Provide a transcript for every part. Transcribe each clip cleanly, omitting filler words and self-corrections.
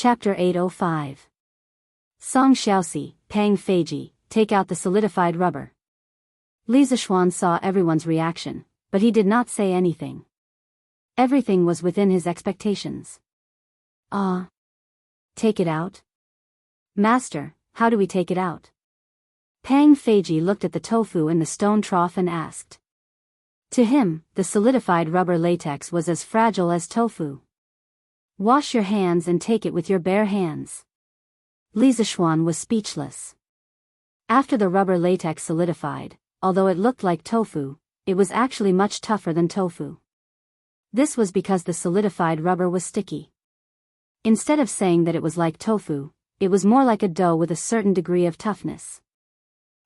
Chapter 805. Song Xiaoxi, Pang Feiji, take out the solidified rubber. Li Zixuan saw everyone's reaction, but he did not say anything. Everything was within his expectations. Take it out? Master, how do we take it out? Pang Feiji looked at the tofu in the stone trough and asked. To him, the solidified rubber latex was as fragile as tofu. Wash your hands and take it with your bare hands. Li Zixuan was speechless. After the rubber latex solidified, although it looked like tofu, it was actually much tougher than tofu. This was because the solidified rubber was sticky. Instead of saying that it was like tofu, it was more like a dough with a certain degree of toughness.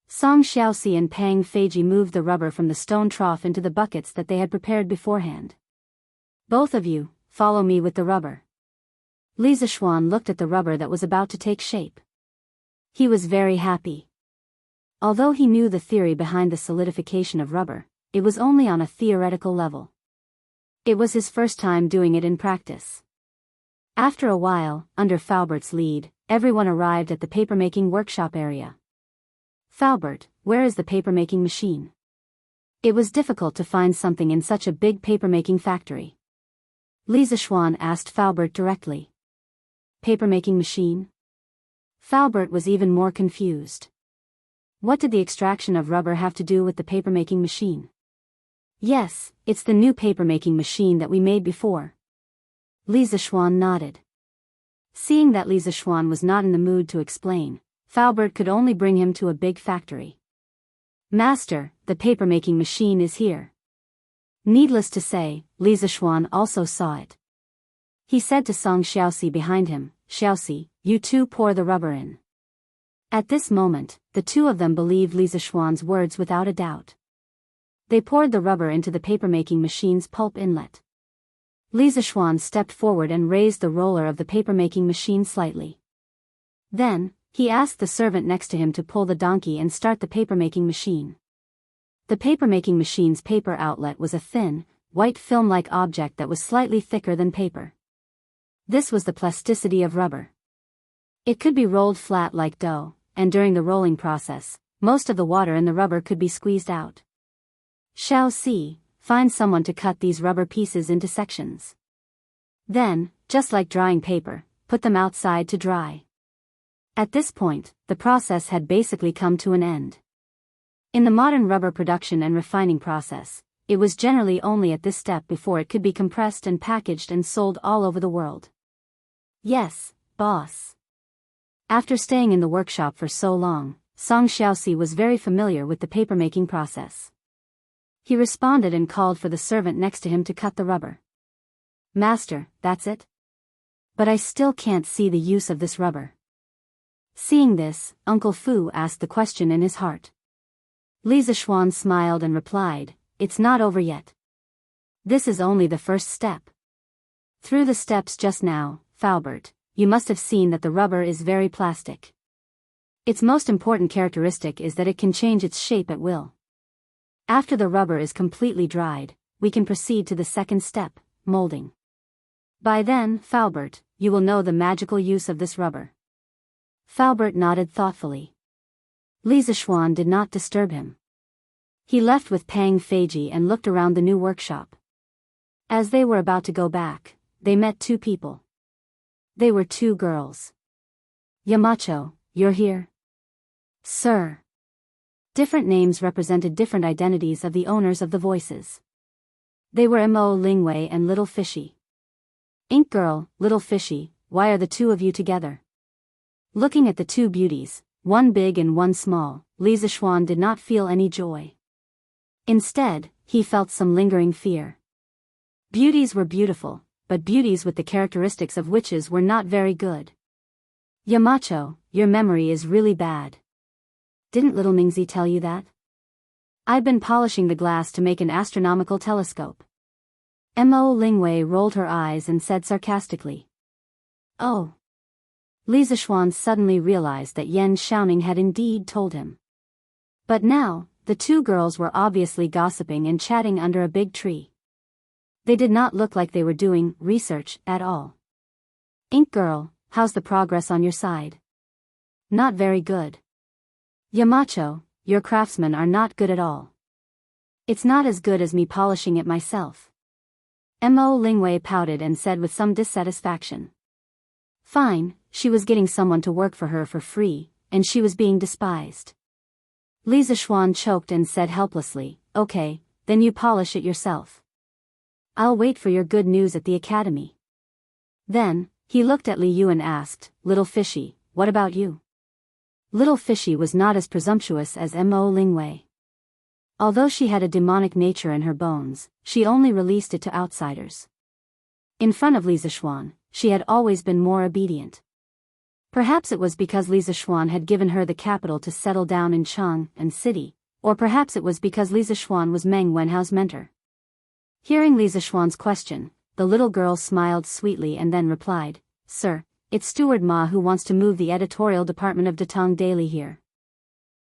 Song Xiaoxi and Pang Feiji moved the rubber from the stone trough into the buckets that they had prepared beforehand. Both of you, follow me with the rubber. Li Zixuan looked at the rubber that was about to take shape. He was very happy. Although he knew the theory behind the solidification of rubber, it was only on a theoretical level. It was his first time doing it in practice. After a while, under Falbert's lead, everyone arrived at the papermaking workshop area. Falbert, where is the papermaking machine? It was difficult to find something in such a big papermaking factory. Li Zixuan asked Falbert directly. Papermaking machine? Falbert was even more confused. What did the extraction of rubber have to do with the papermaking machine? Yes, it's the new papermaking machine that we made before. Li Zixuan nodded. Seeing that Li Zixuan was not in the mood to explain, Falbert could only bring him to a big factory. Master, the papermaking machine is here. Needless to say, Li Zixuan also saw it. He said to Song Xiaoxi behind him, Xiaoxi, you two pour the rubber in. At this moment, the two of them believed Li Zixuan's words without a doubt. They poured the rubber into the papermaking machine's pulp inlet. Li Zixuan stepped forward and raised the roller of the papermaking machine slightly. Then, he asked the servant next to him to pull the donkey and start the papermaking machine. The papermaking machine's paper outlet was a thin, white film-like object that was slightly thicker than paper. This was the plasticity of rubber. It could be rolled flat like dough, and during the rolling process, most of the water in the rubber could be squeezed out. Xiaoxi, find someone to cut these rubber pieces into sections. Then, just like drying paper, put them outside to dry. At this point, the process had basically come to an end. In the modern rubber production and refining process, it was generally only at this step before it could be compressed and packaged and sold all over the world. Yes, boss. After staying in the workshop for so long, Song Xiaoxi was very familiar with the papermaking process. He responded and called for the servant next to him to cut the rubber. Master, that's it? But I still can't see the use of this rubber. Seeing this, Uncle Fu asked the question in his heart. Li Zixuan smiled and replied, it's not over yet. This is only the first step. Through the steps just now, Falbert, you must have seen that the rubber is very plastic. Its most important characteristic is that it can change its shape at will. After the rubber is completely dried, we can proceed to the second step, molding. By then, Falbert, you will know the magical use of this rubber. Falbert nodded thoughtfully. Li Zixuan did not disturb him. He left with Pang Feiji and looked around the new workshop. As they were about to go back, they met two people. They were two girls. Yamacho, you're here? Sir. Different names represented different identities of the owners of the voices. They were Mo Lingwei and Little Fishy. Ink Girl, Little Fishy, why are the two of you together? Looking at the two beauties, one big and one small, Li Zixuan did not feel any joy. Instead, he felt some lingering fear. Beauties were beautiful, but beauties with the characteristics of witches were not very good. Yamacho, your memory is really bad. Didn't little Ningzi tell you that? I've been polishing the glass to make an astronomical telescope. Mo Lingwei rolled her eyes and said sarcastically. Oh. Li Zixuan suddenly realized that Yan Xiaoning had indeed told him. But now, the two girls were obviously gossiping and chatting under a big tree. They did not look like they were doing research at all. Ink Girl, how's the progress on your side? Not very good. Yamacho, your craftsmen are not good at all. It's not as good as me polishing it myself. Mo Lingwei pouted and said with some dissatisfaction. Fine, she was getting someone to work for her for free, and she was being despised. Li Zishuan choked and said helplessly, okay, then you polish it yourself. I'll wait for your good news at the academy. Then, he looked at Li Yu and asked, Little Fishy, what about you? Little Fishy was not as presumptuous as Mo Lingwei. Although she had a demonic nature in her bones, she only released it to outsiders. In front of Li Zishuan, she had always been more obedient. Perhaps it was because Li Zishuan had given her the capital to settle down in Cheng and City, or perhaps it was because Li Zishuan was Meng Wenhao's mentor. Hearing Li Zishuan's question, the little girl smiled sweetly and then replied, Sir, it's Steward Ma who wants to move the editorial department of Datong Daily here.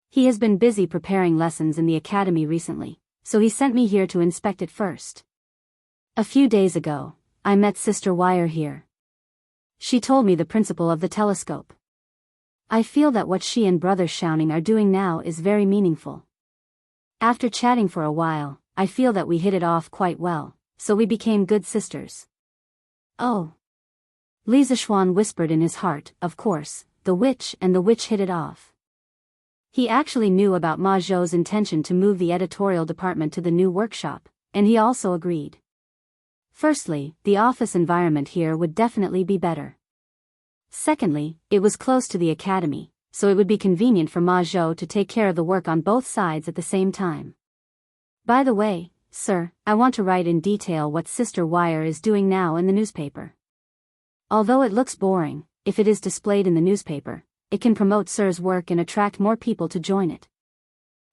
He has been busy preparing lessons in the academy recently, so he sent me here to inspect it first. A few days ago, I met Sister Wire here. She told me the principle of the telescope. I feel that what she and Brother Shouting are doing now is very meaningful. After chatting for a while, I feel that we hit it off quite well, so we became good sisters. Oh. Li Zishuan whispered in his heart, of course, the witch and the witch hit it off. He actually knew about Ma Zhou's intention to move the editorial department to the new workshop, and he also agreed. Firstly, the office environment here would definitely be better. Secondly, it was close to the academy, so it would be convenient for Ma Zhou to take care of the work on both sides at the same time. By the way, sir, I want to write in detail what Sister Wire is doing now in the newspaper. Although it looks boring, if it is displayed in the newspaper, it can promote Sir's work and attract more people to join it.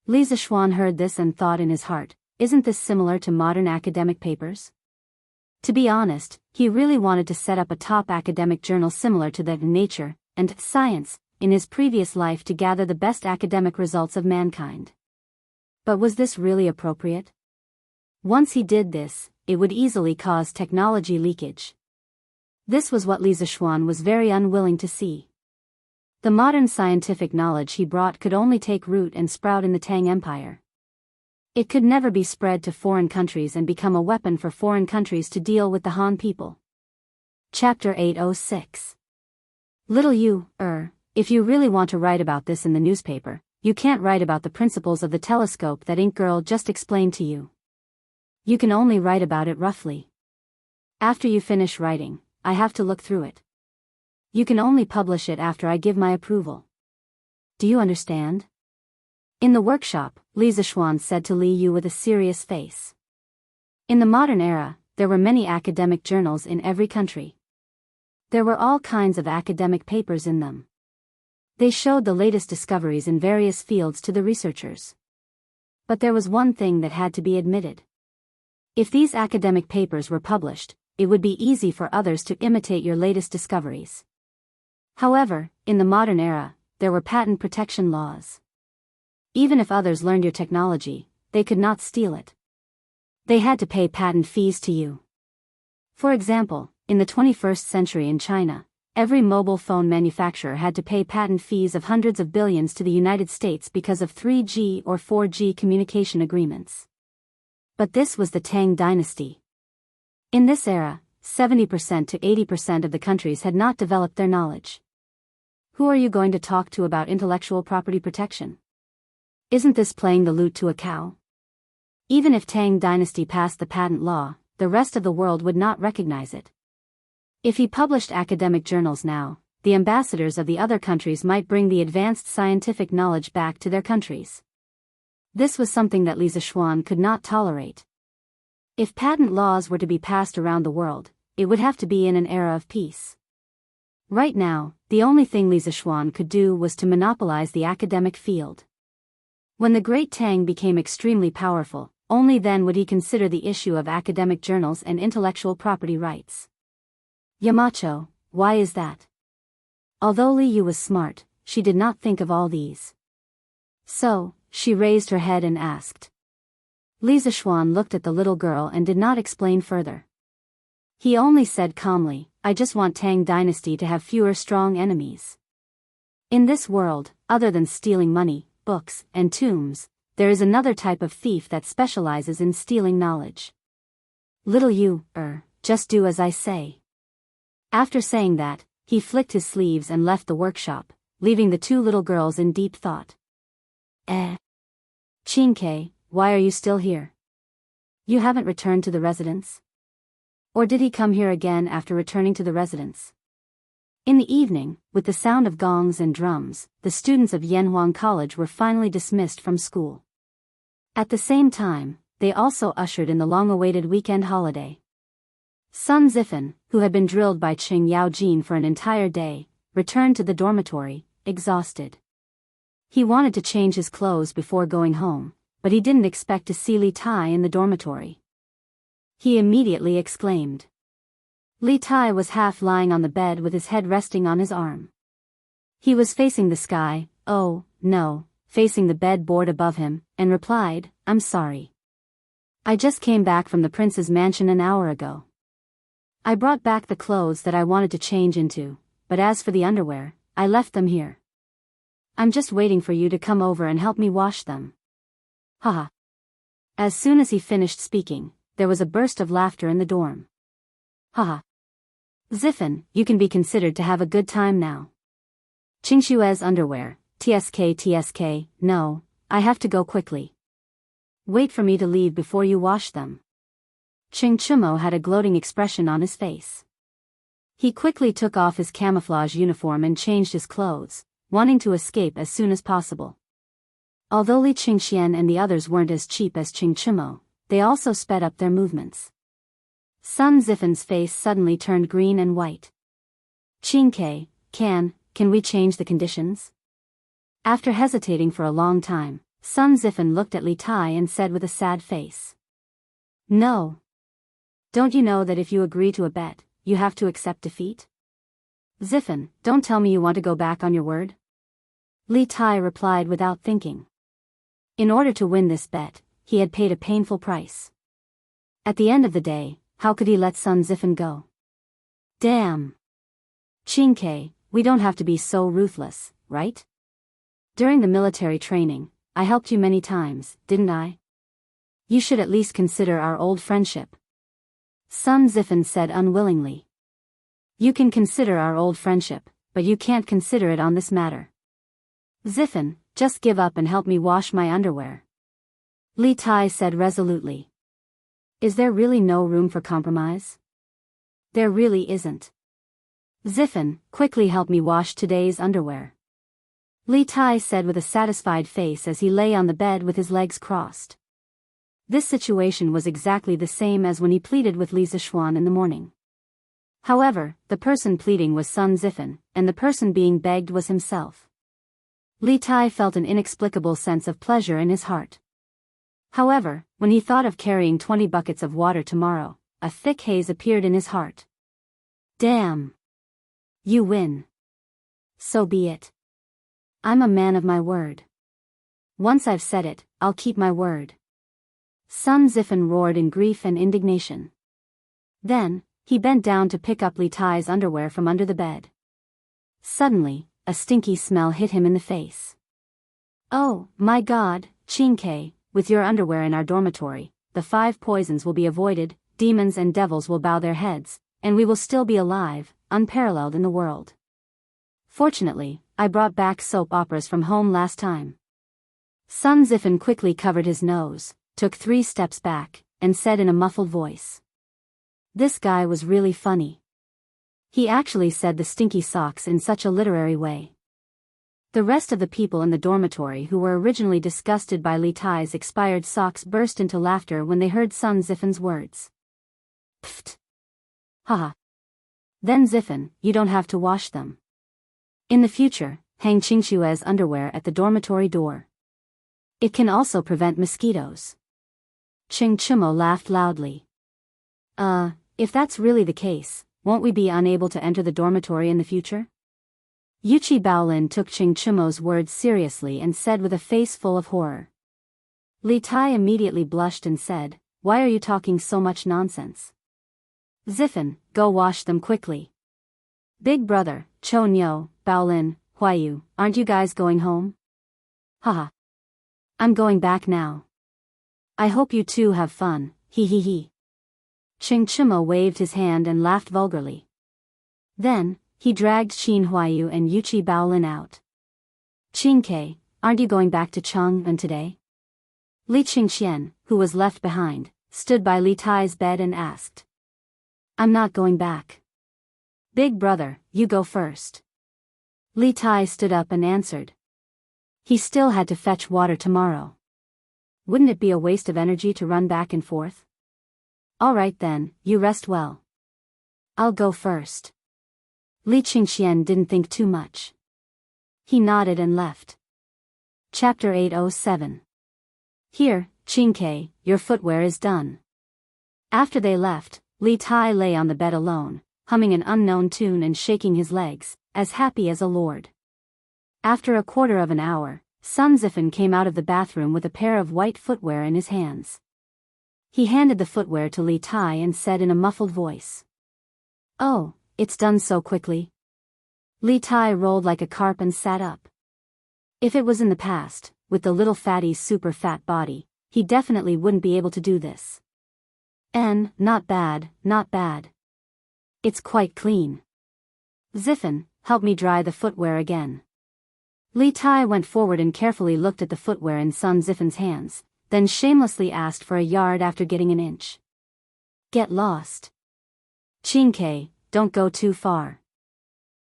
Li Zishuan heard this and thought in his heart, isn't this similar to modern academic papers? To be honest, he really wanted to set up a top academic journal similar to that in Nature and Science, in his previous life to gather the best academic results of mankind. But was this really appropriate? Once he did this, it would easily cause technology leakage. This was what Li Zishuan was very unwilling to see. The modern scientific knowledge he brought could only take root and sprout in the Tang Empire. It could never be spread to foreign countries and become a weapon for foreign countries to deal with the Han people. Chapter 806. Little you, if you really want to write about this in the newspaper, you can't write about the principles of the telescope that Ink Girl just explained to you. You can only write about it roughly. After you finish writing, I have to look through it. You can only publish it after I give my approval. Do you understand? In the workshop, Li Zishuan said to Li Yu with a serious face. In the modern era, there were many academic journals in every country. There were all kinds of academic papers in them. They showed the latest discoveries in various fields to the researchers. But there was one thing that had to be admitted. If these academic papers were published, it would be easy for others to imitate your latest discoveries. However, in the modern era, there were patent protection laws. Even if others learned your technology, they could not steal it. They had to pay patent fees to you. For example, in the 21st century in China, every mobile phone manufacturer had to pay patent fees of hundreds of billions to the United States because of 3G or 4G communication agreements. But this was the Tang dynasty. In this era, 70% to 80% of the countries had not developed their knowledge. Who are you going to talk to about intellectual property protection? Isn't this playing the lute to a cow? Even if Tang dynasty passed the patent law, the rest of the world would not recognize it. If he published academic journals now, the ambassadors of the other countries might bring the advanced scientific knowledge back to their countries. This was something that Li Zishuan could not tolerate. If patent laws were to be passed around the world, it would have to be in an era of peace. Right now, the only thing Li Zishuan could do was to monopolize the academic field. When the Great Tang became extremely powerful, only then would he consider the issue of academic journals and intellectual property rights. Yamacho, why is that? Although Li Yu was smart, she did not think of all these. So, she raised her head and asked. Li Zishuan looked at the little girl and did not explain further. He only said calmly, I just want Tang Dynasty to have fewer strong enemies. In this world, other than stealing money, books, and tombs, there is another type of thief that specializes in stealing knowledge. Little you, just do as I say. After saying that, he flicked his sleeves and left the workshop, leaving the two little girls in deep thought. Qingke, why are you still here? You haven't returned to the residence? Or did he come here again after returning to the residence? In the evening, with the sound of gongs and drums, the students of Yanhuang College were finally dismissed from school. At the same time, they also ushered in the long-awaited weekend holiday. Sun Zifen, who had been drilled by Qing Yaojin for an entire day, returned to the dormitory, exhausted. He wanted to change his clothes before going home, but he didn't expect to see Li Tai in the dormitory. He immediately exclaimed. Li Tai was half lying on the bed with his head resting on his arm. He was facing the sky, facing the bed board above him, and replied, I'm sorry. I just came back from the prince's mansion an hour ago. I brought back the clothes that I wanted to change into, but as for the underwear, I left them here. I'm just waiting for you to come over and help me wash them. Haha. As soon as he finished speaking, there was a burst of laughter in the dorm. Haha. Zifen, you can be considered to have a good time now. Qingshue's underwear, TSK, no, I have to go quickly. Wait for me to leave before you wash them. Qing Chumo had a gloating expression on his face. He quickly took off his camouflage uniform and changed his clothes, wanting to escape as soon as possible. Although Li Qingxian and the others weren't as cheap as Qing Chumo, they also sped up their movements. Sun Zifen's face suddenly turned green and white. Qingke, can we change the conditions? After hesitating for a long time, Sun Zifen looked at Li Tai and said with a sad face. No. Don't you know that if you agree to a bet, you have to accept defeat? Zifen, don't tell me you want to go back on your word? Li Tai replied without thinking. In order to win this bet, he had paid a painful price. At the end of the day, how could he let Sun Zifen go? Damn. Qingke, we don't have to be so ruthless, right? During the military training, I helped you many times, didn't I? You should at least consider our old friendship. Sun Zifen said unwillingly. You can consider our old friendship, but you can't consider it on this matter. Zifen, just give up and help me wash my underwear. Li Tai said resolutely. Is there really no room for compromise? There really isn't. Zifen, quickly help me wash today's underwear. Li Tai said with a satisfied face as he lay on the bed with his legs crossed. This situation was exactly the same as when he pleaded with Li Zishuan in the morning. However, the person pleading was Sun Zifen, and the person being begged was himself. Li Tai felt an inexplicable sense of pleasure in his heart. However, when he thought of carrying 20 buckets of water tomorrow, a thick haze appeared in his heart. Damn. You win. So be it. I'm a man of my word. Once I've said it, I'll keep my word. Sun Zifen roared in grief and indignation. Then, he bent down to pick up Li Tai's underwear from under the bed. Suddenly, a stinky smell hit him in the face. Oh, my God, Qingke, with your underwear in our dormitory, the 5 poisons will be avoided, demons and devils will bow their heads, and we will still be alive, unparalleled in the world. Fortunately, I brought back soap operas from home last time. Sun Zifen quickly covered his nose, took 3 steps back, and said in a muffled voice. This guy was really funny. He actually said the stinky socks in such a literary way. The rest of the people in the dormitory who were originally disgusted by Li Tai's expired socks burst into laughter when they heard Sun Zifen's words. Pfft. Haha. Then Zifen, you don't have to wash them. In the future, hang Qingshue's underwear at the dormitory door. It can also prevent mosquitoes. Qing Chumo laughed loudly. If that's really the case, won't we be unable to enter the dormitory in the future? Yuchi Baolin took Qing Chumo's words seriously and said with a face full of horror. Li Tai immediately blushed and said, Why are you talking so much nonsense? Ziffin, go wash them quickly. Big brother, Cho Nyo, Baolin, Huayu, aren't you guys going home? Haha. I'm going back now. I hope you two have fun, hee hee hee. Ching Chimo waved his hand and laughed vulgarly. Then, he dragged Qin Huayu and Yuchi Baolin out. Qingke, aren't you going back to Chang'an today? Li Qingxian, who was left behind, stood by Li Tai's bed and asked. I'm not going back. Big brother, you go first. Li Tai stood up and answered. He still had to fetch water tomorrow. Wouldn't it be a waste of energy to run back and forth? All right then, you rest well. I'll go first. Li Qingxian didn't think too much. He nodded and left. Chapter 807. Here, Qingke, your footwear is done. After they left, Li Tai lay on the bed alone, humming an unknown tune and shaking his legs, as happy as a lord. After a quarter of an hour, Sun Ziffin came out of the bathroom with a pair of white footwear in his hands. He handed the footwear to Li Tai and said in a muffled voice. Oh, it's done so quickly. Li Tai rolled like a carp and sat up. If it was in the past, with the little fatty's super fat body, he definitely wouldn't be able to do this. Not bad, not bad. It's quite clean. Ziffin, help me dry the footwear again. Li Tai went forward and carefully looked at the footwear in Sun Ziffin's hands, then shamelessly asked for a yard after getting an inch. Get lost. Qingke, don't go too far.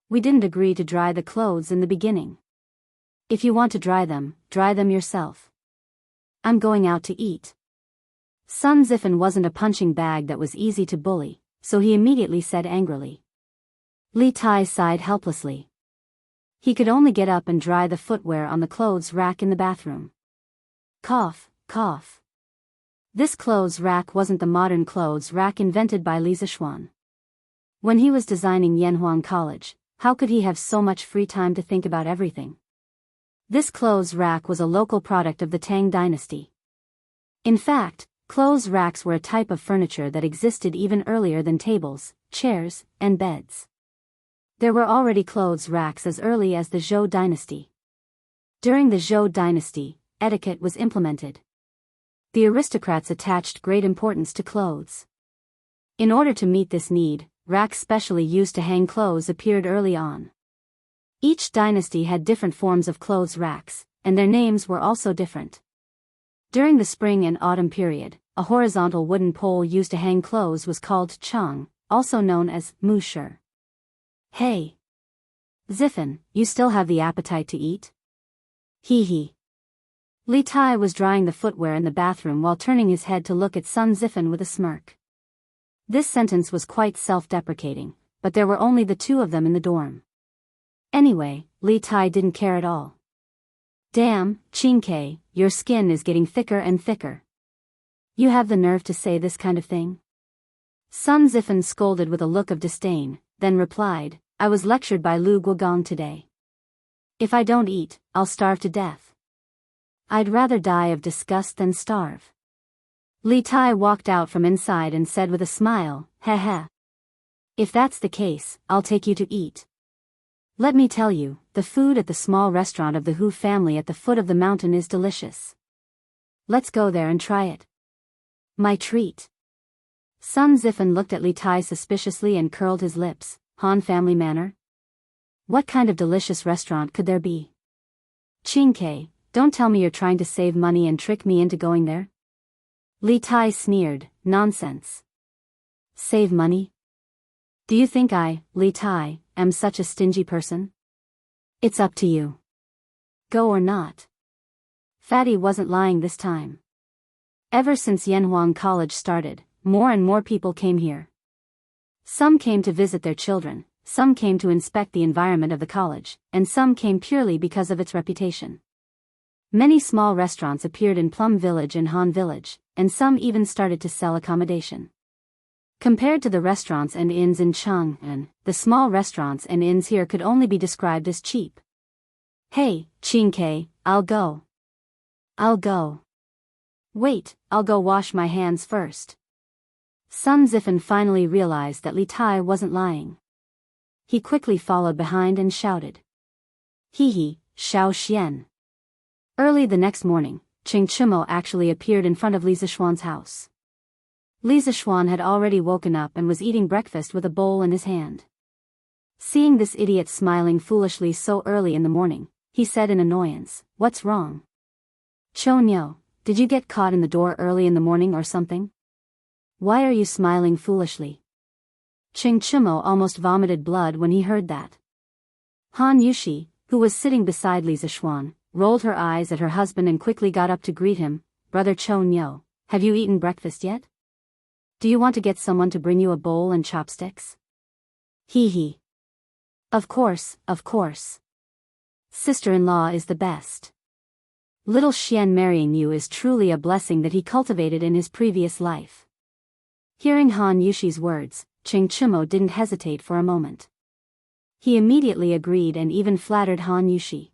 We didn't agree to dry the clothes in the beginning. If you want to dry them yourself. I'm going out to eat. Sun Ziffin wasn't a punching bag that was easy to bully, so he immediately said angrily. Li Tai sighed helplessly. He could only get up and dry the footwear on the clothes rack in the bathroom. Cough, cough. This clothes rack wasn't the modern clothes rack invented by Li Zishuan. When he was designing Yanhuang College, how could he have so much free time to think about everything? This clothes rack was a local product of the Tang dynasty. In fact, clothes racks were a type of furniture that existed even earlier than tables, chairs, and beds. There were already clothes racks as early as the Zhou dynasty. During the Zhou dynasty, etiquette was implemented. The aristocrats attached great importance to clothes. In order to meet this need, racks specially used to hang clothes appeared early on. Each dynasty had different forms of clothes racks, and their names were also different. During the spring and autumn period, a horizontal wooden pole used to hang clothes was called chang, also known as musher. Hey! Ziffin, you still have the appetite to eat? Hee hee. Li Tai was drying the footwear in the bathroom while turning his head to look at Sun Ziffin with a smirk. This sentence was quite self-deprecating, but there were only the two of them in the dorm. Anyway, Li Tai didn't care at all. Damn, Qingke, your skin is getting thicker and thicker. You have the nerve to say this kind of thing? Sun Ziffin scolded with a look of disdain, then replied, I was lectured by Lu Guogong today. If I don't eat, I'll starve to death. I'd rather die of disgust than starve. Li Tai walked out from inside and said with a smile, heh heh. If that's the case, I'll take you to eat. Let me tell you, the food at the small restaurant of the Hu family at the foot of the mountain is delicious. Let's go there and try it. My treat. Sun Ziffin looked at Li Tai suspiciously and curled his lips. Han family manner? What kind of delicious restaurant could there be? Qingke, don't tell me you're trying to save money and trick me into going there? Li Tai sneered, nonsense. Save money? Do you think I, Li Tai, am such a stingy person? It's up to you. Go or not. Fatty wasn't lying this time. Ever since Yanhuang College started, more and more people came here. Some came to visit their children, some came to inspect the environment of the college, and some came purely because of its reputation. Many small restaurants appeared in Plum Village and Han Village, and some even started to sell accommodation. Compared to the restaurants and inns in Chang'an, the small restaurants and inns here could only be described as cheap. Hey, Qingke, I'll go. I'll go. Wait, I'll go wash my hands first. Sun Zifen finally realized that Li Tai wasn't lying. He quickly followed behind and shouted. Hee, Xiao Xian. Early the next morning, Qing Chimo actually appeared in front of Li Zishuan's house. Li Zishuan had already woken up and was eating breakfast with a bowl in his hand. Seeing this idiot smiling foolishly so early in the morning, he said in annoyance, "What's wrong? Chonyo, did you get caught in the door early in the morning or something? Why are you smiling foolishly?" Qing Chimo almost vomited blood when he heard that. Han Yushi, who was sitting beside Li Zishuan, rolled her eyes at her husband and quickly got up to greet him. "Brother Chonyo, have you eaten breakfast yet? Do you want to get someone to bring you a bowl and chopsticks?" Hee. Of course. Sister-in-law is the best. Little Xian marrying you is truly a blessing that he cultivated in his previous life. Hearing Han Yushi's words, Qing Chimo didn't hesitate for a moment. He immediately agreed and even flattered Han Yushi.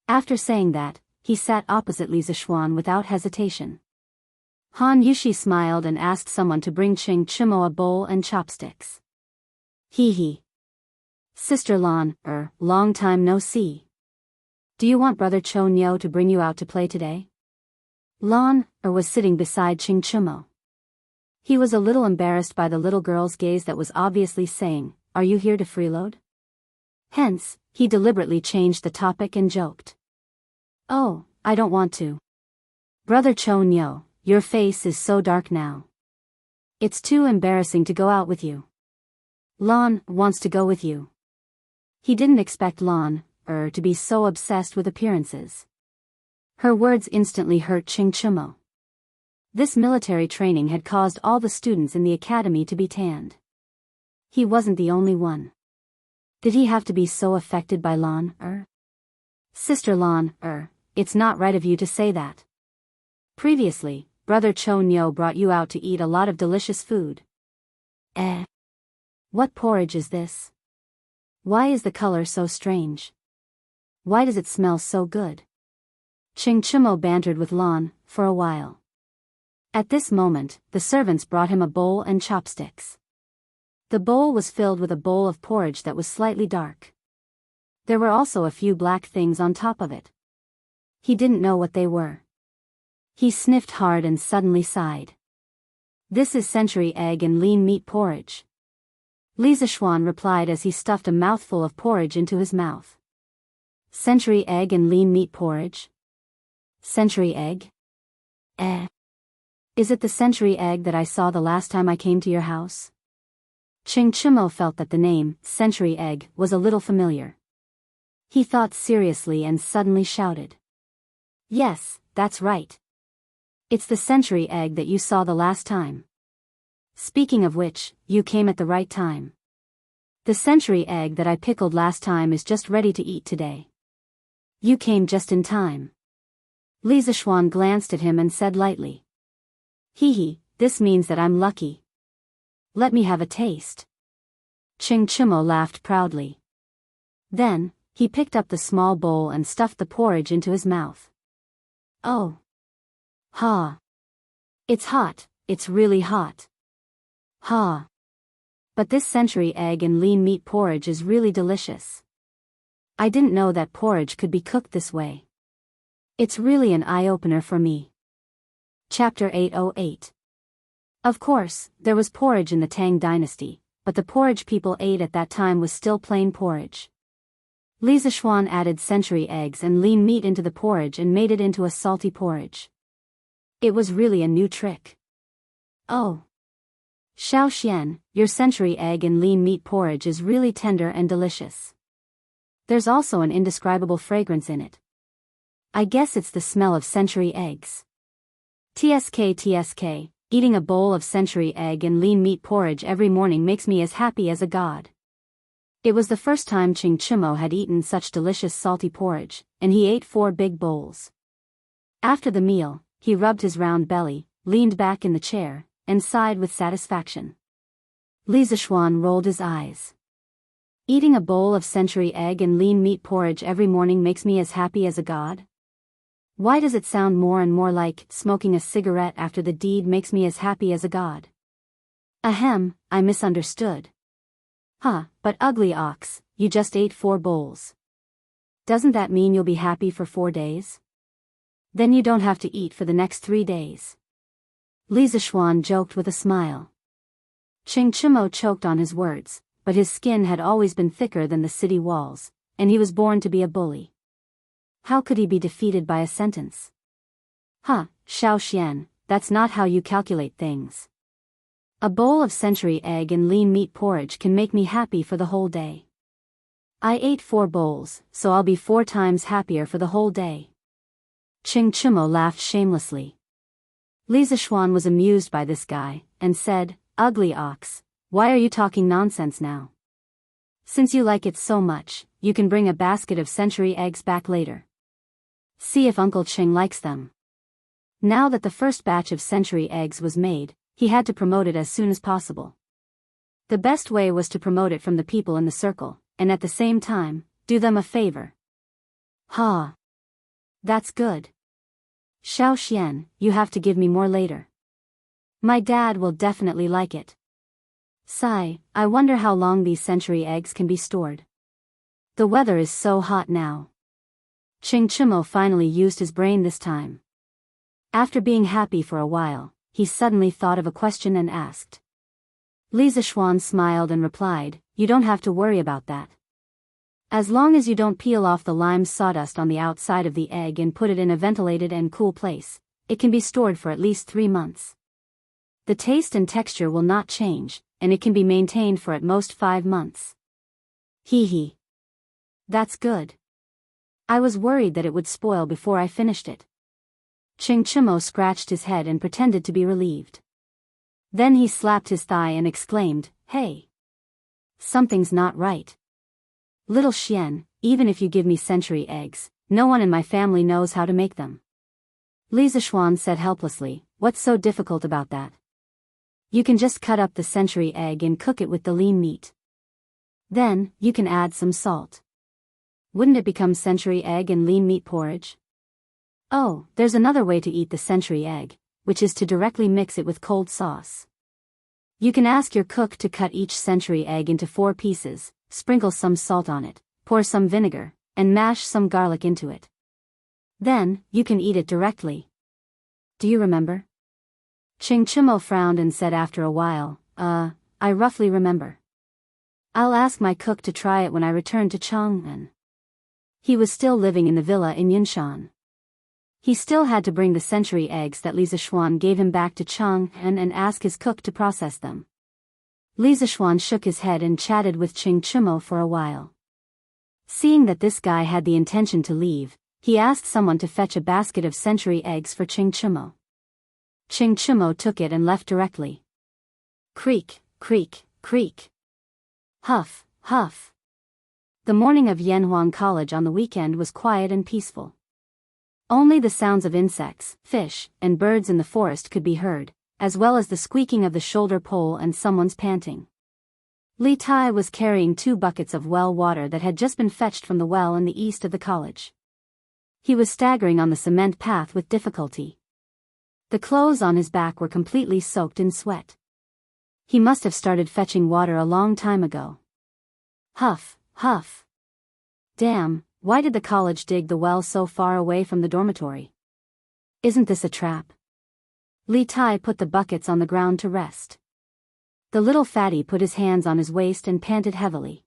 After saying that, he sat opposite Li Zishuan without hesitation. Han Yushi smiled and asked someone to bring Qing Chimo a bowl and chopsticks. Hee. Sister Lan, long time no see. Do you want Brother Chonyo to bring you out to play today? Lan, was sitting beside Qing Chimo. He was a little embarrassed by the little girl's gaze that was obviously saying, "Are you here to freeload?" Hence, he deliberately changed the topic and joked. "Oh, I don't want to. Brother Chonyo, your face is so dark now. It's too embarrassing to go out with you. Lan wants to go with you." He didn't expect Lan, to be so obsessed with appearances. Her words instantly hurt Qing Chimo. This military training had caused all the students in the academy to be tanned. He wasn't the only one. Did he have to be so affected by Lan, Sister Lan, it's not right of you to say that. Previously, Brother Chonyo brought you out to eat a lot of delicious food. What porridge is this? Why is the color so strange? Why does it smell so good? Qing Chimo bantered with Lan for a while. At this moment, the servants brought him a bowl and chopsticks. The bowl was filled with a bowl of porridge that was slightly dark. There were also a few black things on top of it. He didn't know what they were. He sniffed hard and suddenly sighed. "This is century egg and lean meat porridge." Li Zishuan replied as he stuffed a mouthful of porridge into his mouth. "Century egg and lean meat porridge? Century egg? Is it the century egg that I saw the last time I came to your house?" Qing Chimo felt that the name, century egg, was a little familiar. He thought seriously and suddenly shouted. "Yes, that's right. It's the century egg that you saw the last time. Speaking of which, you came at the right time. The century egg that I pickled last time is just ready to eat today. You came just in time." Li Zishuan glanced at him and said lightly. Hee, this means that I'm lucky. Let me have a taste." Qing Chimo laughed proudly. Then, he picked up the small bowl and stuffed the porridge into his mouth. "Oh. Ha. It's hot, it's really hot. Ha. But this century egg and lean meat porridge is really delicious. I didn't know that porridge could be cooked this way. It's really an eye-opener for me." Chapter 808. Of course, there was porridge in the Tang dynasty, but the porridge people ate at that time was still plain porridge. Li Zishuan added century eggs and lean meat into the porridge and made it into a salty porridge. It was really a new trick. "Oh. Xiao Xian, your century egg and lean meat porridge is really tender and delicious. There's also an indescribable fragrance in it. I guess it's the smell of century eggs. TSK, eating a bowl of century egg and lean meat porridge every morning makes me as happy as a god." It was the first time Qing Chimo had eaten such delicious salty porridge, and he ate 4 big bowls. After the meal, he rubbed his round belly, leaned back in the chair, and sighed with satisfaction. Li Zishuan rolled his eyes. "Eating a bowl of century egg and lean meat porridge every morning makes me as happy as a god? Why does it sound more and more like smoking a cigarette after the deed makes me as happy as a god?" Ahem, I misunderstood. Huh, but ugly ox, you just ate 4 bowls. Doesn't that mean you'll be happy for 4 days? Then you don't have to eat for the next 3 days. Li Zishuan joked with a smile. Ching Chimo choked on his words, but his skin had always been thicker than the city walls, and he was born to be a bully. How could he be defeated by a sentence? Huh, Xiao Xian, that's not how you calculate things. A bowl of century egg and lean meat porridge can make me happy for the whole day. I ate 4 bowls, so I'll be 4 times happier for the whole day. Ching Chimo laughed shamelessly. Li Zishuan was amused by this guy, and said, Ugly ox, why are you talking nonsense now? Since you like it so much, you can bring a basket of century eggs back later. See if Uncle Ching likes them. Now that the first batch of century eggs was made, he had to promote it as soon as possible. The best way was to promote it from the people in the circle, and at the same time, do them a favor. Ha! That's good. Xiao Xian, you have to give me more later. My dad will definitely like it. Sigh, I wonder how long these century eggs can be stored. The weather is so hot now. Ching Chimo finally used his brain this time. After being happy for a while, he suddenly thought of a question and asked. Li Zishuan smiled and replied, You don't have to worry about that. As long as you don't peel off the lime sawdust on the outside of the egg and put it in a ventilated and cool place, it can be stored for at least 3 months. The taste and texture will not change, and it can be maintained for at most 5 months. Hee hee. That's good. I was worried that it would spoil before I finished it. Ching Chimo scratched his head and pretended to be relieved. Then he slapped his thigh and exclaimed, Hey! Something's not right. Little Xian, even if you give me century eggs, no one in my family knows how to make them. Li Zishuan said helplessly, What's so difficult about that? You can just cut up the century egg and cook it with the lean meat. Then, you can add some salt. Wouldn't it become century egg and lean meat porridge? Oh, there's another way to eat the century egg, which is to directly mix it with cold sauce. You can ask your cook to cut each century egg into 4 pieces, sprinkle some salt on it, pour some vinegar, and mash some garlic into it. Then, you can eat it directly. Do you remember? Ching Chimo frowned and said after a while, I roughly remember. I'll ask my cook to try it when I return to Chang'an. He was still living in the villa in Yinshan. He still had to bring the century eggs that Li Zishuan gave him back to Chang'an and ask his cook to process them. Li Zishuan shook his head and chatted with Ching Chimo for a while. Seeing that this guy had the intention to leave, he asked someone to fetch a basket of century eggs for Ching Chimo. Ching Chimo took it and left directly. Creak, creak, creak. Huff, huff. The morning of Yanhuang College on the weekend was quiet and peaceful. Only the sounds of insects, fish, and birds in the forest could be heard, as well as the squeaking of the shoulder pole and someone's panting. Li Tai was carrying 2 buckets of well water that had just been fetched from the well in the east of the college. He was staggering on the cement path with difficulty. The clothes on his back were completely soaked in sweat. He must have started fetching water a long time ago. Huff, huff. Damn, why did the college dig the well so far away from the dormitory? Isn't this a trap? Li Tai put the buckets on the ground to rest. The little fatty put his hands on his waist and panted heavily.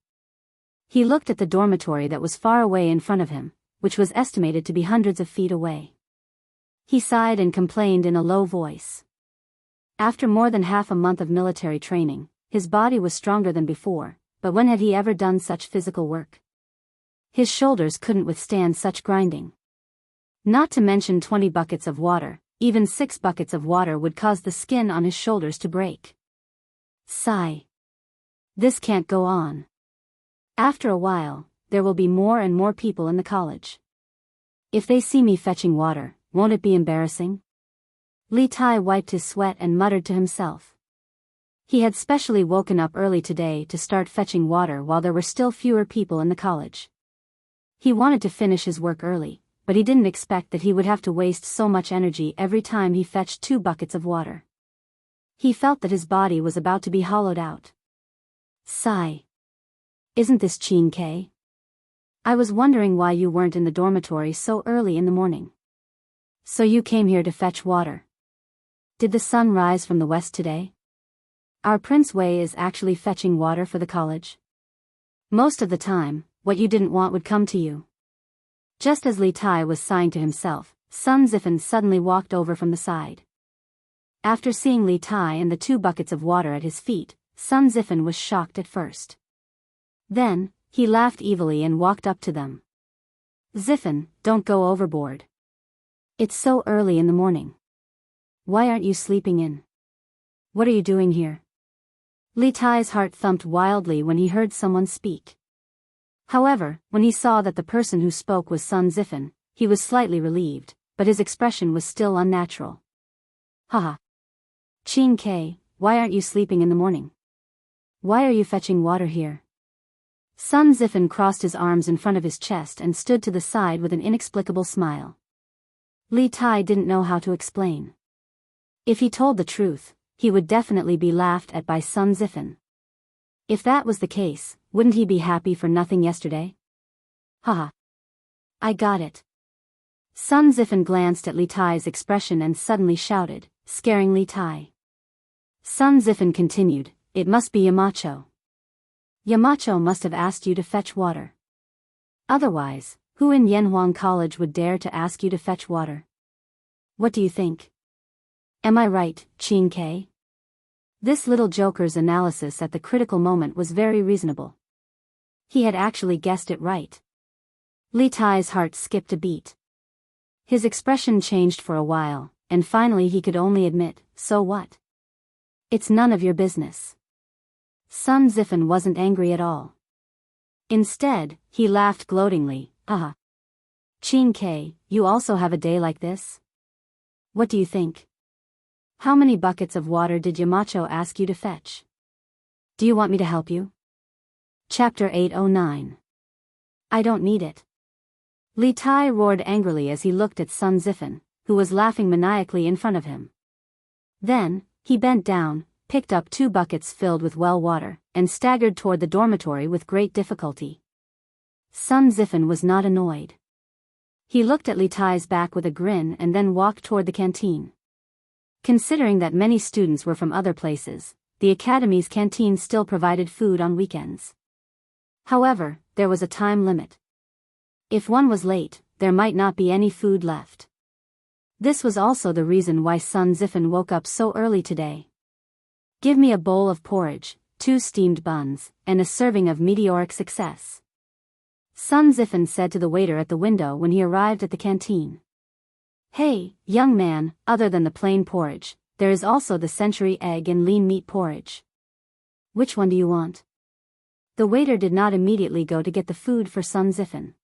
He looked at the dormitory that was far away in front of him, which was estimated to be hundreds of feet away. He sighed and complained in a low voice. After more than half a month of military training, his body was stronger than before, but when had he ever done such physical work? His shoulders couldn't withstand such grinding. Not to mention 20 buckets of water, even 6 buckets of water would cause the skin on his shoulders to break. Sigh. This can't go on. After a while, there will be more and more people in the college. If they see me fetching water, won't it be embarrassing? Li Tai wiped his sweat and muttered to himself. He had specially woken up early today to start fetching water while there were still fewer people in the college. He wanted to finish his work early, but he didn't expect that he would have to waste so much energy every time he fetched 2 buckets of water. He felt that his body was about to be hollowed out. Sigh. Isn't this Chin-K? I was wondering why you weren't in the dormitory so early in the morning. So you came here to fetch water. Did the sun rise from the west today? Our Prince Wei is actually fetching water for the college. Most of the time, what you didn't want would come to you. Just as Li Tai was sighing to himself, Sun Zifen suddenly walked over from the side. After seeing Li Tai and the 2 buckets of water at his feet, Sun Zifen was shocked at first. Then, he laughed evilly and walked up to them. Zifen, don't go overboard. It's so early in the morning. Why aren't you sleeping in? What are you doing here? Li Tai's heart thumped wildly when he heard someone speak. However, when he saw that the person who spoke was Sun Zifen, he was slightly relieved, but his expression was still unnatural. Haha. Chin-K, why aren't you sleeping in the morning? Why are you fetching water here? Sun Zifen crossed his arms in front of his chest and stood to the side with an inexplicable smile. Li Tai didn't know how to explain. If he told the truth, he would definitely be laughed at by Sun Zifen. If that was the case, wouldn't he be happy for nothing yesterday? Haha. I got it. Sun Zifen glanced at Li Tai's expression and suddenly shouted, scaring Li Tai. Sun Zifen continued, it must be Yamacho. Yamacho must have asked you to fetch water. Otherwise, who in Yanhuang College would dare to ask you to fetch water? What do you think? Am I right, Chin-K? This little joker's analysis at the critical moment was very reasonable. He had actually guessed it right. Li Tai's heart skipped a beat. His expression changed for a while, and finally he could only admit, so what? It's none of your business. Sun Zifen wasn't angry at all. Instead, he laughed gloatingly, haha. Chin-K, you also have a day like this? What do you think? How many buckets of water did Yamacho ask you to fetch? Do you want me to help you? Chapter 809. I don't need it. Li Tai roared angrily as he looked at Sun Zifen, who was laughing maniacally in front of him. Then, he bent down, picked up 2 buckets filled with well water, and staggered toward the dormitory with great difficulty. Sun Zifen was not annoyed. He looked at Li Tai's back with a grin and then walked toward the canteen. Considering that many students were from other places, the academy's canteen still provided food on weekends. However, there was a time limit. If one was late, there might not be any food left. This was also the reason why Sun Zifen woke up so early today. Give me a bowl of porridge, 2 steamed buns, and a serving of meteoric success. Sun Zifen said to the waiter at the window when he arrived at the canteen. Hey, young man, other than the plain porridge, there is also the century egg and lean meat porridge. Which one do you want? The waiter did not immediately go to get the food for Sun Zifen.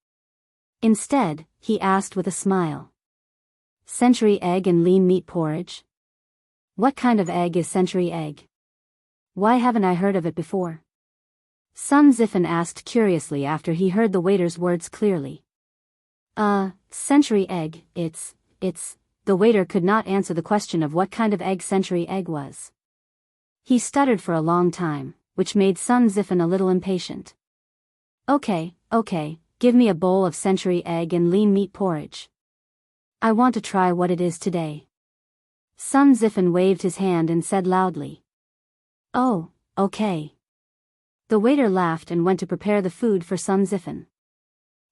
Instead, he asked with a smile. Century egg and lean meat porridge? What kind of egg is century egg? Why haven't I heard of it before? Sun Zifen asked curiously after he heard the waiter's words clearly. Century egg, it's, the waiter could not answer the question of what kind of egg century egg was. He stuttered for a long time, which made Sun Zifen a little impatient. Okay, give me a bowl of century egg and lean meat porridge. I want to try what it is today. Sun Zifen waved his hand and said loudly. Oh, okay. The waiter laughed and went to prepare the food for Sun Zifen.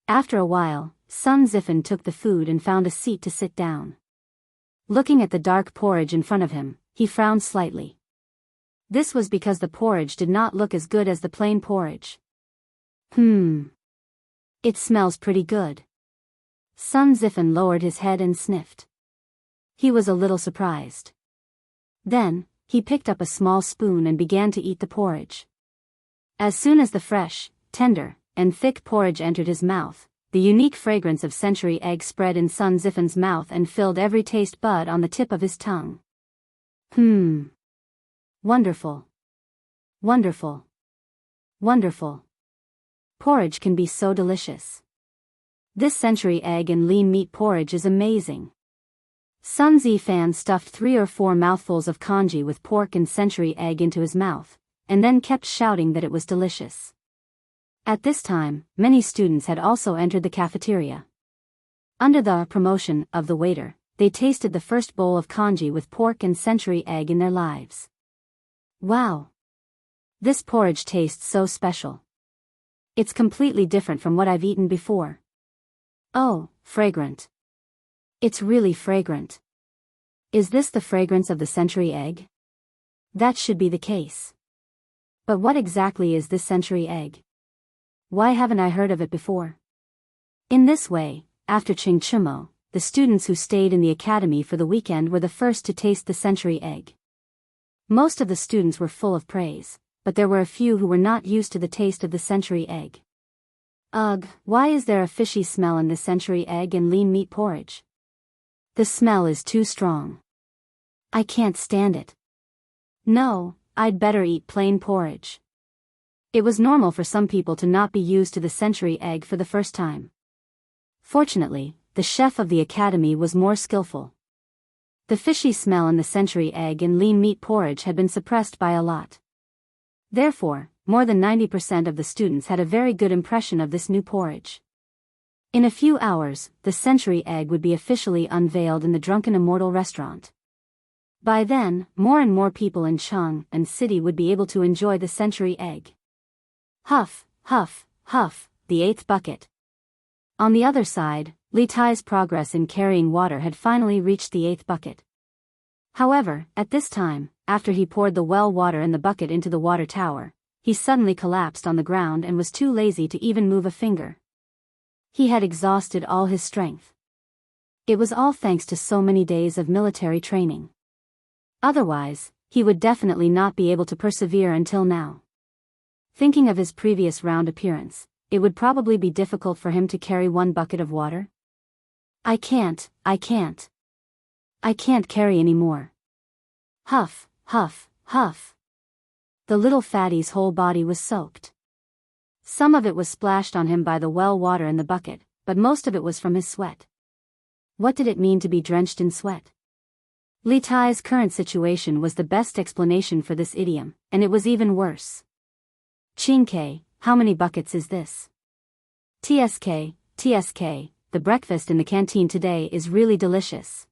After a while, Sun Zifen took the food and found a seat to sit down. Looking at the dark porridge in front of him, he frowned slightly. This was because the porridge did not look as good as the plain porridge. It smells pretty good. Sun Zifen lowered his head and sniffed. He was a little surprised. Then, he picked up a small spoon and began to eat the porridge. As soon as the fresh, tender, and thick porridge entered his mouth, the unique fragrance of century egg spread in Sun Zifen's mouth and filled every taste bud on the tip of his tongue. Wonderful. Wonderful. Wonderful. Porridge can be so delicious. This century egg and lean meat porridge is amazing. Sun Zifan stuffed 3 or 4 mouthfuls of congee with pork and century egg into his mouth, and then kept shouting that it was delicious. At this time, many students had also entered the cafeteria. Under the promotion of the waiter, they tasted the first bowl of congee with pork and century egg in their lives. Wow! This porridge tastes so special. It's completely different from what I've eaten before. Oh, fragrant. It's really fragrant. Is this the fragrance of the century egg? That should be the case. But what exactly is this century egg? Why haven't I heard of it before? In this way, after Chingchumo, the students who stayed in the academy for the weekend were the first to taste the century egg. Most of the students were full of praise, but there were a few who were not used to the taste of the century egg. Ugh, why is there a fishy smell in the century egg and lean meat porridge? The smell is too strong. I can't stand it. No, I'd better eat plain porridge. It was normal for some people to not be used to the century egg for the first time. Fortunately, the chef of the academy was more skillful. The fishy smell in the century egg and lean meat porridge had been suppressed by a lot. Therefore, more than 90% of the students had a very good impression of this new porridge. In a few hours, the century egg would be officially unveiled in the Drunken Immortal restaurant. By then, more and more people in Chang'an City would be able to enjoy the century egg. Huff, huff, huff, the 8th bucket. On the other side, Li Tai's progress in carrying water had finally reached the 8th bucket. However, at this time, after he poured the well water in the bucket into the water tower, he suddenly collapsed on the ground and was too lazy to even move a finger. He had exhausted all his strength. It was all thanks to so many days of military training. Otherwise, he would definitely not be able to persevere until now. Thinking of his previous round appearance, it would probably be difficult for him to carry 1 bucket of water. I can't carry any more. Huff, huff, huff. The little fatty's whole body was soaked. Some of it was splashed on him by the well water in the bucket, but most of it was from his sweat. What did it mean to be drenched in sweat? Li Tai's current situation was the best explanation for this idiom, and it was even worse. Chingke, how many buckets is this? TSK, the breakfast in the canteen today is really delicious.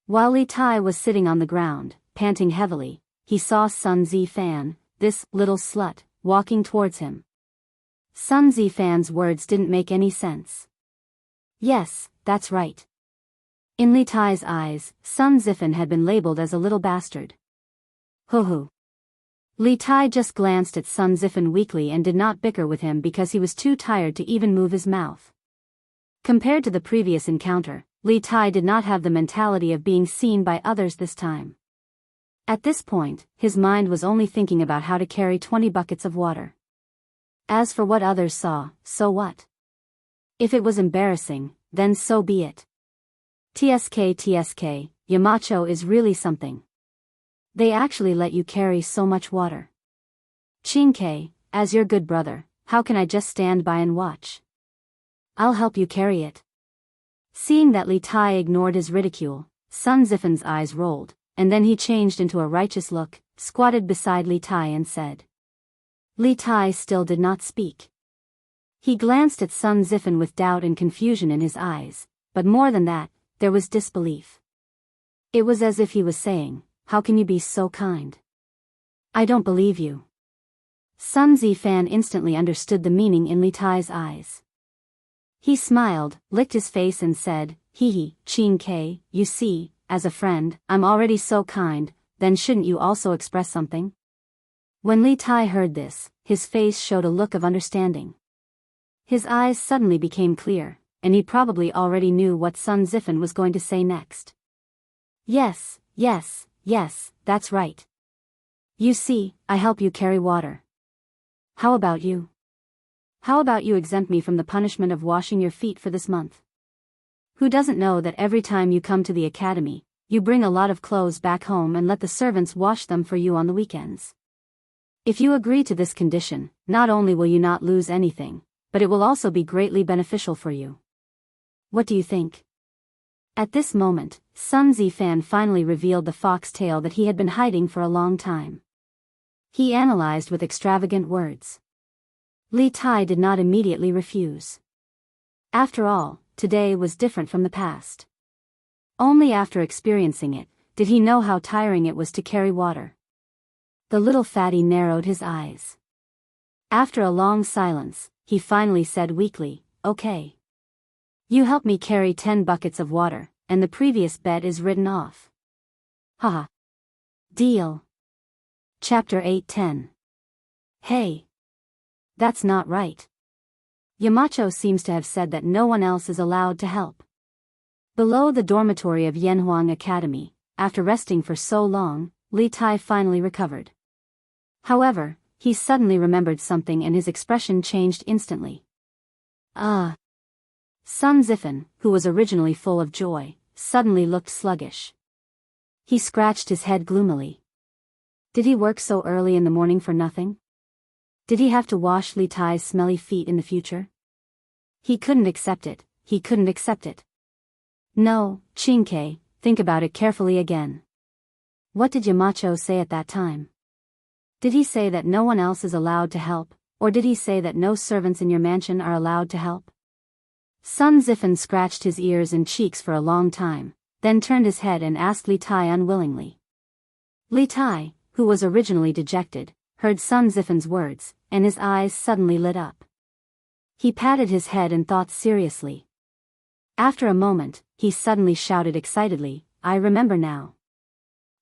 While Li Tai was sitting on the ground, panting heavily, he saw Sun Zifan, this little slut, walking towards him. Sun Zifan's words didn't make any sense. Yes, that's right. In Li Tai's eyes, Sun Zifan had been labeled as a little bastard. Hoo-hoo. Li Tai just glanced at Sun Zifan weakly and did not bicker with him because he was too tired to even move his mouth. Compared to the previous encounter, Li Tai did not have the mentality of being seen by others this time. At this point, his mind was only thinking about how to carry 20 buckets of water. As for what others saw, so what? If it was embarrassing, then so be it. TSK, Yamacho is really something. They actually let you carry so much water. Chingke, as your good brother, how can I just stand by and watch? I'll help you carry it. Seeing that Li Tai ignored his ridicule, Sun Zifan's eyes rolled, and then he changed into a righteous look, squatted beside Li Tai and said. Li Tai still did not speak. He glanced at Sun Zifan with doubt and confusion in his eyes, but more than that, there was disbelief. It was as if he was saying, how can you be so kind? I don't believe you. Sun Zifan instantly understood the meaning in Li Tai's eyes. He smiled, licked his face and said, hee, Chingke, you see, as a friend, I'm already so kind, then shouldn't you also express something? When Li Tai heard this, his face showed a look of understanding. His eyes suddenly became clear, and he probably already knew what Sun Zifan was going to say next. Yes, that's right. You see, I help you carry water. How about you? How about you exempt me from the punishment of washing your feet for this month? Who doesn't know that every time you come to the academy, you bring a lot of clothes back home and let the servants wash them for you on the weekends? If you agree to this condition, not only will you not lose anything, but it will also be greatly beneficial for you. What do you think? At this moment, Sun Zifan finally revealed the foxtail that he had been hiding for a long time. He analyzed with extravagant words. Li Tai did not immediately refuse. After all, today was different from the past. Only after experiencing it, did he know how tiring it was to carry water. The little fatty narrowed his eyes. After a long silence, he finally said weakly, "Okay. You help me carry 10 buckets of water, and the previous bet is written off." Haha. Deal. Chapter 8:10. Hey. That's not right. Yamacho seems to have said that no one else is allowed to help. Below the dormitory of Yanhuang Academy, after resting for so long, Li Tai finally recovered. However, he suddenly remembered something and his expression changed instantly. Sun Zifan, who was originally full of joy, suddenly looked sluggish. He scratched his head gloomily. Did he work so early in the morning for nothing? Did he have to wash Li Tai's smelly feet in the future? He couldn't accept it, he couldn't accept it. No, Chinkei, think about it carefully again. What did Yamacho say at that time? Did he say that no one else is allowed to help, or did he say that no servants in your mansion are allowed to help? Sun Zifan scratched his ears and cheeks for a long time, then turned his head and asked Li Tai unwillingly. Li Tai, who was originally dejected, heard Sun Zifan's words, and his eyes suddenly lit up. He patted his head and thought seriously. After a moment, he suddenly shouted excitedly, "I remember now.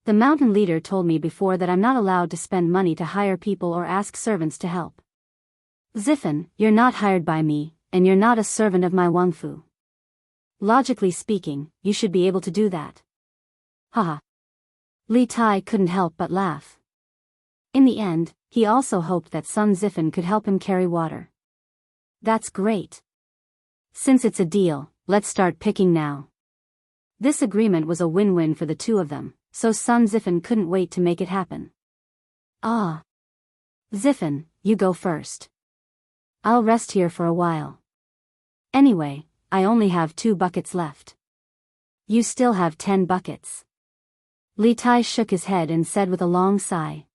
The mountain leader told me before that I'm not allowed to spend money to hire people or ask servants to help. Zifan, you're not hired by me, and you're not a servant of my Wangfu. Logically speaking, you should be able to do that." Haha. Li Tai couldn't help but laugh. In the end, he also hoped that Sun Zifan could help him carry water. That's great. Since it's a deal, let's start picking now. This agreement was a win-win for the two of them, so Sun Zifan couldn't wait to make it happen. Zifan, you go first. I'll rest here for a while. Anyway, I only have 2 buckets left. You still have 10 buckets. Li Tai shook his head and said with a long sigh.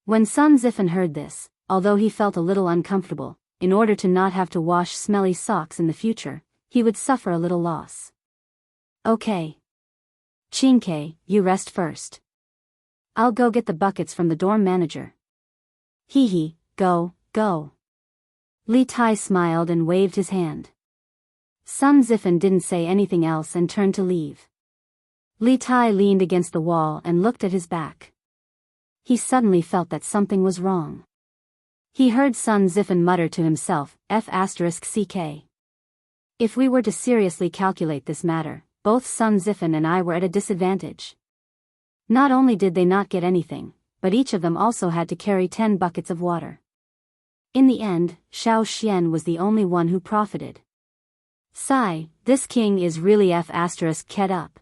When Sun Zifan heard this, although he felt a little uncomfortable, in order to not have to wash smelly socks in the future, he would suffer a little loss. Okay. Chinkei, you rest first. I'll go get the buckets from the dorm manager. Hee, go. Li Tai smiled and waved his hand. Sun Zifan didn't say anything else and turned to leave. Li Tai leaned against the wall and looked at his back. He suddenly felt that something was wrong. He heard Sun Zifan mutter to himself, F***ck. If we were to seriously calculate this matter, both Sun Zifan and I were at a disadvantage. Not only did they not get anything, but each of them also had to carry 10 buckets of water. In the end, Xiao Xian was the only one who profited. Sigh, this king is really F***ed up.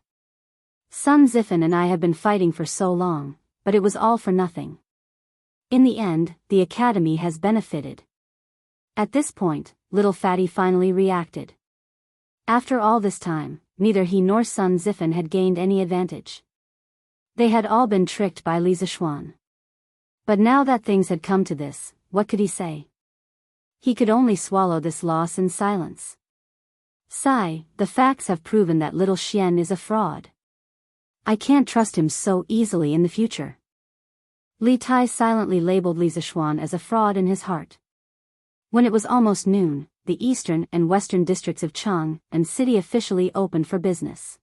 Sun Zifan and I have been fighting for so long, but it was all for nothing. In the end, the academy has benefited. At this point, little fatty finally reacted. After all this time, neither he nor Sun Zifan had gained any advantage. They had all been tricked by Li Zishuan. But now that things had come to this, what could he say? He could only swallow this loss in silence. Sigh, the facts have proven that little Xian is a fraud. I can't trust him so easily in the future. Li Tai silently labeled Li Zishuan as a fraud in his heart. When it was almost noon, the eastern and western districts of Chang and city officially opened for business.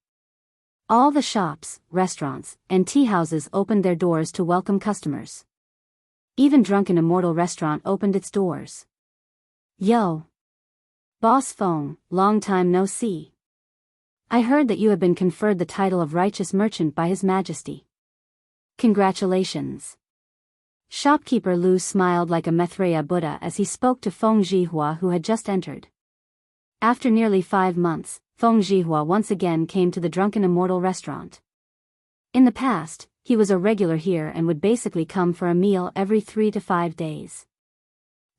All the shops, restaurants, and tea houses opened their doors to welcome customers. Even Drunken Immortal Restaurant opened its doors. Yo! Boss Feng, long time no see. I heard that you have been conferred the title of Righteous Merchant by His Majesty. Congratulations. Shopkeeper Lu smiled like a Maitreya Buddha as he spoke to Feng Zhihua who had just entered. After nearly 5 months, Feng Zhihua once again came to the Drunken Immortal Restaurant. In the past, he was a regular here and would basically come for a meal every 3 to 5 days.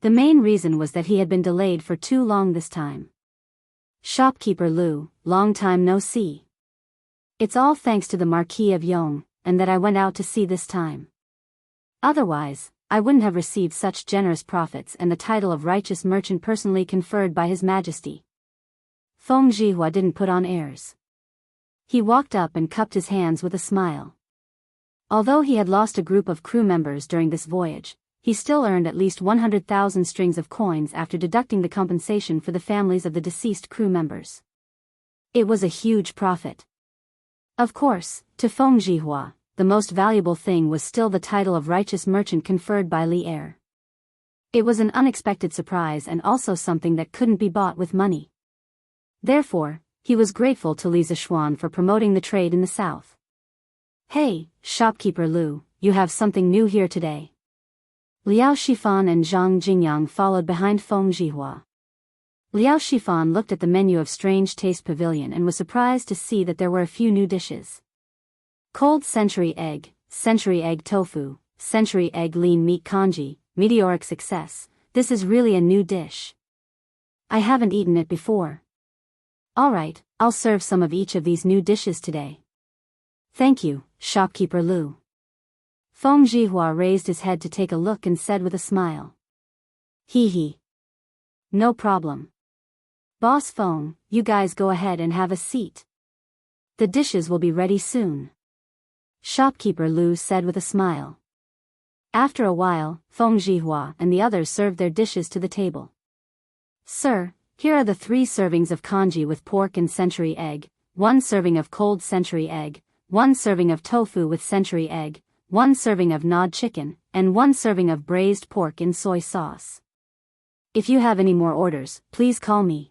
The main reason was that he had been delayed for too long this time. Shopkeeper Lu, long time no see. It's all thanks to the Marquis of Yong, and that I went out to sea this time. Otherwise, I wouldn't have received such generous profits and the title of righteous merchant personally conferred by His Majesty. Feng Zhihua didn't put on airs. He walked up and cupped his hands with a smile. Although he had lost a group of crew members during this voyage, he still earned at least 100,000 strings of coins after deducting the compensation for the families of the deceased crew members. It was a huge profit. Of course, to Feng Zhihua, the most valuable thing was still the title of righteous merchant conferred by Li Er. It was an unexpected surprise and also something that couldn't be bought with money. Therefore, he was grateful to Li Zishuan for promoting the trade in the south. Hey, shopkeeper Lu, you have something new here today. Liao Shifan and Zhang Jingyang followed behind Feng Zhihua. Liao Shifan looked at the menu of Strange Taste Pavilion and was surprised to see that there were a few new dishes. Cold century egg tofu, century egg lean meat congee, meteoric success. This is really a new dish. I haven't eaten it before. Alright, I'll serve some of each of these new dishes today. Thank you, shopkeeper Lu. Feng Zhihua raised his head to take a look and said with a smile. Hee hee. No problem. Boss Feng, you guys go ahead and have a seat. The dishes will be ready soon. Shopkeeper Lu said with a smile. After a while, Feng Zhihua and the others served their dishes to the table. Sir, here are the 3 servings of congee with pork and century egg, 1 serving of cold century egg, 1 serving of tofu with century egg, 1 serving of gnawed chicken, and 1 serving of braised pork in soy sauce. If you have any more orders, please call me.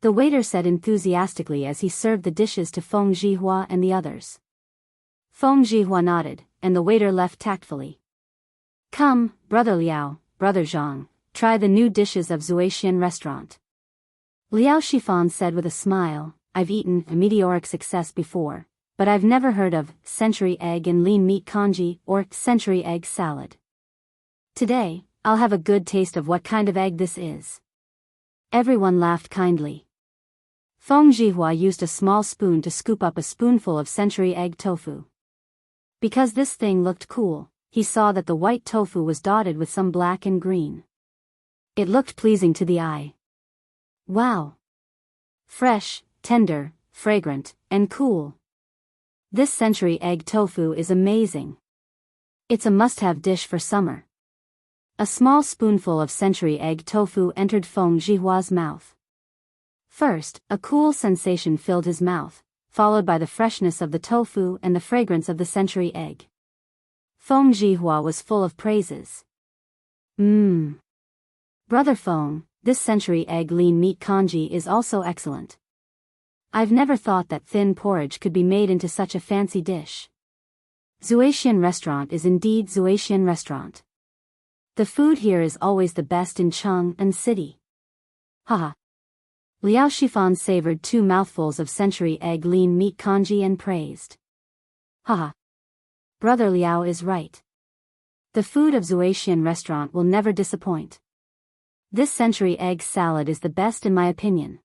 The waiter said enthusiastically as he served the dishes to Feng Zhihua and the others. Feng Zhihua nodded, and the waiter left tactfully. Come, Brother Liao, Brother Zhang, try the new dishes of Zuaxian restaurant. Liao Shifan said with a smile, I've eaten a meteoric success before, but I've never heard of century egg and lean meat congee or century egg salad. Today, I'll have a good taste of what kind of egg this is. Everyone laughed kindly. Feng Zhihua used a small spoon to scoop up a spoonful of century egg tofu. Because this thing looked cool, he saw that the white tofu was dotted with some black and green. It looked pleasing to the eye. Wow! Fresh, tender, fragrant, and cool. This century egg tofu is amazing. It's a must-have dish for summer. A small spoonful of century egg tofu entered Feng Zhihua's mouth. First, a cool sensation filled his mouth, followed by the freshness of the tofu and the fragrance of the century egg. Feng Zhihua was full of praises. Brother Feng, this century egg lean meat congee is also excellent. I've never thought that thin porridge could be made into such a fancy dish. Zuaxian restaurant is indeed Zuaxian restaurant. The food here is always the best in Cheng and city. Haha. Liao Shifan savored 2 mouthfuls of century egg lean meat congee and praised. Haha. Brother Liao is right. The food of Zuaxian restaurant will never disappoint. This century egg salad is the best in my opinion.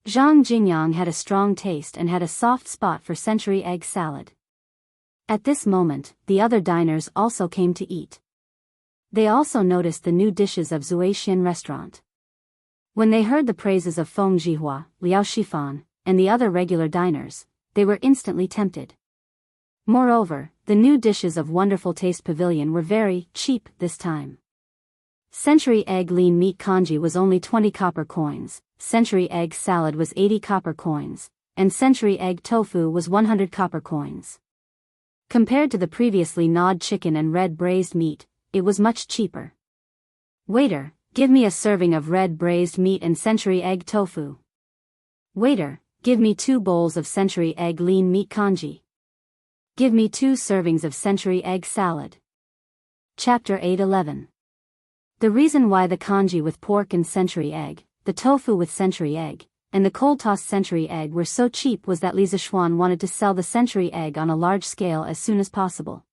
Zhang Jingyang had a strong taste and had a soft spot for century egg salad. At this moment, the other diners also came to eat. They also noticed the new dishes of Zuaxian restaurant. When they heard the praises of Feng Zhihua, Liao Shifan, and the other regular diners, they were instantly tempted. Moreover, the new dishes of Wonderful Taste Pavilion were very cheap this time. Century egg lean meat congee was only 20 copper coins, century egg salad was 80 copper coins, and century egg tofu was 100 copper coins. Compared to the previously gnawed chicken and red braised meat, it was much cheaper. Waiter, give me a serving of red braised meat and century egg tofu. Waiter, give me 2 bowls of century egg lean meat congee. Give me 2 servings of century egg salad. Chapter 8:11. The reason why the congee with pork and century egg, the tofu with century egg, and the cold-tossed century egg were so cheap was that Li Zishuan wanted to sell the century egg on a large scale as soon as possible.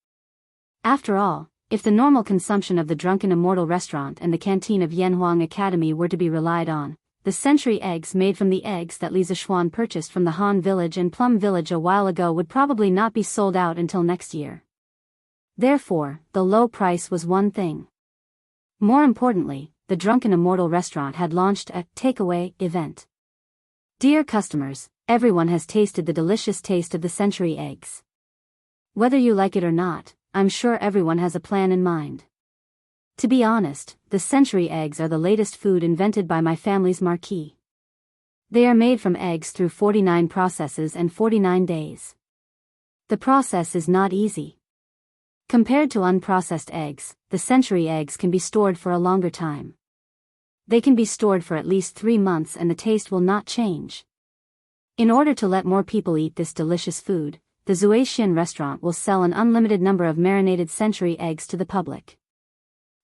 After all, if the normal consumption of the Drunken Immortal restaurant and the canteen of Yanhuang Academy were to be relied on, the century eggs made from the eggs that Li Zishuan purchased from the Han village and Plum village a while ago would probably not be sold out until next year. Therefore, the low price was one thing. More importantly, the Drunken Immortal restaurant had launched a takeaway event. Dear customers, everyone has tasted the delicious taste of the century eggs. Whether you like it or not, I'm sure everyone has a plan in mind. To be honest, the century eggs are the latest food invented by my family's marquis. They are made from eggs through 49 processes and 49 days. The process is not easy. Compared to unprocessed eggs, the century eggs can be stored for a longer time. They can be stored for at least 3 months and the taste will not change. In order to let more people eat this delicious food, the Zuaxian restaurant will sell an unlimited number of marinated century eggs to the public.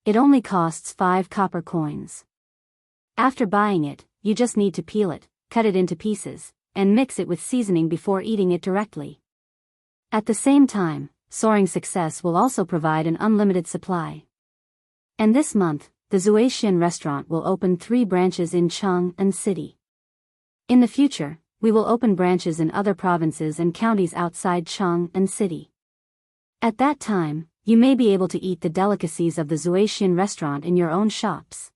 It only costs 5 copper coins. After buying it, you just need to peel it, cut it into pieces, and mix it with seasoning before eating it directly. At the same time, Soaring Success will also provide an unlimited supply. And this month, the Zuaxian restaurant will open 3 branches in Cheng'an City. In the future, we will open branches in other provinces and counties outside Cheng'an City. At that time, you may be able to eat the delicacies of the Zuaxian restaurant in your own shops.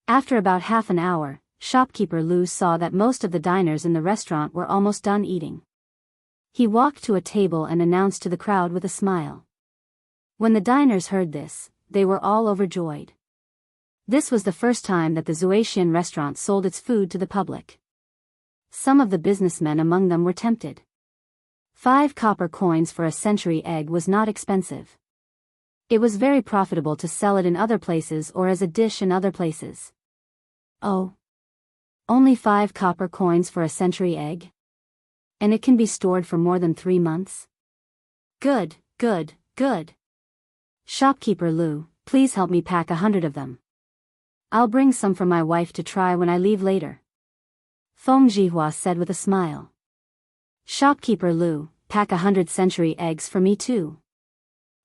After about half an hour, shopkeeper Lu saw that most of the diners in the restaurant were almost done eating. He walked to a table and announced to the crowd with a smile. When the diners heard this, they were all overjoyed. This was the first time that the Zuaxian restaurant sold its food to the public. Some of the businessmen among them were tempted. 5 copper coins for a century egg was not expensive. It was very profitable to sell it in other places or as a dish in other places. Oh. Only 5 copper coins for a century egg? And it can be stored for more than 3 months? Good, good, good. Shopkeeper Lu, please help me pack 100 of them. I'll bring some for my wife to try when I leave later. Feng Zhihua said with a smile. Shopkeeper Lu, pack 100 century eggs for me too.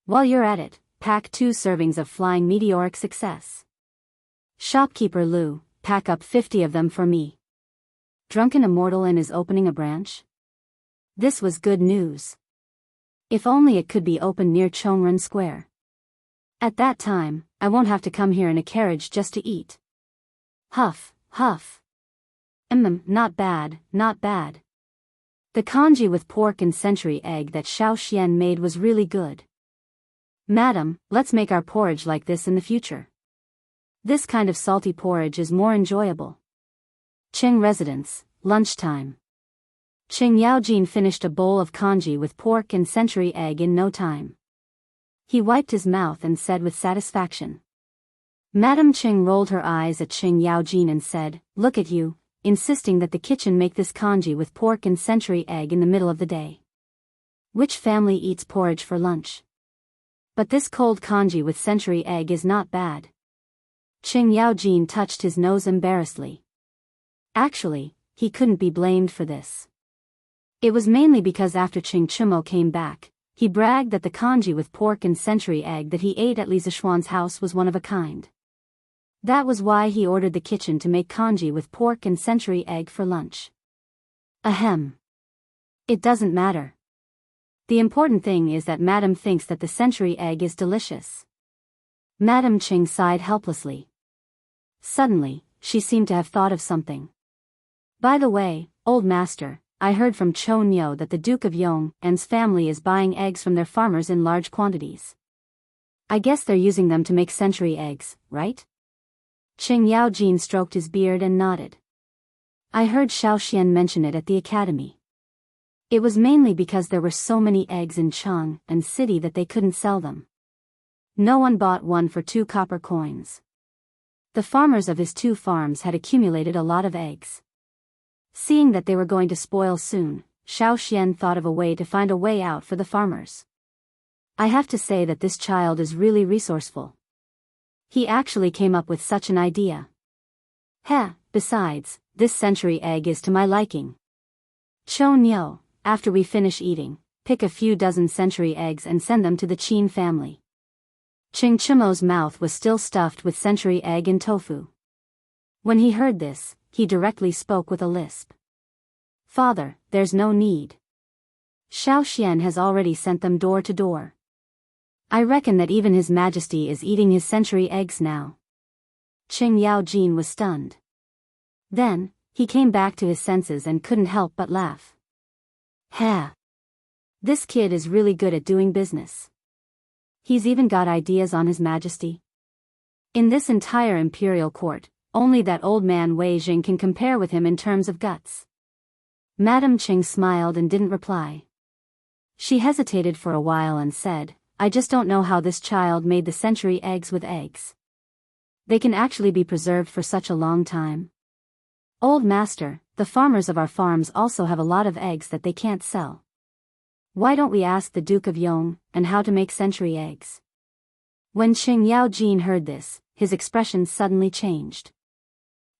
While you're at it, pack 2 servings of Flying Meteoric Success. Shopkeeper Lu, pack up 50 of them for me. Drunken Immortal and is opening a branch? This was good news. If only it could be opened near Chongren Square. At that time, I won't have to come here in a carriage just to eat. Huff, huff. Not bad, not bad. The congee with pork and century egg that Xiao Xian made was really good. Madam, let's make our porridge like this in the future. This kind of salty porridge is more enjoyable. Qing residence, lunchtime. Qing Yaojin finished a bowl of congee with pork and century egg in no time. He wiped his mouth and said with satisfaction. Madam Qing rolled her eyes at Qing Yaojin and said, "Look at you, insisting that the kitchen make this congee with pork and century egg in the middle of the day. Which family eats porridge for lunch? But this cold congee with century egg is not bad." Qing Yaojin touched his nose embarrassedly. Actually, he couldn't be blamed for this. It was mainly because after Qing Chumo came back, he bragged that the congee with pork and century egg that he ate at Li Zishuan's house was one of a kind. That was why he ordered the kitchen to make congee with pork and century egg for lunch. Ahem. It doesn't matter. The important thing is that Madam thinks that the century egg is delicious. Madam Qing sighed helplessly. Suddenly, she seemed to have thought of something. By the way, old master, I heard from Cho Nyo that the Duke of Yong'an's family is buying eggs from their farmers in large quantities. I guess they're using them to make century eggs, right? Qing Yaojin stroked his beard and nodded. I heard Xiao Xian mention it at the academy. It was mainly because there were so many eggs in Cheng'an City that they couldn't sell them. No one bought one for 2 copper coins. The farmers of his 2 farms had accumulated a lot of eggs. Seeing that they were going to spoil soon, Xiao Xian thought of a way to find a way out for the farmers. I have to say that this child is really resourceful. He actually came up with such an idea. Besides, this century egg is to my liking. Cho Nyo, after we finish eating, pick a few dozen century eggs and send them to the Qin family. Qing Chimo's mouth was still stuffed with century egg and tofu. When he heard this, he directly spoke with a lisp. "Father, there's no need. Xiao Xian has already sent them door to door. I reckon that even His Majesty is eating his century eggs now." Qing Yaojin was stunned. Then, he came back to his senses and couldn't help but laugh. "Ha! This kid is really good at doing business. He's even got ideas on His Majesty. In this entire imperial court, only that old man Wei Jing can compare with him in terms of guts." Madame Qing smiled and didn't reply. She hesitated for a while and said, "I just don't know how this child made the century eggs with eggs. They can actually be preserved for such a long time." "Old master, the farmers of our farms also have a lot of eggs that they can't sell. Why don't we ask the Duke of Yong and how to make century eggs?" When Qing Yaojin heard this, his expression suddenly changed.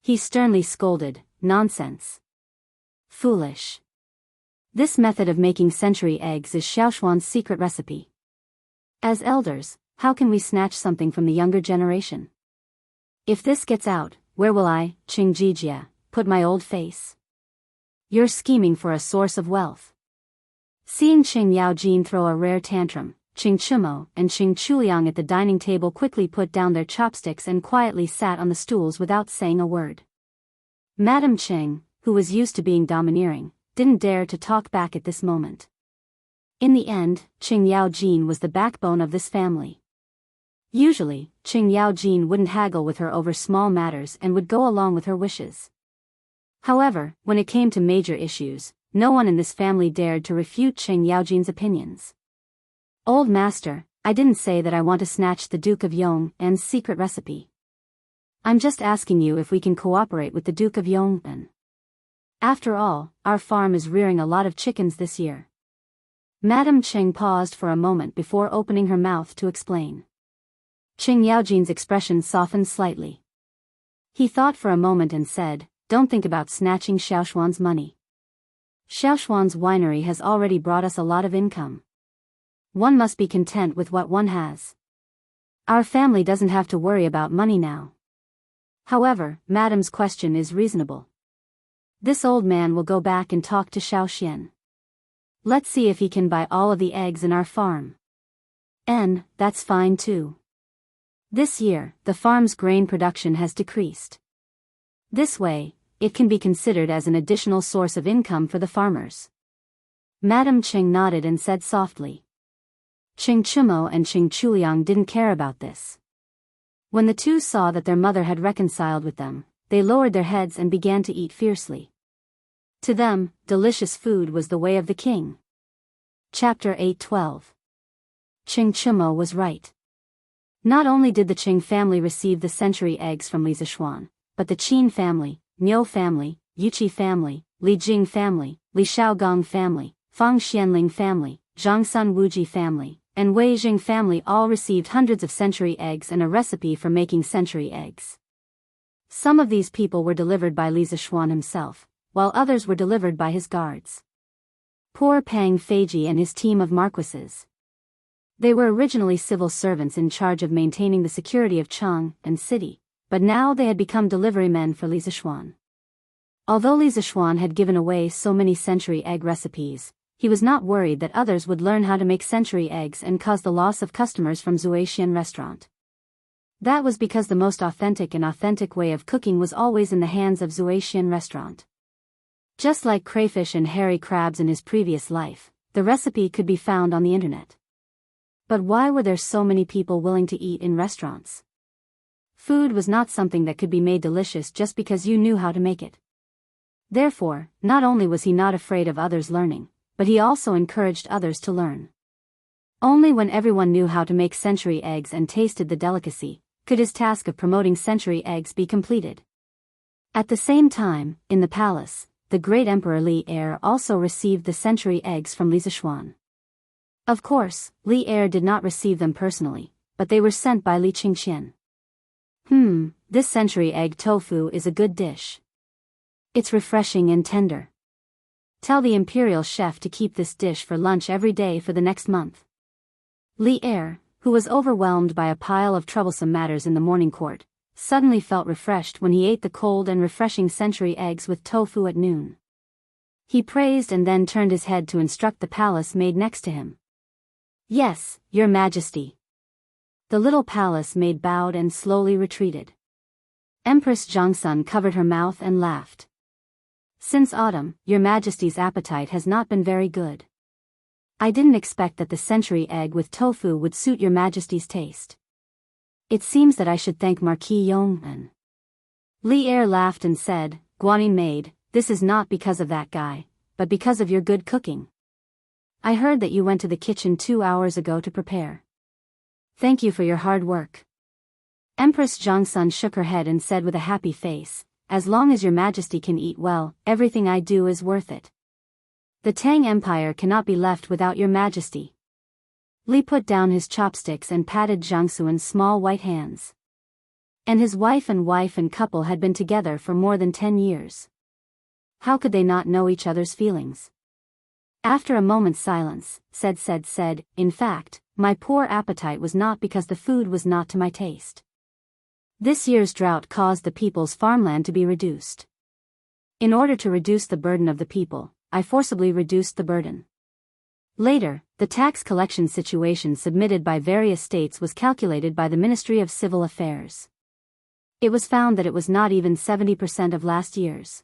He sternly scolded, "Nonsense. Foolish. This method of making century eggs is Xiaoshuan's secret recipe. As elders, how can we snatch something from the younger generation? If this gets out, where will I, Qing Jijia, put my old face? You're scheming for a source of wealth." Seeing Qing Yaojin throw a rare tantrum, Qing Chumo and Qing Chuliang at the dining table quickly put down their chopsticks and quietly sat on the stools without saying a word. Madame Qing, who was used to being domineering, didn't dare to talk back at this moment. In the end, Qing Yaojin was the backbone of this family. Usually, Qing Yaojin wouldn't haggle with her over small matters and would go along with her wishes. However, when it came to major issues, no one in this family dared to refute Qing Yaojin's opinions. "Old master, I didn't say that I want to snatch the Duke of Yong'an's secret recipe. I'm just asking you if we can cooperate with the Duke of Yong'an. After all, our farm is rearing a lot of chickens this year." Madame Qing paused for a moment before opening her mouth to explain. Qing Yaojin's expression softened slightly. He thought for a moment and said, "Don't think about snatching Xiaoshuan's money. Xiaoshuan's winery has already brought us a lot of income. One must be content with what one has. Our family doesn't have to worry about money now. However, Madame's question is reasonable. This old man will go back and talk to Xiao Xian. Let's see if he can buy all of the eggs in our farm. And that's fine too. This year, the farm's grain production has decreased. This way, it can be considered as an additional source of income for the farmers." Madame Qing nodded and said softly. Qing Chumo and Qing Chuliang didn't care about this. When the two saw that their mother had reconciled with them, they lowered their heads and began to eat fiercely. To them, delicious food was the way of the king. Chapter 8:12. Qing Chumo was right. Not only did the Qing family receive the century eggs from Li Zishuan, but the Qin family, Niu family, Yuqi family, Li Jing family, Li Shaogong family, Fang Xianling family, Zhangsun Wuji family, and Wei Jing family all received hundreds of century eggs and a recipe for making century eggs. Some of these people were delivered by Li Zishuan himself, while others were delivered by his guards. Poor Pang Feiji and his team of marquises. They were originally civil servants in charge of maintaining the security of Chang and city, but now they had become delivery men for Li Zishuan. Although Li Zishuan had given away so many century egg recipes, he was not worried that others would learn how to make century eggs and cause the loss of customers from Zuexian restaurant. That was because the most authentic way of cooking was always in the hands of Zuexian restaurant. Just like crayfish and hairy crabs in his previous life, the recipe could be found on the internet. But why were there so many people willing to eat in restaurants? Food was not something that could be made delicious just because you knew how to make it. Therefore, not only was he not afraid of others learning, but he also encouraged others to learn. Only when everyone knew how to make century eggs and tasted the delicacy, could his task of promoting century eggs be completed. At the same time, in the palace, the great Emperor Li Er also received the century eggs from Li Zishuan. Of course, Li Er did not receive them personally, but they were sent by Li Qingxian. This century egg tofu is a good dish. It's refreshing and tender. Tell the imperial chef to keep this dish for lunch every day for the next month. Li Er, who was overwhelmed by a pile of troublesome matters in the morning court, suddenly felt refreshed when he ate the cold and refreshing century eggs with tofu at noon. He praised and then turned his head to instruct the palace maid next to him. "Yes, Your Majesty." The little palace maid bowed and slowly retreated. Empress Jongsun covered her mouth and laughed. "Since autumn, Your Majesty's appetite has not been very good. I didn't expect that the century egg with tofu would suit Your Majesty's taste. It seems that I should thank Marquis Yong'an." Li Er laughed and said, "Guanyin maid, this is not because of that guy, but because of your good cooking. I heard that you went to the kitchen 2 hours ago to prepare. Thank you for your hard work." Empress Jongsun shook her head and said with a happy face, "As long as Your Majesty can eat well, everything I do is worth it. The Tang Empire cannot be left without Your Majesty." Li put down his chopsticks and patted Jongsun's small white hands. And his wife and couple had been together for more than 10 years. How could they not know each other's feelings? After a moment's silence, said, "In fact, my poor appetite was not because the food was not to my taste. This year's drought caused the people's farmland to be reduced. In order to reduce the burden of the people, I forcibly reduced the burden. Later, the tax collection situation submitted by various states was calculated by the Ministry of Civil Affairs. It was found that it was not even 70% of last year's.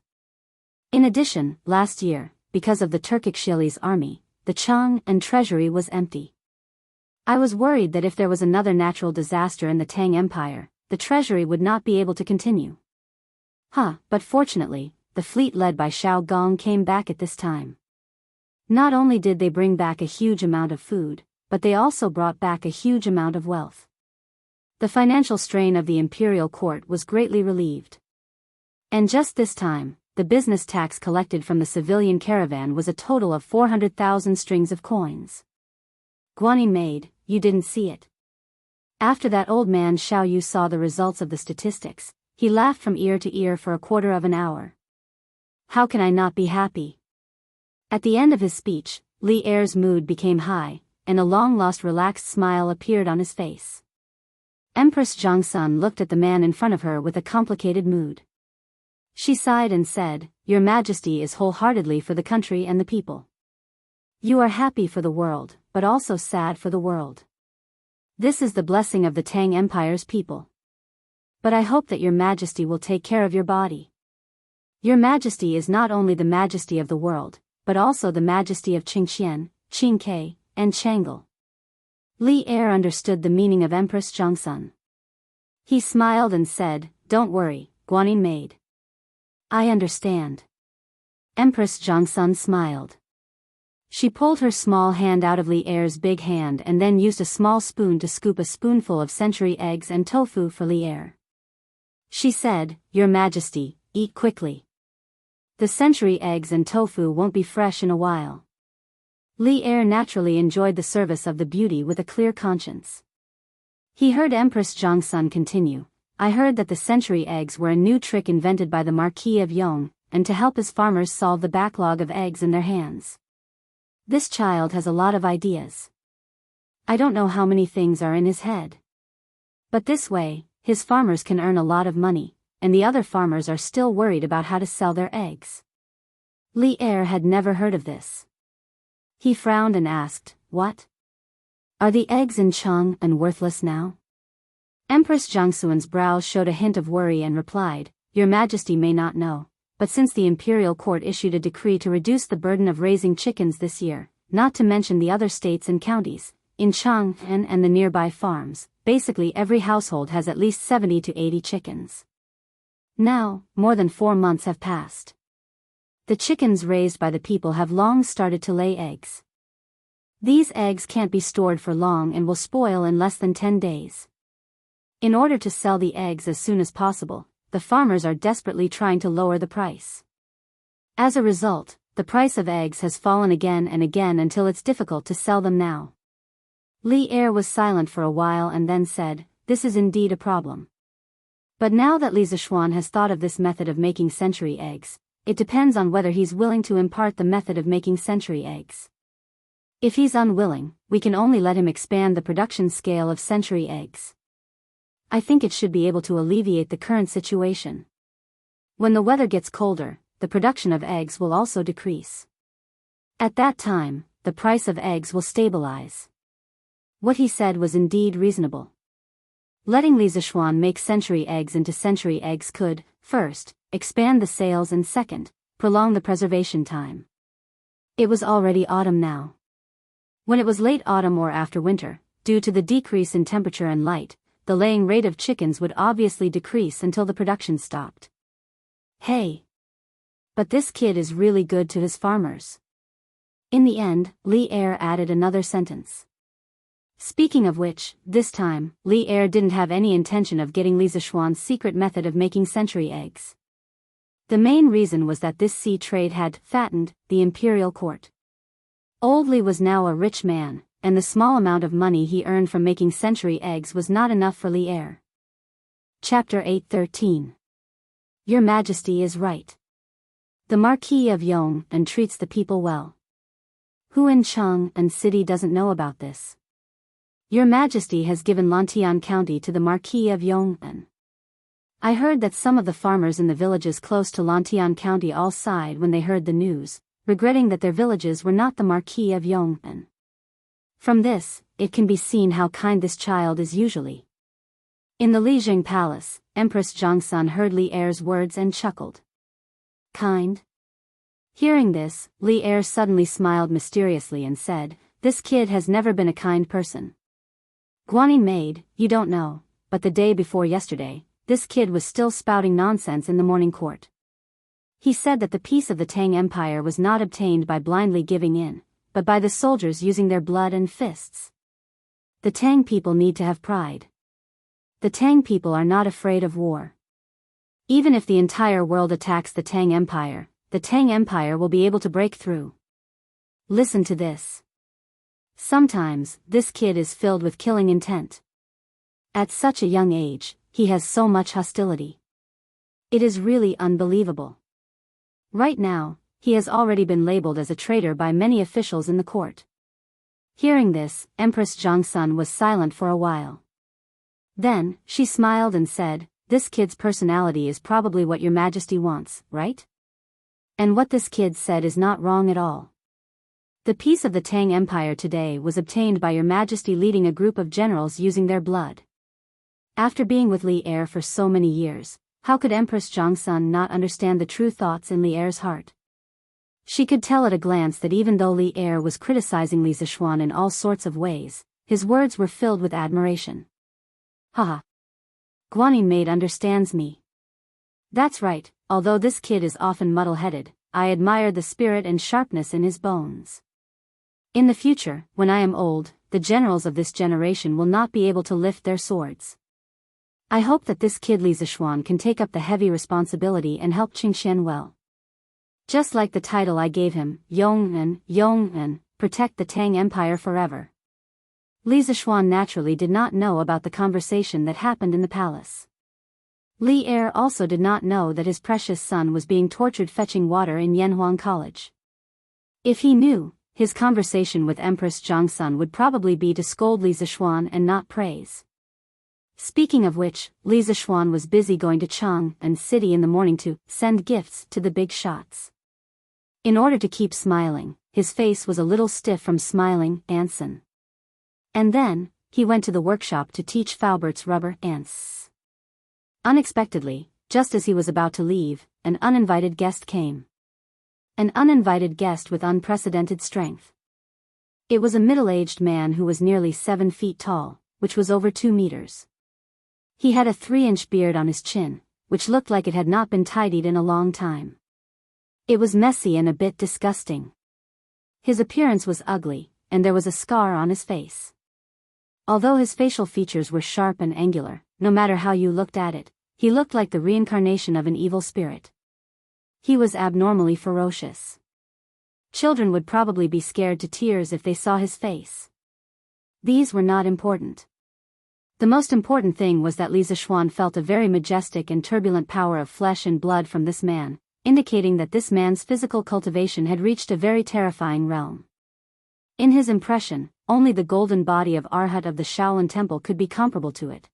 In addition, last year, because of the Turkic army, the Chang and treasury was empty. I was worried that if there was another natural disaster in the Tang Empire, the treasury would not be able to continue. But fortunately, the fleet led by Xiao Gong came back at this time. Not only did they bring back a huge amount of food, but they also brought back a huge amount of wealth. The financial strain of the imperial court was greatly relieved. And just this time, the business tax collected from the civilian caravan was a total of 400,000 strings of coins. Guanyin maid, you didn't see it. After that old man Xiao Yu saw the results of the statistics, he laughed from ear to ear for a quarter of an hour. How can I not be happy? At the end of his speech, Li Er's mood became high, and a long-lost relaxed smile appeared on his face. Empress Jongsun looked at the man in front of her with a complicated mood. She sighed and said, "Your Majesty is wholeheartedly for the country and the people. You are happy for the world, but also sad for the world. This is the blessing of the Tang Empire's people. But I hope that Your Majesty will take care of your body. Your Majesty is not only the Majesty of the world, but also the Majesty of Qingxian, Qingke, and Chang'e." Li Er understood the meaning of Empress Jongsun. He smiled and said, "Don't worry, Guanyin maid. I understand." Empress Jongsun smiled. She pulled her small hand out of Li Er's big hand and then used a small spoon to scoop a spoonful of century eggs and tofu for Li Er. She said, "Your Majesty, eat quickly. The century eggs and tofu won't be fresh in a while." Li Er naturally enjoyed the service of the beauty with a clear conscience. He heard Empress Jongsun continue, "I heard that the century eggs were a new trick invented by the Marquis of Yong, and to help his farmers solve the backlog of eggs in their hands. This child has a lot of ideas. I don't know how many things are in his head. But this way, his farmers can earn a lot of money, and the other farmers are still worried about how to sell their eggs." Li Er had never heard of this. He frowned and asked, "What? Are the eggs in Chang'an worthless now?" Empress Jongsun's brows showed a hint of worry and replied, "Your Majesty may not know, but since the imperial court issued a decree to reduce the burden of raising chickens this year, not to mention the other states and counties, in Chang'an and the nearby farms, basically every household has at least 70 to 80 chickens. Now, more than 4 months have passed. The chickens raised by the people have long started to lay eggs. These eggs can't be stored for long and will spoil in less than 10 days. In order to sell the eggs as soon as possible, the farmers are desperately trying to lower the price. As a result, the price of eggs has fallen again and again until it's difficult to sell them now." Li Er was silent for a while and then said, "This is indeed a problem. But now that Li Zishuan has thought of this method of making century eggs, it depends on whether he's willing to impart the method of making century eggs. If he's unwilling, we can only let him expand the production scale of century eggs. I think it should be able to alleviate the current situation. When the weather gets colder, the production of eggs will also decrease. At that time, the price of eggs will stabilize. What he said was indeed reasonable. Letting Li Zishuan make century eggs into century eggs could, first, expand the sales and second, prolong the preservation time. It was already autumn now. When it was late autumn or after winter, due to the decrease in temperature and light, the laying rate of chickens would obviously decrease until the production stopped. Hey! But this kid is really good to his farmers. In the end, Li Er added another sentence. Speaking of which, this time, Li Er didn't have any intention of getting Li Zishuan's secret method of making century eggs. The main reason was that this sea trade had fattened the imperial court. Old Li was now a rich man, and the small amount of money he earned from making century eggs was not enough for Li Er. Chapter 8:13. Your Majesty is right. The Marquis of Yong'an treats the people well. Who in Chang'an City doesn't know about this? Your Majesty has given Lantian County to the Marquis of Yong'an. I heard that some of the farmers in the villages close to Lantian County all sighed when they heard the news, regretting that their villages were not the Marquis of Yong'an. From this, it can be seen how kind this child is usually. In the Lijing Palace, Empress Zhongsun heard Li Er's words and chuckled. Kind? Hearing this, Li Er suddenly smiled mysteriously and said, "This kid has never been a kind person. Guanyin maid, you don't know, but the day before yesterday, this kid was still spouting nonsense in the morning court. He said that the peace of the Tang Empire was not obtained by blindly giving in, but by the soldiers using their blood and fists. The Tang people need to have pride. The Tang people are not afraid of war. Even if the entire world attacks the Tang Empire will be able to break through. Listen to this. Sometimes, this kid is filled with killing intent. At such a young age, he has so much hostility. It is really unbelievable. Right now, he has already been labeled as a traitor by many officials in the court." Hearing this, Empress Zhongsun was silent for a while. Then, she smiled and said, "This kid's personality is probably what your Majesty wants, right? And what this kid said is not wrong at all. The peace of the Tang Empire today was obtained by your Majesty leading a group of generals using their blood." After being with Li Er for so many years, how could Empress Zhongsun not understand the true thoughts in Li Er's heart? She could tell at a glance that even though Li Er was criticizing Li Zishuan in all sorts of ways, his words were filled with admiration. Haha. Guanyin maid understands me. That's right, although this kid is often muddle-headed, I admire the spirit and sharpness in his bones. In the future, when I am old, the generals of this generation will not be able to lift their swords. I hope that this kid Li Zishuan can take up the heavy responsibility and help Qingxian well. Just like the title I gave him, Yong'an, protect the Tang Empire forever. Li Zishuan naturally did not know about the conversation that happened in the palace. Li Er also did not know that his precious son was being tortured fetching water in Yanhuang College. If he knew, his conversation with Empress Zhongsun would probably be to scold Li Zishuan and not praise. Speaking of which, Li Zishuan was busy going to Chang'an City in the morning to send gifts to the big shots. In order to keep smiling, his face was a little stiff from smiling, Anson. And then, he went to the workshop to teach Faubert's rubber ants. Unexpectedly, just as he was about to leave, an uninvited guest came. An uninvited guest with unprecedented strength. It was a middle-aged man who was nearly 7 feet tall, which was over 2 meters. He had a 3-inch beard on his chin, which looked like it had not been tidied in a long time. It was messy and a bit disgusting. His appearance was ugly, and there was a scar on his face. Although his facial features were sharp and angular, no matter how you looked at it, he looked like the reincarnation of an evil spirit. He was abnormally ferocious. Children would probably be scared to tears if they saw his face. These were not important. The most important thing was that Li Zishuan felt a very majestic and turbulent power of flesh and blood from this man, indicating that this man's physical cultivation had reached a very terrifying realm. In his impression, only the golden body of Arhat of the Shaolin Temple could be comparable to it.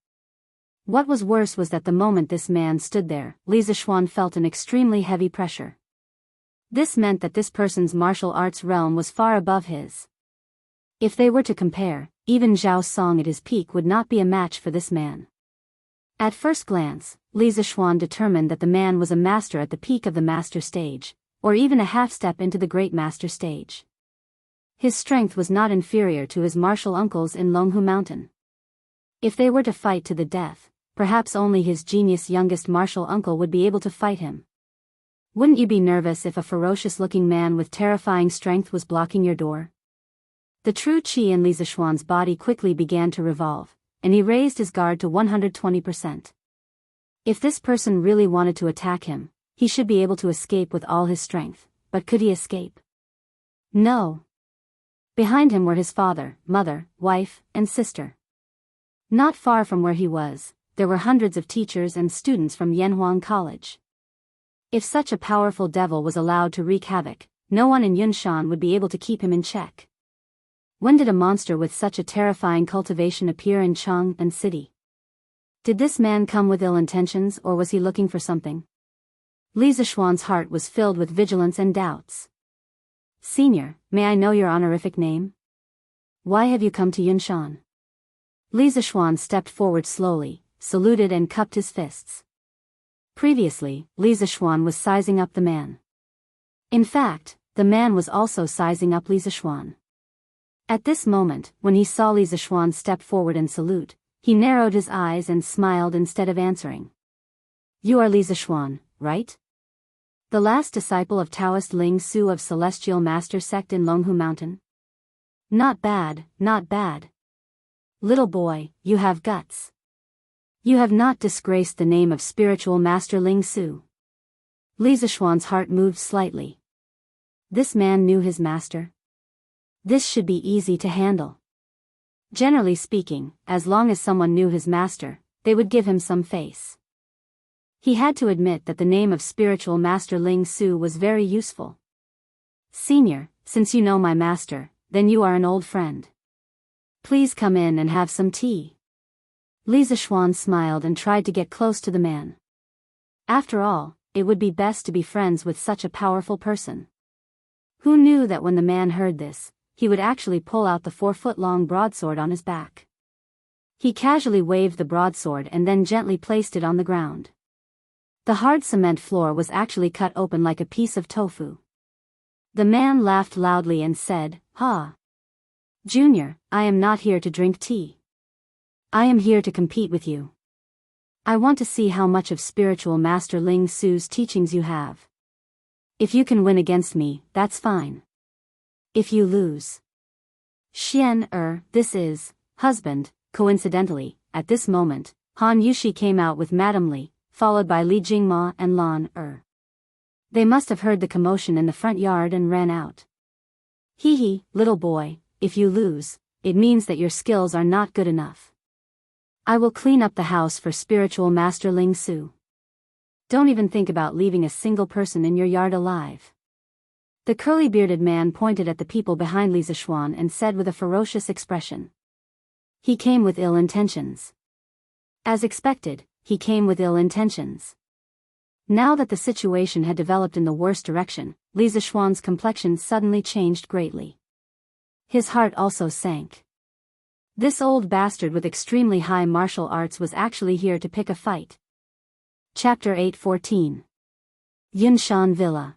What was worse was that the moment this man stood there, Li Zixuan felt an extremely heavy pressure. This meant that this person's martial arts realm was far above his. If they were to compare, even Zhao Song at his peak would not be a match for this man. At first glance, Li Zixuan determined that the man was a master at the peak of the master stage, or even a half step into the great master stage. His strength was not inferior to his martial uncles in Longhu Mountain. If they were to fight to the death, perhaps only his genius youngest martial uncle would be able to fight him. Wouldn't you be nervous if a ferocious-looking man with terrifying strength was blocking your door? The true qi in Li Zixuan's body quickly began to revolve, and he raised his guard to 120%. If this person really wanted to attack him, he should be able to escape with all his strength, but could he escape? No. Behind him were his father, mother, wife, and sister. Not far from where he was, there were hundreds of teachers and students from Yanhuang College. If such a powerful devil was allowed to wreak havoc, no one in Yunshan would be able to keep him in check. When did a monster with such a terrifying cultivation appear in Chang'an City? Did this man come with ill intentions or was he looking for something? Li Zixuan's heart was filled with vigilance and doubts. Senior, may I know your honorific name? Why have you come to Yunshan? Li Zixuan stepped forward slowly, saluted and cupped his fists. Previously, Li Zixuan was sizing up the man. In fact, the man was also sizing up Li Zixuan. At this moment, when he saw Li Zixuan step forward and salute, he narrowed his eyes and smiled instead of answering. You are Li Zixuan, right? The last disciple of Taoist Ling Su of Celestial Master Sect in Longhu Mountain? Not bad, not bad. Little boy, you have guts. You have not disgraced the name of spiritual master Ling Su. Li Zixuan's heart moved slightly. This man knew his master. This should be easy to handle. Generally speaking, as long as someone knew his master, they would give him some face. He had to admit that the name of spiritual master Ling Su was very useful. Senior, since you know my master, then you are an old friend. Please come in and have some tea. Li Zixuan smiled and tried to get close to the man. After all, it would be best to be friends with such a powerful person. Who knew that when the man heard this, he would actually pull out the 4-foot-long broadsword on his back. He casually waved the broadsword and then gently placed it on the ground. The hard cement floor was actually cut open like a piece of tofu. The man laughed loudly and said, "Ha! Junior, I am not here to drink tea. I am here to compete with you. I want to see how much of spiritual master Ling Su's teachings you have. If you can win against me, that's fine. If you lose..." This is, husband. Coincidentally, at this moment, Han Yushi came out with Madame Li, followed by Li Jingma and Lan They must have heard the commotion in the front yard and ran out. Hee hee, little boy, if you lose, it means that your skills are not good enough. I will clean up the house for spiritual master Ling Su. Don't even think about leaving a single person in your yard alive. The curly-bearded man pointed at the people behind Li Zixuan and said with a ferocious expression. He came with ill intentions. As expected, he came with ill intentions. Now that the situation had developed in the worst direction, Li Zixuan's complexion suddenly changed greatly. His heart also sank. This old bastard with extremely high martial arts was actually here to pick a fight. Chapter 8:14. Yunshan Villa.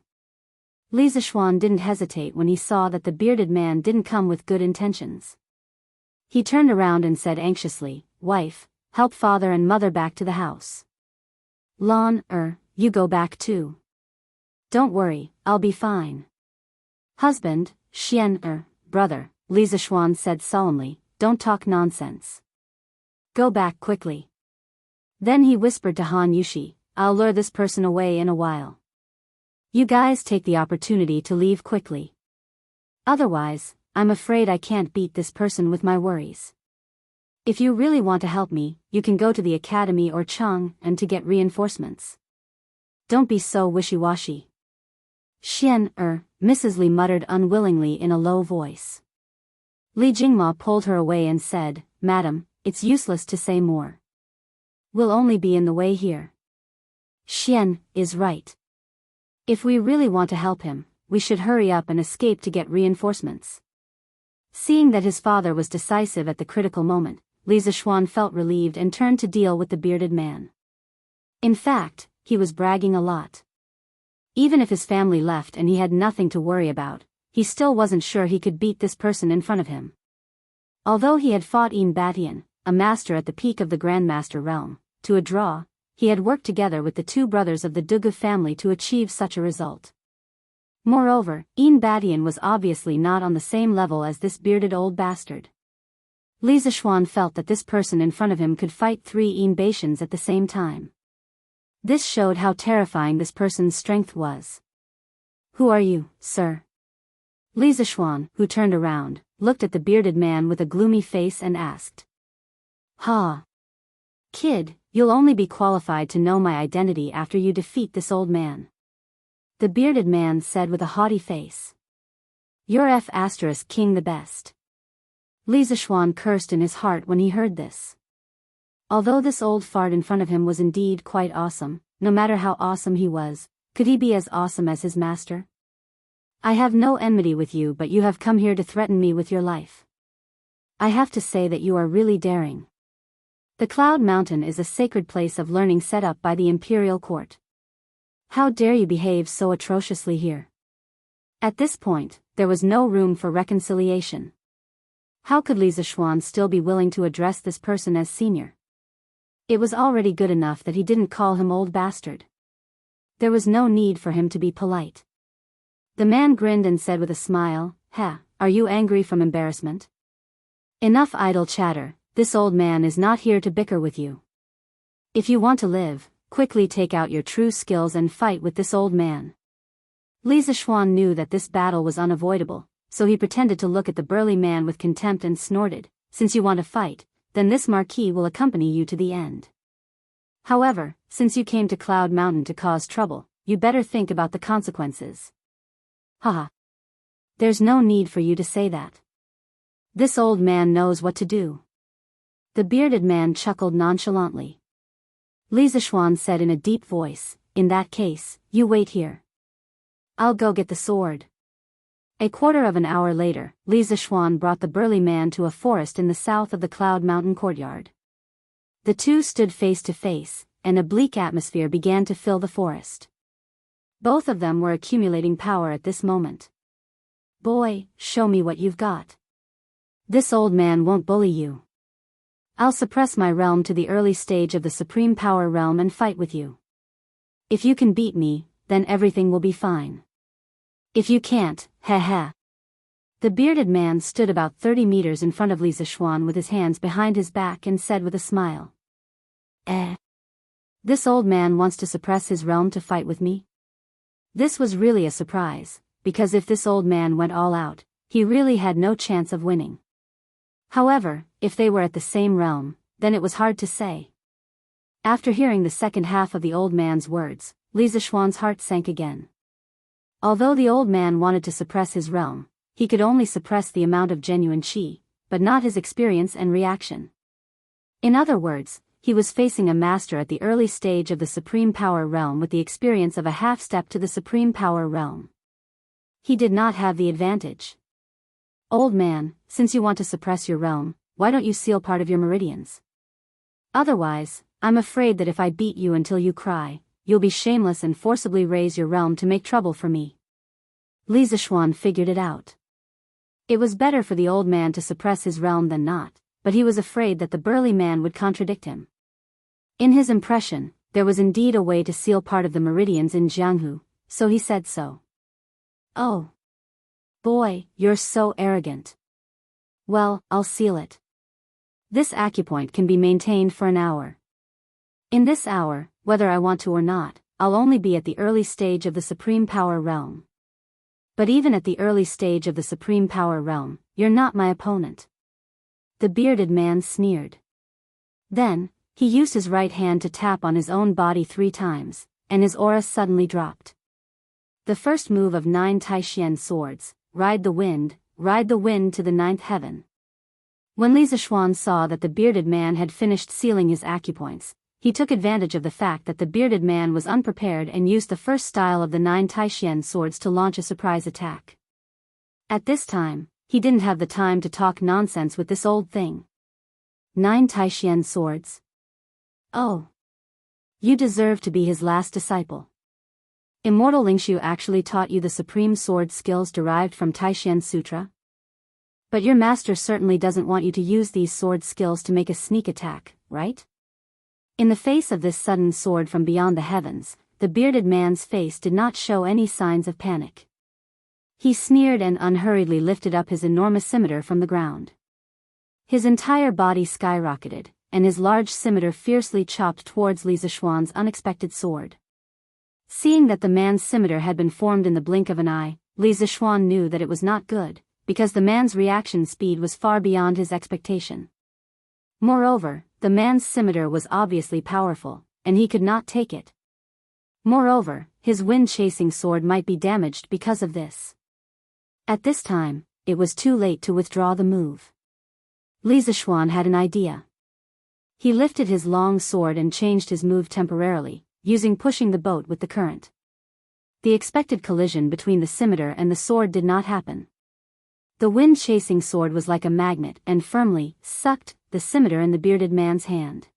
Li Zixuan didn't hesitate when he saw that the bearded man didn't come with good intentions. He turned around and said anxiously, "Wife, help father and mother back to the house. Lan you go back too. Don't worry, I'll be fine." Husband, brother, Li Zixuan said solemnly, "Don't talk nonsense. Go back quickly." Then he whispered to Han Yushi, "I'll lure this person away in a while. You guys take the opportunity to leave quickly. Otherwise, I'm afraid I can't beat this person with my worries. If you really want to help me, you can go to the academy or Chang'an to get reinforcements. Don't be so wishy-washy." Mrs. Li muttered unwillingly in a low voice. Li Jingma pulled her away and said, "Madam, it's useless to say more. We'll only be in the way here. Xian is right. If we really want to help him, we should hurry up and escape to get reinforcements. Seeing that his father was decisive at the critical moment, Li Zishuan felt relieved and turned to deal with the bearded man. In fact, he was bragging a lot. Even if his family left and he had nothing to worry about, he still wasn't sure he could beat this person in front of him. Although he had fought Yin Batian, a master at the peak of the Grandmaster realm, to a draw, he had worked together with the two brothers of the Dugu family to achieve such a result. Moreover, Yin Batian was obviously not on the same level as this bearded old bastard. Li Zishuan felt that this person in front of him could fight 3 Yin Batians at the same time. This showed how terrifying this person's strength was. Who are you, sir? Li Zishuan, who turned around, looked at the bearded man with a gloomy face and asked. Ha! Kid, you'll only be qualified to know my identity after you defeat this old man. The bearded man said with a haughty face. You're King the best. Li Zishuan cursed in his heart when he heard this. Although this old fart in front of him was indeed quite awesome, no matter how awesome he was, could he be as awesome as his master? I have no enmity with you, but you have come here to threaten me with your life. I have to say that you are really daring. The Cloud Mountain is a sacred place of learning set up by the Imperial Court. How dare you behave so atrociously here? At this point, there was no room for reconciliation. How could Li Zishuan still be willing to address this person as senior? It was already good enough that he didn't call him old bastard. There was no need for him to be polite. The man grinned and said with a smile, are you angry from embarrassment? Enough idle chatter, this old man is not here to bicker with you. If you want to live, quickly take out your true skills and fight with this old man. Li Zishuan knew that this battle was unavoidable, so he pretended to look at the burly man with contempt and snorted, since you want to fight, then this marquis will accompany you to the end. However, since you came to Cloud Mountain to cause trouble, you better think about the consequences. Haha. There's no need for you to say that. This old man knows what to do. The bearded man chuckled nonchalantly. Li Zishuan said in a deep voice, in that case, you wait here. I'll go get the sword. A quarter of an hour later, Li Zishuan brought the burly man to a forest in the south of the Cloud Mountain courtyard. The two stood face to face, and a bleak atmosphere began to fill the forest. Both of them were accumulating power at this moment. Boy, show me what you've got. This old man won't bully you. I'll suppress my realm to the early stage of the Supreme Power realm and fight with you. If you can beat me, then everything will be fine. If you can't, The bearded man stood about 30 meters in front of Li Zishuan with his hands behind his back and said with a smile. This old man wants to suppress his realm to fight with me? This was really a surprise, because if this old man went all out, he really had no chance of winning. However, if they were at the same realm, then it was hard to say. After hearing the second half of the old man's words, Li Zishuan's heart sank again. Although the old man wanted to suppress his realm, he could only suppress the amount of genuine qi, but not his experience and reaction. In other words, he was facing a master at the early stage of the Supreme Power realm with the experience of a half-step to the Supreme Power realm. He did not have the advantage. Old man, since you want to suppress your realm, why don't you seal part of your meridians? Otherwise, I'm afraid that if I beat you until you cry, you'll be shameless and forcibly raise your realm to make trouble for me. Li Zishuan figured it out. It was better for the old man to suppress his realm than not, but he was afraid that the burly man would contradict him. In his impression, there was indeed a way to seal part of the meridians in Jianghu, so he said so. Oh. Boy, you're so arrogant. Well, I'll seal it. This acupoint can be maintained for an hour. In this hour, whether I want to or not, I'll only be at the early stage of the Supreme Power realm. But even at the early stage of the Supreme Power realm, you're not my opponent. The bearded man sneered. Then, he used his right hand to tap on his own body 3 times, and his aura suddenly dropped. The first move of 9 Taishian swords, ride the wind to the 9th heaven. When Li Zishuan saw that the bearded man had finished sealing his acupoints, he took advantage of the fact that the bearded man was unprepared and used the first style of the 9 Taishian swords to launch a surprise attack. At this time, he didn't have the time to talk nonsense with this old thing. 9 Taishian swords? Oh. You deserve to be his last disciple. Immortal Lingshu actually taught you the supreme sword skills derived from Taishian Sutra? But your master certainly doesn't want you to use these sword skills to make a sneak attack, right? In the face of this sudden sword from beyond the heavens, the bearded man's face did not show any signs of panic. He sneered and unhurriedly lifted up his enormous scimitar from the ground. His entire body skyrocketed, and his large scimitar fiercely chopped towards Li Zishuan's unexpected sword. Seeing that the man's scimitar had been formed in the blink of an eye, Li Zishuan knew that it was not good, because the man's reaction speed was far beyond his expectation. Moreover, the man's scimitar was obviously powerful, and he could not take it. Moreover, his wind-chasing sword might be damaged because of this. At this time, it was too late to withdraw the move. Li Zishuan had an idea. He lifted his long sword and changed his move temporarily, using pushing the boat with the current. The expected collision between the scimitar and the sword did not happen. The wind-chasing sword was like a magnet and firmly sucked the scimitar in the bearded man's hand.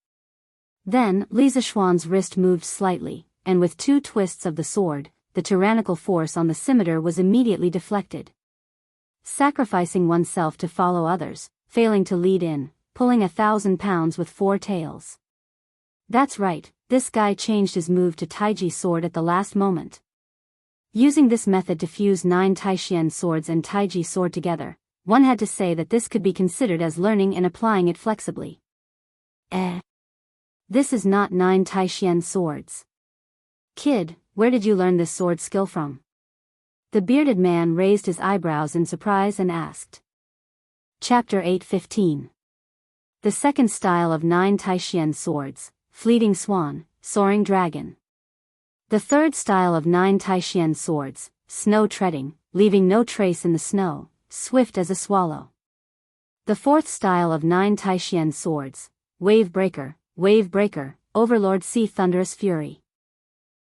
Then, Li Zishuan's wrist moved slightly, and with 2 twists of the sword, the tyrannical force on the scimitar was immediately deflected. Sacrificing oneself to follow others, failing to lead in, pulling 1,000 pounds with 4 tails. That's right, this guy changed his move to Taiji sword at the last moment. Using this method to fuse 9 Taishian swords and Taiji sword together, one had to say that this could be considered as learning and applying it flexibly. This is not 9 Taishian swords. Kid, where did you learn this sword skill from? The bearded man raised his eyebrows in surprise and asked. Chapter 8:15. The second style of 9 Taishian swords, Fleeting Swan, Soaring Dragon. The third style of 9 Taishian swords, Snow Treading, leaving no trace in the snow, swift as a swallow. The fourth style of 9 Taishian swords, Wave Breaker, Overlord Sea Thunderous Fury.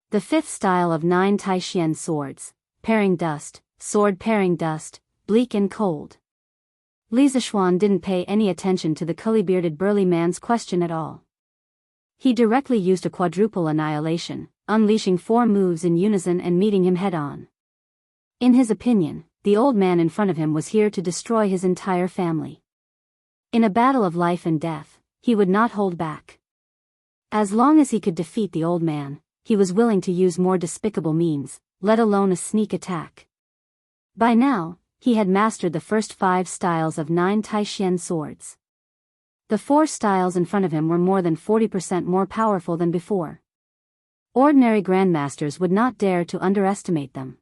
The fifth style of 9 Taishian swords, Pairing Dust, Sword Pairing Dust, Bleak and Cold. Li Zishuan didn't pay any attention to the curly-bearded burly man's question at all. He directly used a quadruple annihilation, unleashing 4 moves in unison and meeting him head-on. In his opinion, the old man in front of him was here to destroy his entire family. In a battle of life and death, he would not hold back. As long as he could defeat the old man, he was willing to use more despicable means, let alone a sneak attack. By now, he had mastered the first 5 styles of 9 Taishian swords. The 4 styles in front of him were more than 40% more powerful than before. Ordinary grandmasters would not dare to underestimate them.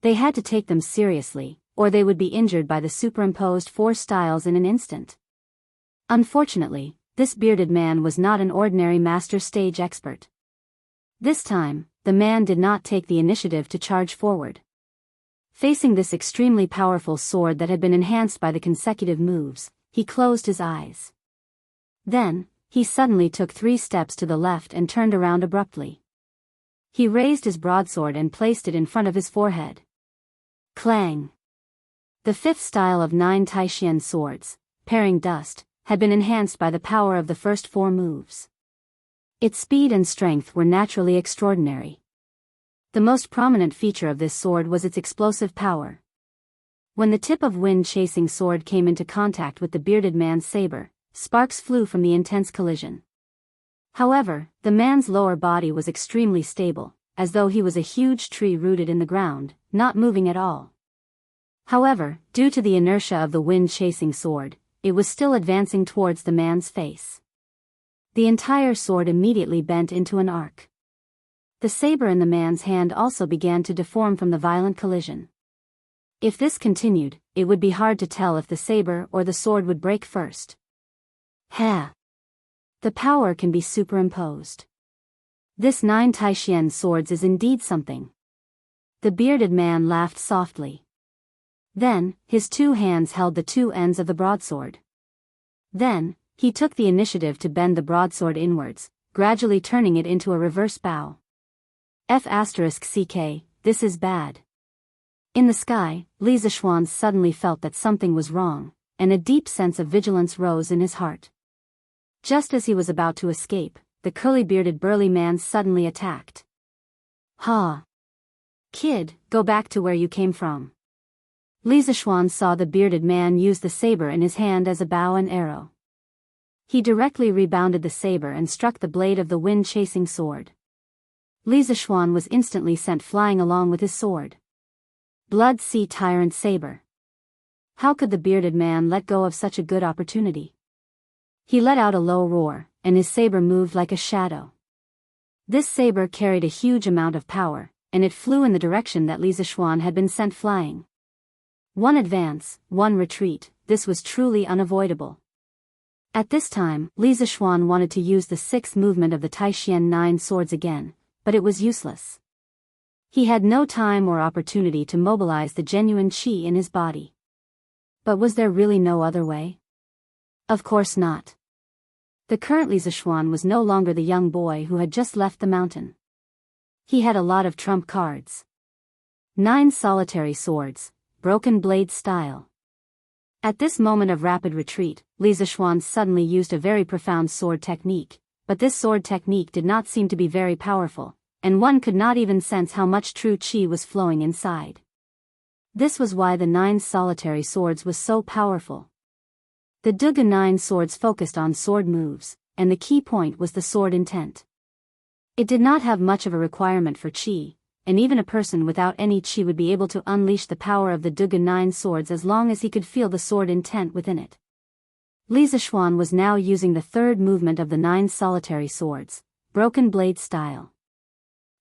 They had to take them seriously, or they would be injured by the superimposed 4 styles in an instant. Unfortunately, this bearded man was not an ordinary master stage expert. This time, the man did not take the initiative to charge forward. Facing this extremely powerful sword that had been enhanced by the consecutive moves, he closed his eyes. Then, he suddenly took 3 steps to the left and turned around abruptly. He raised his broadsword and placed it in front of his forehead. Clang! The fifth style of 9 Taishian swords, Pairing Dust, had been enhanced by the power of the first 4 moves. Its speed and strength were naturally extraordinary. The most prominent feature of this sword was its explosive power. When the tip of wind-chasing sword came into contact with the bearded man's saber, sparks flew from the intense collision. However, the man's lower body was extremely stable, as though he was a huge tree rooted in the ground, not moving at all. However, due to the inertia of the wind-chasing sword, it was still advancing towards the man's face. The entire sword immediately bent into an arc. The saber in the man's hand also began to deform from the violent collision. If this continued, it would be hard to tell if the saber or the sword would break first. The power can be superimposed. This 9 Taishian swords is indeed something. The bearded man laughed softly. Then, his 2 hands held the 2 ends of the broadsword. Then, he took the initiative to bend the broadsword inwards, gradually turning it into a reverse bow. F***ck, this is bad. In the sky, Li Zishuan suddenly felt that something was wrong, and a deep sense of vigilance rose in his heart. Just as he was about to escape, the curly-bearded burly man suddenly attacked. Ha! Kid, go back to where you came from. Li Zishuan saw the bearded man use the saber in his hand as a bow and arrow. He directly rebounded the saber and struck the blade of the wind-chasing sword. Li Zishuan was instantly sent flying along with his sword. Blood Sea Tyrant Saber. How could the bearded man let go of such a good opportunity? He let out a low roar, and his saber moved like a shadow. This saber carried a huge amount of power, and it flew in the direction that Li Zishuan had been sent flying. One advance, one retreat, this was truly unavoidable. At this time, Li Zishuan wanted to use the sixth movement of the Taishian 9 swords again, but it was useless. He had no time or opportunity to mobilize the genuine qi in his body. But was there really no other way? Of course not. The current Li Zishuan was no longer the young boy who had just left the mountain. He had a lot of trump cards. 9 solitary swords, broken blade style. At this moment of rapid retreat, Li Zishuan suddenly used a very profound sword technique, but this sword technique did not seem to be very powerful, and one could not even sense how much true qi was flowing inside. This was why the 9 solitary swords was so powerful. The Duge 9 swords focused on sword moves, and the key point was the sword intent. It did not have much of a requirement for qi, and even a person without any qi would be able to unleash the power of the Duge 9 swords as long as he could feel the sword intent within it. Li Zishuan was now using the third movement of the 9 solitary swords, broken blade style.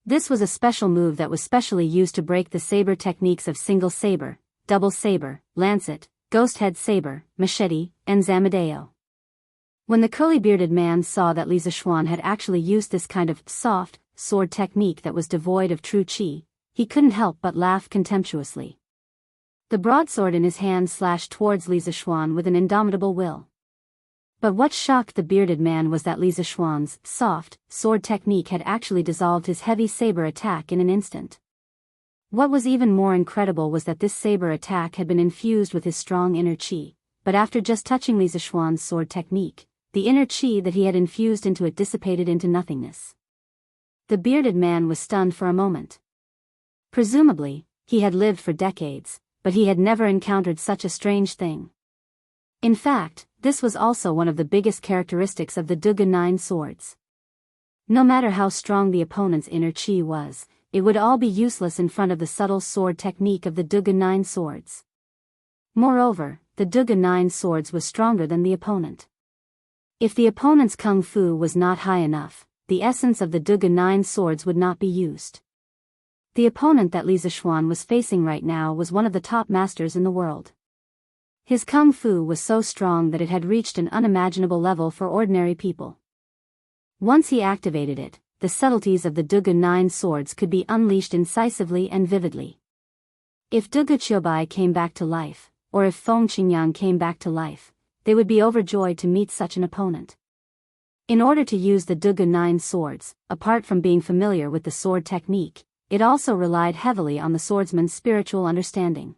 This was a special move that was specially used to break the saber techniques of single saber, double saber, lancet, ghost head saber, machete, and zamadeo. When the curly-bearded man saw that Li Zishuan had actually used this kind of soft sword technique that was devoid of true qi, he couldn't help but laugh contemptuously. The broadsword in his hand slashed towards Li Zishuan with an indomitable will. But what shocked the bearded man was that Li Zishuan's soft sword technique had actually dissolved his heavy saber attack in an instant. What was even more incredible was that this saber attack had been infused with his strong inner qi, but after just touching Li Zishuan's sword technique, the inner qi that he had infused into it dissipated into nothingness. The bearded man was stunned for a moment. Presumably, he had lived for decades, but he had never encountered such a strange thing. In fact, this was also one of the biggest characteristics of the Duge 9 swords. No matter how strong the opponent's inner qi was, it would all be useless in front of the subtle sword technique of the Duge 9 swords. Moreover, the Duge 9 swords was stronger than the opponent. If the opponent's kung fu was not high enough, the essence of the Duge 9 swords would not be used. The opponent that Li Zishuan was facing right now was one of the top masters in the world. His kung fu was so strong that it had reached an unimaginable level for ordinary people. Once he activated it, the subtleties of the Duge 9 swords could be unleashed incisively and vividly. If Duge Qiubai came back to life, or if Feng Qingyang came back to life, they would be overjoyed to meet such an opponent. In order to use the Duge 9 swords, apart from being familiar with the sword technique, it also relied heavily on the swordsman's spiritual understanding.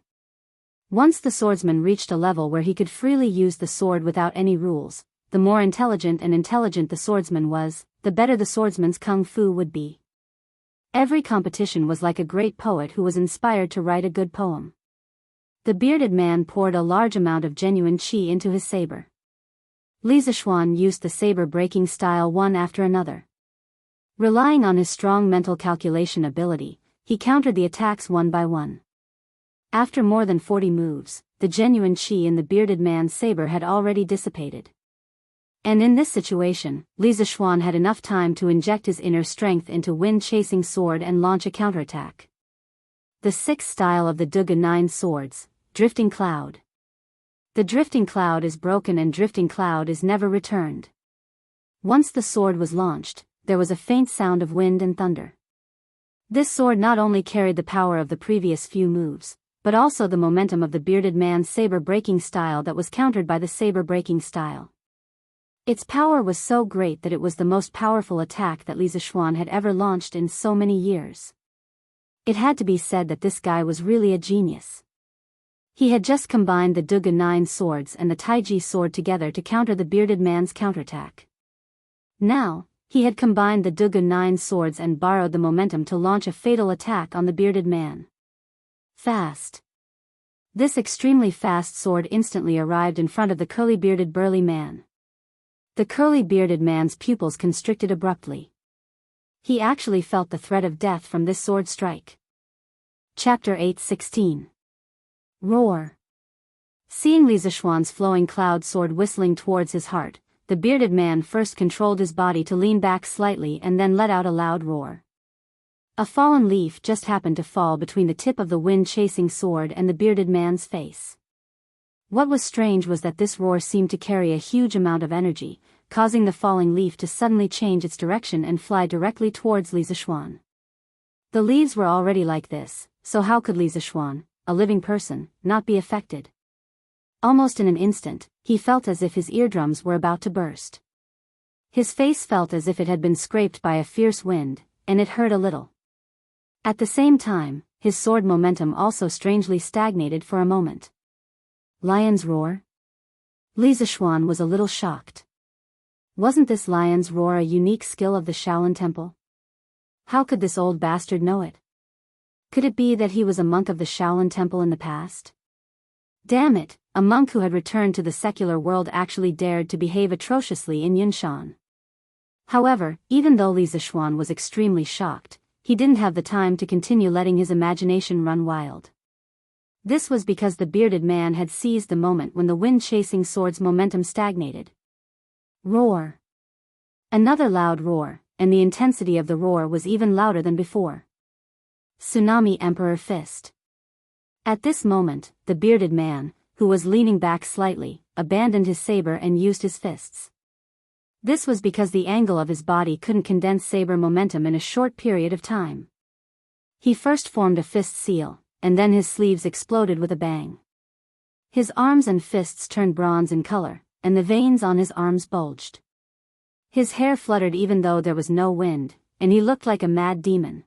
Once the swordsman reached a level where he could freely use the sword without any rules, the more intelligent the swordsman was, the better the swordsman's kung fu would be. Every competition was like a great poet who was inspired to write a good poem. The bearded man poured a large amount of genuine qi into his saber. Li Zishuan used the saber-breaking style one after another. Relying on his strong mental calculation ability, he countered the attacks one by one. After more than 40 moves, the genuine qi in the bearded man's saber had already dissipated. And in this situation, Li Zishuan had enough time to inject his inner strength into wind-chasing sword and launch a counterattack. The sixth style of the Duge 9 swords, Drifting Cloud. The drifting cloud is broken and drifting cloud is never returned. Once the sword was launched, there was a faint sound of wind and thunder. This sword not only carried the power of the previous few moves, but also the momentum of the bearded man's saber-breaking style that was countered by the saber-breaking style. Its power was so great that it was the most powerful attack that Li Zishuan had ever launched in so many years. It had to be said that this guy was really a genius. He had just combined the Duga 9 swords and the Taiji sword together to counter the bearded man's counterattack. Now, he had combined the Duga 9 swords and borrowed the momentum to launch a fatal attack on the bearded man. Fast. This extremely fast sword instantly arrived in front of the curly-bearded burly man. The curly-bearded man's pupils constricted abruptly. He actually felt the threat of death from this sword strike. Chapter 8:16. Roar. Seeing Li Zishuan's flowing cloud sword whistling towards his heart, the bearded man first controlled his body to lean back slightly and then let out a loud roar. A fallen leaf just happened to fall between the tip of the wind-chasing sword and the bearded man's face. What was strange was that this roar seemed to carry a huge amount of energy, causing the falling leaf to suddenly change its direction and fly directly towards Li Zishuan. The leaves were already like this, so how could Li Zishuan, a living person, not be affected? Almost in an instant, he felt as if his eardrums were about to burst. His face felt as if it had been scraped by a fierce wind, and it hurt a little. At the same time, his sword momentum also strangely stagnated for a moment. Lion's roar? Li Zishuan was a little shocked. Wasn't this lion's roar a unique skill of the Shaolin Temple? How could this old bastard know it? Could it be that he was a monk of the Shaolin Temple in the past? Damn it, a monk who had returned to the secular world actually dared to behave atrociously in Yunshan. However, even though Li Zishuan was extremely shocked, he didn't have the time to continue letting his imagination run wild. This was because the bearded man had seized the moment when the wind-chasing sword's momentum stagnated. Roar. Another loud roar, and the intensity of the roar was even louder than before. Tsunami Emperor Fist. At this moment, the bearded man, who was leaning back slightly, abandoned his saber and used his fists. This was because the angle of his body couldn't condense saber momentum in a short period of time. He first formed a fist seal, and then his sleeves exploded with a bang. His arms and fists turned bronze in color, and the veins on his arms bulged. His hair fluttered even though there was no wind, and he looked like a mad demon.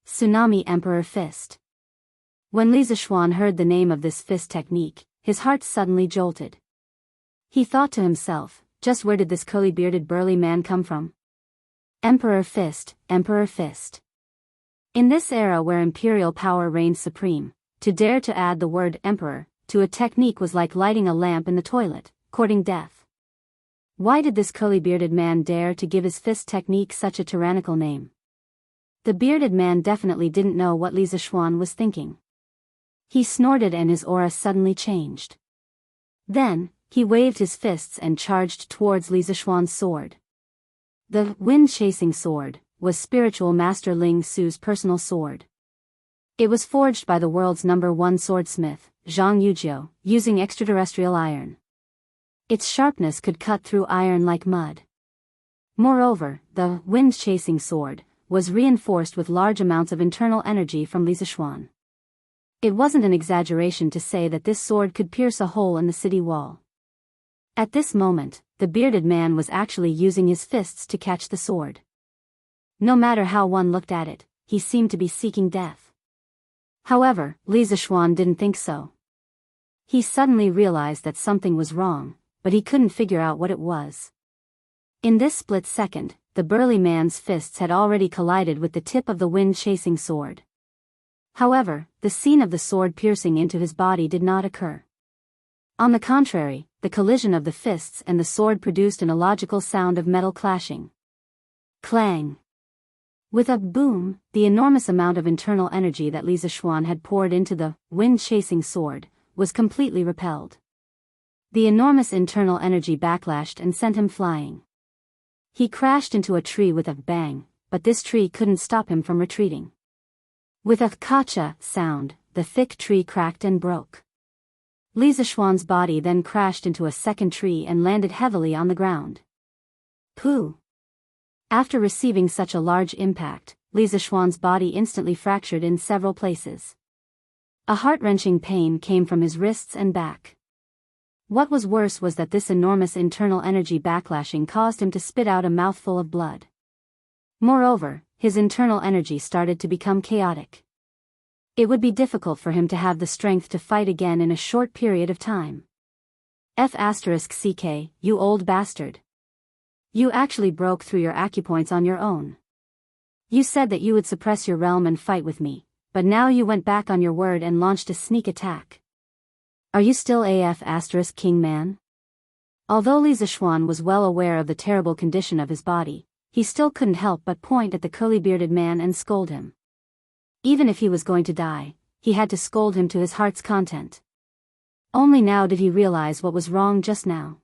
Tsunami Emperor Fist. When Li Zishuan heard the name of this fist technique, his heart suddenly jolted. He thought to himself, just where did this curly-bearded burly man come from? Emperor Fist, Emperor Fist. In this era where imperial power reigned supreme, to dare to add the word emperor to a technique was like lighting a lamp in the toilet, courting death. Why did this curly-bearded man dare to give his fist technique such a tyrannical name? The bearded man definitely didn't know what Li Zishuan was thinking. He snorted and his aura suddenly changed. Then, he waved his fists and charged towards Li Zishuan's sword. The wind-chasing sword was spiritual master Ling Su's personal sword. It was forged by the world's #1 swordsmith, Zhang Yujiu, using extraterrestrial iron. Its sharpness could cut through iron like mud. Moreover, the wind-chasing sword was reinforced with large amounts of internal energy from Li Zishuan. It wasn't an exaggeration to say that this sword could pierce a hole in the city wall. At this moment, the bearded man was actually using his fists to catch the sword. No matter how one looked at it, he seemed to be seeking death. However, Li Zishuan didn't think so. He suddenly realized that something was wrong, but he couldn't figure out what it was. In this split second, the burly man's fists had already collided with the tip of the wind-chasing sword. However, the scene of the sword piercing into his body did not occur. On the contrary, the collision of the fists and the sword produced an illogical sound of metal clashing. Clang! With a boom, the enormous amount of internal energy that Li Zishuan had poured into the wind-chasing sword was completely repelled. The enormous internal energy backlashed and sent him flying. He crashed into a tree with a bang, but this tree couldn't stop him from retreating. With a kacha sound, the thick tree cracked and broke. Li Zishuan's body then crashed into a second tree and landed heavily on the ground. Pooh! After receiving such a large impact, Li Zishuan's body instantly fractured in several places. A heart-wrenching pain came from his wrists and back. What was worse was that this enormous internal energy backlashing caused him to spit out a mouthful of blood. Moreover, his internal energy started to become chaotic. It would be difficult for him to have the strength to fight again in a short period of time. F***ck, you old bastard. You actually broke through your acupoints on your own. You said that you would suppress your realm and fight with me, but now you went back on your word and launched a sneak attack. Are you still king man? Although Li Zishuan was well aware of the terrible condition of his body, he still couldn't help but point at the curly-bearded man and scold him. Even if he was going to die, he had to scold him to his heart's content. Only now did he realize what was wrong just now.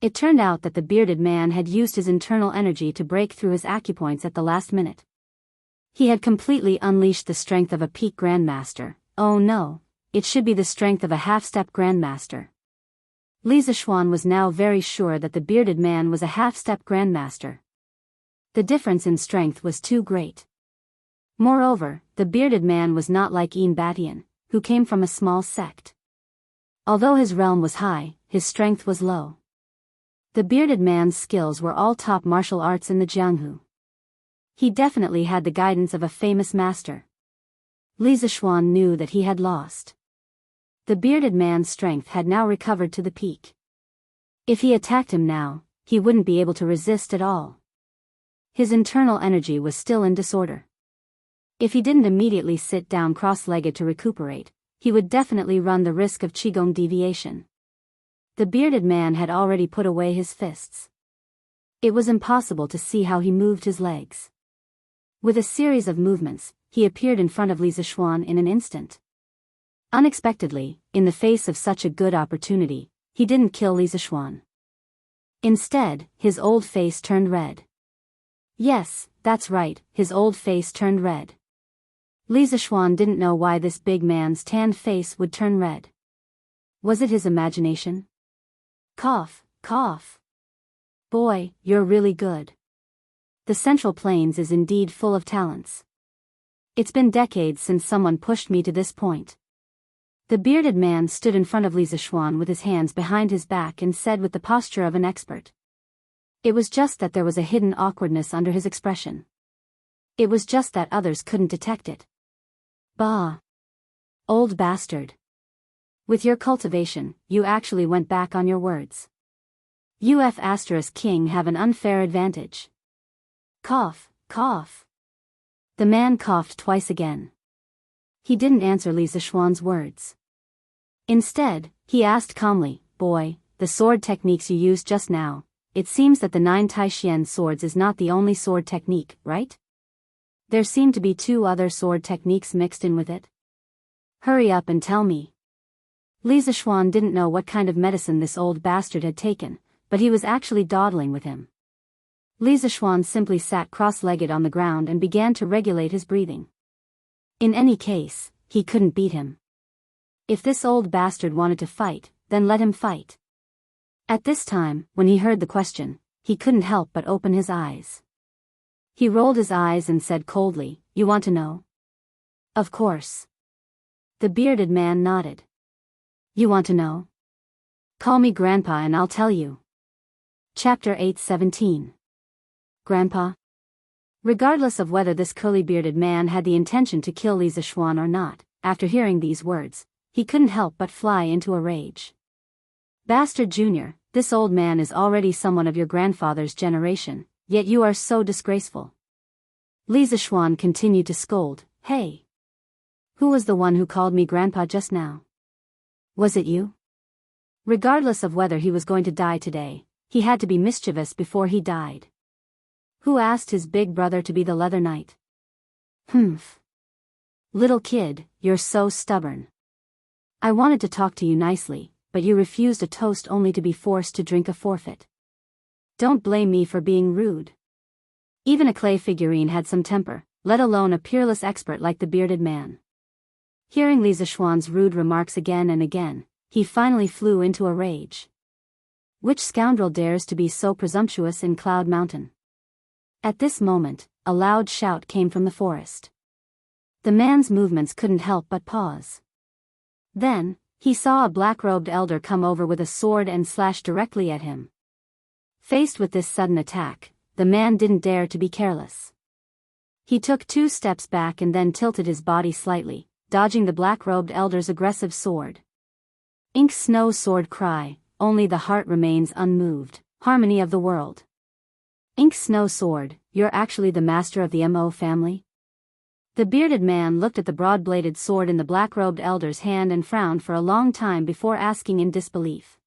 It turned out that the bearded man had used his internal energy to break through his acupoints at the last minute. He had completely unleashed the strength of a peak grandmaster. Oh no, it should be the strength of a half-step grandmaster. Li Zishuan was now very sure that the bearded man was a half-step grandmaster. The difference in strength was too great. Moreover, the bearded man was not like Een Batian, who came from a small sect. Although his realm was high, his strength was low. The bearded man's skills were all top martial arts in the Jianghu. He definitely had the guidance of a famous master. Li Zishuan knew that he had lost. The bearded man's strength had now recovered to the peak. If he attacked him now, he wouldn't be able to resist at all. His internal energy was still in disorder. If he didn't immediately sit down cross-legged to recuperate, he would definitely run the risk of Qigong deviation. The bearded man had already put away his fists. It was impossible to see how he moved his legs. With a series of movements, he appeared in front of Li Zishuan in an instant. Unexpectedly, in the face of such a good opportunity, he didn't kill Li Zishuan. Instead, his old face turned red. Yes, that's right, his old face turned red. Li Zishuan didn't know why this big man's tanned face would turn red. Was it his imagination? Cough, cough. Boy, you're really good. The Central Plains is indeed full of talents. It's been decades since someone pushed me to this point. The bearded man stood in front of Li Zishuan with his hands behind his back and said with the posture of an expert. It was just that there was a hidden awkwardness under his expression. It was just that others couldn't detect it. Bah! Old bastard. With your cultivation, you actually went back on your words. King have an unfair advantage. Cough, cough. The man coughed twice again. He didn't answer Li Zishuan's words. Instead, he asked calmly, Boy, the sword techniques you used just now, it seems that the 9 Taishian swords is not the only sword technique, right? There seem to be 2 other sword techniques mixed in with it. Hurry up and tell me. Li Zishuan didn't know what kind of medicine this old bastard had taken, but he was actually dawdling with him. Li Zishuan simply sat cross-legged on the ground and began to regulate his breathing. In any case, he couldn't beat him. If this old bastard wanted to fight, then let him fight. At this time, when he heard the question, he couldn't help but open his eyes. He rolled his eyes and said coldly, You want to know? Of course. The bearded man nodded. You want to know? Call me Grandpa and I'll tell you. Chapter 8:17. Grandpa? Regardless of whether this curly-bearded man had the intention to kill Li Zishuan or not, after hearing these words, he couldn't help but fly into a rage. Bastard Junior, this old man is already someone of your grandfather's generation, yet you are so disgraceful. Li Zishuan continued to scold, Hey! Who was the one who called me Grandpa just now? Was it you? Regardless of whether he was going to die today, he had to be mischievous before he died. Who asked his big brother to be the Leather Knight? Humph. Little kid, you're so stubborn. I wanted to talk to you nicely, but you refused a toast only to be forced to drink a forfeit. Don't blame me for being rude. Even a clay figurine had some temper, let alone a peerless expert like the bearded man. Hearing Li Zishuan's rude remarks again and again, he finally flew into a rage. Which scoundrel dares to be so presumptuous in Cloud Mountain? At this moment, a loud shout came from the forest. The man's movements couldn't help but pause. Then, He saw a black-robed elder come over with a sword and slash directly at him. Faced with this sudden attack, the man didn't dare to be careless. He took 2 steps back and then tilted his body slightly, dodging the black-robed elder's aggressive sword. Ink Snow Sword cry, only the heart remains unmoved, harmony of the world. Ink Snow Sword, you're actually the master of the Mo family? The bearded man looked at the broad-bladed sword in the black-robed elder's hand and frowned for a long time before asking in disbelief.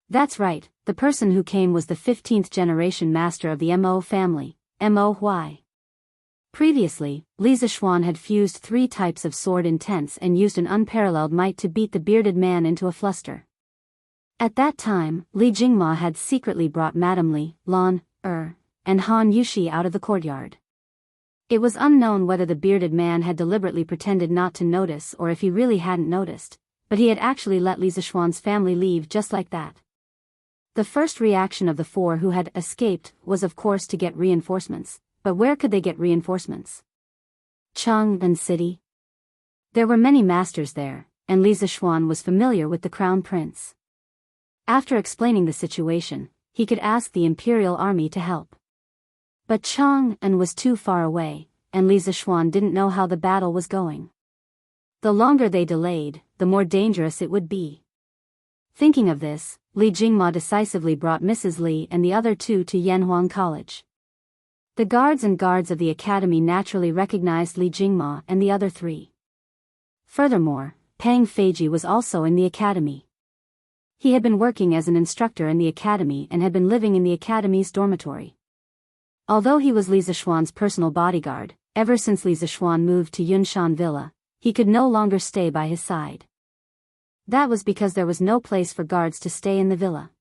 That's right, the person who came was the 15th generation master of the Mo family, Mo. Previously, Li Zixuan had fused 3 types of sword intense and used an unparalleled might to beat the bearded man into a fluster. At that time, Li Jingma had secretly brought Madame Li, Lan, and Han Yushi out of the courtyard. It was unknown whether the bearded man had deliberately pretended not to notice or if he really hadn't noticed, but he had actually let Li Zixuan's family leave just like that. The first reaction of the 4 who had escaped was of course to get reinforcements, but where could they get reinforcements? Chang'an City? There were many masters there, and Li Zixuan was familiar with the crown prince. After explaining the situation, he could ask the imperial army to help. But Chang'an was too far away, and Li Zixuan didn't know how the battle was going. The longer they delayed, the more dangerous it would be. Thinking of this, Li Jingma decisively brought Mrs. Li and the other 2 to Yanhuang College. The guards of the academy naturally recognized Li Jingma and the other 3. Furthermore, Pang Feiji was also in the academy. He had been working as an instructor in the academy and had been living in the academy's dormitory. Although he was Li Zixuan's personal bodyguard, ever since Li Zixuan moved to Yunshan Villa, he could no longer stay by his side. That was because there was no place for guards to stay in the villa.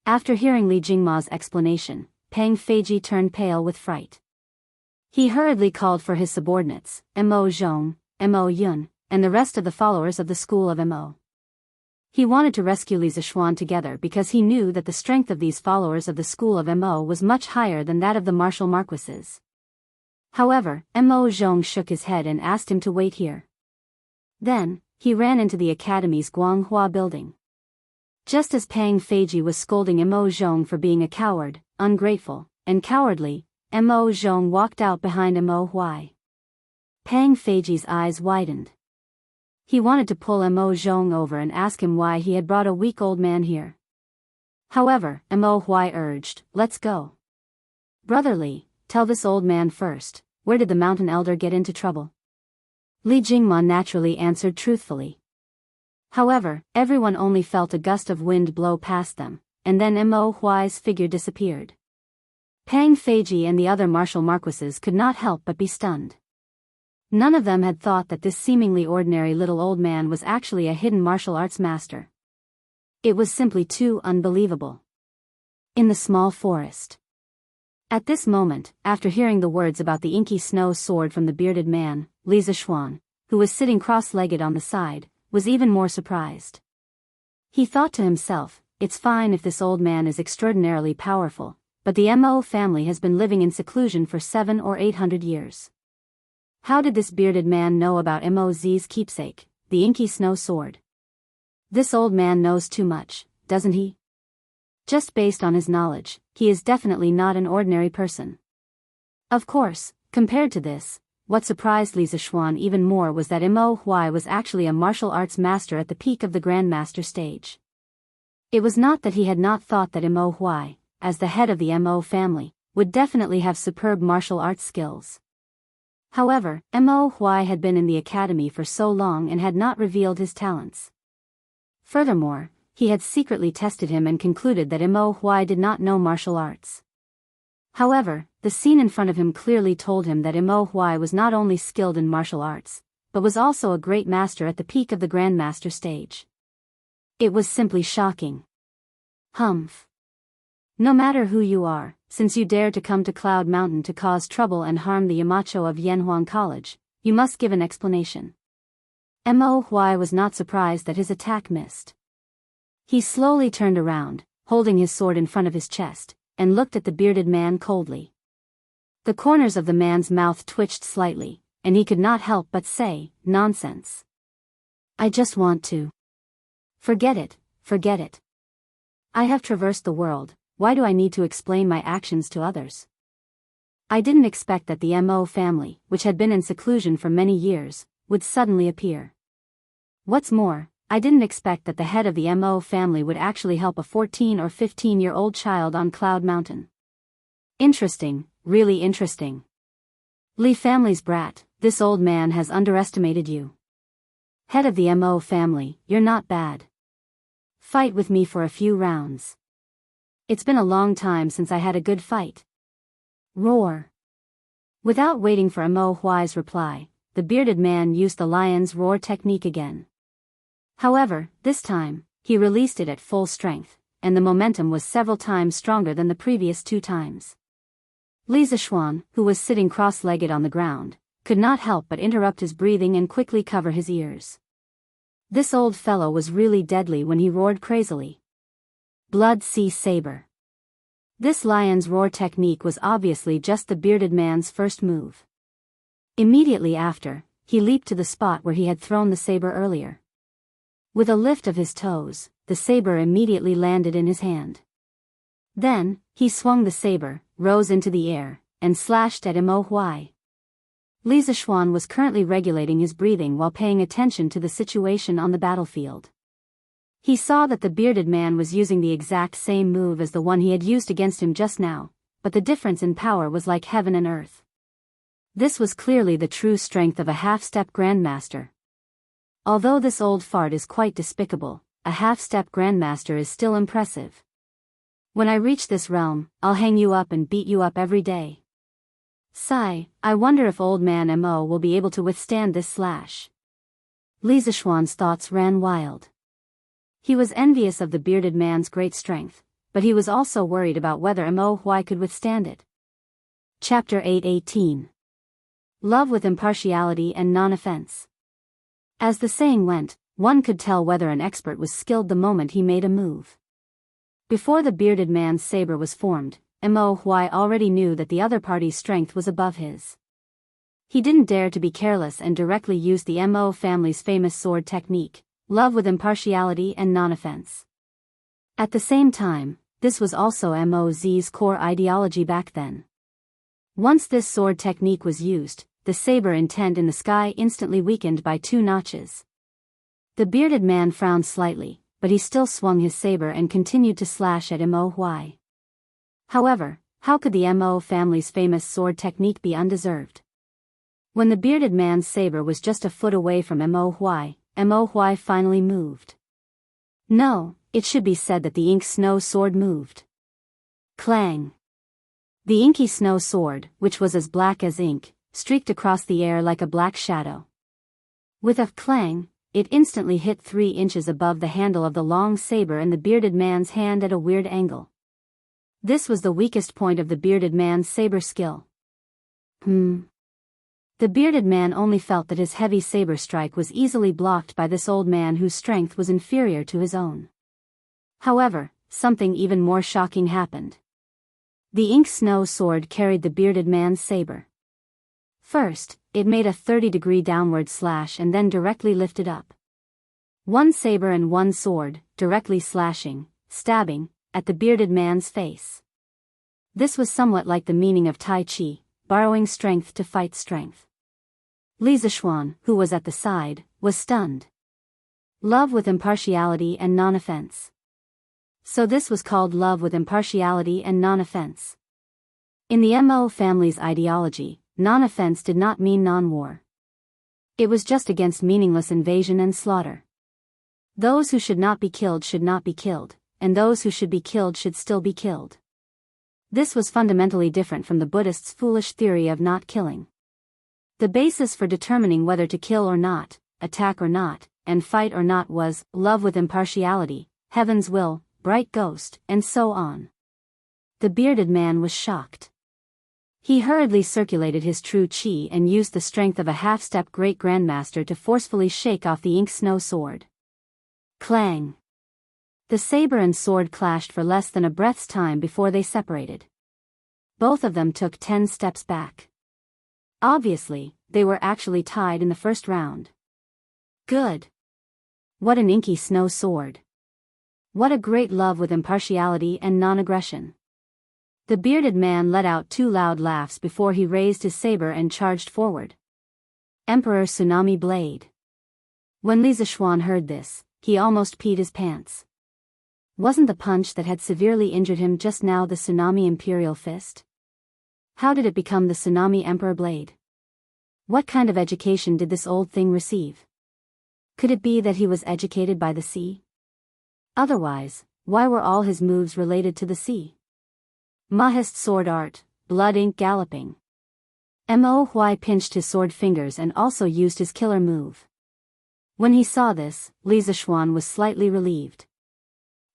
After hearing Li Jingma's explanation, Pang Feiji turned pale with fright. He hurriedly called for his subordinates, Mo Zhong, Mo Yun, and the rest of the followers of the school of Mo. He wanted to rescue Li Zixuan together because he knew that the strength of these followers of the school of Mo was much higher than that of the martial marquises. However, Mo Zhong shook his head and asked him to wait here. Then, he ran into the academy's Guanghua building. Just as Pang Feiji was scolding Mo Zhong for being a coward, ungrateful, and cowardly, Mo Zhong walked out behind Mo Hui. Pang Feiji's eyes widened. He wanted to pull Mo Zhong over and ask him why he had brought a weak old man here. However, Mo Hui urged, let's go. Brother Li, tell this old man first, where did the mountain elder get into trouble? Li Jingma naturally answered truthfully. However, everyone only felt a gust of wind blow past them, and then Mo Hui's figure disappeared. Pang Feiji and the other martial marquises could not help but be stunned. None of them had thought that this seemingly ordinary little old man was actually a hidden martial arts master. It was simply too unbelievable. In the small forest. At this moment, after hearing the words about the inky snow sword from the bearded man, Li Zixuan, who was sitting cross-legged on the side, was even more surprised. He thought to himself, it's fine if this old man is extraordinarily powerful, but the Mo family has been living in seclusion for 700 or 800 years. How did this bearded man know about Mo's keepsake, the inky snow sword? This old man knows too much, doesn't he? Just based on his knowledge, he is definitely not an ordinary person. Of course, compared to this, what surprised Li Zixuan even more was that Mo Hui was actually a martial arts master at the peak of the Grandmaster stage. It was not that he had not thought that Mo Hui, as the head of the Mo family, would definitely have superb martial arts skills. However, Mo Hui had been in the academy for so long and had not revealed his talents. Furthermore, he had secretly tested him and concluded that Mo Hui did not know martial arts. However, the scene in front of him clearly told him that Mo Hui was not only skilled in martial arts, but was also a great master at the peak of the Grandmaster stage. It was simply shocking. Humph. No matter who you are, since you dare to come to Cloud Mountain to cause trouble and harm the Yamacho of Yanhuang College, you must give an explanation. Mo Hui was not surprised that his attack missed. He slowly turned around, holding his sword in front of his chest, and looked at the bearded man coldly. The corners of the man's mouth twitched slightly, and he could not help but say, nonsense. I just want to. Forget it, forget it. I have traversed the world, why do I need to explain my actions to others? I didn't expect that the Mo family, which had been in seclusion for many years, would suddenly appear. What's more, I didn't expect that the head of the Mo family would actually help a 14 or 15-year-old child on Cloud Mountain. Interesting, really interesting. Li family's brat, this old man has underestimated you. Head of the Mo family, you're not bad. Fight with me for a few rounds. It's been a long time since I had a good fight. Roar. Without waiting for Mo Huai's reply, the bearded man used the lion's roar technique again. However, this time, he released it at full strength, and the momentum was several times stronger than the previous 2 times. Li Zishuan, who was sitting cross-legged on the ground, could not help but interrupt his breathing and quickly cover his ears. This old fellow was really deadly when he roared crazily. Blood Sea Saber. This lion's roar technique was obviously just the bearded man's first move. Immediately after, he leaped to the spot where he had thrown the saber earlier. With a lift of his toes, the saber immediately landed in his hand. Then, he swung the saber, rose into the air, and slashed at Mo Huai. Li Zishuan was currently regulating his breathing while paying attention to the situation on the battlefield. He saw that the bearded man was using the exact same move as the one he had used against him just now, but the difference in power was like heaven and earth. This was clearly the true strength of a half-step grandmaster. Although this old fart is quite despicable, a half-step grandmaster is still impressive. When I reach this realm, I'll hang you up and beat you up every day. Sigh, I wonder if old man Mo will be able to withstand this slash. Li Zishuan's thoughts ran wild. He was envious of the bearded man's great strength, but he was also worried about whether Mo Huai could withstand it. Chapter 8:18. Love with impartiality and non-offense. As the saying went, one could tell whether an expert was skilled the moment he made a move. Before the bearded man's saber was formed, Mo Huai already knew that the other party's strength was above his. He didn't dare to be careless and directly used the Mo family's famous sword technique, love with impartiality and non-offense. At the same time, this was also Mo's core ideology back then. Once this sword technique was used, the saber intent in the sky instantly weakened by 2 notches. The bearded man frowned slightly, but he still swung his saber and continued to slash at Mo Huai. However, how could the Mo family's famous sword technique be undeserved? When the bearded man's saber was just a foot away from Mo Huai finally moved. No, it should be said that the ink snow sword moved. Clang! The inky snow sword, which was as black as ink, streaked across the air like a black shadow. With a clang, it instantly hit 3 inches above the handle of the long saber in the bearded man's hand at a weird angle. This was the weakest point of the bearded man's saber skill. The bearded man only felt that his heavy saber strike was easily blocked by this old man whose strength was inferior to his own. However, something even more shocking happened. The ink snow sword carried the bearded man's saber. First, it made a 30-degree downward slash and then directly lifted up. 1 saber and 1 sword, directly slashing, stabbing, at the bearded man's face. This was somewhat like the meaning of Tai Chi, borrowing strength to fight strength. Li Zishuan, who was at the side, was stunned. Love with impartiality and non-offense. So this was called love with impartiality and non-offense. In the Mo family's ideology, non-offense did not mean non-war. It was just against meaningless invasion and slaughter. Those who should not be killed should not be killed, and those who should be killed should still be killed. This was fundamentally different from the Buddhists' foolish theory of not killing. The basis for determining whether to kill or not, attack or not, and fight or not was love with impartiality, heaven's will, bright ghost, and so on. The bearded man was shocked. He hurriedly circulated his true chi and used the strength of a half-step great grandmaster to forcefully shake off the ink snow sword. Clang! The saber and sword clashed for less than a breath's time before they separated. Both of them took 10 steps back. Obviously, they were actually tied in the first round. Good. What an inky snow sword. What a great love with impartiality and non-aggression. The bearded man let out 2 loud laughs before he raised his saber and charged forward. Emperor Tsunami Blade. When Li Zishuan heard this, he almost peed his pants. Wasn't the punch that had severely injured him just now the Tsunami Imperial Fist? How did it become the Tsunami Emperor Blade? What kind of education did this old thing receive? Could it be that he was educated by the sea? Otherwise, why were all his moves related to the sea? Mahist sword art, blood ink galloping. Mo Huai pinched his sword fingers and also used his killer move. When he saw this, Li Zishuan was slightly relieved.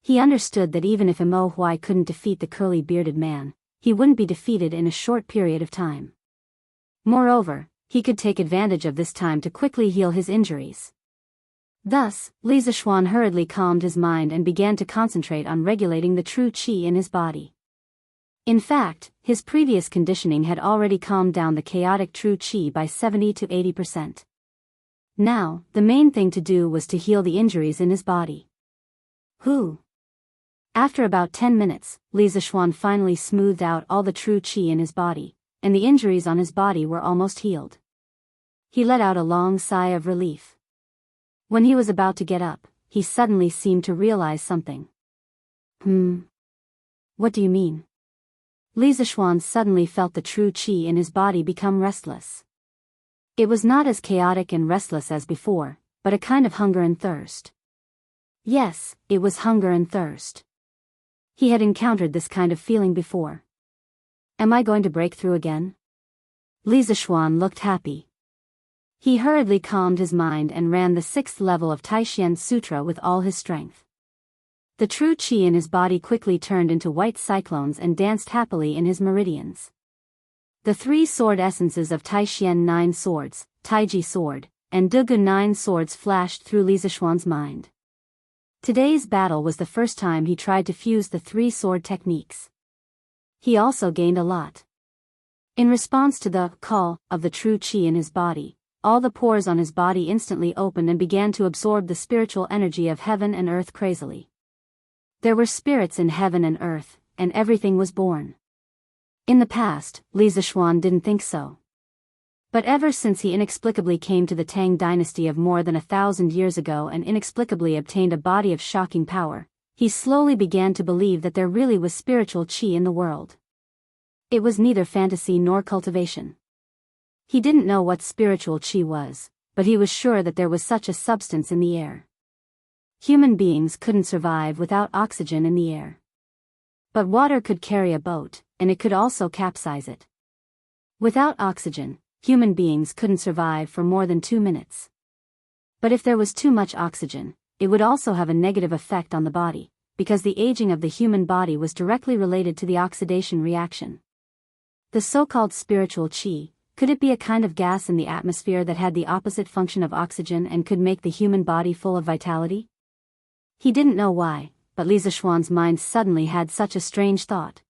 He understood that even if Mo Huai couldn't defeat the curly-bearded man, he wouldn't be defeated in a short period of time. Moreover, he could take advantage of this time to quickly heal his injuries. Thus, Li Zishuan hurriedly calmed his mind and began to concentrate on regulating the true qi in his body. In fact, his previous conditioning had already calmed down the chaotic true qi by 70 to 80%. Now, the main thing to do was to heal the injuries in his body. After about 10 minutes, Li Zishuan finally smoothed out all the true qi in his body, and the injuries on his body were almost healed. He let out a long sigh of relief. When he was about to get up, he suddenly seemed to realize something. What do you mean? Li Zishuan suddenly felt the true qi in his body become restless. It was not as chaotic and restless as before, but a kind of hunger and thirst. Yes, it was hunger and thirst. He had encountered this kind of feeling before. Am I going to break through again? Li Zishuan looked happy. He hurriedly calmed his mind and ran the 6th level of Taishian Sutra with all his strength. The true qi in his body quickly turned into white cyclones and danced happily in his meridians. The 3 sword essences of Taishian 9 swords, Taiji sword, and Dugu 9 swords flashed through Li Zishuan's mind. Today's battle was the first time he tried to fuse the 3 sword techniques. He also gained a lot. In response to the call of the true qi in his body, all the pores on his body instantly opened and began to absorb the spiritual energy of heaven and earth crazily. There were spirits in heaven and earth, and everything was born. In the past, Li Zishuan didn't think so. But ever since he inexplicably came to the Tang dynasty of more than 1,000 years ago and inexplicably obtained a body of shocking power, he slowly began to believe that there really was spiritual qi in the world. It was neither fantasy nor cultivation. He didn't know what spiritual qi was, but he was sure that there was such a substance in the air. Human beings couldn't survive without oxygen in the air. But water could carry a boat, and it could also capsize it. Without oxygen, human beings couldn't survive for more than 2 minutes. But if there was too much oxygen, it would also have a negative effect on the body, because the aging of the human body was directly related to the oxidation reaction. The so-called spiritual qi, could it be a kind of gas in the atmosphere that had the opposite function of oxygen and could make the human body full of vitality? He didn't know why, but Li Zishuan's mind suddenly had such a strange thought.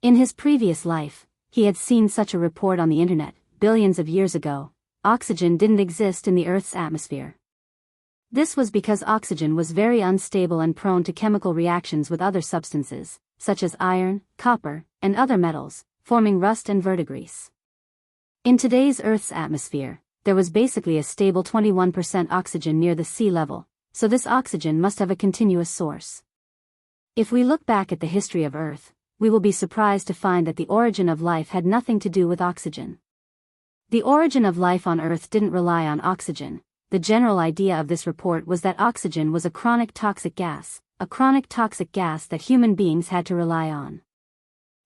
In his previous life, he had seen such a report on the internet, billions of years ago. Oxygen didn't exist in the Earth's atmosphere. This was because oxygen was very unstable and prone to chemical reactions with other substances, such as iron, copper, and other metals, forming rust and verdigris. In today's Earth's atmosphere, there was basically a stable 21% oxygen near the sea level, so this oxygen must have a continuous source. If we look back at the history of Earth, we will be surprised to find that the origin of life had nothing to do with oxygen. The origin of life on Earth didn't rely on oxygen. The general idea of this report was that oxygen was a chronic toxic gas that human beings had to rely on.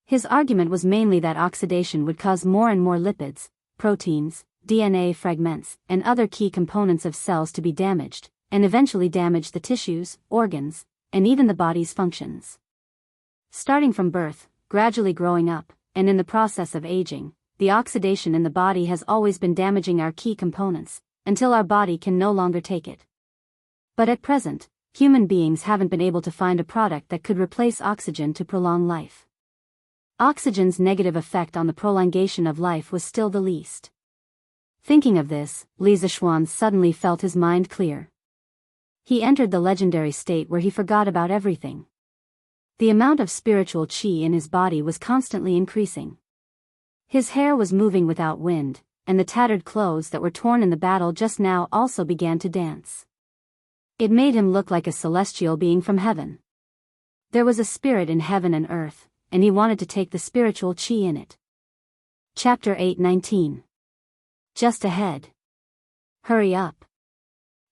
His argument was mainly that oxidation would cause more and more lipids, proteins, DNA fragments, and other key components of cells to be damaged, and eventually damage the tissues, organs, and even the body's functions. Starting from birth, gradually growing up, and in the process of aging, the oxidation in the body has always been damaging our key components, until our body can no longer take it. But at present, human beings haven't been able to find a product that could replace oxygen to prolong life. Oxygen's negative effect on the prolongation of life was still the least. Thinking of this, Li Zishuan suddenly felt his mind clear. He entered the legendary state where he forgot about everything. The amount of spiritual qi in his body was constantly increasing. His hair was moving without wind, and the tattered clothes that were torn in the battle just now also began to dance. It made him look like a celestial being from heaven. There was a spirit in heaven and earth, and he wanted to take the spiritual qi in it. Chapter 8:19. Just ahead. Hurry up.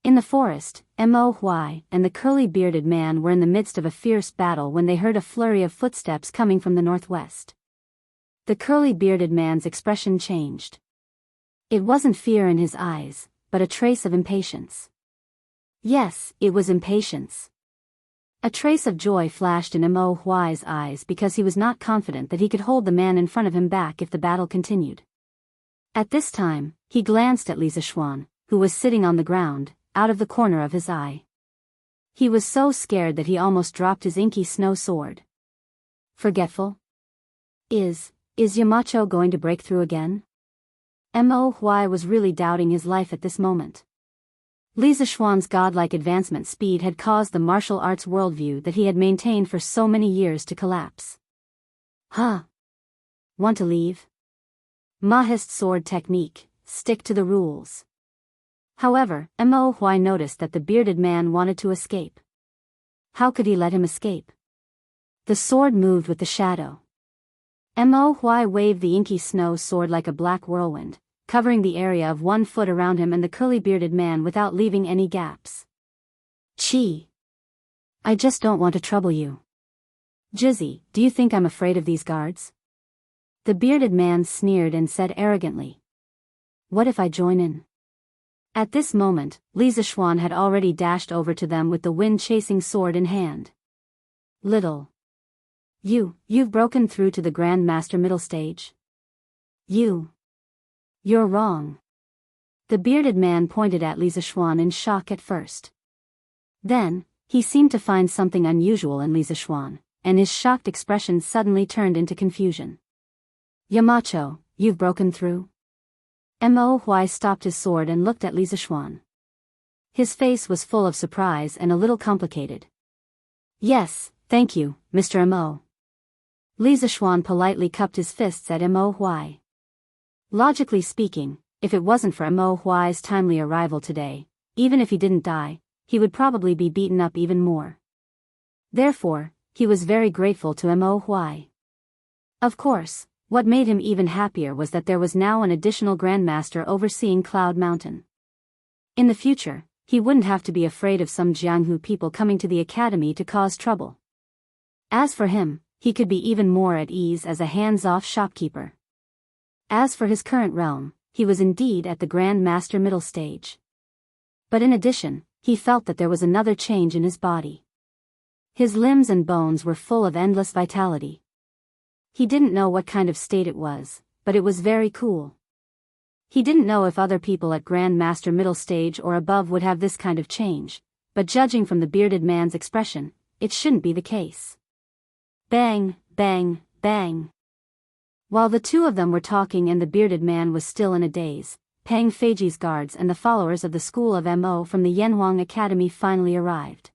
In the forest, Mo Huai and the curly-bearded man were in the midst of a fierce battle when they heard a flurry of footsteps coming from the northwest. The curly-bearded man's expression changed. It wasn't fear in his eyes, but a trace of impatience. Yes, it was impatience. A trace of joy flashed in Mo Huai's eyes because he was not confident that he could hold the man in front of him back if the battle continued. At this time, he glanced at Li Zishuan, who was sitting on the ground, out of the corner of his eye. He was so scared that he almost dropped his inky snow sword. Forgetful? Is Yamacho going to break through again? Mo Huai was really doubting his life at this moment. Li Zishuan's godlike advancement speed had caused the martial arts worldview that he had maintained for so many years to collapse. Huh? Want to leave? Mahist sword technique, stick to the rules. However, Mo Huai noticed that the bearded man wanted to escape. How could he let him escape? The sword moved with the shadow. Mo Huai waved the inky snow sword like a black whirlwind, covering the area of 1 foot around him and the curly-bearded man without leaving any gaps. Chi. I just don't want to trouble you. Jizzy, do you think I'm afraid of these guards? The bearded man sneered and said arrogantly. What if I join in? At this moment, Li Zishuan had already dashed over to them with the wind-chasing sword in hand. Little. You've broken through to the Grand Master middle stage? You're wrong. The bearded man pointed at Li Zishuan in shock at first. Then, he seemed to find something unusual in Li Zishuan, and his shocked expression suddenly turned into confusion. Yamacho, you've broken through? Mo Huai stopped his sword and looked at Li Zishuan. His face was full of surprise and a little complicated. Yes, thank you, Mr. Mo. Li Zishuan politely cupped his fists at Mo Huai. Logically speaking, if it wasn't for Mo Huai's timely arrival today, even if he didn't die, he would probably be beaten up even more. Therefore, he was very grateful to Mo Huai. Of course, what made him even happier was that there was now an additional Grandmaster overseeing Cloud Mountain. In the future, he wouldn't have to be afraid of some Jianghu people coming to the academy to cause trouble. As for him, he could be even more at ease as a hands-off shopkeeper. As for his current realm, he was indeed at the Grand Master middle stage. But in addition, he felt that there was another change in his body. His limbs and bones were full of endless vitality. He didn't know what kind of state it was, but it was very cool. He didn't know if other people at Grand Master middle stage or above would have this kind of change, but judging from the bearded man's expression, it shouldn't be the case. Bang, bang, bang. While the two of them were talking and the bearded man was still in a daze, Pang Feiji's guards and the followers of the school of Mo from the Yanhuang Academy finally arrived.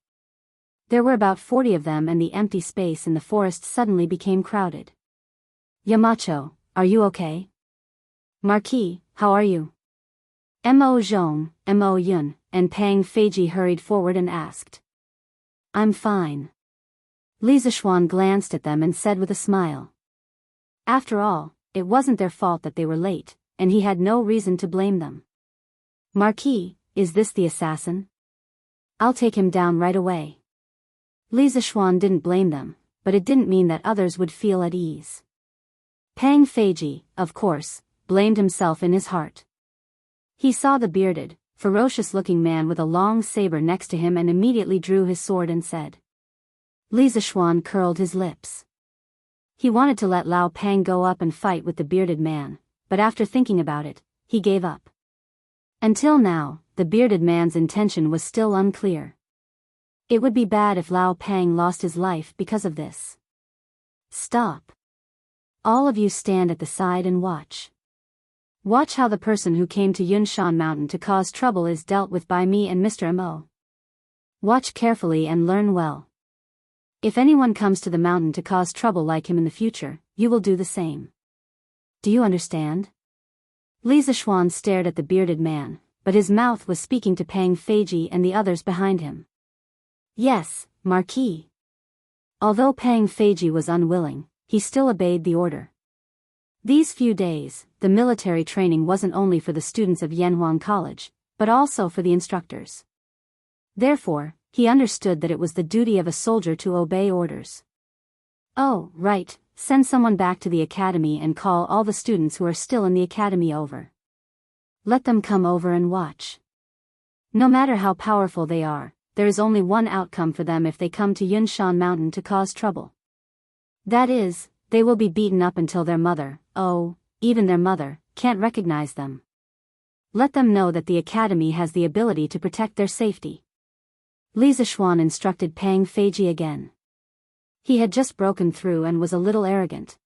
There were about 40 of them and the empty space in the forest suddenly became crowded. Yamacho, are you okay? Marquis, how are you? Mo Zhong, Mo Yun, and Pang Feiji hurried forward and asked. I'm fine. Li Zishuan glanced at them and said with a smile. After all, it wasn't their fault that they were late, and he had no reason to blame them. Marquis, is this the assassin? I'll take him down right away. Li Zishuan didn't blame them, but it didn't mean that others would feel at ease. Pang Feiji, of course, blamed himself in his heart. He saw the bearded, ferocious-looking man with a long saber next to him and immediately drew his sword and said. Li Zishuan curled his lips. He wanted to let Lao Pang go up and fight with the bearded man, but after thinking about it, he gave up. Until now, the bearded man's intention was still unclear. It would be bad if Lao Pang lost his life because of this. Stop. All of you stand at the side and watch. Watch how the person who came to Yunshan Mountain to cause trouble is dealt with by me and Mr. Mo. Watch carefully and learn well. If anyone comes to the mountain to cause trouble like him in the future, you will do the same. Do you understand? Li Zishuan stared at the bearded man, but his mouth was speaking to Pang Feiji and the others behind him. Yes, Marquis. Although Pang Feiji was unwilling, he still obeyed the order. These few days, the military training wasn't only for the students of Yanhuang College, but also for the instructors. Therefore, he understood that it was the duty of a soldier to obey orders. Oh, right, send someone back to the academy and call all the students who are still in the academy over. Let them come over and watch. No matter how powerful they are, there is only one outcome for them if they come to Yunshan Mountain to cause trouble. That is, they will be beaten up until their mother, oh, even their mother, can't recognize them. Let them know that the academy has the ability to protect their safety. Li Zishuan instructed Pang Feiji again. He had just broken through and was a little arrogant.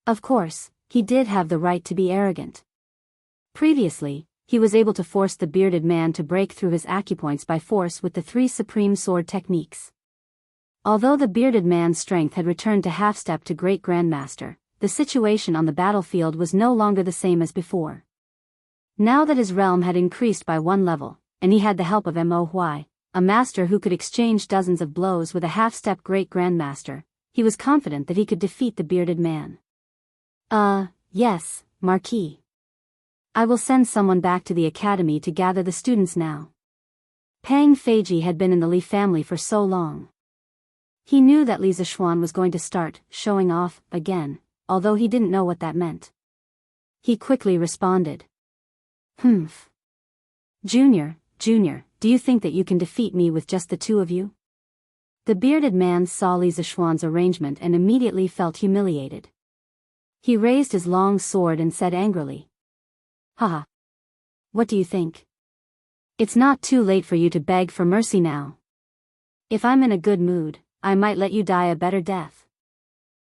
Of course, he did have the right to be arrogant. Previously, he was able to force the bearded man to break through his acupoints by force with the 3 supreme sword techniques. Although the bearded man's strength had returned to half-step to Great Grandmaster, the situation on the battlefield was no longer the same as before. Now that his realm had increased by 1 level, and he had the help of Mo Huai, a master who could exchange dozens of blows with a half-step Great Grandmaster, he was confident that he could defeat the bearded man. Yes, Marquis. I will send someone back to the academy to gather the students now. Pang Feiji had been in the Li family for so long. He knew that Li Zishuan was going to start showing off again, although he didn't know what that meant. He quickly responded. Junior, do you think that you can defeat me with just the 2 of you? The bearded man saw Li Zishuan's arrangement and immediately felt humiliated. He raised his long sword and said angrily. Haha. What do you think? It's not too late for you to beg for mercy now. If I'm in a good mood, I might let you die a better death.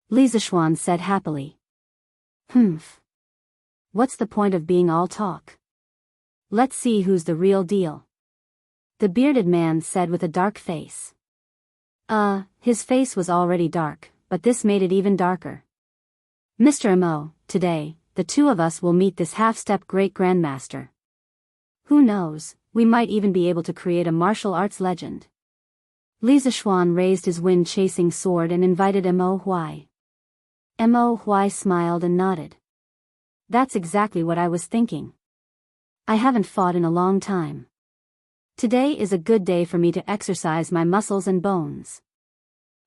Li Zishuan said happily. What's the point of being all talk? Let's see who's the real deal. The bearded man said with a dark face. His face was already dark, but this made it even darker. Mr. Mo, today, the 2 of us will meet this half-step Great Grandmaster. Who knows, we might even be able to create a martial arts legend. Li Zishuan raised his wind-chasing sword and invited Mo Huai. Mo Huai smiled and nodded. That's exactly what I was thinking. I haven't fought in a long time. Today is a good day for me to exercise my muscles and bones.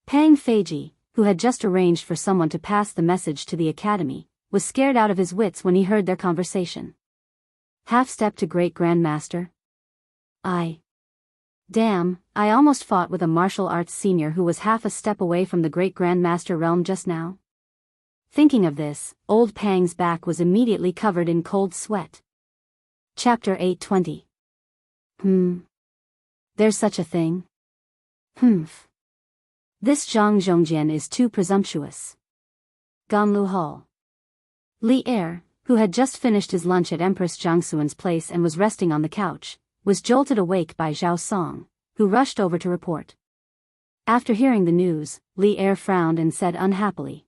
Pang Feiji, who had just arranged for someone to pass the message to the academy, was scared out of his wits when he heard their conversation. Half-step to Great Grandmaster? Damn, I almost fought with a martial arts senior who was half a step away from the Great Grandmaster realm just now. Thinking of this, old Pang's back was immediately covered in cold sweat. Chapter 820. There's such a thing? This Zhang Zhongjian is too presumptuous. Ganlu Hall. Li Er, who had just finished his lunch at Empress Jiangsuan's place and was resting on the couch, was jolted awake by Zhao Song, who rushed over to report. After hearing the news, Li Er frowned and said unhappily.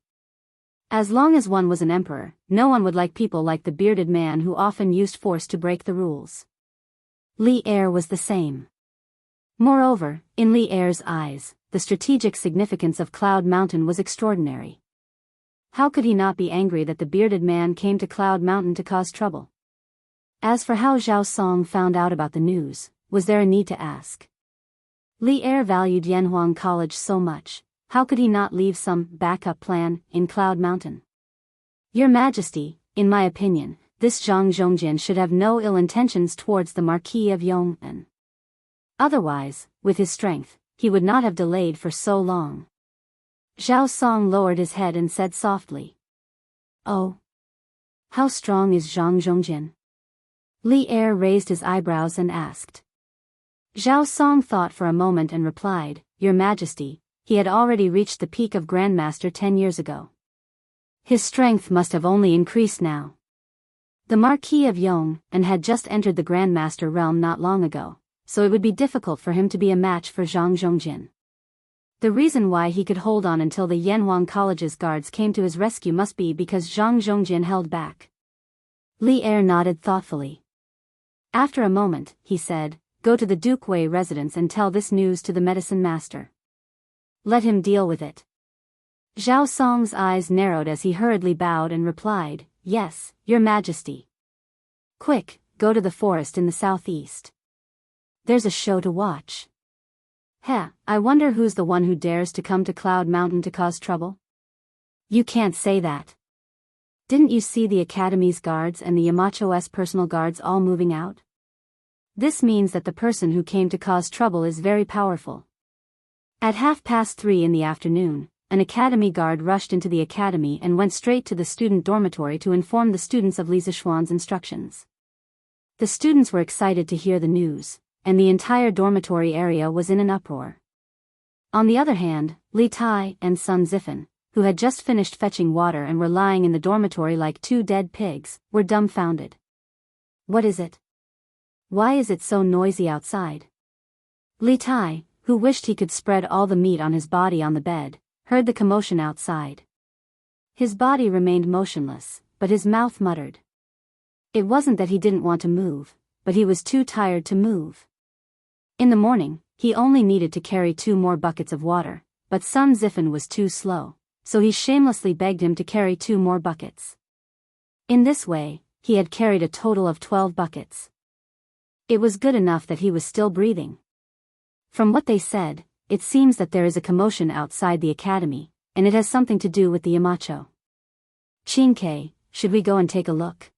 As long as one was an emperor, no one would like people like the bearded man who often used force to break the rules. Li Er was the same. Moreover, in Li Er's eyes, the strategic significance of Cloud Mountain was extraordinary. How could he not be angry that the bearded man came to Cloud Mountain to cause trouble? As for how Zhao Song found out about the news, was there a need to ask? Li Er valued Yanhuang College so much, how could he not leave some backup plan in Cloud Mountain? Your Majesty, in my opinion, this Zhang Zhongjian should have no ill intentions towards the Marquis of Yong'an. Otherwise, with his strength, he would not have delayed for so long. Zhao Song lowered his head and said softly. Oh. How strong is Zhang Zhongjian? Li Er raised his eyebrows and asked. Zhao Song thought for a moment and replied, Your Majesty, he had already reached the peak of Grandmaster 10 years ago. His strength must have only increased now. The Marquis of Yong'an had just entered the Grandmaster realm not long ago, so it would be difficult for him to be a match for Zhang Zhongjin. The reason why he could hold on until the Yanwang College's guards came to his rescue must be because Zhang Zhongjin held back. Li Er nodded thoughtfully. After a moment, he said, "Go to the Duke Wei residence and tell this news to the medicine master. Let him deal with it." Zhao Song's eyes narrowed as he hurriedly bowed and replied, "Yes, Your Majesty." "Quick, go to the forest in the southeast. There's a show to watch." "Heh, I wonder who's the one who dares to come to Cloud Mountain to cause trouble?" "You can't say that. Didn't you see the Academy's guards and the Yamacho's personal guards all moving out? This means that the person who came to cause trouble is very powerful." At 3:30 in the afternoon, an Academy guard rushed into the Academy and went straight to the student dormitory to inform the students of Li Zishuan's instructions. The students were excited to hear the news, and the entire dormitory area was in an uproar. On the other hand, Li Tai and Sun Zifen, who had just finished fetching water and were lying in the dormitory like two dead pigs, were dumbfounded. "What is it? Why is it so noisy outside?" Li Tai, who wished he could spread all the meat on his body on the bed, heard the commotion outside. His body remained motionless, but his mouth muttered. It wasn't that he didn't want to move, but he was too tired to move. In the morning, he only needed to carry 2 more buckets of water, but Sun Zifen was too slow, so he shamelessly begged him to carry 2 more buckets. In this way, he had carried a total of 12 buckets. It was good enough that he was still breathing. From what they said, it seems that there is a commotion outside the academy, and it has something to do with the Yamacho. "Qingke, should we go and take a look?"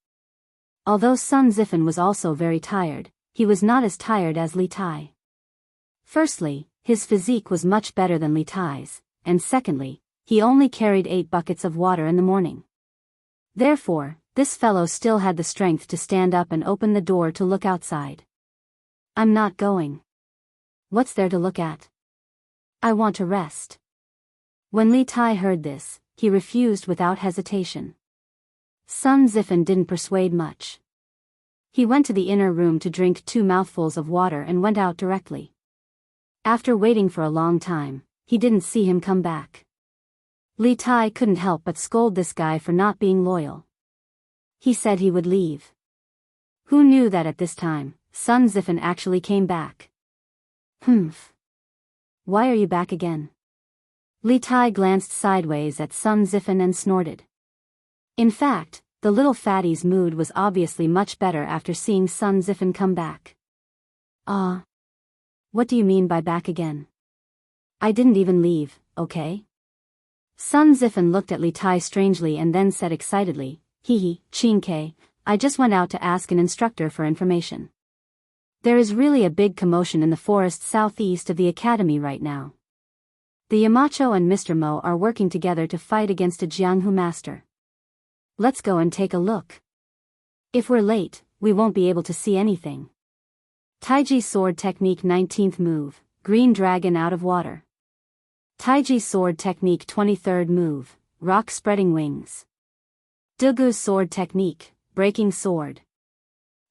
Although Sun Zifen was also very tired, he was not as tired as Li Tai. Firstly, his physique was much better than Li Tai's, and secondly, he only carried 8 buckets of water in the morning. Therefore, this fellow still had the strength to stand up and open the door to look outside. "I'm not going. What's there to look at? I want to rest." When Li Tai heard this, he refused without hesitation. Sun Zifen didn't persuade much. He went to the inner room to drink 2 mouthfuls of water and went out directly. After waiting for a long time, he didn't see him come back. Li Tai couldn't help but scold this guy for not being loyal. He said he would leave. Who knew that at this time, Sun Zifen actually came back? "Humph. Why are you back again?" Li Tai glanced sideways at Sun Zifen and snorted. In fact, the little fatty's mood was obviously much better after seeing Sun Zifen come back. "Ah. What do you mean by back again? I didn't even leave, okay?" Sun Zifen looked at Li Tai strangely and then said excitedly, "Hee, Qingke, I just went out to ask an instructor for information. There is really a big commotion in the forest southeast of the academy right now. The Yamacho and Mr. Mo are working together to fight against a Jianghu master. Let's go and take a look. If we're late, we won't be able to see anything." Taiji Sword Technique 19th Move, Green Dragon out of water. Taiji Sword Technique 23rd Move, Rock Spreading Wings. Dugu's Sword Technique, Breaking Sword.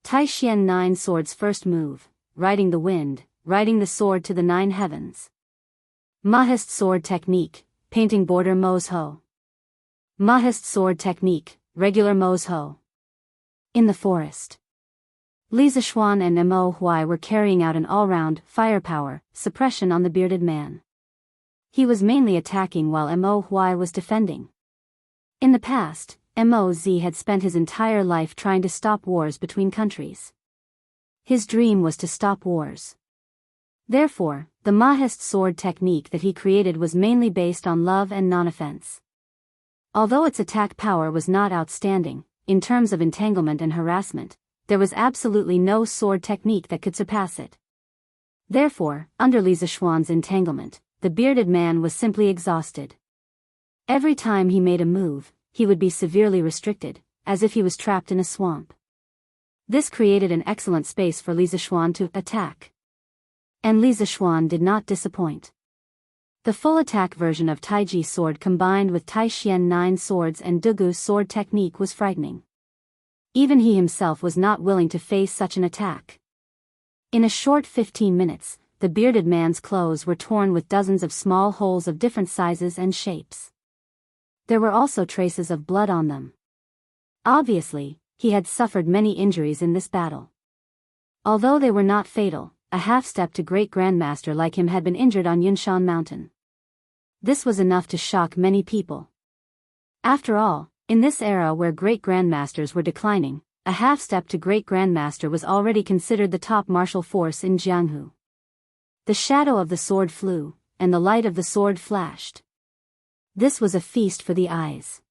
Taishian 9 Swords First Move, Riding the Wind, Riding the Sword to the 9 Heavens. Mahist Sword Technique, Painting Border Mo's Ho. Mahist Sword Technique, Regular Mo's Ho. In the forest, Li Zishuan and Mo Huai were carrying out an all-round firepower suppression on the bearded man. He was mainly attacking while Mo Huai was defending. In the past, Moz had spent his entire life trying to stop wars between countries. His dream was to stop wars. Therefore, the Mahist sword technique that he created was mainly based on love and non-offense. Although its attack power was not outstanding, in terms of entanglement and harassment, there was absolutely no sword technique that could surpass it. Therefore, under Li Zishuan's entanglement, the bearded man was simply exhausted. Every time he made a move, he would be severely restricted, as if he was trapped in a swamp. This created an excellent space for Li Zishuan to attack. And Li Zishuan did not disappoint. The full attack version of Taiji sword combined with Taishian 9 swords and Dugu's sword technique was frightening. Even he himself was not willing to face such an attack. In a short 15 minutes, the bearded man's clothes were torn with dozens of small holes of different sizes and shapes. There were also traces of blood on them. Obviously, he had suffered many injuries in this battle. Although they were not fatal, a half-step to great grandmaster like him had been injured on Yunshan Mountain. This was enough to shock many people. After all, in this era where great grandmasters were declining, a half-step to great grandmaster was already considered the top martial force in Jianghu. The shadow of the sword flew, and the light of the sword flashed. This was a feast for the eyes.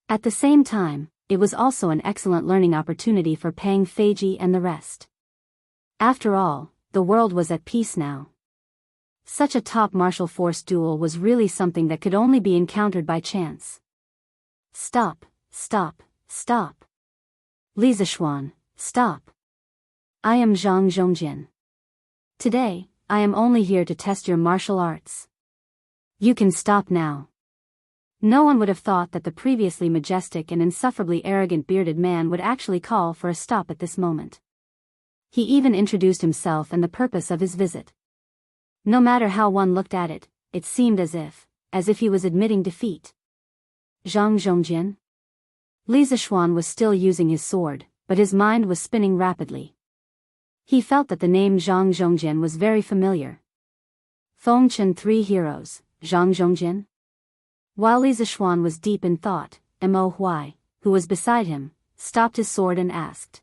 At the same time, it was also an excellent learning opportunity for Pang Feiji and the rest. After all, the world was at peace now. Such a top martial force duel was really something that could only be encountered by chance. Stop, stop, stop. Li Zishuan, stop. I am Zhang Zhongjian. Today, I am only here to test your martial arts. You can stop now. No one would have thought that the previously majestic and insufferably arrogant bearded man would actually call for a stop at this moment. He even introduced himself and the purpose of his visit. No matter how one looked at it, it seemed as if he was admitting defeat. Zhang Zhongjian? Li Zishuan was still using his sword, but his mind was spinning rapidly. He felt that the name Zhang Zhongjian was very familiar. Fengchen 3 Heroes, Zhang Zhongjian? While Li Zishuan was deep in thought, Mo Huai, who was beside him, stopped his sword and asked.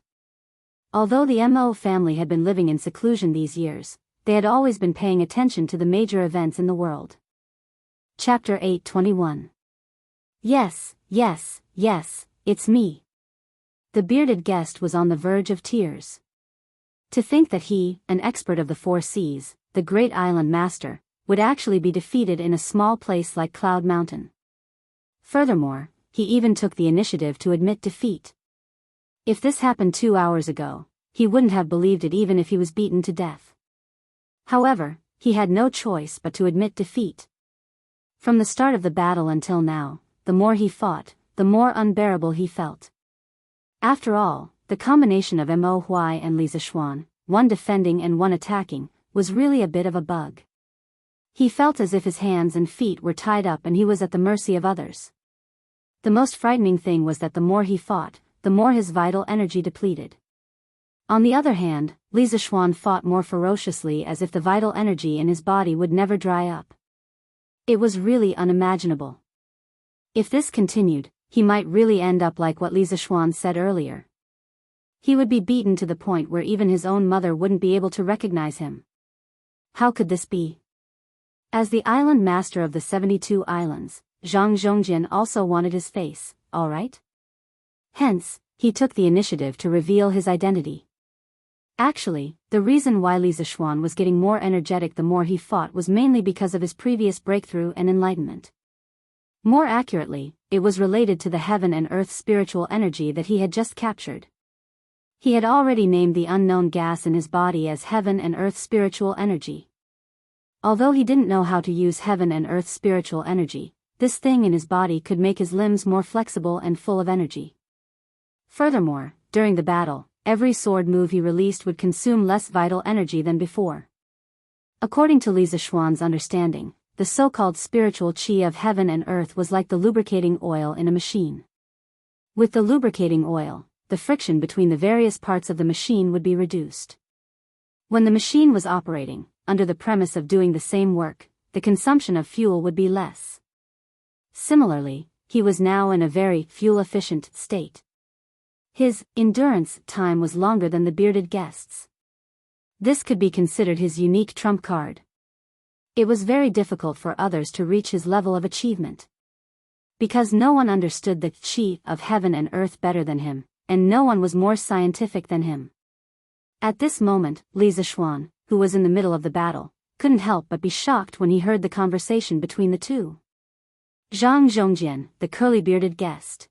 Although the Mo family had been living in seclusion these years, they had always been paying attention to the major events in the world. Chapter 821. Yes, yes, yes, it's me. The bearded guest was on the verge of tears. To think that he, an expert of the four seas, the great island master, would actually be defeated in a small place like Cloud Mountain. Furthermore, he even took the initiative to admit defeat. If this happened 2 hours ago, he wouldn't have believed it even if he was beaten to death. However, he had no choice but to admit defeat. From the start of the battle until now, the more he fought, the more unbearable he felt. After all, the combination of Mo Huai and Li Zishuan, one defending and one attacking, was really a bit of a bug. He felt as if his hands and feet were tied up and he was at the mercy of others. The most frightening thing was that the more he fought, the more his vital energy depleted. On the other hand, Li Zishuan fought more ferociously as if the vital energy in his body would never dry up. It was really unimaginable. If this continued, he might really end up like what Li Zishuan said earlier. He would be beaten to the point where even his own mother wouldn't be able to recognize him. How could this be? As the island master of the 72 islands, Zhang Zhongjian also wanted his face, alright? Hence, he took the initiative to reveal his identity. Actually, the reason why Li Zishuan was getting more energetic the more he fought was mainly because of his previous breakthrough and enlightenment. More accurately, it was related to the heaven and earth spiritual energy that he had just captured. He had already named the unknown gas in his body as heaven and earth spiritual energy. Although he didn't know how to use heaven and earth spiritual energy, this thing in his body could make his limbs more flexible and full of energy. Furthermore, during the battle, every sword move he released would consume less vital energy than before. According to Li Zishuan's understanding, the so-called spiritual qi of heaven and earth was like the lubricating oil in a machine. With the lubricating oil, the friction between the various parts of the machine would be reduced. When the machine was operating, under the premise of doing the same work, the consumption of fuel would be less. Similarly, he was now in a very fuel-efficient state. His endurance time was longer than the bearded guest's. This could be considered his unique trump card. It was very difficult for others to reach his level of achievement. Because no one understood the qi of heaven and earth better than him, and no one was more scientific than him. At this moment, Li Zishuan, who was in the middle of the battle, couldn't help but be shocked when he heard the conversation between the two. Zhang Zhongjian, the curly-bearded guest.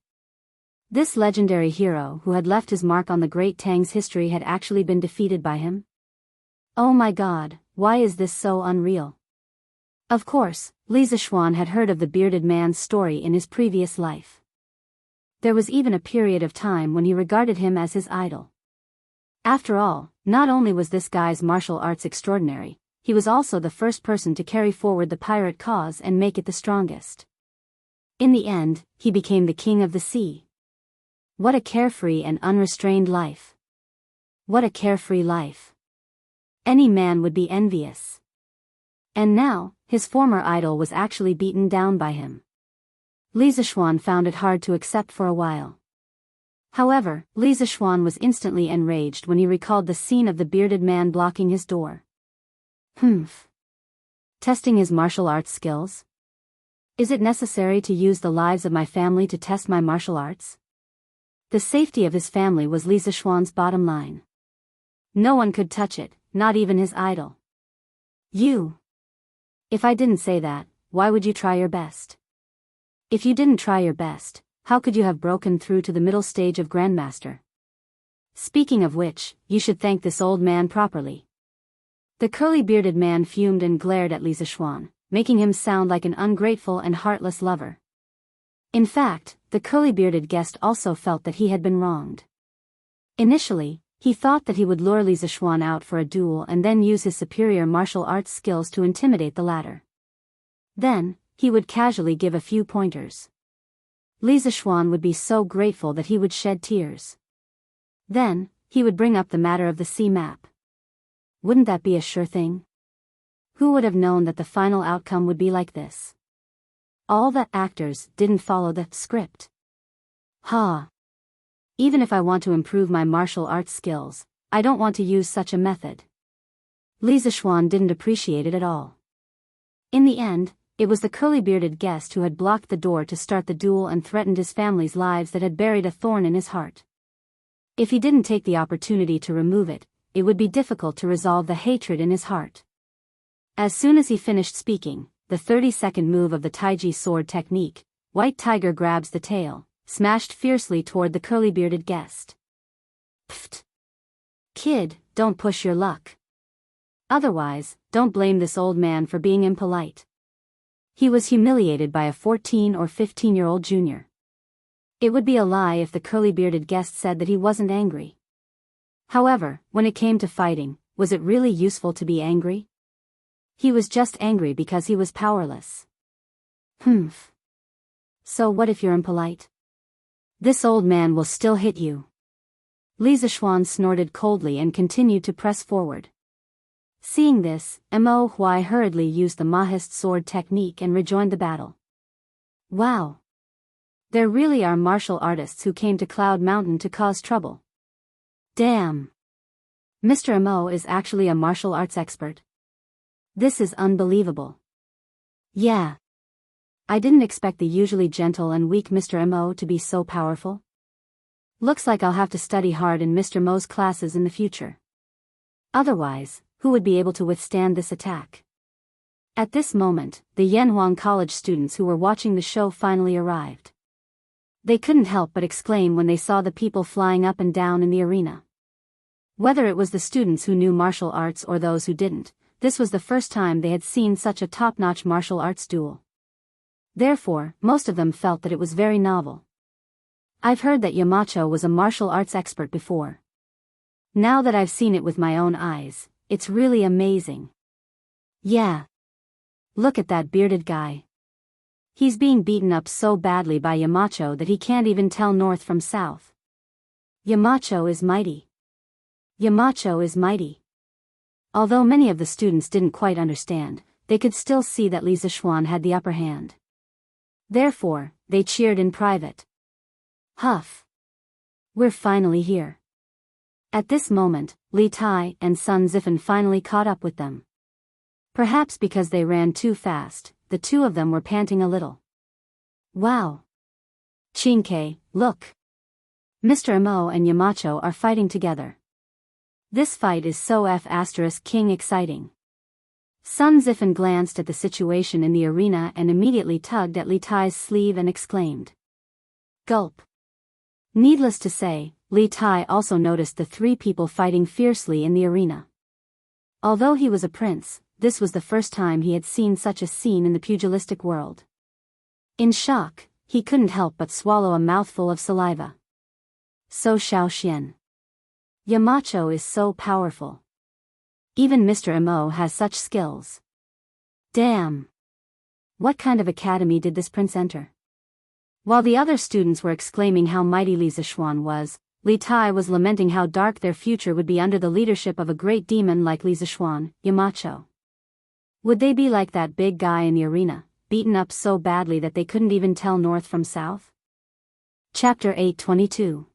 This legendary hero who had left his mark on the Great Tang's history had actually been defeated by him? Oh my god, why is this so unreal? Of course, Li Zishuan had heard of the bearded man's story in his previous life. There was even a period of time when he regarded him as his idol. After all, not only was this guy's martial arts extraordinary, he was also the first person to carry forward the pirate cause and make it the strongest. In the end, he became the king of the sea. What a carefree and unrestrained life. What a carefree life. Any man would be envious. And now, his former idol was actually beaten down by him. Li Zixuan found it hard to accept for a while. However, Li Zixuan was instantly enraged when he recalled the scene of the bearded man blocking his door. Testing his martial arts skills? Is it necessary to use the lives of my family to test my martial arts? The safety of his family was Li Zixuan's bottom line. No one could touch it, not even his idol. You. If I didn't say that, why would you try your best? If you didn't try your best, how could you have broken through to the middle stage of Grandmaster? Speaking of which, you should thank this old man properly. The curly-bearded man fumed and glared at Li Zixuan, making him sound like an ungrateful and heartless lover. In fact, the curly-bearded guest also felt that he had been wronged. Initially, he thought that he would lure Li Zixuan out for a duel and then use his superior martial arts skills to intimidate the latter. Then, he would casually give a few pointers. Li Zixuan would be so grateful that he would shed tears. Then, he would bring up the matter of the sea map. Wouldn't that be a sure thing? Who would have known that the final outcome would be like this? All the actors didn't follow the script. Even if I want to improve my martial arts skills, I don't want to use such a method. Li Zixuan didn't appreciate it at all. In the end, it was the curly-bearded guest who had blocked the door to start the duel and threatened his family's lives that had buried a thorn in his heart. If he didn't take the opportunity to remove it, it would be difficult to resolve the hatred in his heart. As soon as he finished speaking, the 30-second move of the Taiji sword technique, White Tiger grabs the tail, smashed fiercely toward the curly-bearded guest. Pfft! Kid, don't push your luck. Otherwise, don't blame this old man for being impolite. He was humiliated by a 14 or 15-year-old junior. It would be a lie if the curly-bearded guest said that he wasn't angry. However, when it came to fighting, was it really useful to be angry? He was just angry because he was powerless. So what if you're impolite? This old man will still hit you. Li Zixuan snorted coldly and continued to press forward. Seeing this, Mo Huai hurriedly used the Mahist sword technique and rejoined the battle. Wow! There really are martial artists who came to Cloud Mountain to cause trouble. Damn! Mr. Mo is actually a martial arts expert. This is unbelievable. Yeah. I didn't expect the usually gentle and weak Mr. Mo to be so powerful. Looks like I'll have to study hard in Mr. Mo's classes in the future. Otherwise, who would be able to withstand this attack? At this moment, the Yanhuang College students who were watching the show finally arrived. They couldn't help but exclaim when they saw the people flying up and down in the arena. Whether it was the students who knew martial arts or those who didn't, this was the first time they had seen such a top-notch martial arts duel. Therefore, most of them felt that it was very novel. I've heard that Yamacho was a martial arts expert before. Now that I've seen it with my own eyes, it's really amazing. Yeah. Look at that bearded guy. He's being beaten up so badly by Yamacho that he can't even tell north from south. Yamacho is mighty. Yamacho is mighty. Although many of the students didn't quite understand, they could still see that Li Zixuan had the upper hand. Therefore, they cheered in private. Huff! We're finally here. At this moment, Li Tai and Sun Zifan finally caught up with them. Perhaps because they ran too fast, the two of them were panting a little. Wow! Chinkei, look! Mr. Mo and Yamacho are fighting together. This fight is so F***king exciting. Sun Zifan glanced at the situation in the arena and immediately tugged at Li Tai's sleeve and exclaimed. Gulp. Needless to say, Li Tai also noticed the three people fighting fiercely in the arena. Although he was a prince, this was the first time he had seen such a scene in the pugilistic world. In shock, he couldn't help but swallow a mouthful of saliva. So Xiao Xian. Yamacho is so powerful. Even Mr. Mo has such skills. Damn! What kind of academy did this prince enter? While the other students were exclaiming how mighty Li Zixuan was, Li Tai was lamenting how dark their future would be under the leadership of a great demon like Li Zixuan, Yamacho. Would they be like that big guy in the arena, beaten up so badly that they couldn't even tell north from south? Chapter 822.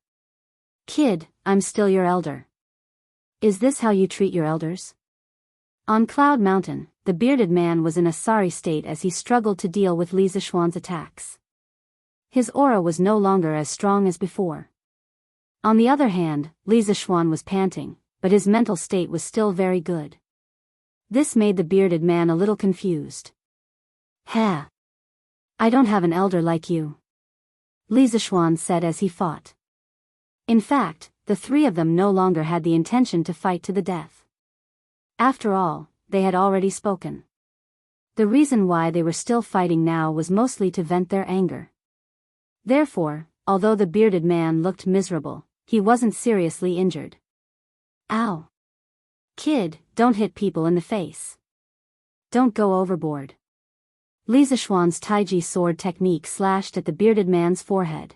Kid, I'm still your elder. Is this how you treat your elders? On Cloud Mountain, the bearded man was in a sorry state as he struggled to deal with Li Zixuan's attacks. His aura was no longer as strong as before. On the other hand, Li Zixuan was panting, but his mental state was still very good. This made the bearded man a little confused. "Ha! I don't have an elder like you," Li Zixuan said as he fought. In fact, the three of them no longer had the intention to fight to the death. After all, they had already spoken. The reason why they were still fighting now was mostly to vent their anger. Therefore, although the bearded man looked miserable, he wasn't seriously injured. Ow! Kid, don't hit people in the face. Don't go overboard. Li Zixuan's Taiji sword technique slashed at the bearded man's forehead.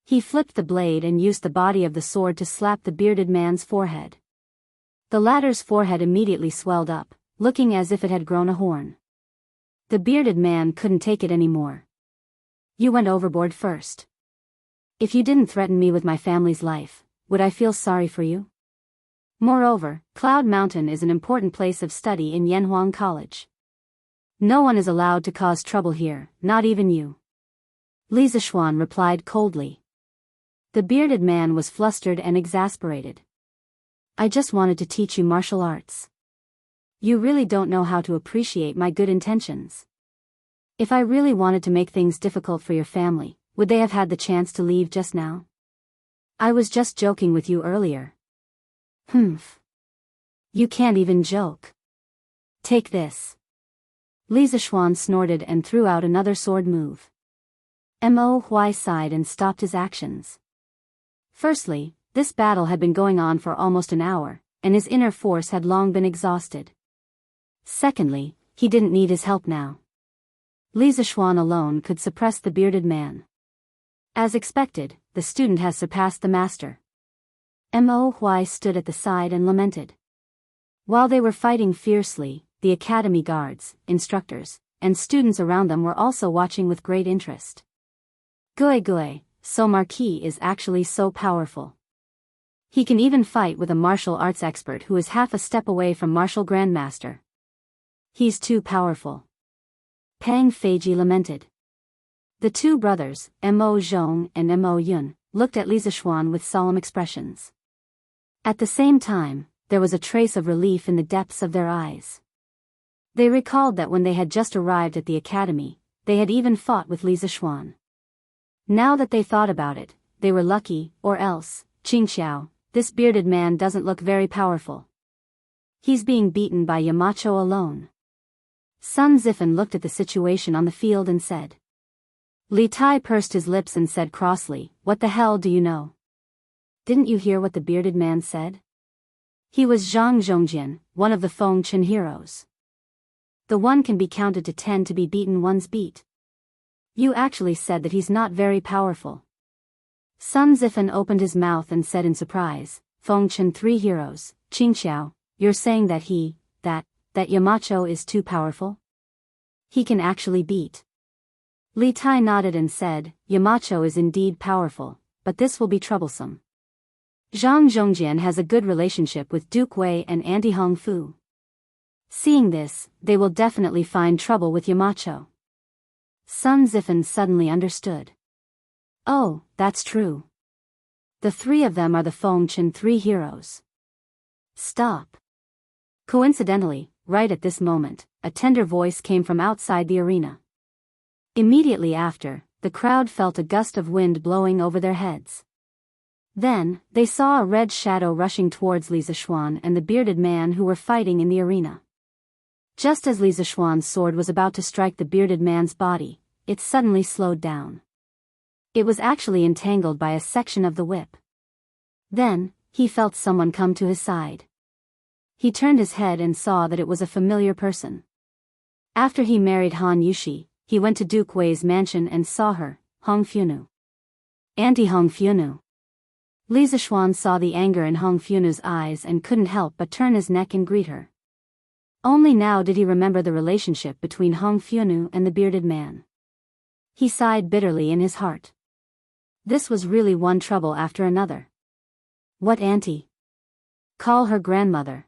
He flipped the blade and used the body of the sword to slap the bearded man's forehead. The latter's forehead immediately swelled up, looking as if it had grown a horn. The bearded man couldn't take it anymore. "You went overboard first. If you didn't threaten me with my family's life, would I feel sorry for you? Moreover, Cloud Mountain is an important place of study in Yanhuang College. No one is allowed to cause trouble here, not even you." Li Zixuan replied coldly. The bearded man was flustered and exasperated. "I just wanted to teach you martial arts. You really don't know how to appreciate my good intentions. If I really wanted to make things difficult for your family, would they have had the chance to leave just now? I was just joking with you earlier." "Humph. You can't even joke. Take this." Li Zixuan snorted and threw out another sword move. Mo Huai sighed and stopped his actions. Firstly, this battle had been going on for almost an hour, and his inner force had long been exhausted. Secondly, he didn't need his help now. Li Zixuan alone could suppress the bearded man. As expected, the student has surpassed the master. Mo Huai stood at the side and lamented. While they were fighting fiercely, the academy guards, instructors, and students around them were also watching with great interest. Gui, so Marquis is actually so powerful. He can even fight with a martial arts expert who is half a step away from martial grandmaster. He's too powerful. Pang Feiji lamented. The two brothers, Mo Zhong and Mo Yun, looked at Li Zixuan with solemn expressions. At the same time, there was a trace of relief in the depths of their eyes. They recalled that when they had just arrived at the academy, they had even fought with Li Zixuan. Now that they thought about it, they were lucky, or else, Qingxiao, this bearded man doesn't look very powerful. He's being beaten by Yamacho alone. Sun Zifen looked at the situation on the field and said. Li Tai pursed his lips and said crossly, "What the hell do you know? Didn't you hear what the bearded man said? He was Zhang Zhongjian, one of the Feng Qin heroes. The one can be counted to 10 to be beaten once beat. You actually said that he's not very powerful." Sun Zifen opened his mouth and said in surprise, "Feng Qin 3 heroes, Qingxiao, you're saying that that Yamacho is too powerful? He can actually beat?" Li Tai nodded and said, "Yamacho is indeed powerful, but this will be troublesome. Zhang Zhongjian has a good relationship with Duke Wei and Anti Hong Fu. Seeing this, they will definitely find trouble with Yamacho." Sun Zifen suddenly understood. "Oh, that's true. The three of them are the Feng Qin 3 heroes." Stop. Coincidentally, right at this moment, a tender voice came from outside the arena. Immediately after, the crowd felt a gust of wind blowing over their heads. Then, they saw a red shadow rushing towards Li Zixuan and the bearded man who were fighting in the arena. Just as Li Zixuan's sword was about to strike the bearded man's body, it suddenly slowed down. It was actually entangled by a section of the whip. Then, he felt someone come to his side. He turned his head and saw that it was a familiar person. After he married Han Yushi, he went to Duke Wei's mansion and saw her, Hong Funu. Auntie Hong Funu. Li Zixuan saw the anger in Hong Funu's eyes and couldn't help but turn his neck and greet her. Only now did he remember the relationship between Hong Funu and the bearded man. He sighed bitterly in his heart. This was really one trouble after another. What auntie? Call her grandmother.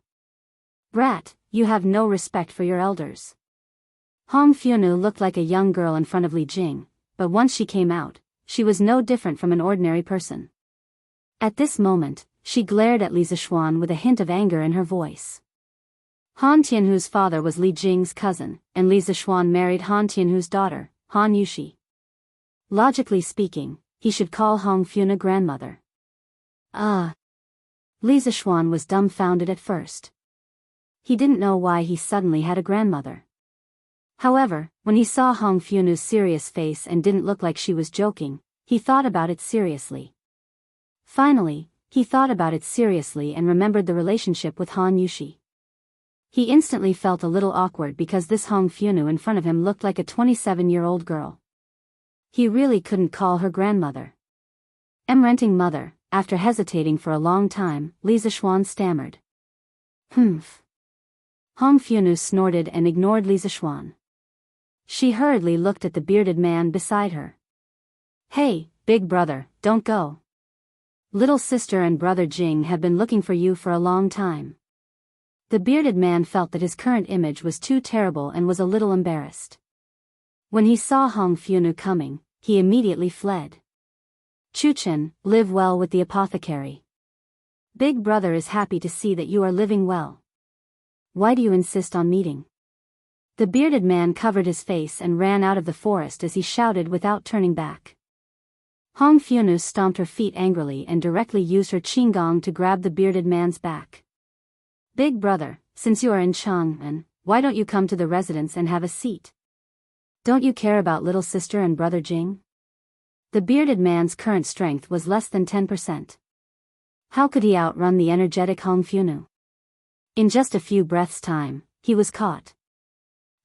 Brat, you have no respect for your elders. Hong Funu looked like a young girl in front of Li Jing, but once she came out, she was no different from an ordinary person. At this moment, she glared at Li Zixuan with a hint of anger in her voice. Han Tianhu's father was Li Jing's cousin, and Li Zixuan married Han Tianhu's daughter, Han Yushi. Logically speaking, he should call Hong Funu grandmother. Li Zixuan was dumbfounded at first. He didn't know why he suddenly had a grandmother. However, when he saw Hong Funu's serious face and didn't look like she was joking, he thought about it seriously. Finally, he thought about it seriously and remembered the relationship with Han Yushi. He instantly felt a little awkward because this Hong Funu in front of him looked like a 27-year-old girl. He really couldn't call her grandmother. Renting mother, after hesitating for a long time, Li Zixuan stammered. Humph. Hong Funu snorted and ignored Li Zixuan. She hurriedly looked at the bearded man beside her. Hey, big brother, don't go. Little sister and brother Jing have been looking for you for a long time. The bearded man felt that his current image was too terrible and was a little embarrassed. When he saw Hong Funu coming, he immediately fled. Chuchen, live well with the apothecary. Big brother is happy to see that you are living well. Why do you insist on meeting? The bearded man covered his face and ran out of the forest as he shouted without turning back. Hong Funu stomped her feet angrily and directly used her qinggong to grab the bearded man's back. Big brother, since you are in Chang'an, why don't you come to the residence and have a seat? Don't you care about little sister and brother Jing? The bearded man's current strength was less than 10%. How could he outrun the energetic Hong Funu? In just a few breaths' time, he was caught.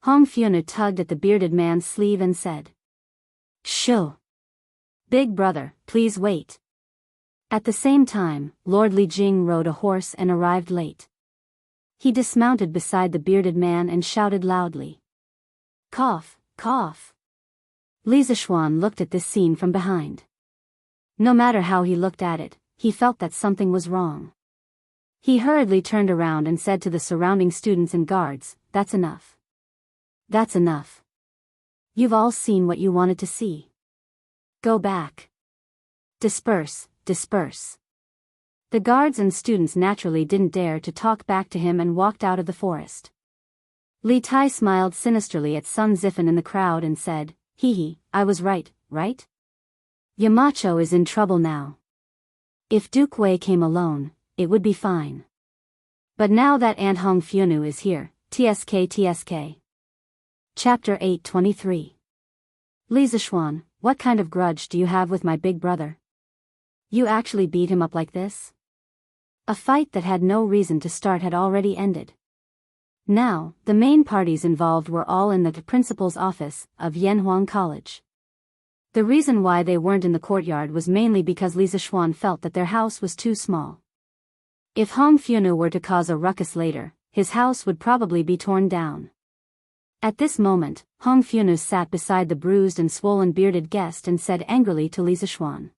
Hong Funu tugged at the bearded man's sleeve and said, Shoo! Big brother, please wait. At the same time, Lord Li Jing rode a horse and arrived late. He dismounted beside the bearded man and shouted loudly. Cough, cough. Li Zixuan looked at this scene from behind. No matter how he looked at it, he felt that something was wrong. He hurriedly turned around and said to the surrounding students and guards, That's enough. That's enough. You've all seen what you wanted to see. Go back. Disperse, disperse. The guards and students naturally didn't dare to talk back to him and walked out of the forest. Li Tai smiled sinisterly at Sun Zifen in the crowd and said, Hee hee, I was right, right? Yamacho is in trouble now. If Duke Wei came alone, it would be fine. But now that Aunt Hong Funu is here, TSK. Chapter 823. Li Zixuan, what kind of grudge do you have with my big brother? You actually beat him up like this? A fight that had no reason to start had already ended. Now, the main parties involved were all in the principal's office of Yanhuang College. The reason why they weren't in the courtyard was mainly because Li Zixuan felt that their house was too small. If Hong Funu were to cause a ruckus later, his house would probably be torn down. At this moment, Hong Funu sat beside the bruised and swollen bearded guest and said angrily to Li Zixuan.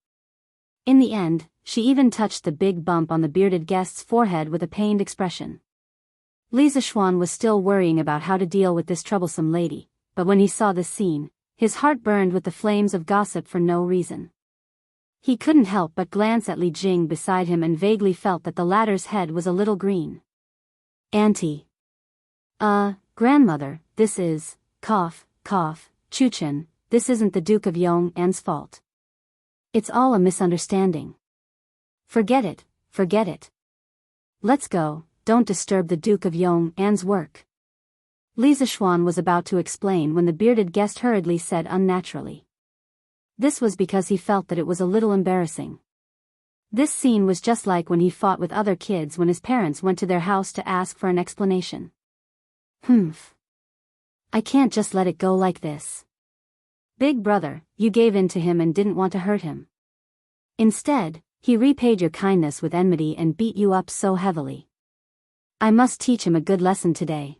In the end, she even touched the big bump on the bearded guest's forehead with a pained expression. Li Zixuan was still worrying about how to deal with this troublesome lady, but when he saw this scene, his heart burned with the flames of gossip for no reason. He couldn't help but glance at Li Jing beside him and vaguely felt that the latter's head was a little green. Auntie. Grandmother, this is, cough, Chuchen, this isn't the Duke of Yong'an's fault. It's all a misunderstanding. Forget it. Let's go, don't disturb the Duke of Yong'an's work. Li Zixuan was about to explain when the bearded guest hurriedly said unnaturally. This was because he felt that it was a little embarrassing. This scene was just like when he fought with other kids when his parents went to their house to ask for an explanation. Humph. I can't just let it go like this. Big brother, you gave in to him and didn't want to hurt him. Instead, he repaid your kindness with enmity and beat you up so heavily. I must teach him a good lesson today.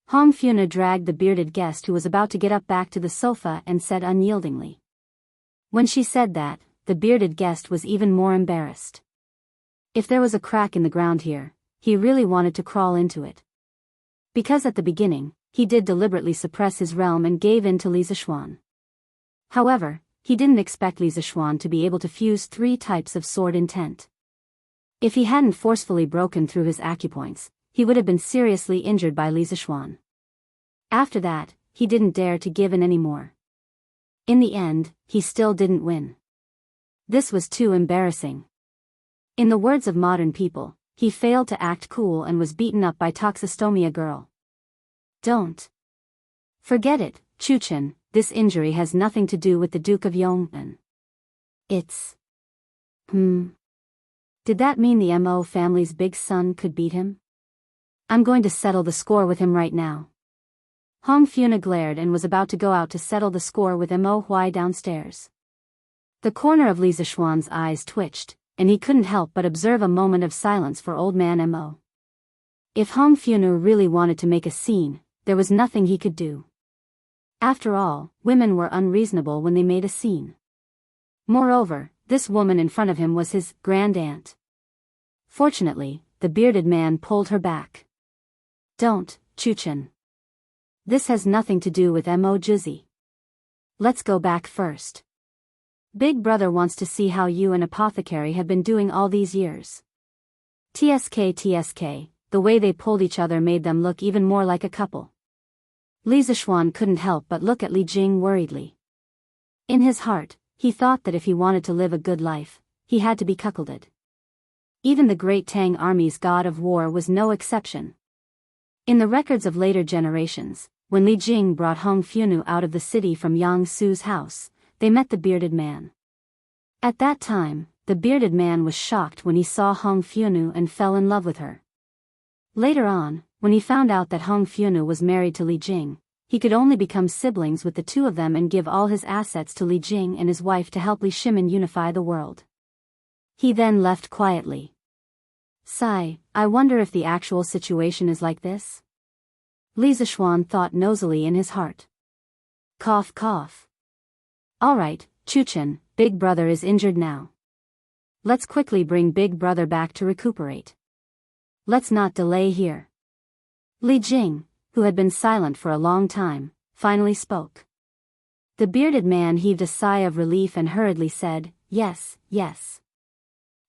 Hong Fiona dragged the bearded guest who was about to get up back to the sofa and said unyieldingly. When she said that, the bearded guest was even more embarrassed. If there was a crack in the ground here, he really wanted to crawl into it. Because at the beginning, he did deliberately suppress his realm and gave in to Li Zixuan. However, he didn't expect Li Zixuan to be able to fuse 3 types of sword intent. If he hadn't forcefully broken through his acupoints, he would have been seriously injured by Li Zixuan. After that, he didn't dare to give in anymore. In the end, he still didn't win. This was too embarrassing. In the words of modern people, he failed to act cool and was beaten up by Toxistomia Girl. Don't forget it, Chuchen, this injury has nothing to do with the Duke of Yong'an. It's... Did that mean the Mo family's big son could beat him? I'm going to settle the score with him right now. Hong Fiona glared and was about to go out to settle the score with Mo Huai downstairs. The corner of Li Zixuan's eyes twitched, and he couldn't help but observe a moment of silence for old man Mo. If Hong Fiona really wanted to make a scene, there was nothing he could do. After all, women were unreasonable when they made a scene. Moreover, this woman in front of him was his grand-aunt. Fortunately, the bearded man pulled her back. Don't, Chuchen. This has nothing to do with Mo Juzi. Let's go back first. Big brother wants to see how you and Apothecary have been doing all these years. TSK, the way they pulled each other made them look even more like a couple. Li Zixuan couldn't help but look at Li Jing worriedly. In his heart, he thought that if he wanted to live a good life, he had to be cuckolded. Even the great Tang army's god of war was no exception. In the records of later generations, when Li Jing brought Hong Fionu out of the city from Yang Su's house, they met the bearded man. At that time, the bearded man was shocked when he saw Hong Fionu and fell in love with her. Later on, when he found out that Hong Fionu was married to Li Jing, he could only become siblings with the two of them and give all his assets to Li Jing and his wife to help Li Shimin unify the world. He then left quietly. Sigh, I wonder if the actual situation is like this? Li Zixuan thought nosily in his heart. Cough cough. Alright, Chuchen, Big Brother is injured now. Let's quickly bring Big Brother back to recuperate. Let's not delay here. Li Jing, who had been silent for a long time, finally spoke. The bearded man heaved a sigh of relief and hurriedly said, Yes.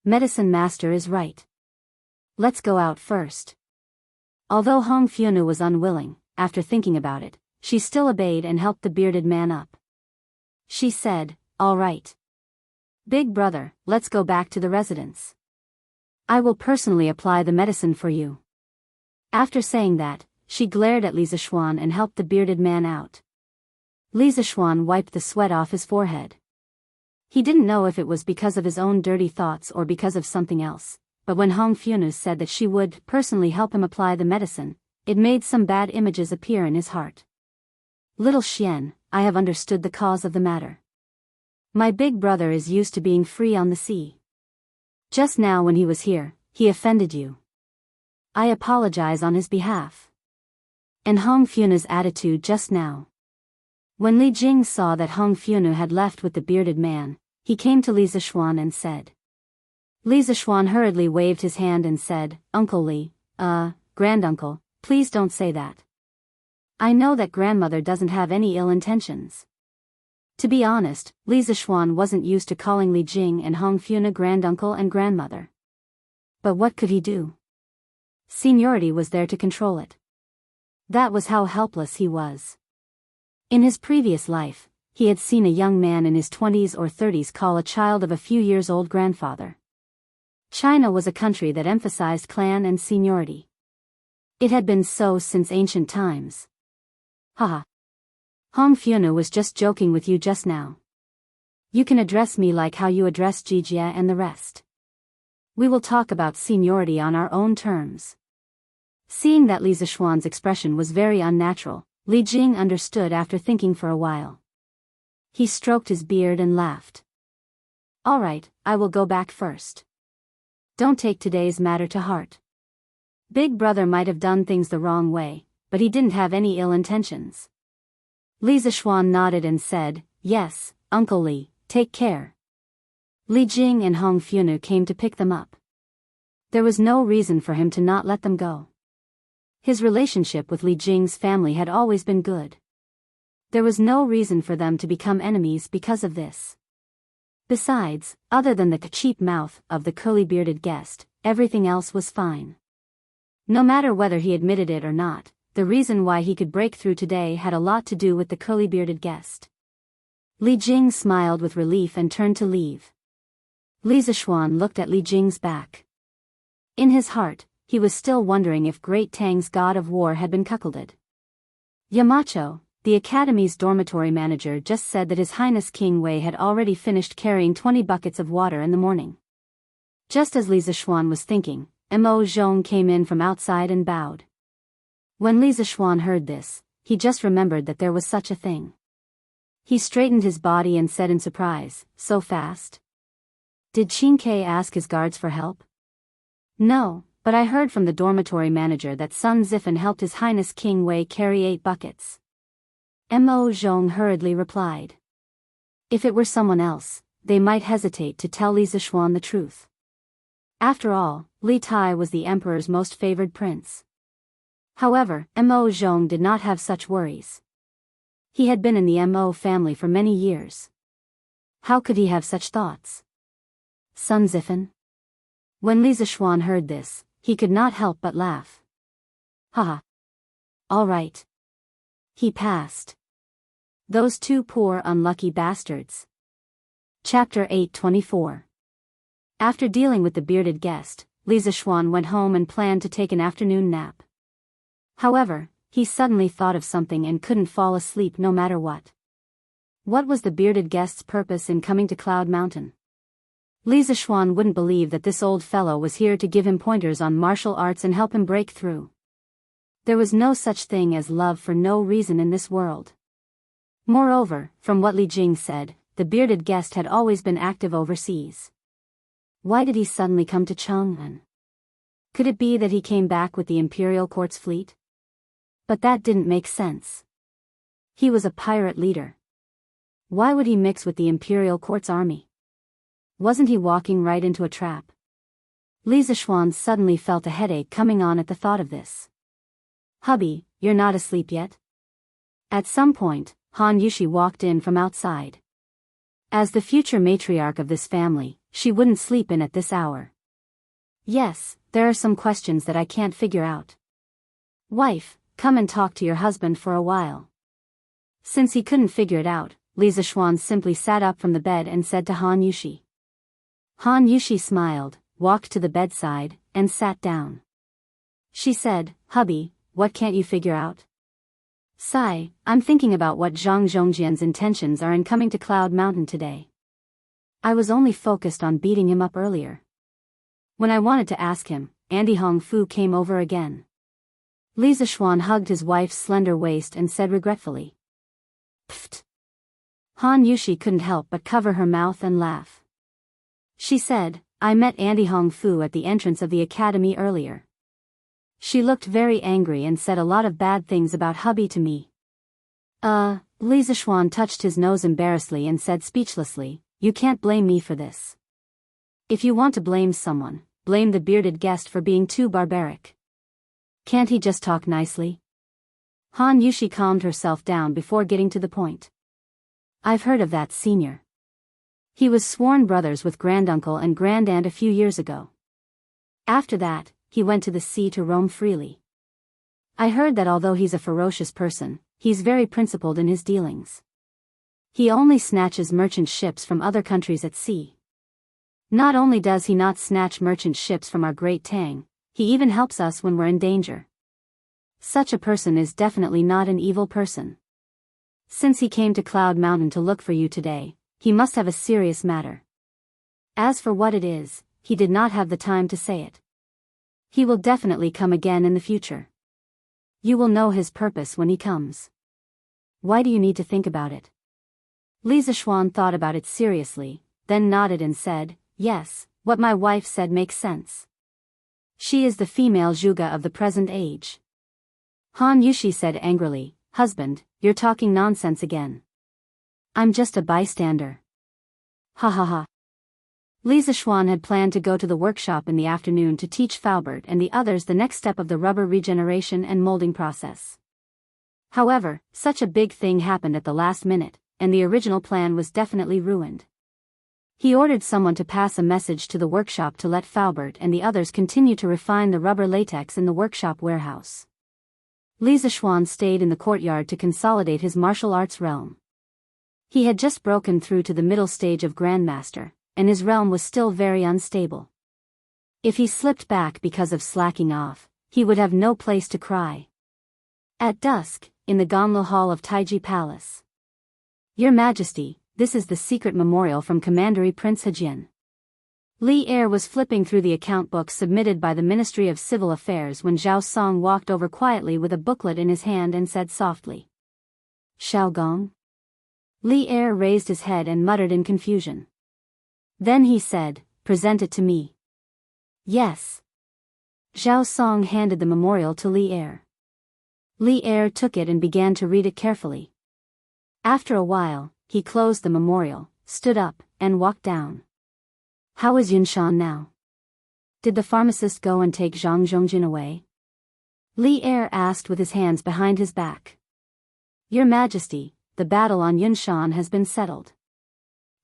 Medicine Master is right. Let's go out first. Although Hong Fionu was unwilling, after thinking about it, she still obeyed and helped the bearded man up. She said, All right. Big brother, let's go back to the residence. I will personally apply the medicine for you. After saying that, she glared at Li Zixuan and helped the bearded man out. Li Zixuan wiped the sweat off his forehead. He didn't know if it was because of his own dirty thoughts or because of something else, but when Hong Fionu said that she would personally help him apply the medicine, it made some bad images appear in his heart. Little Xian, I have understood the cause of the matter. My big brother is used to being free on the sea. Just now when he was here, he offended you. I apologize on his behalf. And Hong Fionu's attitude just now. When Li Jing saw that Hong Fionu had left with the bearded man, he came to Li Zixuan and said. Li Zixuan hurriedly waved his hand and said, Uncle Li, granduncle, please don't say that. I know that grandmother doesn't have any ill intentions. To be honest, Li Zixuan wasn't used to calling Li Jing and Hong Fionu granduncle and grandmother. But what could he do? Seniority was there to control it. That was how helpless he was. In his previous life, he had seen a young man in his 20s or 30s call a child of a few years old grandfather. China was a country that emphasized clan and seniority. It had been so since ancient times. Haha. Hong Fionu was just joking with you just now. You can address me like how you address Jijia and the rest. We will talk about seniority on our own terms. Seeing that Li Zishuan's expression was very unnatural, Li Jing understood after thinking for a while. He stroked his beard and laughed. All right, I will go back first. Don't take today's matter to heart. Big brother might have done things the wrong way, but he didn't have any ill intentions. Li Zishuan nodded and said, Yes, Uncle Li, take care. Li Jing and Hong Funu came to pick them up. There was no reason for him to not let them go. His relationship with Li Jing's family had always been good. There was no reason for them to become enemies because of this. Besides, other than the cheap mouth of the curly-bearded guest, everything else was fine. No matter whether he admitted it or not, the reason why he could break through today had a lot to do with the curly-bearded guest. Li Jing smiled with relief and turned to leave. Li Zishuan looked at Li Jing's back. In his heart, he was still wondering if Great Tang's god of war had been cuckolded. Yamacho, the academy's dormitory manager, just said that His Highness King Wei had already finished carrying 20 buckets of water in the morning. Just as Li Zishuan was thinking, Mo Zhong came in from outside and bowed. When Li Zishuan heard this, he just remembered that there was such a thing. He straightened his body and said in surprise, So fast? Did Qin Ke ask his guards for help? No, but I heard from the dormitory manager that Sun Zifen helped His Highness King Wei carry 8 buckets. Mo Zhong hurriedly replied. If it were someone else, they might hesitate to tell Li Zishuan the truth. After all, Li Tai was the emperor's most favored prince. However, Mo Zhong did not have such worries. He had been in the Mo family for many years. How could he have such thoughts? Sun Zifen? When Li Zishuan heard this, he could not help but laugh. Haha. All right. He passed. Those two poor unlucky bastards. Chapter 824. After dealing with the bearded guest, Li Zishuan went home and planned to take an afternoon nap. However, he suddenly thought of something and couldn't fall asleep no matter what. What was the bearded guest's purpose in coming to Cloud Mountain? Li Zishuan wouldn't believe that this old fellow was here to give him pointers on martial arts and help him break through. There was no such thing as love for no reason in this world. Moreover, from what Li Jing said, the bearded guest had always been active overseas. Why did he suddenly come to Chang'an? Could it be that he came back with the Imperial Court's fleet? But that didn't make sense. He was a pirate leader. Why would he mix with the Imperial Court's army? Wasn't he walking right into a trap? Li Zishuan suddenly felt a headache coming on at the thought of this. Hubby, you're not asleep yet? At some point, Han Yushi walked in from outside. As the future matriarch of this family, she wouldn't sleep in at this hour. Yes, there are some questions that I can't figure out. Wife, come and talk to your husband for a while. Since he couldn't figure it out, Li Zishuan simply sat up from the bed and said to Han Yushi. Han Yushi smiled, walked to the bedside, and sat down. She said, Hubby, what can't you figure out? Sigh, I'm thinking about what Zhang Zhongjian's intentions are in coming to Cloud Mountain today. I was only focused on beating him up earlier. When I wanted to ask him, Andy Hong Fu came over again. Li Zishuan hugged his wife's slender waist and said regretfully. Pfft. Han Yushi couldn't help but cover her mouth and laugh. She said, I met Andy Hong Fu at the entrance of the academy earlier. She looked very angry and said a lot of bad things about hubby to me. Li Zishuan touched his nose embarrassedly and said speechlessly, You can't blame me for this. If you want to blame someone, blame the bearded guest for being too barbaric. Can't he just talk nicely? Han Yushi calmed herself down before getting to the point. I've heard of that senior. He was sworn brothers with granduncle and grandaunt a few years ago. After that, he went to the sea to roam freely. I heard that although he's a ferocious person, he's very principled in his dealings. He only snatches merchant ships from other countries at sea. Not only does he not snatch merchant ships from our Great Tang, he even helps us when we're in danger. Such a person is definitely not an evil person. Since he came to Cloud Mountain to look for you today, he must have a serious matter. As for what it is, he did not have the time to say it. He will definitely come again in the future. You will know his purpose when he comes. Why do you need to think about it? Li Zishuan thought about it seriously, then nodded and said, yes, what my wife said makes sense. She is the female Zhuge of the present age. Han Yushi said angrily, husband, you're talking nonsense again. I'm just a bystander. Ha ha ha. Li Zishuan had planned to go to the workshop in the afternoon to teach Faubert and the others the next step of the rubber regeneration and molding process. However, such a big thing happened at the last minute, and the original plan was definitely ruined. He ordered someone to pass a message to the workshop to let Faubert and the others continue to refine the rubber latex in the workshop warehouse. Li Zishuan stayed in the courtyard to consolidate his martial arts realm. He had just broken through to the middle stage of Grandmaster, and his realm was still very unstable. If he slipped back because of slacking off, he would have no place to cry. At dusk, in the Ganlu Hall of Taiji Palace. Your Majesty, this is the secret memorial from Commandery Prince Hejian. Li Er was flipping through the account books submitted by the Ministry of Civil Affairs when Zhao Song walked over quietly with a booklet in his hand and said softly, Xiao Gong? Li Er raised his head and muttered in confusion. Then he said, present it to me. Yes. Zhao Song handed the memorial to Li Er. Li Er took it and began to read it carefully. After a while, he closed the memorial, stood up, and walked down. How is Yunshan now? Did the pharmacist go and take Zhang Zhongjin away? Li Er asked with his hands behind his back. Your Majesty, the battle on Yunshan has been settled.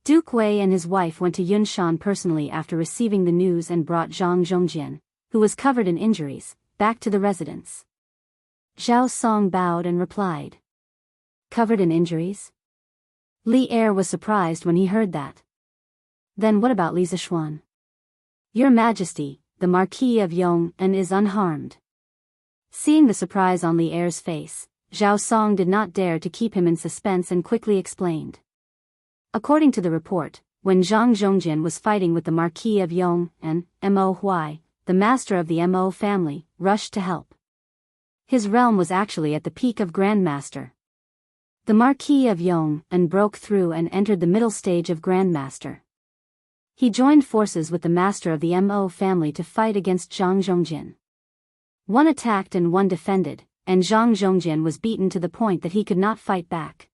Duke Wei and his wife went to Yunshan personally after receiving the news and brought Zhang Zhongjian, who was covered in injuries, back to the residence. Zhao Song bowed and replied. Covered in injuries? Li Er was surprised when he heard that. Then what about Li Zishuan? Your Majesty, the Marquis of Yong'an is unharmed. Seeing the surprise on Li Er's face, Zhao Song did not dare to keep him in suspense and quickly explained. According to the report, when Zhang Zhongjin was fighting with the Marquis of Yong'an, Mo Huai, the master of the Mo family, rushed to help. His realm was actually at the peak of Grandmaster. The Marquis of Yong'an broke through and entered the middle stage of Grandmaster. He joined forces with the master of the Mo family to fight against Zhang Zhongjin. One attacked and one defended, and Zhang Zhongjin was beaten to the point that he could not fight back.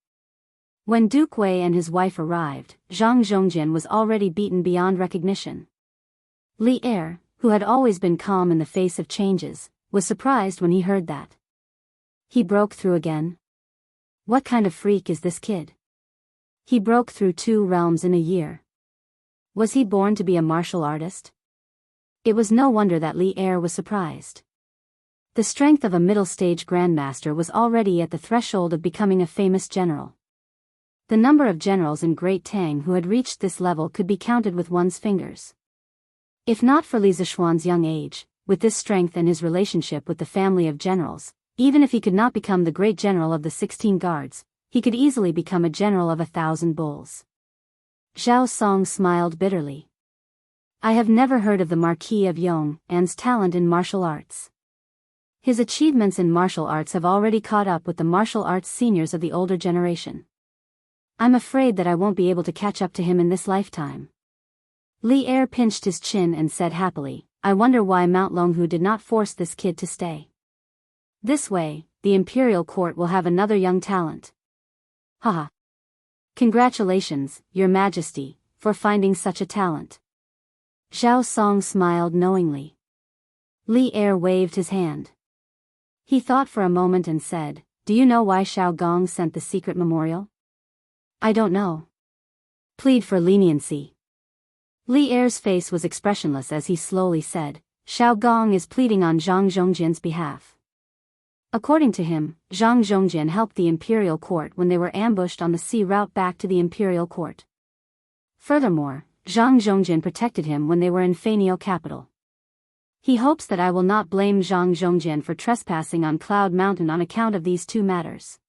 When Duke Wei and his wife arrived, Zhang Zhongjin was already beaten beyond recognition. Li Er, who had always been calm in the face of changes, was surprised when he heard that. He broke through again? What kind of freak is this kid? He broke through 2 realms in a year. Was he born to be a martial artist? It was no wonder that Li Er was surprised. The strength of a middle-stage grandmaster was already at the threshold of becoming a famous general. The number of generals in Great Tang who had reached this level could be counted with one's fingers. If not for Li Zishuan's young age, with this strength and his relationship with the family of generals, even if he could not become the great general of the 16 guards, he could easily become a general of 1,000 bulls. Zhao Song smiled bitterly. I have never heard of the Marquis of Yong'an's talent in martial arts. His achievements in martial arts have already caught up with the martial arts seniors of the older generation. I'm afraid that I won't be able to catch up to him in this lifetime. Li Er pinched his chin and said happily, I wonder why Mount Longhu did not force this kid to stay. This way, the imperial court will have another young talent. Haha. Congratulations, Your Majesty, for finding such a talent. Zhao Song smiled knowingly. Li Er waved his hand. He thought for a moment and said, Do you know why Xiao Gong sent the secret memorial? I don't know. Plead for leniency. Li Er's face was expressionless as he slowly said, Xiao Gong is pleading on Zhang Zhongjin's behalf. According to him, Zhang Zhongjin helped the imperial court when they were ambushed on the sea route back to the imperial court. Furthermore, Zhang Zhongjin protected him when they were in Fanio capital. He hopes that I will not blame Zhang Zhongjin for trespassing on Cloud Mountain on account of these 2 matters.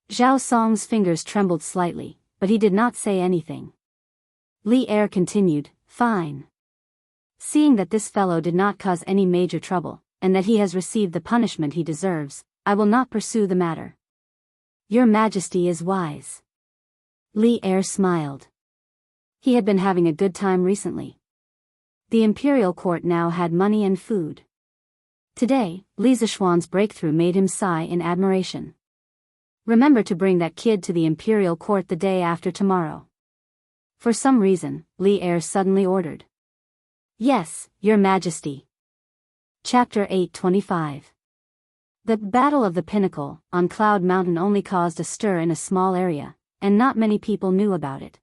Zhao Song's fingers trembled slightly, but he did not say anything. Li Er continued, Fine. Seeing that this fellow did not cause any major trouble, and that he has received the punishment he deserves, I will not pursue the matter. Your Majesty is wise. Li Er smiled. He had been having a good time recently. The imperial court now had money and food. Today, Li Zishuan's breakthrough made him sigh in admiration. Remember to bring that kid to the imperial court the day after tomorrow. For some reason, Li Er suddenly ordered. Yes, Your Majesty. Chapter 825. The Battle of the Pinnacle on Cloud Mountain only caused a stir in a small area, and not many people knew about it.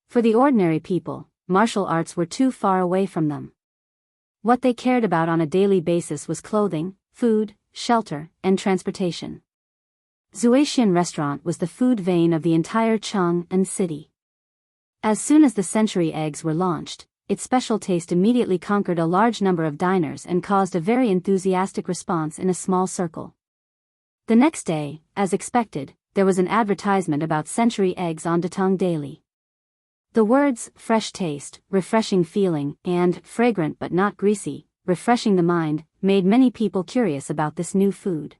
For the ordinary people, martial arts were too far away from them. What they cared about on a daily basis was clothing, food, shelter, and transportation. Zuaxian Restaurant was the food vein of the entire Chang'an city. As soon as the century eggs were launched, its special taste immediately conquered a large number of diners and caused a very enthusiastic response in a small circle. The next day, as expected, there was an advertisement about century eggs on Datong Daily. The words, fresh taste, refreshing feeling, and fragrant but not greasy, refreshing the mind, made many people curious about this new food.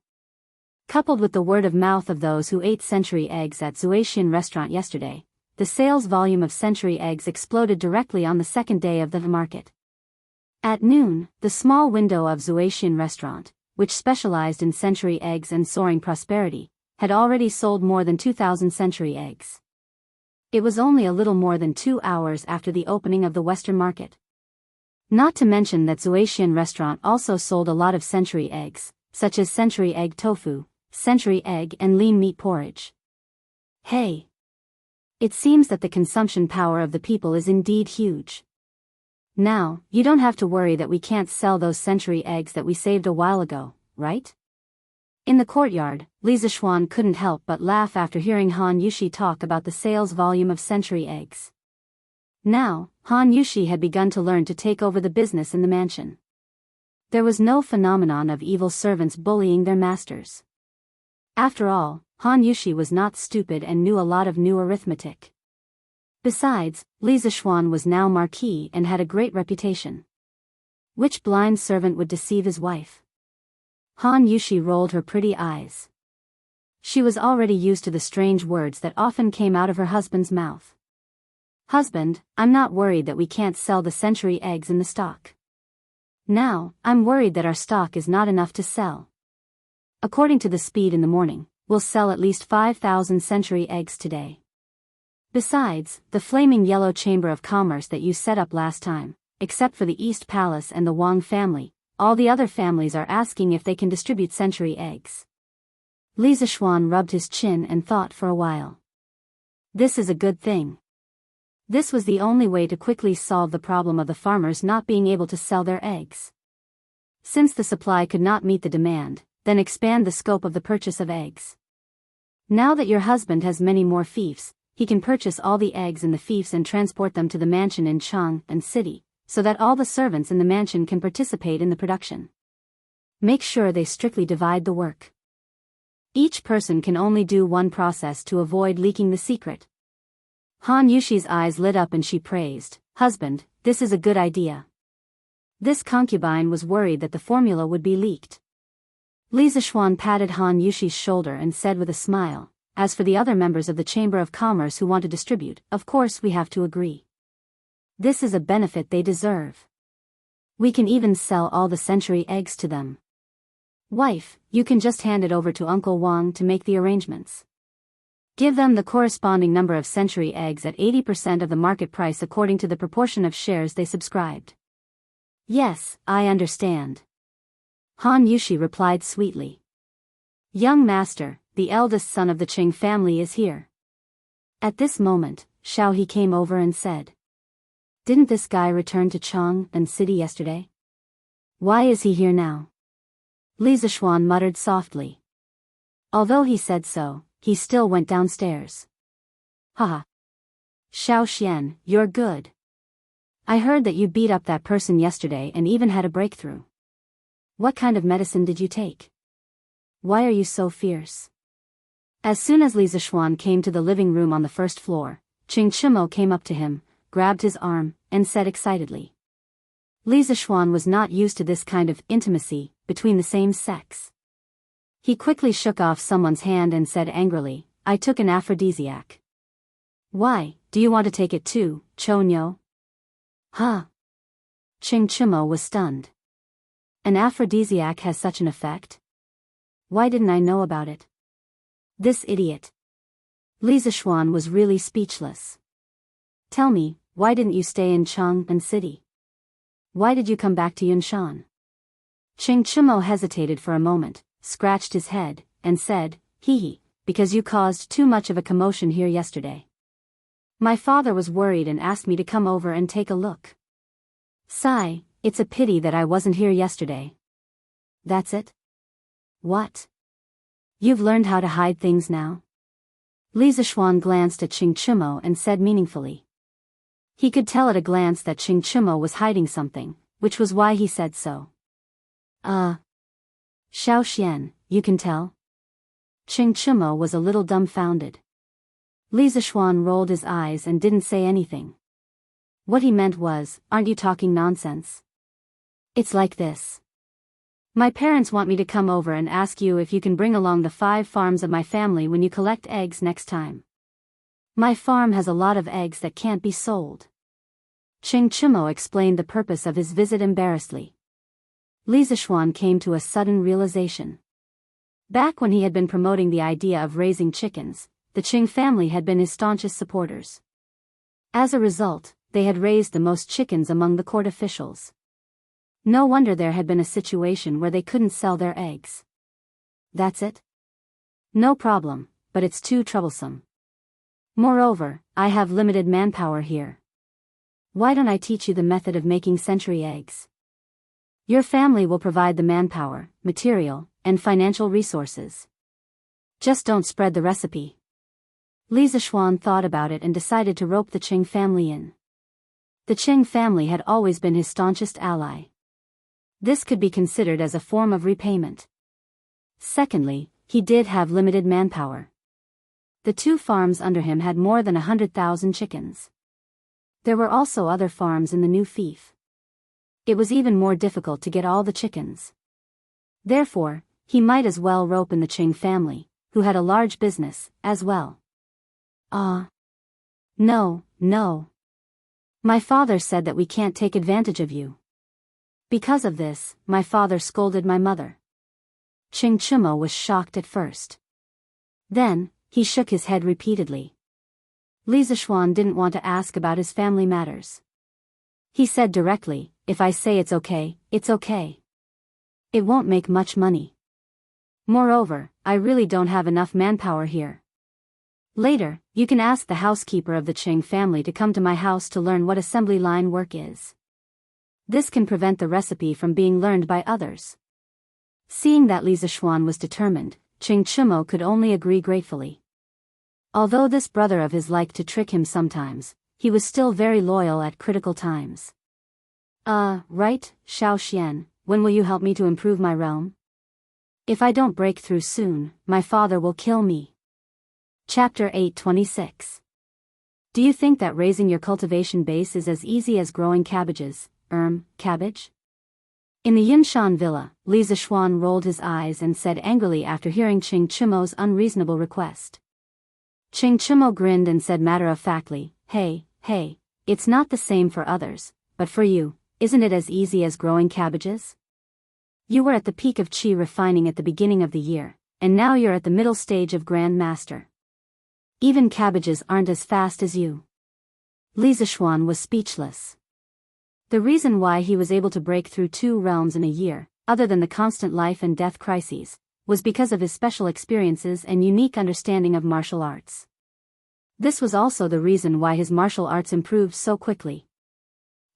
Coupled with the word of mouth of those who ate century eggs at Zuaxian Restaurant yesterday, the sales volume of century eggs exploded directly on the second day of the market. At noon, the small window of Zuaxian Restaurant, which specialized in century eggs and soaring prosperity, had already sold more than 2,000 century eggs. It was only a little more than 2 hours after the opening of the Western market. Not to mention that Zuaxian Restaurant also sold a lot of century eggs, such as century egg tofu, century egg and lean meat porridge. Hey! It seems that the consumption power of the people is indeed huge. Now, you don't have to worry that we can't sell those century eggs that we saved a while ago, right? In the courtyard, Li Zishuan couldn't help but laugh after hearing Han Yushi talk about the sales volume of century eggs. Now, Han Yushi had begun to learn to take over the business in the mansion. There was no phenomenon of evil servants bullying their masters. After all, Han Yushi was not stupid and knew a lot of new arithmetic. Besides, Li Zishuan was now marquis and had a great reputation. Which blind servant would deceive his wife? Han Yushi rolled her pretty eyes. She was already used to the strange words that often came out of her husband's mouth. Husband, I'm not worried that we can't sell the century eggs in the stock. Now, I'm worried that our stock is not enough to sell. According to the speed in the morning, we'll sell at least 5,000 century eggs today. Besides, the flaming yellow chamber of commerce that you set up last time, except for the East Palace and the Wang family, all the other families are asking if they can distribute century eggs. Li Zishuan rubbed his chin and thought for a while. This is a good thing. This was the only way to quickly solve the problem of the farmers not being able to sell their eggs. Since the supply could not meet the demand, then expand the scope of the purchase of eggs. Now that your husband has many more fiefs, he can purchase all the eggs in the fiefs and transport them to the mansion in Chang'an City, so that all the servants in the mansion can participate in the production. Make sure they strictly divide the work. Each person can only do one process to avoid leaking the secret. Han Yushi's eyes lit up and she praised, "Husband, this is a good idea." This concubine was worried that the formula would be leaked. Li Zishuan patted Han Yushi's shoulder and said with a smile, "As for the other members of the Chamber of Commerce who want to distribute, of course we have to agree. This is a benefit they deserve. We can even sell all the century eggs to them. Wife, you can just hand it over to Uncle Wang to make the arrangements. Give them the corresponding number of century eggs at 80% of the market price according to the proportion of shares they subscribed." "Yes, I understand." Han Yushi replied sweetly. "Young master, the eldest son of the Qing family is here." At this moment, Xiao He came over and said, "Didn't this guy return to Chang'an City yesterday? Why is he here now?" Li Zishuan muttered softly. Although he said so, he still went downstairs. "Haha. Xiao Xian, you're good. I heard that you beat up that person yesterday and even had a breakthrough. What kind of medicine did you take? Why are you so fierce?" As soon as Li Zishuan came to the living room on the first floor, Qing Chimo came up to him, grabbed his arm, and said excitedly, Li Zixuan was not used to this kind of intimacy between the same sex. He quickly shook off someone's hand and said angrily, "I took an aphrodisiac." "Why, do you want to take it too, Chonyo?" "Huh?" Ching Chimo was stunned. An aphrodisiac has such an effect? Why didn't I know about it? This idiot. Li Zixuan was really speechless. "Tell me, why didn't you stay in Chang'an City? Why did you come back to Yunshan?" Ching Chimo hesitated for a moment, scratched his head, and said, "Hee, because you caused too much of a commotion here yesterday. My father was worried and asked me to come over and take a look. Sigh, it's a pity that I wasn't here yesterday." "That's it? What? You've learned how to hide things now?" Li Zixuan glanced at Ching Chimo and said meaningfully. He could tell at a glance that Ching Chimo was hiding something, which was why he said so. Xiao Xian, you can tell?" Ching Chimo was a little dumbfounded. Li Zixuan rolled his eyes and didn't say anything. What he meant was, "Aren't you talking nonsense? It's like this. My parents want me to come over and ask you if you can bring along the 5 farms of my family when you collect eggs next time. My farm has a lot of eggs that can't be sold." Ching Chimo explained the purpose of his visit embarrassedly. Li Zixuan came to a sudden realization. Back when he had been promoting the idea of raising chickens, the Ching family had been his staunchest supporters. As a result, they had raised the most chickens among the court officials. No wonder there had been a situation where they couldn't sell their eggs. "That's it? No problem, but it's too troublesome. Moreover, I have limited manpower here. Why don't I teach you the method of making century eggs? Your family will provide the manpower, material, and financial resources. Just don't spread the recipe." Li Zixuan thought about it and decided to rope the Qing family in. The Qing family had always been his staunchest ally. This could be considered as a form of repayment. Secondly, he did have limited manpower. The 2 farms under him had more than 100,000 chickens. There were also other farms in the new fief. It was even more difficult to get all the chickens. Therefore, he might as well rope in the Qing family, who had a large business, as well. No. My father said that we can't take advantage of you. Because of this, my father scolded my mother." Ching Chimo was shocked at first. Then, he shook his head repeatedly. Li Zixuan didn't want to ask about his family matters. He said directly, "If I say it's okay, it's okay. It won't make much money. Moreover, I really don't have enough manpower here. Later, you can ask the housekeeper of the Qing family to come to my house to learn what assembly line work is. This can prevent the recipe from being learned by others." Seeing that Li Zixuan was determined, Ching Chimo could only agree gratefully. Although this brother of his liked to trick him sometimes, he was still very loyal at critical times. Right, Xiao Xian, when will you help me to improve my realm? If I don't break through soon, my father will kill me." Chapter 826. Do you think that raising your cultivation base is as easy as growing cabbages? Cabbage? In the Yunshan villa, Li Zixuan rolled his eyes and said angrily after hearing Ching Chimo's unreasonable request. Ching Chimo grinned and said matter-of-factly, Hey, it's not the same for others, but for you, isn't it as easy as growing cabbages? You were at the peak of qi refining at the beginning of the year, and now you're at the middle stage of Grand Master. Even cabbages aren't as fast as you." Li Zixuan was speechless. The reason why he was able to break through 2 realms in a year, other than the constant life and death crises, was because of his special experiences and unique understanding of martial arts. This was also the reason why his martial arts improved so quickly.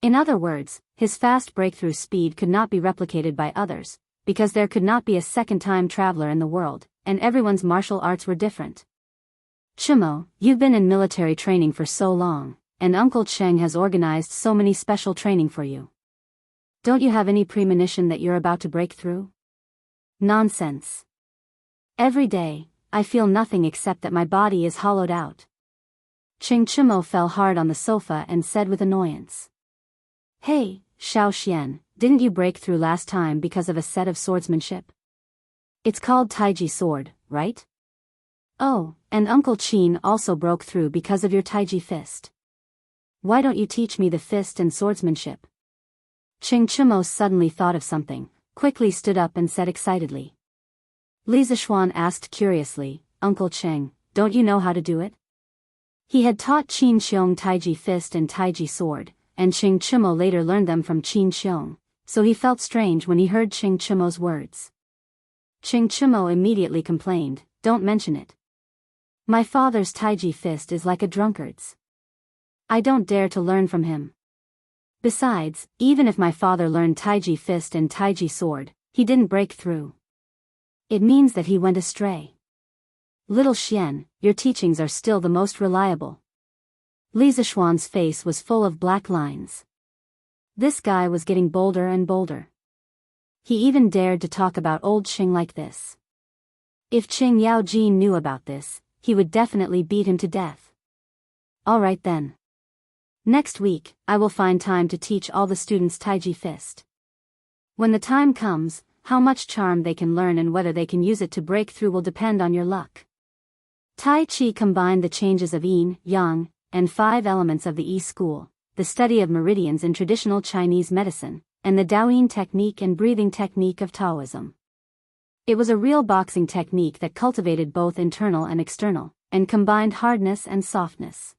In other words, his fast breakthrough speed could not be replicated by others, because there could not be a second-time traveler in the world, and everyone's martial arts were different. "Chimo, you've been in military training for so long, and Uncle Cheng has organized so many special training for you. Don't you have any premonition that you're about to break through?" "Nonsense. Every day, I feel nothing except that my body is hollowed out." Ching Chimo fell hard on the sofa and said with annoyance. "Hey, Xiao Xian, didn't you break through last time because of a set of swordsmanship? It's called Taiji sword, right? Oh, and Uncle Qin also broke through because of your Taiji fist. Why don't you teach me the fist and swordsmanship? Qing Chimo suddenly thought of something, quickly stood up and said excitedly. Li Zishuan asked curiously, Uncle Cheng, don't you know how to do it? He had taught Qin Xiong Taiji fist and Taiji sword, and Qing Chimo later learned them from Qin Xiong, so he felt strange when he heard Qing Chimo's words. Qing Chimo immediately complained, don't mention it. My father's Taiji fist is like a drunkard's. I don't dare to learn from him. Besides, even if my father learned Taiji fist and Taiji sword, he didn't break through. It means that he went astray. Little Xian, your teachings are still the most reliable. Li Zishuan's face was full of black lines. This guy was getting bolder and bolder. He even dared to talk about old Qing like this. If Qing Yaojin knew about this, he would definitely beat him to death. Alright then. Next week, I will find time to teach all the students Taiji fist. When the time comes, how much charm they can learn and whether they can use it to break through will depend on your luck. Tai Chi combined the changes of yin, yang, and 5 elements of the Yi school, the study of meridians in traditional Chinese medicine, and the Daoyin technique and breathing technique of Taoism. It was a real boxing technique that cultivated both internal and external, and combined hardness and softness.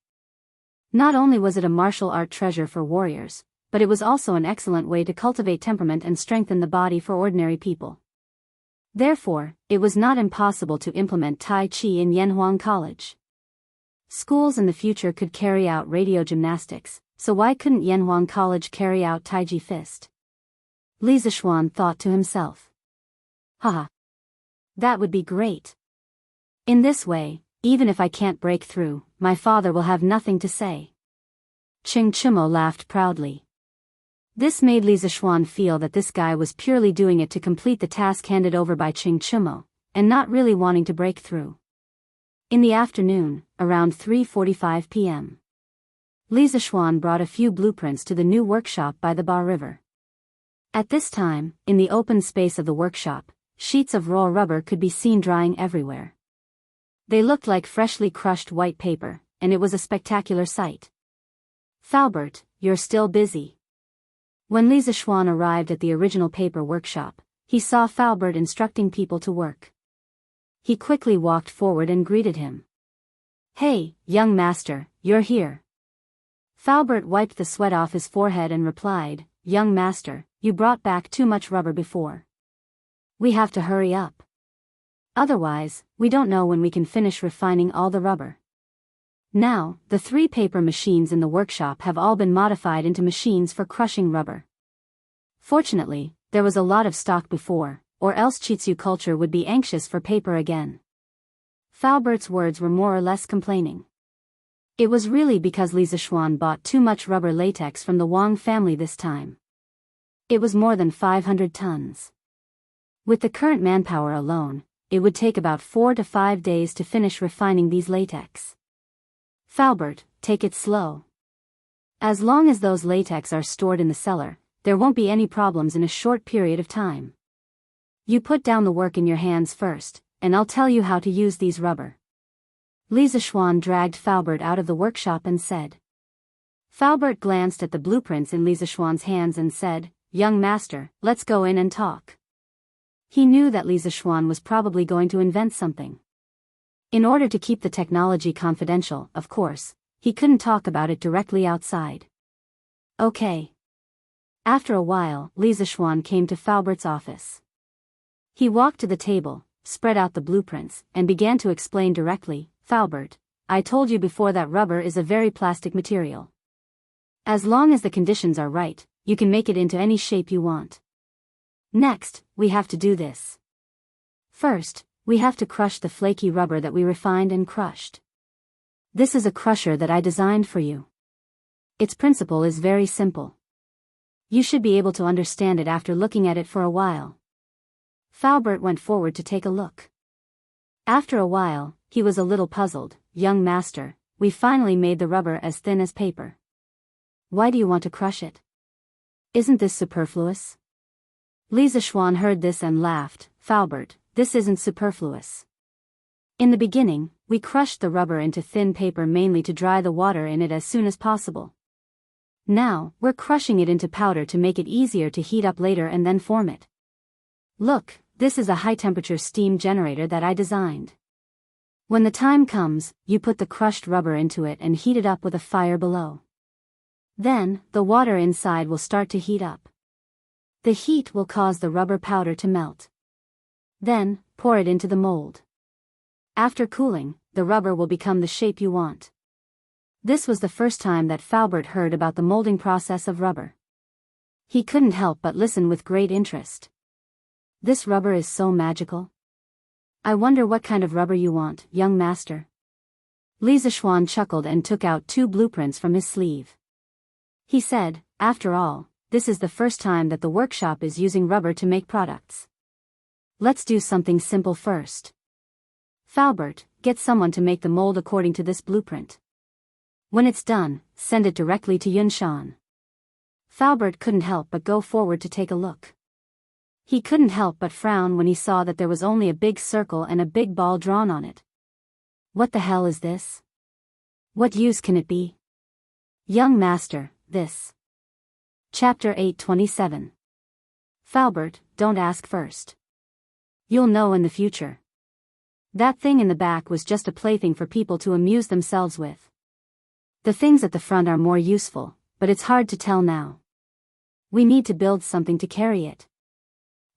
Not only was it a martial art treasure for warriors, but it was also an excellent way to cultivate temperament and strengthen the body for ordinary people. Therefore, it was not impossible to implement Tai Chi in Yanhuang College. Schools in the future could carry out radio gymnastics, so why couldn't Yanhuang College carry out Taiji fist? Li Zishuan thought to himself. Haha. That would be great. In this way, even if I can't break through, my father will have nothing to say. Qing Chimo laughed proudly. This made Li Zishuan feel that this guy was purely doing it to complete the task handed over by Qing Chimo, and not really wanting to break through. In the afternoon, around 3:45 p.m., Li Zishuan brought a few blueprints to the new workshop by the Ba River. At this time, in the open space of the workshop, sheets of raw rubber could be seen drying everywhere. They looked like freshly crushed white paper, and it was a spectacular sight. Falbert, you're still busy. When Li Zishuan arrived at the original paper workshop, he saw Falbert instructing people to work. He quickly walked forward and greeted him. Hey, young master, you're here. Falbert wiped the sweat off his forehead and replied, Young master, you brought back too much rubber before. We have to hurry up. Otherwise, we don't know when we can finish refining all the rubber. Now, the 3 paper machines in the workshop have all been modified into machines for crushing rubber. Fortunately, there was a lot of stock before, or else Chitsu culture would be anxious for paper again. Falbert's words were more or less complaining. It was really because Li Zishuan bought too much rubber latex from the Wang family this time. It was more than 500 tons. With the current manpower alone, it would take about 4 to 5 days to finish refining these latex. Falbert, take it slow. As long as those latex are stored in the cellar, there won't be any problems in a short period of time. You put down the work in your hands first, and I'll tell you how to use these rubber. Li Zishuan dragged Falbert out of the workshop and said. Falbert glanced at the blueprints in Li Zishuan's hands and said, Young master, let's go in and talk. He knew that Li Zishuan was probably going to invent something. In order to keep the technology confidential, of course, he couldn't talk about it directly outside. Okay. After a while, Li Zishuan came to Falbert's office. He walked to the table, spread out the blueprints, and began to explain directly, Falbert, I told you before that rubber is a very plastic material. As long as the conditions are right, you can make it into any shape you want. Next, we have to do this. First, we have to crush the flaky rubber that we refined and crushed. This is a crusher that I designed for you. Its principle is very simple. You should be able to understand it after looking at it for a while. Falbert went forward to take a look. After a while, he was a little puzzled. Young master, we finally made the rubber as thin as paper. Why do you want to crush it? Isn't this superfluous? Lisa Schwan heard this and laughed. Faubert, this isn't superfluous. In the beginning, we crushed the rubber into thin paper mainly to dry the water in it as soon as possible. Now, we're crushing it into powder to make it easier to heat up later and then form it. Look, this is a high-temperature steam generator that I designed. When the time comes, you put the crushed rubber into it and heat it up with a fire below. Then, the water inside will start to heat up. The heat will cause the rubber powder to melt. Then, pour it into the mold. After cooling, the rubber will become the shape you want. This was the first time that Faubert heard about the molding process of rubber. He couldn't help but listen with great interest. This rubber is so magical. I wonder what kind of rubber you want, young master. Lisa Schwan chuckled and took out 2 blueprints from his sleeve. He said, after all, this is the first time that the workshop is using rubber to make products. Let's do something simple first. Faubert, get someone to make the mold according to this blueprint. When it's done, send it directly to Yunshan. Faubert couldn't help but go forward to take a look. He couldn't help but frown when he saw that there was only a big circle and a big ball drawn on it. What the hell is this? What use can it be? Young master, this. Chapter 827. Faubert, don't ask first. You'll know in the future. That thing in the back was just a plaything for people to amuse themselves with. The things at the front are more useful, but it's hard to tell now. We need to build something to carry it.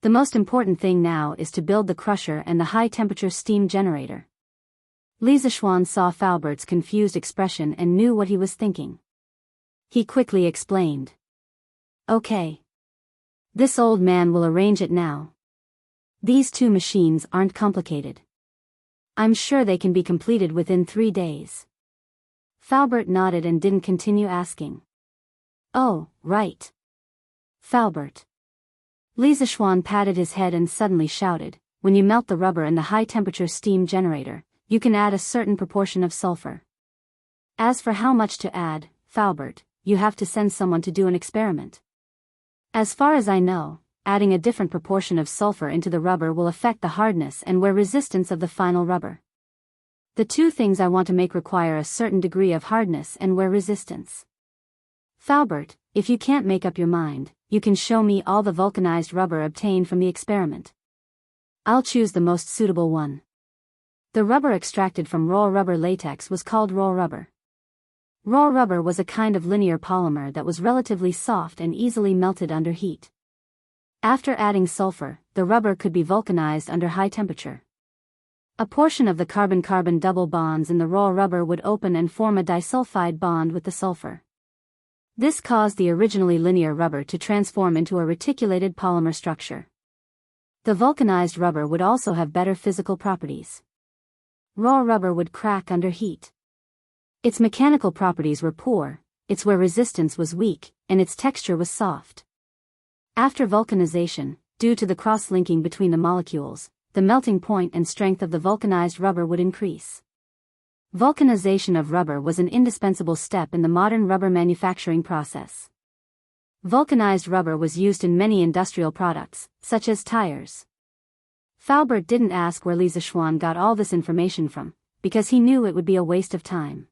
The most important thing now is to build the crusher and the high-temperature steam generator. Lisa Schwan saw Faubert's confused expression and knew what he was thinking. He quickly explained. Okay. This old man will arrange it now. These 2 machines aren't complicated. I'm sure they can be completed within 3 days. Faubert nodded and didn't continue asking. Oh, right. Faubert. Lisa Schwan patted his head and suddenly shouted, when you melt the rubber in the high-temperature steam generator, you can add a certain proportion of sulfur. As for how much to add, Faubert, you have to send someone to do an experiment. As far as I know, adding a different proportion of sulfur into the rubber will affect the hardness and wear resistance of the final rubber. The 2 things I want to make require a certain degree of hardness and wear resistance. Faubert, if you can't make up your mind, you can show me all the vulcanized rubber obtained from the experiment. I'll choose the most suitable one. The rubber extracted from raw rubber latex was called raw rubber. Raw rubber was a kind of linear polymer that was relatively soft and easily melted under heat. After adding sulfur, the rubber could be vulcanized under high temperature. A portion of the carbon-carbon double bonds in the raw rubber would open and form a disulfide bond with the sulfur. This caused the originally linear rubber to transform into a reticulated polymer structure. The vulcanized rubber would also have better physical properties. Raw rubber would crack under heat. Its mechanical properties were poor, its wear resistance was weak, and its texture was soft. After vulcanization, due to the cross-linking between the molecules, the melting point and strength of the vulcanized rubber would increase. Vulcanization of rubber was an indispensable step in the modern rubber manufacturing process. Vulcanized rubber was used in many industrial products, such as tires. Faubert didn't ask where Lisa Schwan got all this information from, because he knew it would be a waste of time.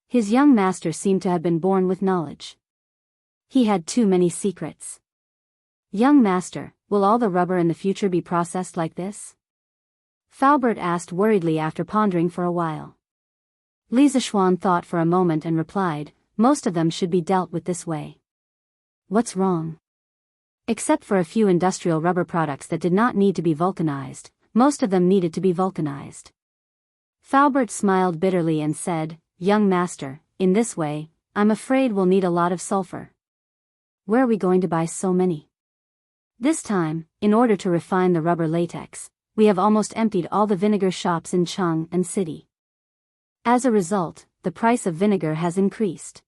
His young master seemed to have been born with knowledge. He had too many secrets. Young master, will all the rubber in the future be processed like this? Faubert asked worriedly after pondering for a while. Lisa Schwan thought for a moment and replied, most of them should be dealt with this way. What's wrong? Except for a few industrial rubber products that did not need to be vulcanized, most of them needed to be vulcanized. Faubert smiled bitterly and said, young master, in this way, I'm afraid we'll need a lot of sulfur. Where are we going to buy so many? This time, in order to refine the rubber latex, we have almost emptied all the vinegar shops in Cheng and City. As a result, the price of vinegar has increased.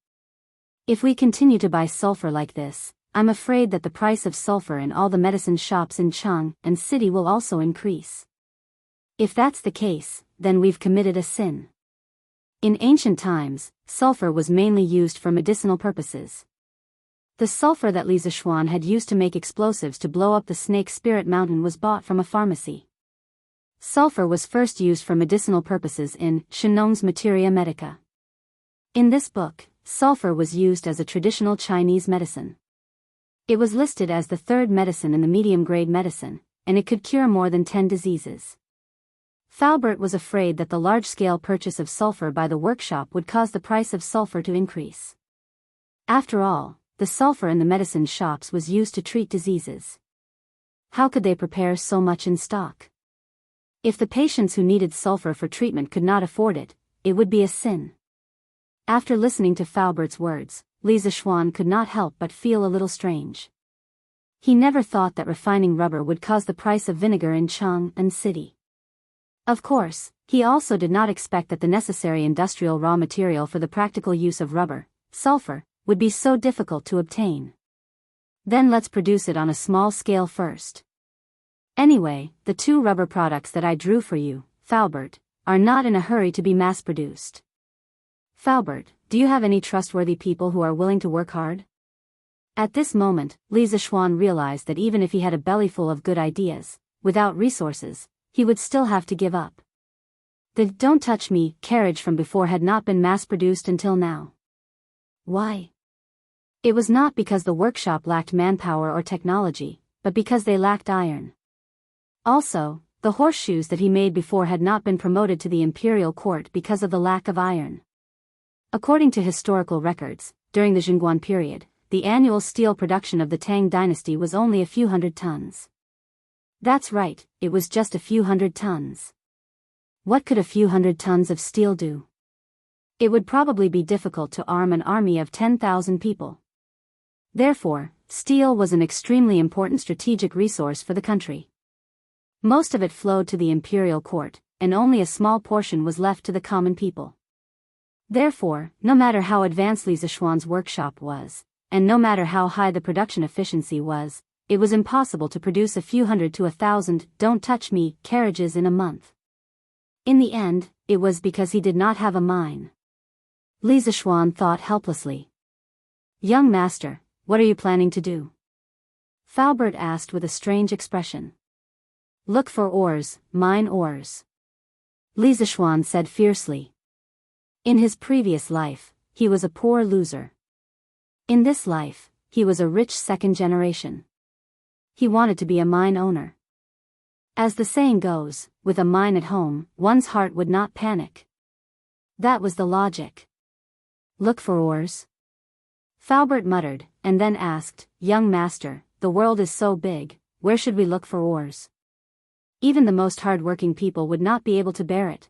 If we continue to buy sulfur like this, I'm afraid that the price of sulfur in all the medicine shops in Cheng and City will also increase. If that's the case, then we've committed a sin. In ancient times, sulfur was mainly used for medicinal purposes. The sulfur that Li Zishuan had used to make explosives to blow up the Snake Spirit Mountain was bought from a pharmacy. Sulfur was first used for medicinal purposes in Shenong's Materia Medica. In this book, sulfur was used as a traditional Chinese medicine. It was listed as the third medicine in the medium-grade medicine, and it could cure more than 10 diseases. Falbert was afraid that the large-scale purchase of sulfur by the workshop would cause the price of sulfur to increase. After all, the sulfur in the medicine shops was used to treat diseases. How could they prepare so much in stock? If the patients who needed sulfur for treatment could not afford it, it would be a sin. After listening to Falbert's words, Li Zishuan could not help but feel a little strange. He never thought that refining rubber would cause the price of vinegar in Chang'an City. Of course, he also did not expect that the necessary industrial raw material for the practical use of rubber, sulfur, would be so difficult to obtain. Then let's produce it on a small scale first. Anyway, the 2 rubber products that I drew for you, Falbert, are not in a hurry to be mass-produced. Falbert, do you have any trustworthy people who are willing to work hard? At this moment, Li Zishuan realized that even if he had a bellyful of good ideas, without resources, he would still have to give up. The "Don't Touch Me" carriage from before had not been mass-produced until now. Why? It was not because the workshop lacked manpower or technology, but because they lacked iron. Also, the horseshoes that he made before had not been promoted to the imperial court because of the lack of iron. According to historical records, during the Jingguan period, the annual steel production of the Tang dynasty was only a few hundred tons. That's right, it was just a few hundred tons. What could a few hundred tons of steel do? It would probably be difficult to arm an army of 10,000 people. Therefore, steel was an extremely important strategic resource for the country. Most of it flowed to the imperial court, and only a small portion was left to the common people. Therefore, no matter how advanced Li Zishuan's workshop was, and no matter how high the production efficiency was, it was impossible to produce a few hundred to 1,000 "Don't Touch Me" carriages in a month. In the end, it was because he did not have a mine. Li Zishuan thought helplessly. "Young master, what are you planning to do?" Falbert asked with a strange expression. "Look for ores, mine ores," Li Zishuan said fiercely. In his previous life, he was a poor loser. In this life, he was a rich second generation. He wanted to be a mine owner. As the saying goes, with a mine at home, one's heart would not panic. That was the logic. "Look for ores?" Falbert muttered, and then asked, "Young master, the world is so big, where should we look for ores? Even the most hard-working people would not be able to bear it."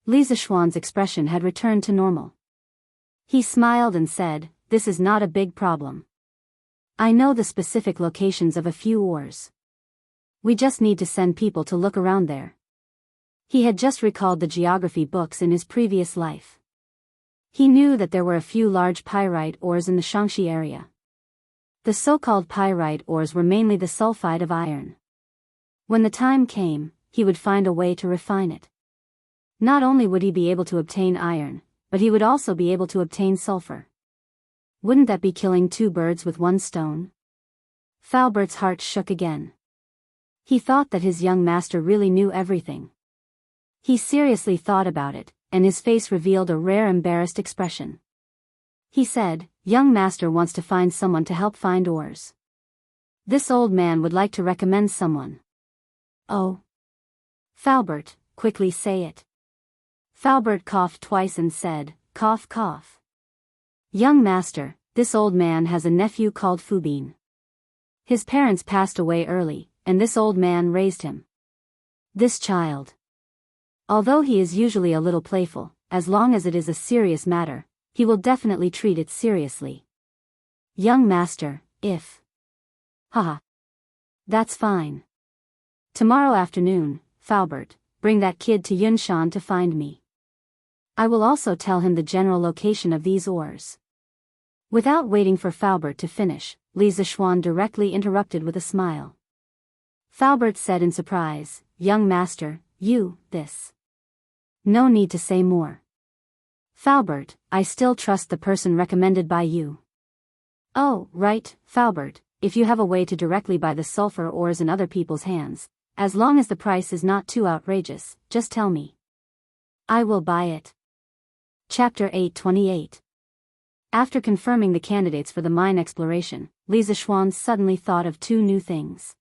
Li Zishuan's expression had returned to normal. He smiled and said, "This is not a big problem. I know the specific locations of a few ores. We just need to send people to look around there." He had just recalled the geography books in his previous life. He knew that there were a few large pyrite ores in the Shaanxi area. The so-called pyrite ores were mainly the sulfide of iron. When the time came, he would find a way to refine it. Not only would he be able to obtain iron, but he would also be able to obtain sulfur. Wouldn't that be killing 2 birds with 1 stone? Falbert's heart shook again. He thought that his young master really knew everything. He seriously thought about it, and his face revealed a rare embarrassed expression. He said, "Young master wants to find someone to help find ores. This old man would like to recommend someone." "Oh." "Falbert, quickly say it." Falbert coughed twice and said, "Cough cough. Young master, this old man has a nephew called Fubin. His parents passed away early, and this old man raised him. This child, although he is usually a little playful, as long as it is a serious matter, he will definitely treat it seriously. Young master, if..." "Haha. That's fine. Tomorrow afternoon, Falbert, bring that kid to Yunshan to find me. I will also tell him the general location of these ores." Without waiting for Falbert to finish, Li Zishuan directly interrupted with a smile. Falbert said in surprise, "Young master, this. No need to say more. Falbert, I still trust the person recommended by you. Oh, right, Faubert, if you have a way to directly buy the sulfur ores in other people's hands, as long as the price is not too outrageous, just tell me. I will buy it. Chapter 828. After confirming the candidates for the mine exploration, Lisa Schwann suddenly thought of two new things.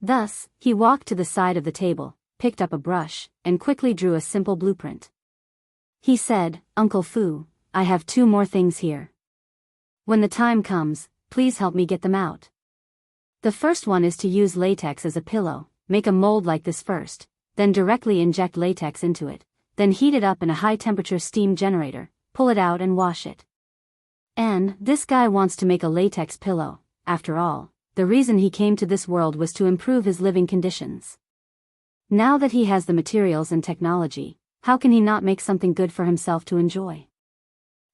Thus, he walked to the side of the table, picked up a brush, and quickly drew a simple blueprint. He said, Uncle Fu, I have two more things here. When the time comes, please help me get them out. The first one is to use latex as a pillow. Make a mold like this first, then directly inject latex into it, then heat it up in a high-temperature steam generator, pull it out and wash it. And this guy wants to make a latex pillow. After all, the reason he came to this world was to improve his living conditions. Now that he has the materials and technology, how can he not make something good for himself to enjoy?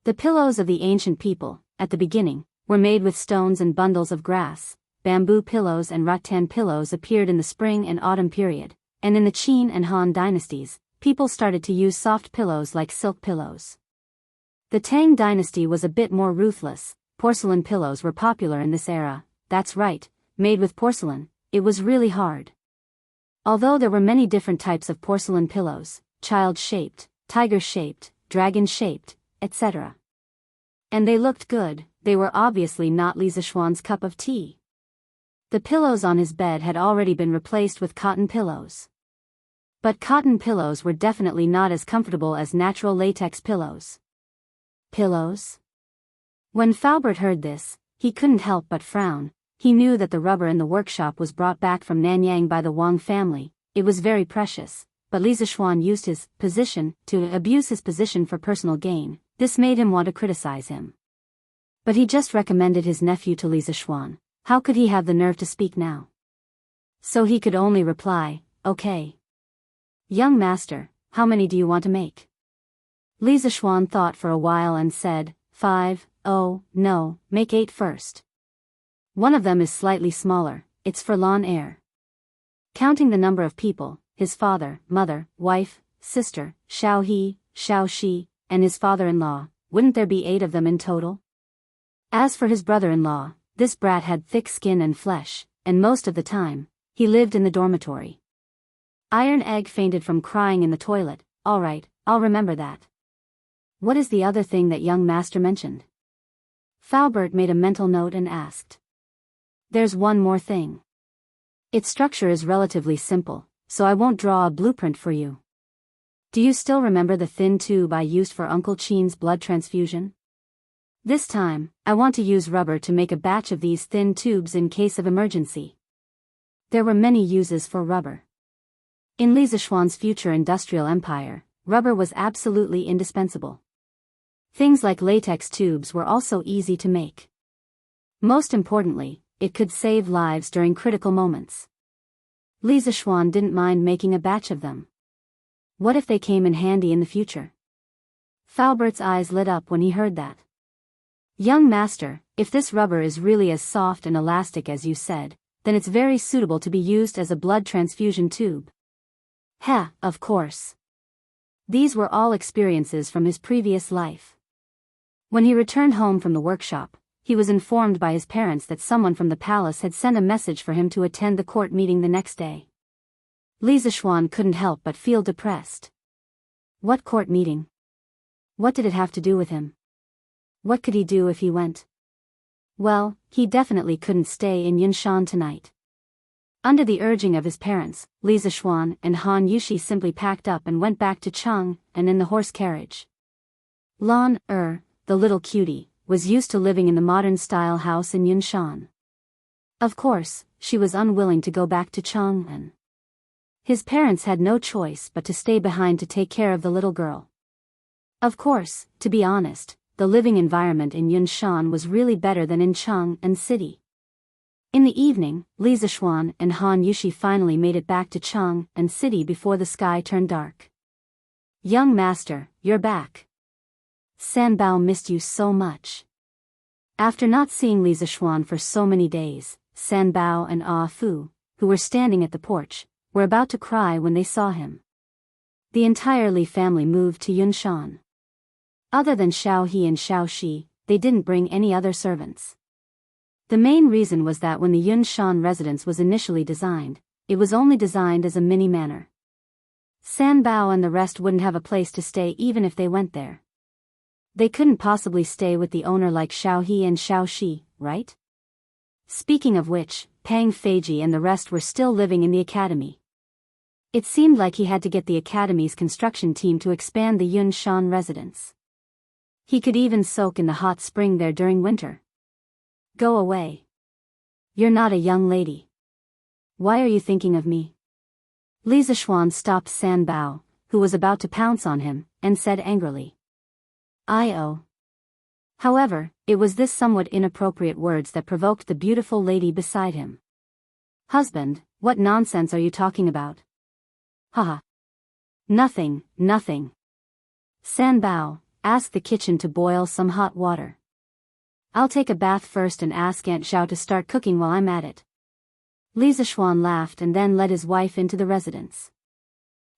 The pillows of the ancient people, at the beginning, were made with stones and bundles of grass. Bamboo pillows and rattan pillows appeared in the spring and autumn period, and in the Qin and Han dynasties, people started to use soft pillows like silk pillows. The Tang dynasty was a bit more ruthless. Porcelain pillows were popular in this era. That's right, made with porcelain. It was really hard. Although there were many different types of porcelain pillows, child-shaped, tiger-shaped, dragon-shaped, etc. And they looked good, they were obviously not Li Zixuan's cup of tea. The pillows on his bed had already been replaced with cotton pillows. But cotton pillows were definitely not as comfortable as natural latex pillows. Pillows? When Faubert heard this, he couldn't help but frown. He knew that the rubber in the workshop was brought back from Nanyang by the Wang family. It was very precious, but Li Zixuan used his position to abuse his position for personal gain. This made him want to criticize him. But he just recommended his nephew to Li Zixuan. How could he have the nerve to speak now? So he could only reply, okay. Young master, how many do you want to make? Li Zixuan thought for a while and said, 5, oh, no, make 8 first. One of them is slightly smaller, it's for lawn air. Counting the number of people, his father, mother, wife, sister, Xiao He, Xiao Shi, and his father-in-law, wouldn't there be 8 of them in total? As for his brother-in-law, this brat had thick skin and flesh, and most of the time, he lived in the dormitory. Iron Egg fainted from crying in the toilet. All right, I'll remember that. What is the other thing that young master mentioned? Faubert made a mental note and asked. There's one more thing. Its structure is relatively simple, so I won't draw a blueprint for you. Do you still remember the thin tube I used for Uncle Qin's blood transfusion? This time, I want to use rubber to make a batch of these thin tubes in case of emergency. There were many uses for rubber. In Li Zixuan's future industrial empire, rubber was absolutely indispensable. Things like latex tubes were also easy to make. Most importantly, it could save lives during critical moments. Li Zixuan didn't mind making a batch of them. What if they came in handy in the future? Faubert's eyes lit up when he heard that. Young master, if this rubber is really as soft and elastic as you said, then it's very suitable to be used as a blood transfusion tube. Heh, of course. These were all experiences from his previous life. When he returned home from the workshop, he was informed by his parents that someone from the palace had sent a message for him to attend the court meeting the next day. Li Zixuan couldn't help but feel depressed. What court meeting? What did it have to do with him? What could he do if he went? Well, he definitely couldn't stay in Yunshan tonight. Under the urging of his parents, Li Zixuan and Han Yushi simply packed up and went back to Cheng, and in the horse carriage. Lan the little cutie, was used to living in the modern-style house in Yunshan. Of course, she was unwilling to go back to Cheng, and his parents had no choice but to stay behind to take care of the little girl. Of course, to be honest, the living environment in Yunshan was really better than in Cheng and city. In the evening, Li Zixuan and Han Yushi finally made it back to Cheng and city before the sky turned dark. Young master, you're back. Sanbao missed you so much. After not seeing Li Zixuan for so many days, Sanbao and Ah Fu, who were standing at the porch, were about to cry when they saw him. The entire Li family moved to Yunshan. Other than Xiao He and Xiao Shi, they didn't bring any other servants. The main reason was that when the Yunshan residence was initially designed, it was only designed as a mini manor. Sanbao and the rest wouldn't have a place to stay even if they went there. They couldn't possibly stay with the owner like Xiaohe and Xiaoxi, right? Speaking of which, Pang Feiji and the rest were still living in the academy. It seemed like he had to get the academy's construction team to expand the Yunshan residence. He could even soak in the hot spring there during winter. Go away. You're not a young lady. Why are you thinking of me? Li Zishuan stopped Sanbao, who was about to pounce on him, and said angrily. I-oh. However, it was this somewhat inappropriate words that provoked the beautiful lady beside him. Husband, what nonsense are you talking about? Haha. Nothing. Sanbao, ask the kitchen to boil some hot water. I'll take a bath first and ask Aunt Xiao to start cooking while I'm at it. Li Zishuan laughed and then led his wife into the residence.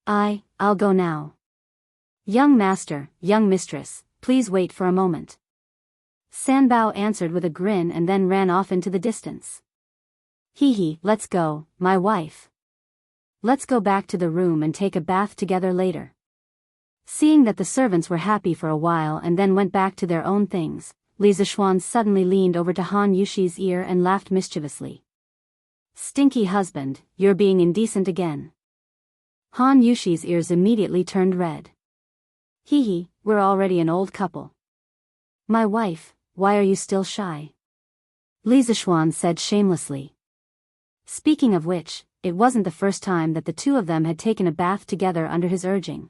I'll go now. Young master, young mistress, please wait for a moment. Sanbao answered with a grin and then ran off into the distance. Hee, let's go, my wife. Let's go back to the room and take a bath together later. Seeing that the servants were happy for a while and then went back to their own things, Li Zishuan suddenly leaned over to Han Yushi's ear and laughed mischievously. Stinky husband, you're being indecent again. Han Yushi's ears immediately turned red. Hee, we're already an old couple. My wife, why are you still shy? Li Zishuan said shamelessly. Speaking of which, it wasn't the first time that the two of them had taken a bath together under his urging.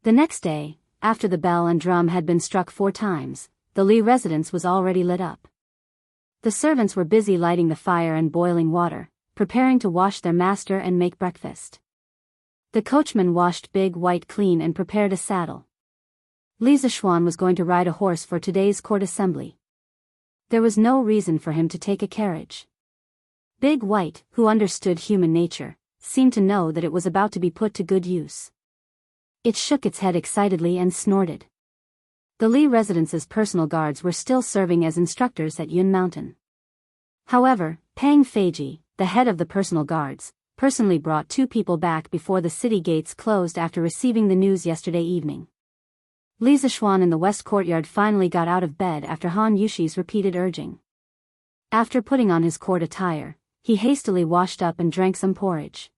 The next day, after the bell and drum had been struck 4 times, the Li residence was already lit up. The servants were busy lighting the fire and boiling water, preparing to wash their master and make breakfast. The coachman washed Big White clean and prepared a saddle. Li Zishuan was going to ride a horse for today's court assembly. There was no reason for him to take a carriage. Big White, who understood human nature, seemed to know that it was about to be put to good use. It shook its head excitedly and snorted. The Li residence's personal guards were still serving as instructors at Yun Mountain. However, Pang Feiji, the head of the personal guards, personally brought 2 people back before the city gates closed after receiving the news yesterday evening. Li Zishuan in the west courtyard finally got out of bed after Han Yushi's repeated urging. After putting on his court attire, he hastily washed up and drank some porridge.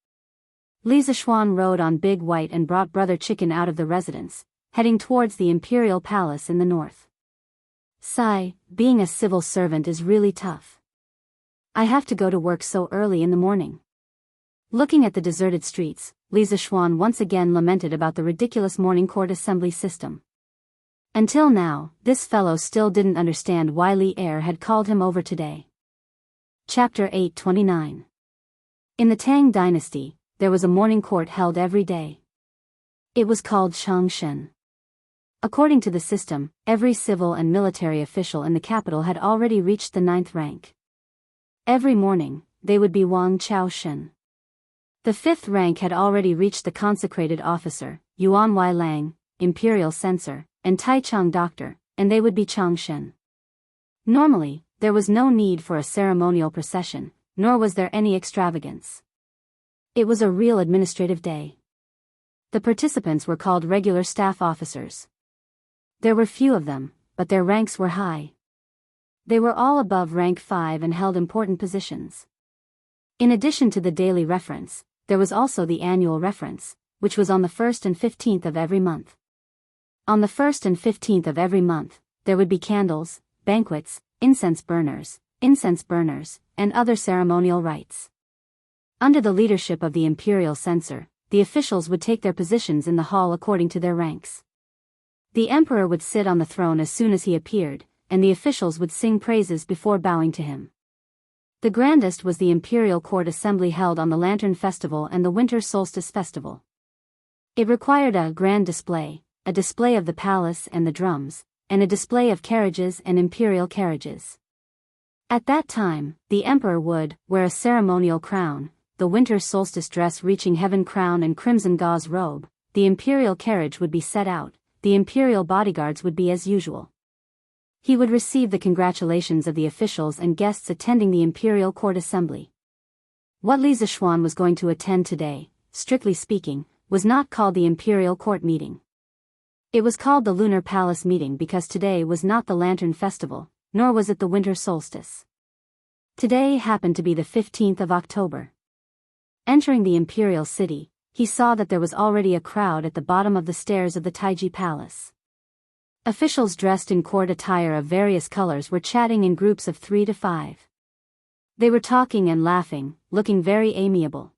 Li Zishuan rode on Big White and brought Brother Chicken out of the residence, heading towards the Imperial Palace in the north. Sigh, being a civil servant is really tough. I have to go to work so early in the morning. Looking at the deserted streets, Li Zishuan once again lamented about the ridiculous morning court assembly system. Until now, this fellow still didn't understand why Li Er had called him over today. Chapter 829. In the Tang dynasty, there was a morning court held every day. It was called Changshen. According to the system, every civil and military official in the capital had already reached the 9th rank. Every morning, they would be Wang Chaoshen. The 5th rank had already reached the consecrated officer, Yuan Wai Lang, imperial censor, and Taichung doctor, and they would be Changshen. Normally, there was no need for a ceremonial procession, nor was there any extravagance. It was a real administrative day. The participants were called regular staff officers. There were few of them, but their ranks were high. They were all above rank 5 and held important positions. In addition to the daily reference, there was also the annual reference, which was on the 1st and 15th of every month. On the 1st and 15th of every month, there would be candles, banquets, incense burners, and other ceremonial rites. Under the leadership of the imperial censor, the officials would take their positions in the hall according to their ranks. The emperor would sit on the throne as soon as he appeared, and the officials would sing praises before bowing to him. The grandest was the imperial court assembly held on the Lantern Festival and the Winter Solstice Festival. It required a grand display, a display of the palace and the drums, and a display of carriages and imperial carriages. At that time, the emperor would wear a ceremonial crown, the winter solstice dress reaching heaven crown and crimson gauze robe, the imperial carriage would be set out, the imperial bodyguards would be as usual. He would receive the congratulations of the officials and guests attending the imperial court assembly. What Li Zishuan was going to attend today, strictly speaking, was not called the imperial court meeting. It was called the Lunar Palace meeting because today was not the Lantern Festival, nor was it the winter solstice. Today happened to be the 15th of October. Entering the imperial city, he saw that there was already a crowd at the bottom of the stairs of the Taiji Palace. Officials dressed in court attire of various colors were chatting in groups of 3 to 5. They were talking and laughing, looking very amiable.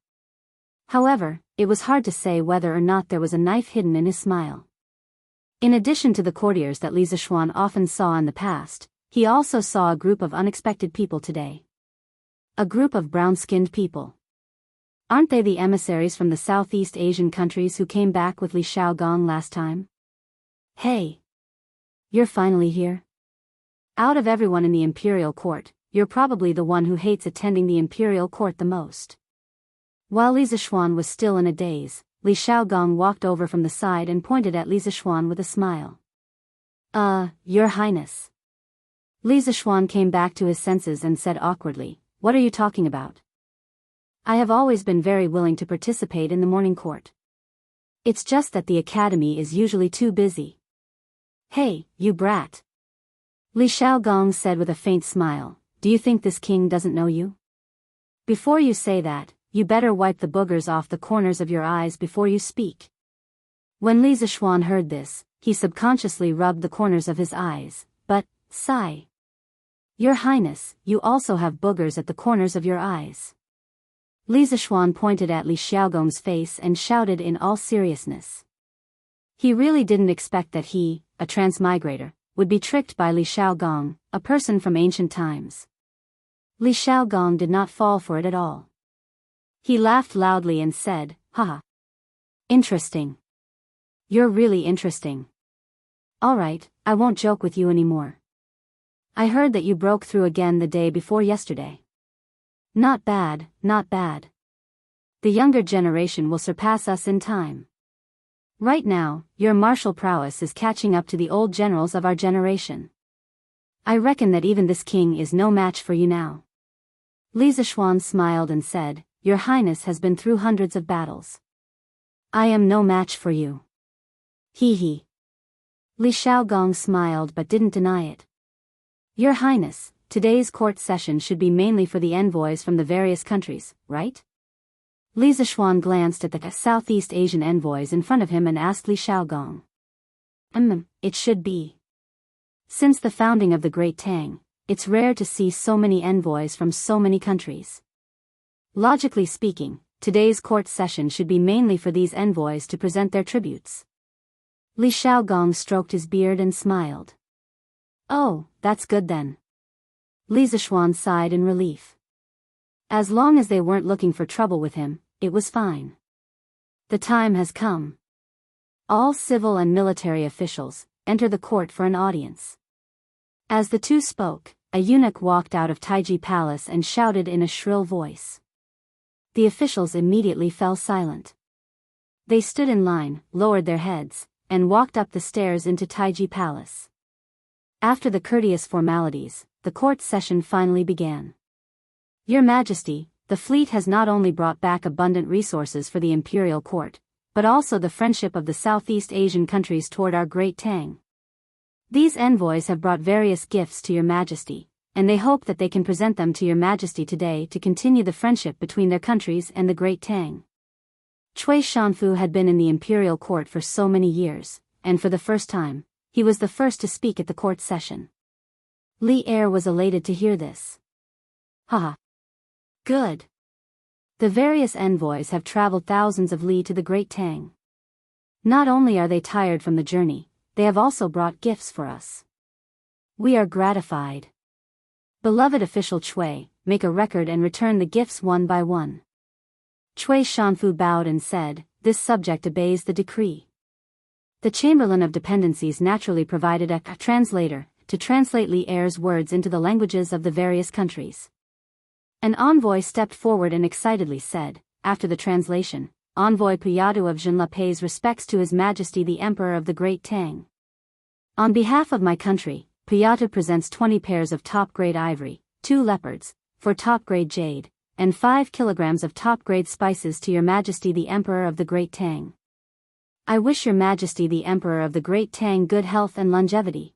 However, it was hard to say whether or not there was a knife hidden in his smile. In addition to the courtiers that Li Zishuan often saw in the past, he also saw a group of unexpected people today. A group of brown-skinned people. Aren't they the emissaries from the Southeast Asian countries who came back with Li Xiaogong last time? Hey! You're finally here? Out of everyone in the imperial court, you're probably the one who hates attending the imperial court the most. While Li Zishuan was still in a daze, Li Xiaogong walked over from the side and pointed at Li Zishuan with a smile. Your Highness. Li Zishuan came back to his senses and said awkwardly, "What are you talking about?" "I have always been very willing to participate in the morning court. It's just that the academy is usually too busy." "Hey, you brat." Li Xiaogong said with a faint smile, "Do you think this king doesn't know you? Before you say that, you better wipe the boogers off the corners of your eyes before you speak." When Li Zishuan heard this, he subconsciously rubbed the corners of his eyes, but, sigh. "Your Highness, you also have boogers at the corners of your eyes." Li Zishuan pointed at Li Xiaogong's face and shouted in all seriousness. He really didn't expect that he, a transmigrator, would be tricked by Li Xiaogong, a person from ancient times. Li Xiaogong did not fall for it at all. He laughed loudly and said, "Haha. Interesting. You're really interesting. Alright, I won't joke with you anymore. I heard that you broke through again the day before yesterday. Not bad, not bad. The younger generation will surpass us in time. Right now, your martial prowess is catching up to the old generals of our generation. I reckon that even this king is no match for you now." Li Zishuan smiled and said, "Your Highness has been through hundreds of battles. I am no match for you." Hee hee. Li Xiaogong smiled but didn't deny it. "Your Highness, today's court session should be mainly for the envoys from the various countries, right?" Li Zishuan glanced at the Southeast Asian envoys in front of him and asked Li Xiaogong. It should be. Since the founding of the Great Tang, it's rare to see so many envoys from so many countries. Logically speaking, today's court session should be mainly for these envoys to present their tributes." Li Xiaogong stroked his beard and smiled. "Oh, that's good then." Li Zishuan sighed in relief. As long as they weren't looking for trouble with him, it was fine. The time has come. All civil and military officials, enter the court for an audience. As the two spoke, a eunuch walked out of Taiji Palace and shouted in a shrill voice. The officials immediately fell silent. They stood in line, lowered their heads, and walked up the stairs into Taiji Palace. After the courteous formalities, the court session finally began. "Your Majesty, the fleet has not only brought back abundant resources for the imperial court, but also the friendship of the Southeast Asian countries toward our Great Tang. These envoys have brought various gifts to your Majesty, and they hope that they can present them to your Majesty today to continue the friendship between their countries and the Great Tang." Cui Shanfu had been in the imperial court for so many years, and for the first time, he was the first to speak at the court session. Li Er was elated to hear this. "Haha. Good. The various envoys have traveled thousands of li to the Great Tang. Not only are they tired from the journey, they have also brought gifts for us. We are gratified. Beloved official Cui, make a record and return the gifts one by one." Cui Shanfu bowed and said, "This subject obeys the decree." The Chamberlain of Dependencies naturally provided a translator to translate Li Er's words into the languages of the various countries. An envoy stepped forward and excitedly said, after the translation, "Envoy Puyadu of Jinla pays respects to His Majesty the Emperor of the Great Tang. On behalf of my country, Payatu presents 20 pairs of top-grade ivory, 2 leopards, for top-grade jade, and 5 kilograms of top-grade spices to Your Majesty the Emperor of the Great Tang. I wish Your Majesty the Emperor of the Great Tang good health and longevity.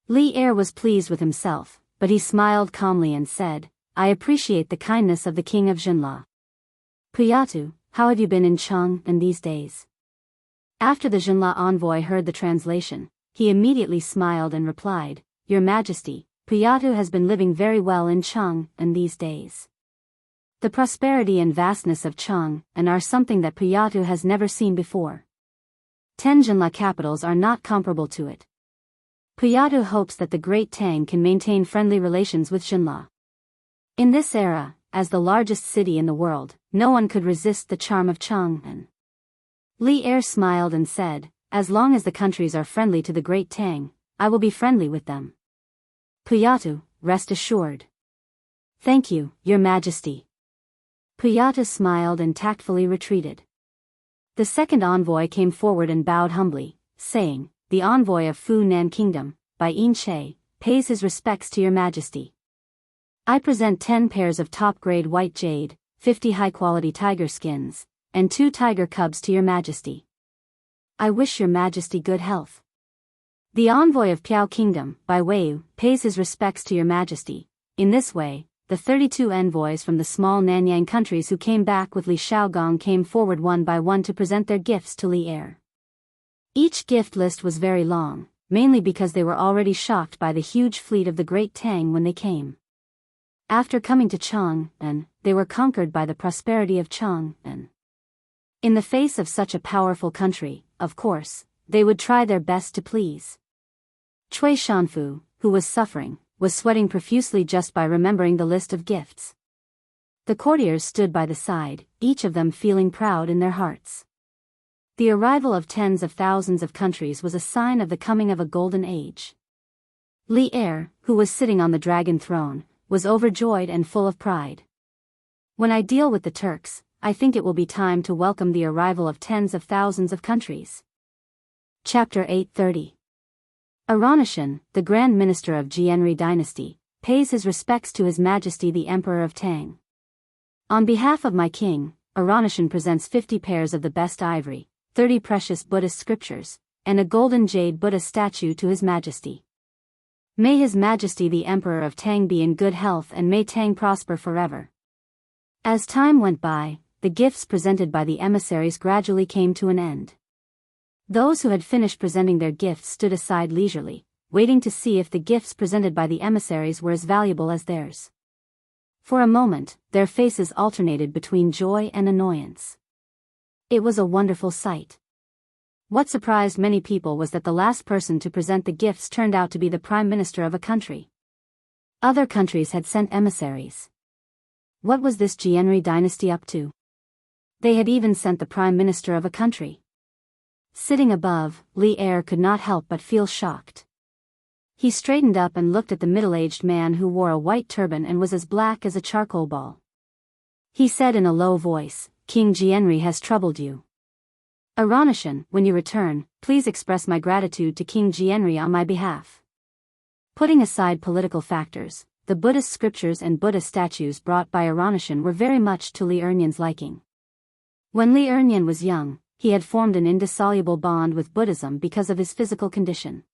Li Er was pleased with himself, but he smiled calmly and said, I appreciate the kindness of the King of Jinla. Payatu, how have you been in Cheng in these days? After the Jinla envoy heard the translation, he immediately smiled and replied, Your Majesty, Payatu has been living very well in Cheng in these days. The prosperity and vastness of Cheng are something that Payatu has never seen before. 10 Jinla capitals are not comparable to it. Payatu hopes that the Great Tang can maintain friendly relations with Jinla. In this era, as the largest city in the world, no one could resist the charm of Cheng. Li Er smiled and said, As long as the countries are friendly to the Great Tang, I will be friendly with them. Payatu, rest assured. Thank you, Your Majesty. Payatu smiled and tactfully retreated. The second envoy came forward and bowed humbly, saying, The envoy of Fu Nan Kingdom, by Yin Che, pays his respects to Your Majesty. I present 10 pairs of top-grade white jade, 50 high-quality tiger skins, and 2 tiger cubs to Your Majesty. I wish Your Majesty good health. The envoy of Piao Kingdom, by Wei, pays his respects to Your Majesty. In this way, the 32 envoys from the small Nanyang countries who came back with Li Shaogong came forward one by one to present their gifts to Li Er. Each gift list was very long, mainly because they were already shocked by the huge fleet of the Great Tang when they came. After coming to Cheng, they were conquered by the prosperity of Cheng. In the face of such a powerful country, of course, they would try their best to please. Cui Shanfu, who was suffering, was sweating profusely just by remembering the list of gifts. The courtiers stood by the side, each of them feeling proud in their hearts. The arrival of tens of thousands of countries was a sign of the coming of a golden age. Li Er, who was sitting on the dragon throne, was overjoyed and full of pride. When I deal with the Turks, I think it will be time to welcome the arrival of tens of thousands of countries. Chapter 830. Aranishan, the Grand Minister of Jianri Dynasty, pays his respects to His Majesty the Emperor of Tang. On behalf of my king, Aranishan presents 50 pairs of the best ivory, 30 precious Buddhist scriptures, and a golden jade Buddha statue to His Majesty. May His Majesty the Emperor of Tang be in good health and may Tang prosper forever. As time went by, the gifts presented by the emissaries gradually came to an end. Those who had finished presenting their gifts stood aside leisurely, waiting to see if the gifts presented by the emissaries were as valuable as theirs. For a moment, their faces alternated between joy and annoyance. It was a wonderful sight. What surprised many people was that the last person to present the gifts turned out to be the Prime Minister of a country. Other countries had sent emissaries. What was this Jianri dynasty up to? They had even sent the Prime Minister of a country. Sitting above, Li Er could not help but feel shocked. He straightened up and looked at the middle-aged man who wore a white turban and was as black as a charcoal ball. He said in a low voice, King Jianri has troubled you. Aranishan, when you return, please express my gratitude to King Jianri on my behalf. Putting aside political factors, the Buddhist scriptures and Buddha statues brought by Aranishan were very much to Li Ernyan's liking. When Li Ernyan was young, he had formed an indissoluble bond with Buddhism because of his physical condition.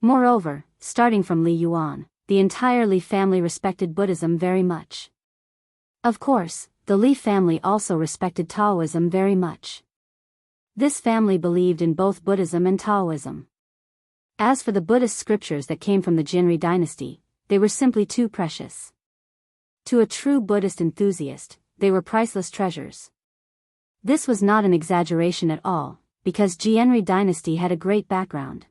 Moreover, starting from Li Yuan, the entire Li family respected Buddhism very much. Of course, the Li family also respected Taoism very much. This family believed in both Buddhism and Taoism. As for the Buddhist scriptures that came from the Jianri dynasty, they were simply too precious. To a true Buddhist enthusiast, they were priceless treasures. This was not an exaggeration at all, because Jianri dynasty had a great background.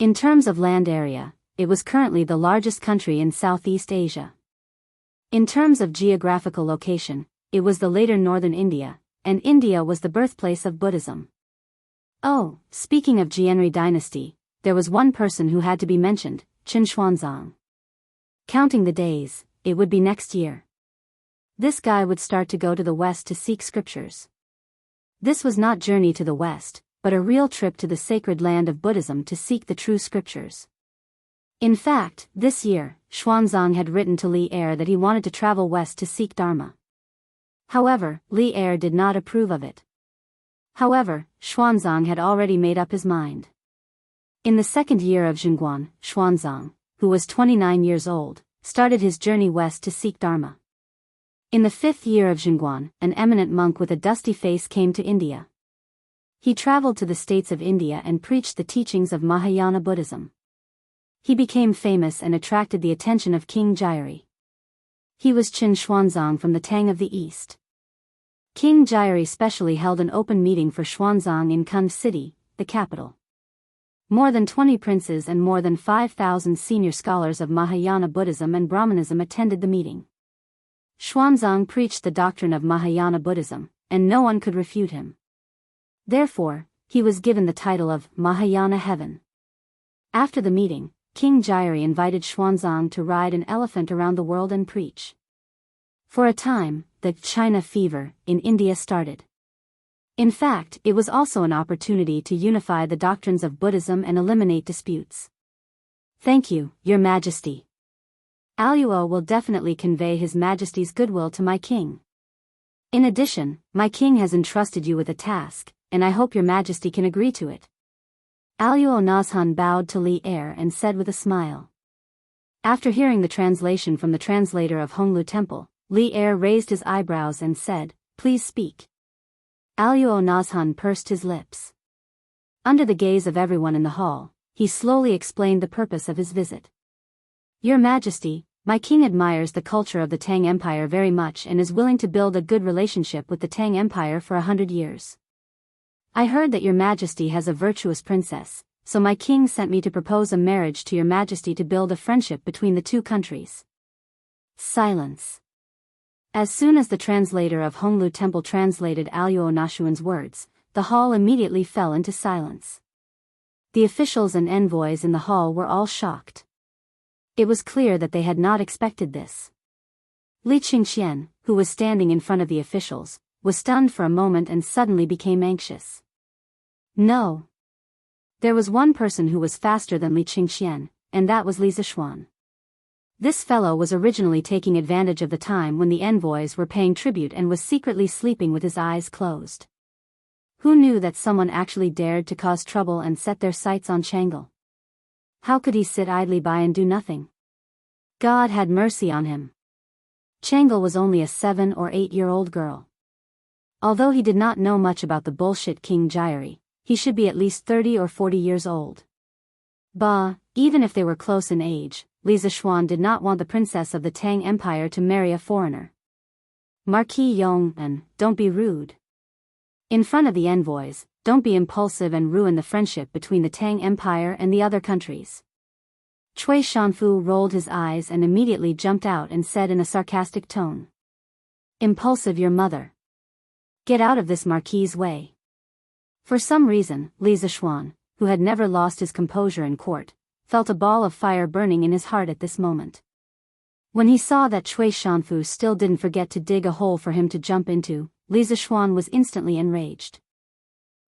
In terms of land area, it was currently the largest country in Southeast Asia. In terms of geographical location, it was the later northern India, and India was the birthplace of Buddhism. Oh, speaking of Jianri dynasty, there was one person who had to be mentioned, Qin Xuanzang. Counting the days, it would be next year. This guy would start to go to the west to seek scriptures. This was not journey to the west, but a real trip to the sacred land of Buddhism to seek the true scriptures. In fact, this year, Xuanzang had written to Li Er that he wanted to travel west to seek Dharma. However, Li Er did not approve of it. However, Xuanzang had already made up his mind. In the second year of Zhongguan, Xuanzang, who was 29 years old, started his journey west to seek Dharma. In the fifth year of Zhongguan, an eminent monk with a dusty face came to India. He traveled to the states of India and preached the teachings of Mahayana Buddhism. He became famous and attracted the attention of King Jairi. He was Qin Xuanzang from the Tang of the East. King Jairi specially held an open meeting for Xuanzang in Kun City, the capital. More than 20 princes and more than 5,000 senior scholars of Mahayana Buddhism and Brahmanism attended the meeting. Xuanzang preached the doctrine of Mahayana Buddhism, and no one could refute him. Therefore, he was given the title of Mahayana Heaven. After the meeting, King Jairi invited Xuanzang to ride an elephant around the world and preach. For a time, the China fever in India started. In fact, it was also an opportunity to unify the doctrines of Buddhism and eliminate disputes. Thank you, Your Majesty. Aluo will definitely convey His Majesty's goodwill to my king. In addition, my king has entrusted you with a task, and I hope Your Majesty can agree to it. Aluo Nazhan bowed to Li Er and said with a smile. After hearing the translation from the translator of Honglu Temple, Li Er raised his eyebrows and said, "Please speak." Aluo Nazhan pursed his lips. Under the gaze of everyone in the hall, he slowly explained the purpose of his visit. Your Majesty, my king admires the culture of the Tang Empire very much and is willing to build a good relationship with the Tang Empire for 100 years. I heard that Your Majesty has a virtuous princess, so my king sent me to propose a marriage to Your Majesty to build a friendship between the two countries. Silence. As soon as the translator of Honglu Temple translated Aluo Nashuan's words, the hall immediately fell into silence. The officials and envoys in the hall were all shocked. It was clear that they had not expected this. Li Qingxian, who was standing in front of the officials, was stunned for a moment and suddenly became anxious. No. There was one person who was faster than Li Qingxian, and that was Li Zishuan. This fellow was originally taking advantage of the time when the envoys were paying tribute and was secretly sleeping with his eyes closed. Who knew that someone actually dared to cause trouble and set their sights on Chang'e? How could he sit idly by and do nothing? God had mercy on him. Chang'e was only a 7 or 8-year-old girl. Although he did not know much about the bullshit King Jairi, he should be at least 30 or 40 years old. Bah, even if they were close in age, Li Zishuan did not want the princess of the Tang Empire to marry a foreigner. Marquis Yong, don't be rude. In front of the envoys, don't be impulsive and ruin the friendship between the Tang Empire and the other countries. Cui Shanfu rolled his eyes and immediately jumped out and said in a sarcastic tone. Impulsive your mother. Get out of this marquis's way. For some reason, Li Zishuan, who had never lost his composure in court, felt a ball of fire burning in his heart at this moment. When he saw that Cui Shanfu still didn't forget to dig a hole for him to jump into, Li Zishuan was instantly enraged.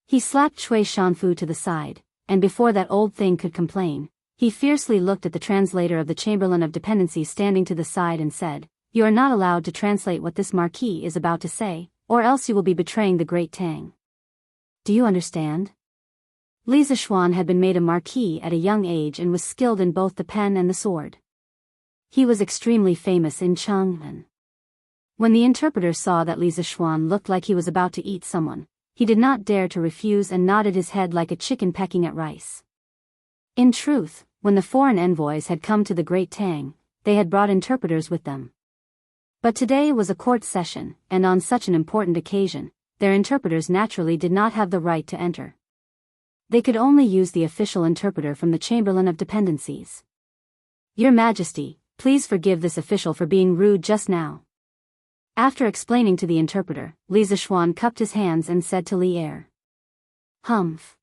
He slapped Cui Shanfu to the side, and before that old thing could complain, he fiercely looked at the translator of the Chamberlain of Dependency standing to the side and said, "You are not allowed to translate what this marquis is about to say, or else you will be betraying the Great Tang. Do you understand?" Li Zishuan had been made a marquis at a young age and was skilled in both the pen and the sword. He was extremely famous in Chang'an. When the interpreter saw that Li Zishuan looked like he was about to eat someone, he did not dare to refuse and nodded his head like a chicken pecking at rice. In truth, when the foreign envoys had come to the Great Tang, they had brought interpreters with them. But today was a court session, and on such an important occasion, their interpreters naturally did not have the right to enter. They could only use the official interpreter from the Chamberlain of Dependencies. Your Majesty, please forgive this official for being rude just now. After explaining to the interpreter, Li Zishuan cupped his hands and said to Li Er. Humph.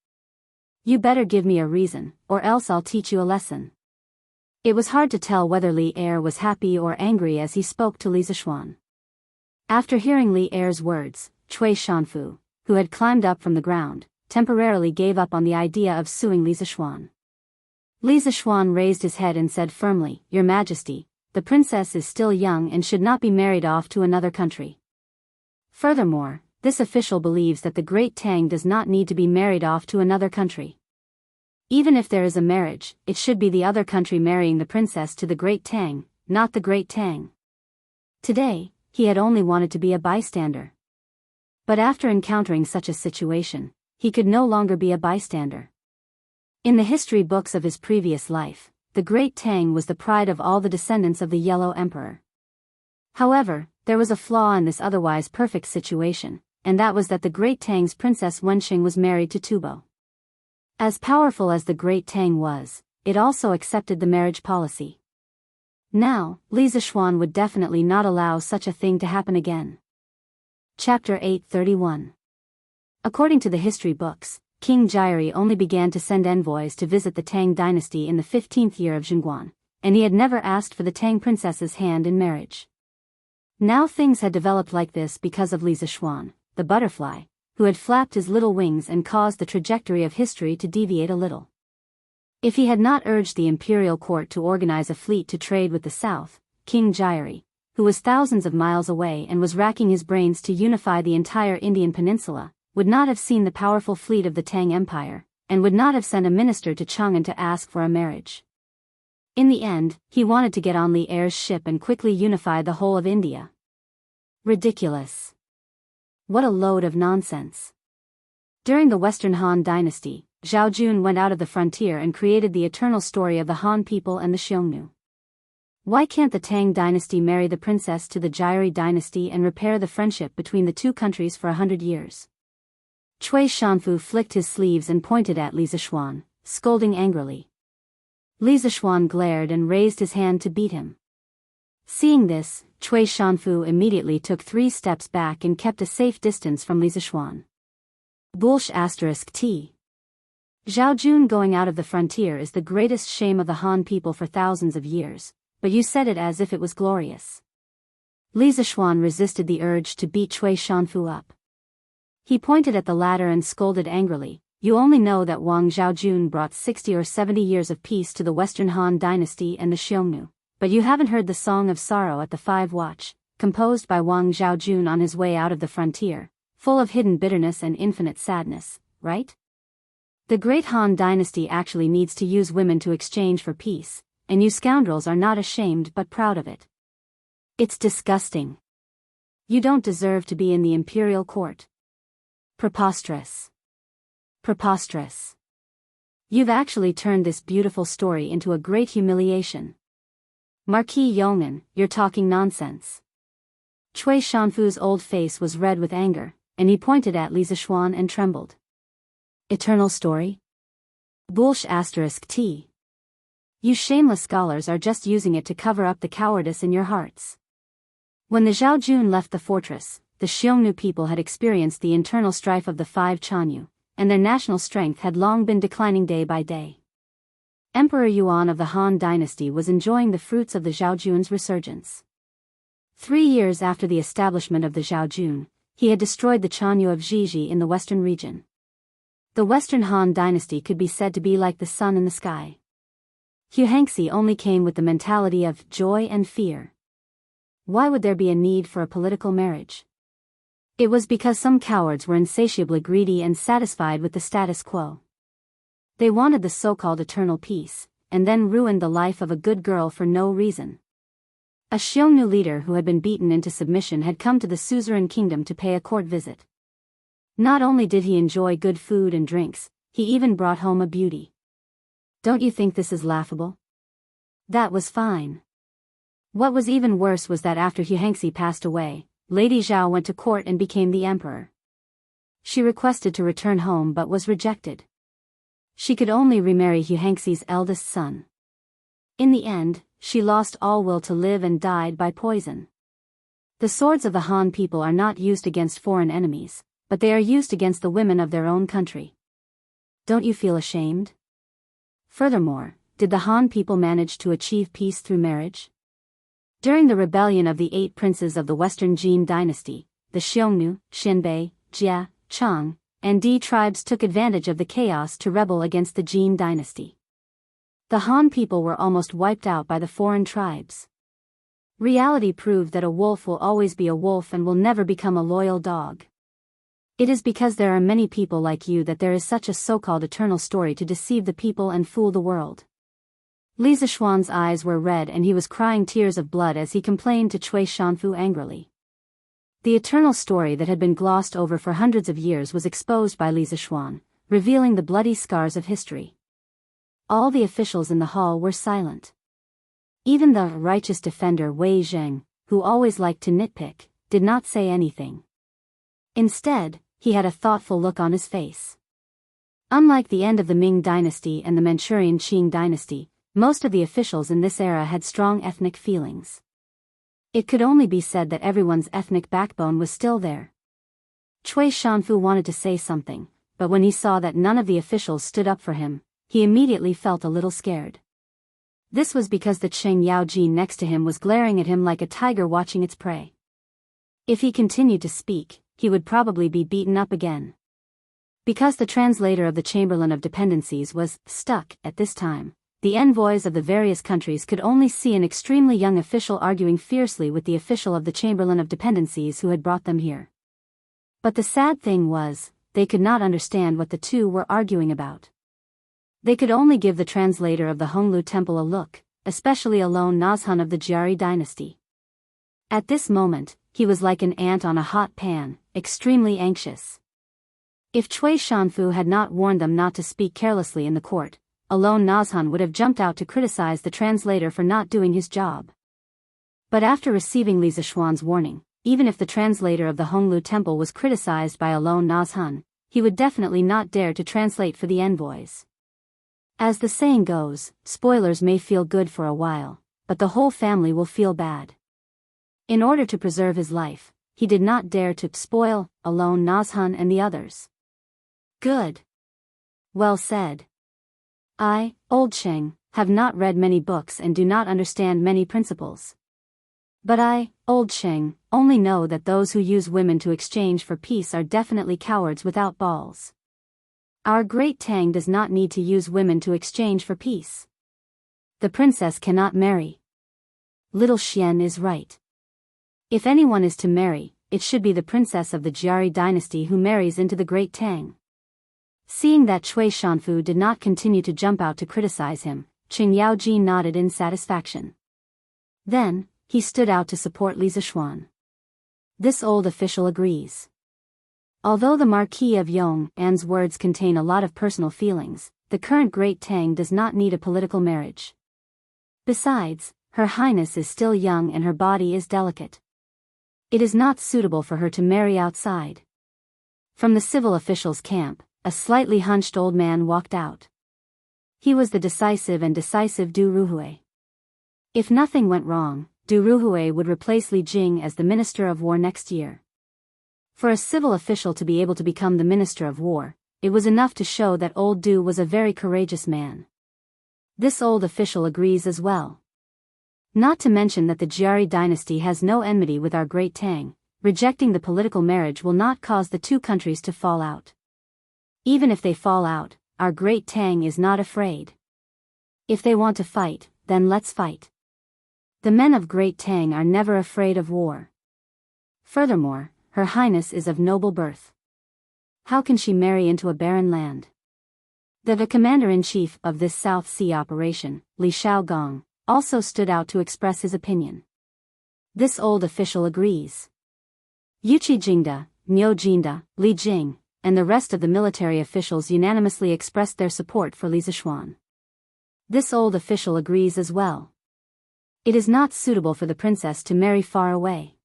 You better give me a reason, or else I'll teach you a lesson. It was hard to tell whether Li Er was happy or angry as he spoke to Li Zishuan. After hearing Li Er's words, Cui Shanfu, who had climbed up from the ground, temporarily gave up on the idea of suing Li Zishuan. Li Zishuan raised his head and said firmly, "Your Majesty, the princess is still young and should not be married off to another country. Furthermore, this official believes that the Great Tang does not need to be married off to another country. Even if there is a marriage, it should be the other country marrying the princess to the Great Tang, not the Great Tang." Today, he had only wanted to be a bystander. But after encountering such a situation, he could no longer be a bystander. In the history books of his previous life, the Great Tang was the pride of all the descendants of the Yellow Emperor. However, there was a flaw in this otherwise perfect situation, and that was that the Great Tang's Princess Wenxing was married to Tubo. As powerful as the Great Tang was, it also accepted the marriage policy. Now, Li Zishuan would definitely not allow such a thing to happen again. Chapter 831. According to the history books, King Jieri only began to send envoys to visit the Tang dynasty in the 15th year of Jingguan, and he had never asked for the Tang princess's hand in marriage. Now things had developed like this because of Li Zishuan, the butterfly, who had flapped his little wings and caused the trajectory of history to deviate a little. If he had not urged the imperial court to organize a fleet to trade with the south, King Jieri, who was thousands of miles away and was racking his brains to unify the entire Indian peninsula, would not have seen the powerful fleet of the Tang Empire, and would not have sent a minister to Chang'an to ask for a marriage. In the end, he wanted to get on Li Er's ship and quickly unify the whole of India. Ridiculous. What a load of nonsense. During the Western Han dynasty, Zhao Jun went out of the frontier and created the eternal story of the Han people and the Xiongnu. Why can't the Tang dynasty marry the princess to the Jieri dynasty and repair the friendship between the two countries for 100 years? Cui Shanfu flicked his sleeves and pointed at Li Zishuan, scolding angrily. Li Zishuan glared and raised his hand to beat him. Seeing this, Cui Shanfu immediately took 3 steps back and kept a safe distance from Li Zishuan. Bullsh *T. Zhao Jun going out of the frontier is the greatest shame of the Han people for thousands of years, but you said it as if it was glorious. Li Zishuan resisted the urge to beat Cui Shanfu up. He pointed at the latter and scolded angrily, "You only know that Wang Zhaojun brought 60 or 70 years of peace to the Western Han dynasty and the Xiongnu, but you haven't heard the Song of Sorrow at the 5 Watch, composed by Wang Zhaojun on his way out of the frontier, full of hidden bitterness and infinite sadness, right? The great Han dynasty actually needs to use women to exchange for peace, and you scoundrels are not ashamed but proud of it. It's disgusting. You don't deserve to be in the imperial court. Preposterous. Preposterous. You've actually turned this beautiful story into a great humiliation. Marquis Yong'an, you're talking nonsense." Cui Shanfu's old face was red with anger, and he pointed at Li Zishuan and trembled. "Eternal story? Bullsh *T. You shameless scholars are just using it to cover up the cowardice in your hearts." When the Zhao Jun left the fortress, the Xiongnu people had experienced the internal strife of the 5 Chanyu, and their national strength had long been declining day by day. Emperor Yuan of the Han dynasty was enjoying the fruits of the Zhao Jun's resurgence. 3 years after the establishment of the Zhao Jun, he had destroyed the Chanyu of Zhiji in the western region. The Western Han dynasty could be said to be like the sun in the sky. Hu Hengxi only came with the mentality of joy and fear. Why would there be a need for a political marriage? It was because some cowards were insatiably greedy and satisfied with the status quo. They wanted the so-called eternal peace, and then ruined the life of a good girl for no reason. A Xiongnu leader who had been beaten into submission had come to the suzerain kingdom to pay a court visit. Not only did he enjoy good food and drinks, he even brought home a beauty. Don't you think this is laughable? That was fine. What was even worse was that after Hu Hengxi passed away, Lady Zhao went to court and became the emperor. She requested to return home but was rejected. She could only remarry Hu Hengxi's eldest son. In the end, she lost all will to live and died by poison. The swords of the Han people are not used against foreign enemies, but they are used against the women of their own country. Don't you feel ashamed? Furthermore, did the Han people manage to achieve peace through marriage? During the rebellion of the 8 princes of the Western Jin dynasty, the Xiongnu, Xinbei, Jia, Chang, and Di tribes took advantage of the chaos to rebel against the Jin dynasty. The Han people were almost wiped out by the foreign tribes. Reality proved that a wolf will always be a wolf and will never become a loyal dog. It is because there are many people like you that there is such a so-called eternal story to deceive the people and fool the world. Li Zishuan's eyes were red and he was crying tears of blood as he complained to Cui Shanfu angrily. The eternal story that had been glossed over for hundreds of years was exposed by Li Zishuan, revealing the bloody scars of history. All the officials in the hall were silent. Even the righteous defender Wei Zheng, who always liked to nitpick, did not say anything. Instead, he had a thoughtful look on his face. Unlike the end of the Ming dynasty and the Manchurian Qing dynasty, most of the officials in this era had strong ethnic feelings. It could only be said that everyone's ethnic backbone was still there. Cui Shanfu wanted to say something, but when he saw that none of the officials stood up for him, he immediately felt a little scared. This was because the Cheng Yaoji next to him was glaring at him like a tiger watching its prey. If he continued to speak, he would probably be beaten up again. Because the translator of the Chamberlain of Dependencies was stuck at this time, the envoys of the various countries could only see an extremely young official arguing fiercely with the official of the Chamberlain of Dependencies who had brought them here. But the sad thing was, they could not understand what the two were arguing about. They could only give the translator of the Honglu Temple a look, especially Alone Nazhan of the Jiari dynasty. At this moment, he was like an ant on a hot pan, extremely anxious. If Cui Shanfu had not warned them not to speak carelessly in the court, Alone Nazhan would have jumped out to criticize the translator for not doing his job. But after receiving Li Zishuan's warning, even if the translator of the Honglu Temple was criticized by Alone Nazhan, he would definitely not dare to translate for the envoys. As the saying goes, spoilers may feel good for a while, but the whole family will feel bad. In order to preserve his life, he did not dare to spoil Alone Nazhan and the others. Good. Well said. I, Old Cheng, have not read many books and do not understand many principles. But I, Old Cheng, only know that those who use women to exchange for peace are definitely cowards without balls. Our great Tang does not need to use women to exchange for peace. The princess cannot marry. Little Xian is right. If anyone is to marry, it should be the princess of the Jiari dynasty who marries into the great Tang. Seeing that Cui Shanfu did not continue to jump out to criticize him, Qing Yaoji nodded in satisfaction. Then, he stood out to support Li Zishuan. This old official agrees. Although the Marquis of Yong'an's words contain a lot of personal feelings, the current Great Tang does not need a political marriage. Besides, Her Highness is still young and her body is delicate. It is not suitable for her to marry outside. From the civil officials' camp, a slightly hunched old man walked out. He was the decisive Du Ruhui. If nothing went wrong, Du Ruhui would replace Li Jing as the Minister of War next year. For a civil official to be able to become the Minister of War, it was enough to show that old Du was a very courageous man. This old official agrees as well. Not to mention that the Jiari dynasty has no enmity with our great Tang, rejecting the political marriage will not cause the two countries to fall out. Even if they fall out, our great Tang is not afraid. If they want to fight, then let's fight. The men of Great Tang are never afraid of war. Furthermore, Her Highness is of noble birth. How can she marry into a barren land? The commander-in-chief of this South Sea operation, Li Shaogong, also stood out to express his opinion. This old official agrees. Yuqi Jingda, Niu Jinda, Li Jing, and the rest of the military officials unanimously expressed their support for Li Zishuan. This old official agrees as well. It is not suitable for the princess to marry far away.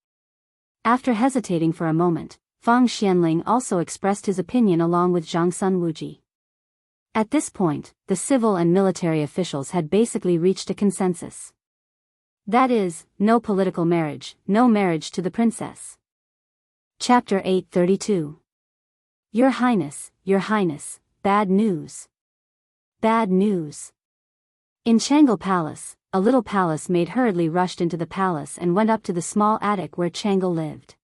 After hesitating for a moment, Fang Xianling also expressed his opinion along with Zhang Sun Wuji. At this point, the civil and military officials had basically reached a consensus. That is, no political marriage, no marriage to the princess. Chapter 832. Your Highness, bad news. Bad news. In Changle Palace, a little palace maid hurriedly rushed into the palace and went up to the small attic where Changle lived.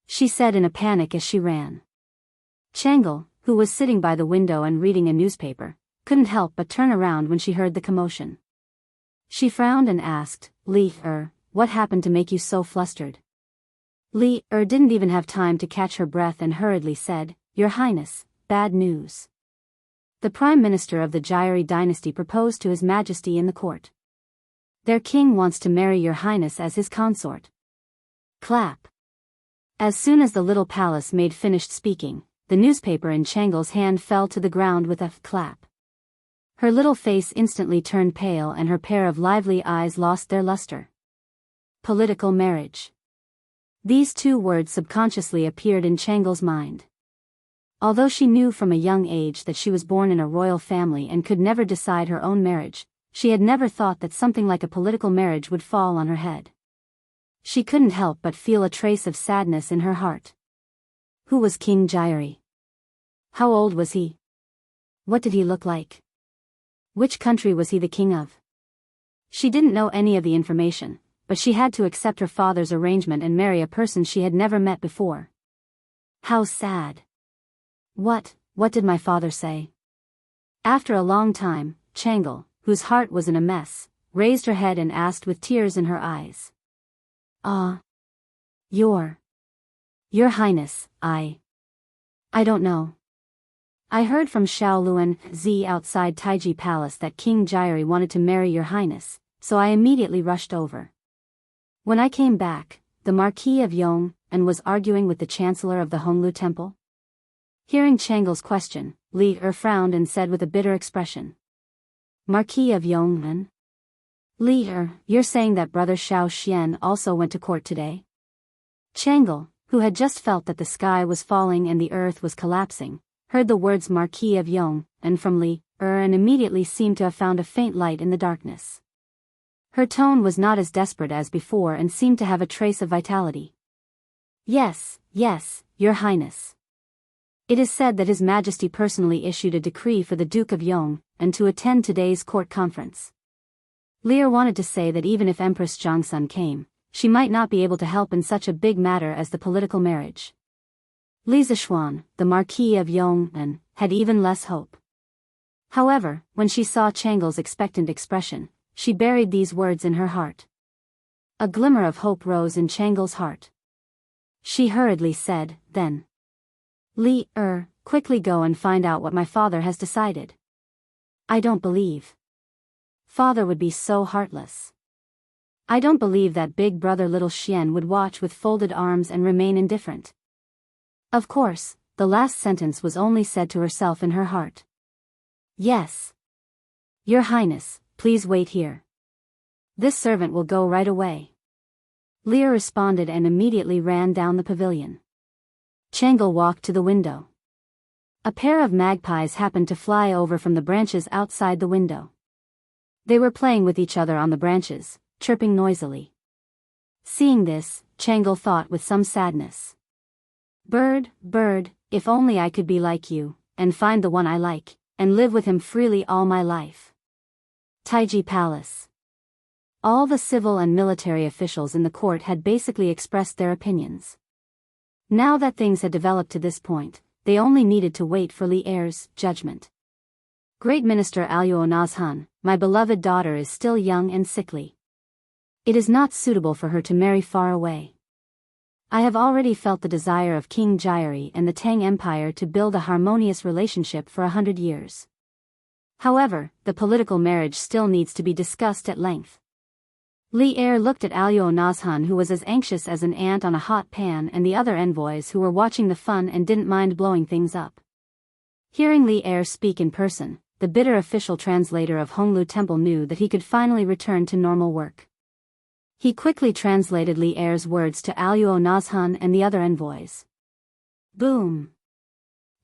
She said in a panic as she ran. Changle, who was sitting by the window and reading a newspaper, couldn't help but turn around when she heard the commotion. She frowned and asked, what happened to make you so flustered? Li didn't even have time to catch her breath and hurriedly said, Your Highness, bad news. The Prime Minister of the Gyari dynasty proposed to His Majesty in the court. Their king wants to marry Your Highness as his consort. Clap. As soon as the little palace maid finished speaking, the newspaper in Changle's hand fell to the ground with a clap. Her little face instantly turned pale and her pair of lively eyes lost their luster. Political marriage. These two words subconsciously appeared in Changle's mind. Although she knew from a young age that she was born in a royal family and could never decide her own marriage, she had never thought that something like a political marriage would fall on her head. She couldn't help but feel a trace of sadness in her heart. Who was King Gyari? How old was he? What did he look like? Which country was he the king of? She didn't know any of the information, but she had to accept her father's arrangement and marry a person she had never met before. How sad. What did my father say? After a long time, Changle, whose heart was in a mess, raised her head and asked with tears in her eyes. Your Highness, I don't know. I heard from Shaoluen Z outside Taiji Palace that King Gyari wanted to marry Your Highness, so I immediately rushed over. When I came back, the Marquis of Yong was arguing with the Chancellor of the Honglu Temple. Hearing Changle's question, Li frowned and said with a bitter expression. Marquis of Yong? Li you're saying that Brother Xiao Xian also went to court today? Changle, who had just felt that the sky was falling and the earth was collapsing, heard the words Marquis of Yong, and from Li and immediately seemed to have found a faint light in the darkness. Her tone was not as desperate as before and seemed to have a trace of vitality. Yes, Your Highness. It is said that His Majesty personally issued a decree for the Duke of Yong, and to attend today's court conference. Lear wanted to say that even if Empress Zhongsun came, she might not be able to help in such a big matter as the political marriage. Li Zishuan, the Marquis of Yong, had even less hope. However, when she saw Changle's expectant expression, she buried these words in her heart. A glimmer of hope rose in Changle's heart. She hurriedly said, then. Li quickly go and find out what my father has decided. I don't believe. Father would be so heartless. I don't believe that big brother little Xian would watch with folded arms and remain indifferent. Of course, the last sentence was only said to herself in her heart. Yes. Your Highness, please wait here. This servant will go right away. Lear responded and immediately ran down the pavilion. Changle walked to the window. A pair of magpies happened to fly over from the branches outside the window. They were playing with each other on the branches, chirping noisily. Seeing this, Changle thought with some sadness. Bird, if only I could be like you, and find the one I like, and live with him freely all my life. Taiji Palace. All the civil and military officials in the court had basically expressed their opinions. Now that things had developed to this point, they only needed to wait for Li Er's judgment. Great Minister Aluo Nazhan, my beloved daughter is still young and sickly. It is not suitable for her to marry far away. I have already felt the desire of King Gyari and the Tang Empire to build a harmonious relationship for 100 years. However, the political marriage still needs to be discussed at length. Li Er looked at Aluo Nazhan, who was as anxious as an ant on a hot pan, and the other envoys who were watching the fun and didn't mind blowing things up. Hearing Li Er speak in person, the bitter official translator of Honglu Temple knew that he could finally return to normal work. He quickly translated Li Er's words to Aluo Nazhan and the other envoys. Boom!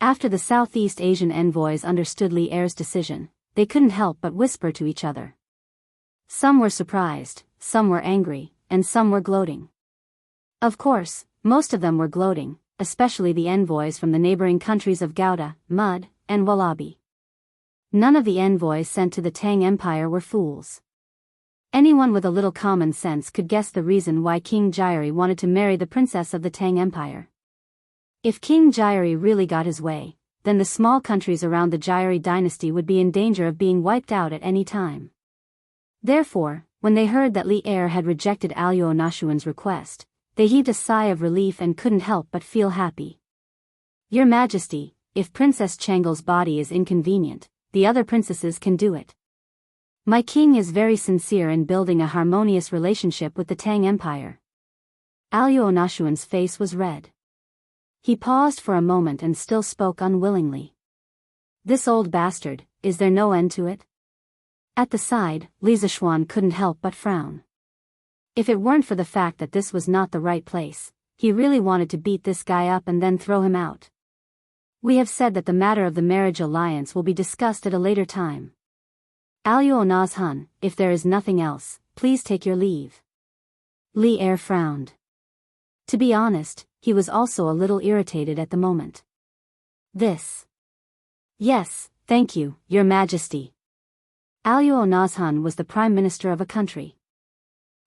After the Southeast Asian envoys understood Li Er's decision, they couldn't help but whisper to each other. Some were surprised, some were angry, and some were gloating. Of course, most of them were gloating, especially the envoys from the neighboring countries of Gouda, Mud, and Wallaby. None of the envoys sent to the Tang Empire were fools. Anyone with a little common sense could guess the reason why King Gyari wanted to marry the princess of the Tang Empire. If King Gyari really got his way, then the small countries around the Gyari dynasty would be in danger of being wiped out at any time. Therefore, when they heard that Li Er had rejected Aluonashuan's request, they heaved a sigh of relief and couldn't help but feel happy. Your Majesty, if Princess Changel's body is inconvenient, the other princesses can do it. My king is very sincere in building a harmonious relationship with the Tang Empire. Aluonashuan's face was red. He paused for a moment and still spoke unwillingly. This old bastard, is there no end to it? At the side, Li Zishuan couldn't help but frown. If it weren't for the fact that this was not the right place, he really wanted to beat this guy up and then throw him out. We have said that the matter of the marriage alliance will be discussed at a later time. Aluonashun, if there is nothing else, please take your leave. Li Er frowned. To be honest, he was also a little irritated at the moment. This. Yes, thank you, Your Majesty. Aluonashun was the prime minister of a country.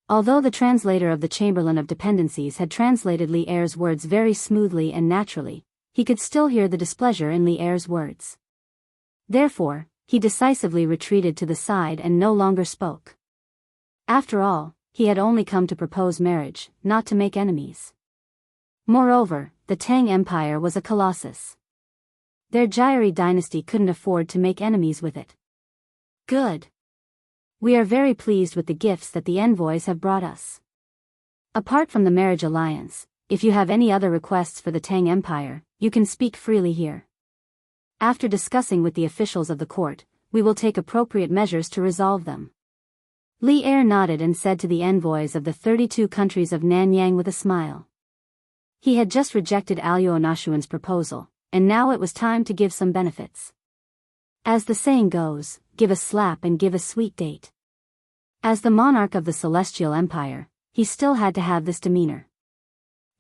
Although the translator of the Chamberlain of Dependencies had translated Li Er's words very smoothly and naturally, he could still hear the displeasure in Li Er's words. Therefore, he decisively retreated to the side and no longer spoke. After all, he had only come to propose marriage, not to make enemies. Moreover, the Tang Empire was a colossus. Their Gyari dynasty couldn't afford to make enemies with it. Good. We are very pleased with the gifts that the envoys have brought us. Apart from the marriage alliance, if you have any other requests for the Tang Empire, you can speak freely here. After discussing with the officials of the court, we will take appropriate measures to resolve them. Li Er nodded and said to the envoys of the 32 countries of Nanyang with a smile. He had just rejected Aluonashuan's proposal, and now it was time to give some benefits. As the saying goes, give a slap and give a sweet date. As the monarch of the Celestial Empire, he still had to have this demeanor.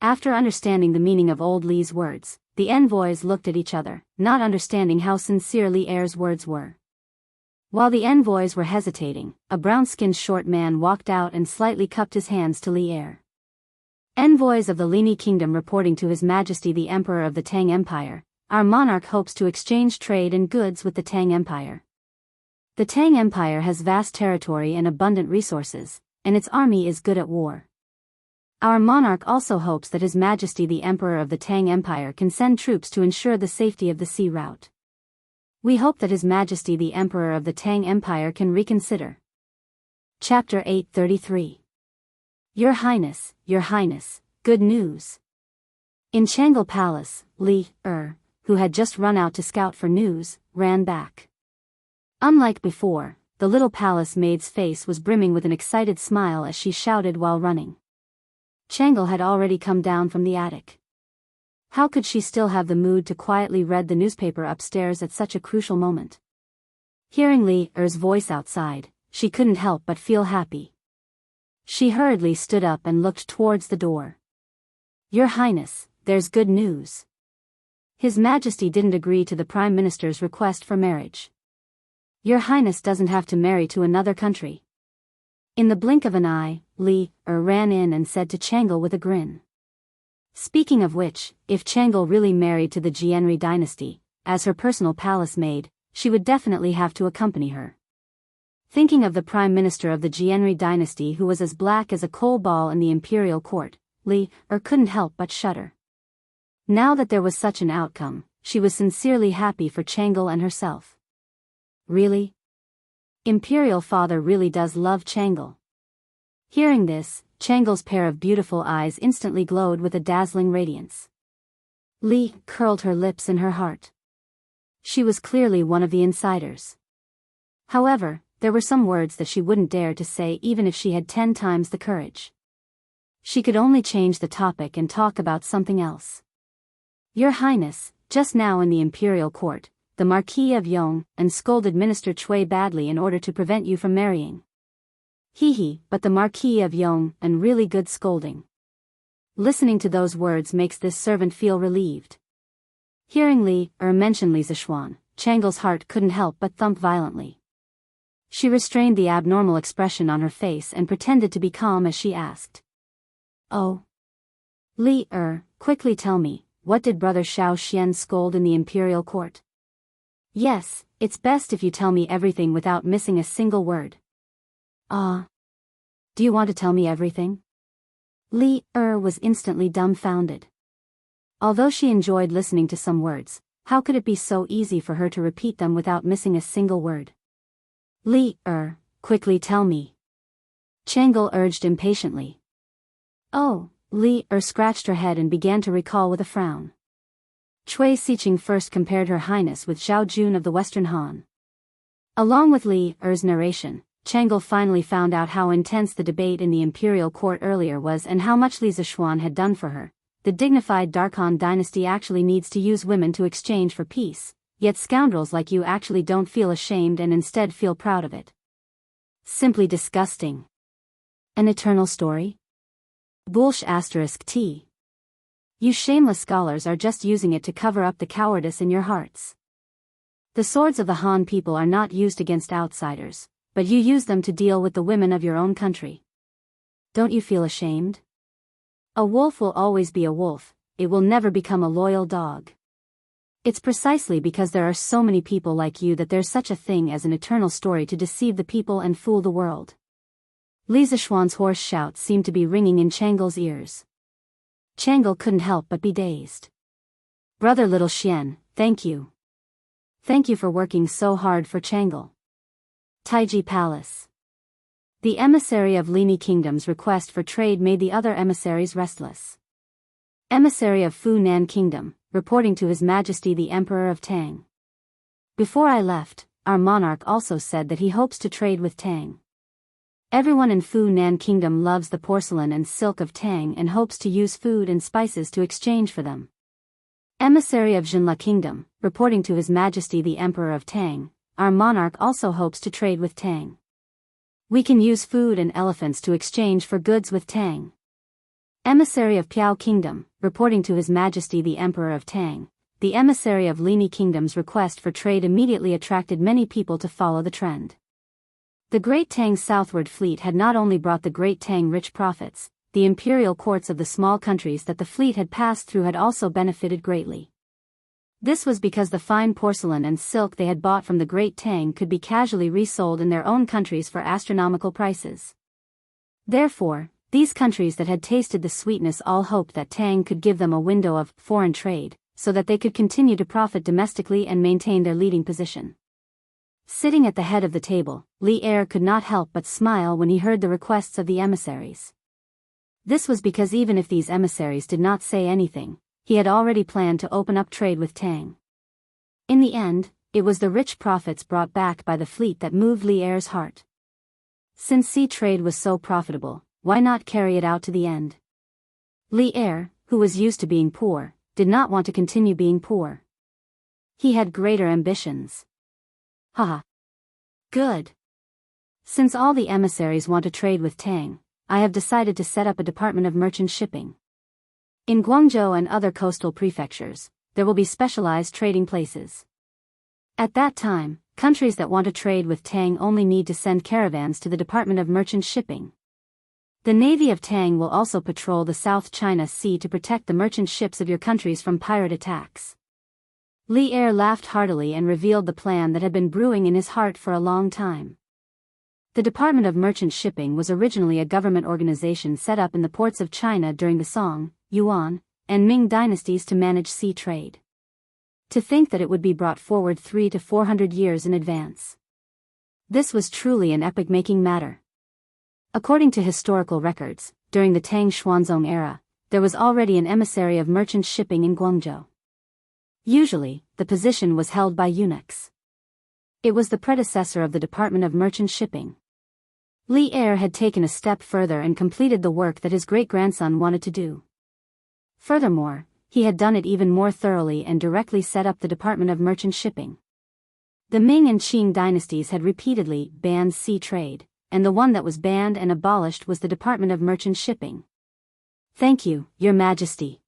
After understanding the meaning of old Li's words, the envoys looked at each other, not understanding how sincere Li Er's words were. While the envoys were hesitating, a brown-skinned short man walked out and slightly cupped his hands to Li Er. Envoys of the Lini Kingdom reporting to His Majesty the Emperor of the Tang Empire, our monarch hopes to exchange trade and goods with the Tang Empire. The Tang Empire has vast territory and abundant resources, and its army is good at war. Our monarch also hopes that His Majesty the Emperor of the Tang Empire can send troops to ensure the safety of the sea route. We hope that His Majesty the Emperor of the Tang Empire can reconsider. Chapter 833. Your Highness, good news. In Changle Palace, Li Er, who had just run out to scout for news, ran back. Unlike before, the little palace maid's face was brimming with an excited smile as she shouted while running. Changle had already come down from the attic. How could she still have the mood to quietly read the newspaper upstairs at such a crucial moment? Hearing Li Er's voice outside, she couldn't help but feel happy. She hurriedly stood up and looked towards the door. Your Highness, there's good news. His Majesty didn't agree to the Prime Minister's request for marriage. Your Highness doesn't have to marry to another country. In the blink of an eye, Li Er ran in and said to Changle with a grin. Speaking of which, if Changle really married to the Jianri dynasty, as her personal palace maid, she would definitely have to accompany her. Thinking of the Prime Minister of the Jianri dynasty who was as black as a coal ball in the imperial court, Li Er couldn't help but shudder. Now that there was such an outcome, she was sincerely happy for Changle and herself. Really? Imperial father really does love Changle. Hearing this, Changle's pair of beautiful eyes instantly glowed with a dazzling radiance. Li curled her lips in her heart. She was clearly one of the insiders. However, there were some words that she wouldn't dare to say even if she had 10 times the courage. She could only change the topic and talk about something else. Your Highness, just now in the imperial court, the Marquis of Yong scolded Minister Cui badly in order to prevent you from marrying. But the Marquis of Yong really good scolding. Listening to those words makes this servant feel relieved. Hearing Li Er mention Li Zishuan, Changle's heart couldn't help but thump violently. She restrained the abnormal expression on her face and pretended to be calm as she asked. Oh. Li Er, quickly tell me, what did Brother Xiao Xian scold in the imperial court? Yes, it's best if you tell me everything without missing a single word. Ah. Do you want to tell me everything? Li Er was instantly dumbfounded. Although she enjoyed listening to some words, how could it be so easy for her to repeat them without missing a single word? Li Er, quickly tell me. Changel urged impatiently. Oh, Li Er scratched her head and began to recall with a frown. Cui Siqing first compared Her Highness with Zhao Jun of the Western Han. Along with Li Er's narration, Changel finally found out how intense the debate in the imperial court earlier was and how much Li Zishuan had done for her. The dignified Darkhan dynasty actually needs to use women to exchange for peace, yet scoundrels like you actually don't feel ashamed and instead feel proud of it. Simply disgusting. An eternal story? Bullsh *T. You shameless scholars are just using it to cover up the cowardice in your hearts. The swords of the Han people are not used against outsiders, but you use them to deal with the women of your own country. Don't you feel ashamed? A wolf will always be a wolf, it will never become a loyal dog. It's precisely because there are so many people like you that there's such a thing as an eternal story to deceive the people and fool the world. Li Zishuan's hoarse shout seemed to be ringing in Changel's ears. Changel couldn't help but be dazed. Brother Little Xian, thank you. Thank you for working so hard for Changel. Taiji Palace. The emissary of Lini Kingdom's request for trade made the other emissaries restless. Emissary of Funan Kingdom, reporting to His Majesty the Emperor of Tang. Before I left, our monarch also said that he hopes to trade with Tang. Everyone in Funan Kingdom loves the porcelain and silk of Tang and hopes to use food and spices to exchange for them. Emissary of Jinla Kingdom, reporting to His Majesty the Emperor of Tang, our monarch also hopes to trade with Tang. We can use food and elephants to exchange for goods with Tang. Emissary of Piao Kingdom, reporting to His Majesty the Emperor of Tang, the emissary of Lini Kingdom's request for trade immediately attracted many people to follow the trend. The Great Tang southward fleet had not only brought the Great Tang rich profits, the imperial courts of the small countries that the fleet had passed through had also benefited greatly. This was because the fine porcelain and silk they had bought from the Great Tang could be casually resold in their own countries for astronomical prices. Therefore, these countries that had tasted the sweetness all hoped that Tang could give them a window of foreign trade, so that they could continue to profit domestically and maintain their leading position. Sitting at the head of the table, Li Er could not help but smile when he heard the requests of the emissaries. This was because even if these emissaries did not say anything, he had already planned to open up trade with Tang. In the end, it was the rich profits brought back by the fleet that moved Li Er's heart. Since sea trade was so profitable, why not carry it out to the end? Li Er, who was used to being poor, did not want to continue being poor. He had greater ambitions. Haha. Good. Since all the emissaries want to trade with Tang, I have decided to set up a department of merchant shipping. In Guangzhou and other coastal prefectures, there will be specialized trading places. At that time, countries that want to trade with Tang only need to send caravans to the Department of Merchant Shipping. The Navy of Tang will also patrol the South China Sea to protect the merchant ships of your countries from pirate attacks. Li Er laughed heartily and revealed the plan that had been brewing in his heart for a long time. The Department of Merchant Shipping was originally a government organization set up in the ports of China during the Song, Yuan, and Ming dynasties to manage sea trade. To think that it would be brought forward 300 to 400 years in advance. This was truly an epoch-making matter. According to historical records, during the Tang Xuanzong era, there was already an emissary of merchant shipping in Guangzhou. Usually, the position was held by eunuchs. It was the predecessor of the Department of Merchant Shipping. Li Er had taken a step further and completed the work that his great-grandson wanted to do. Furthermore, he had done it even more thoroughly and directly set up the Department of Merchant Shipping. The Ming and Qing dynasties had repeatedly banned sea trade, and the one that was banned and abolished was the Department of Merchant Shipping. Thank you, Your Majesty.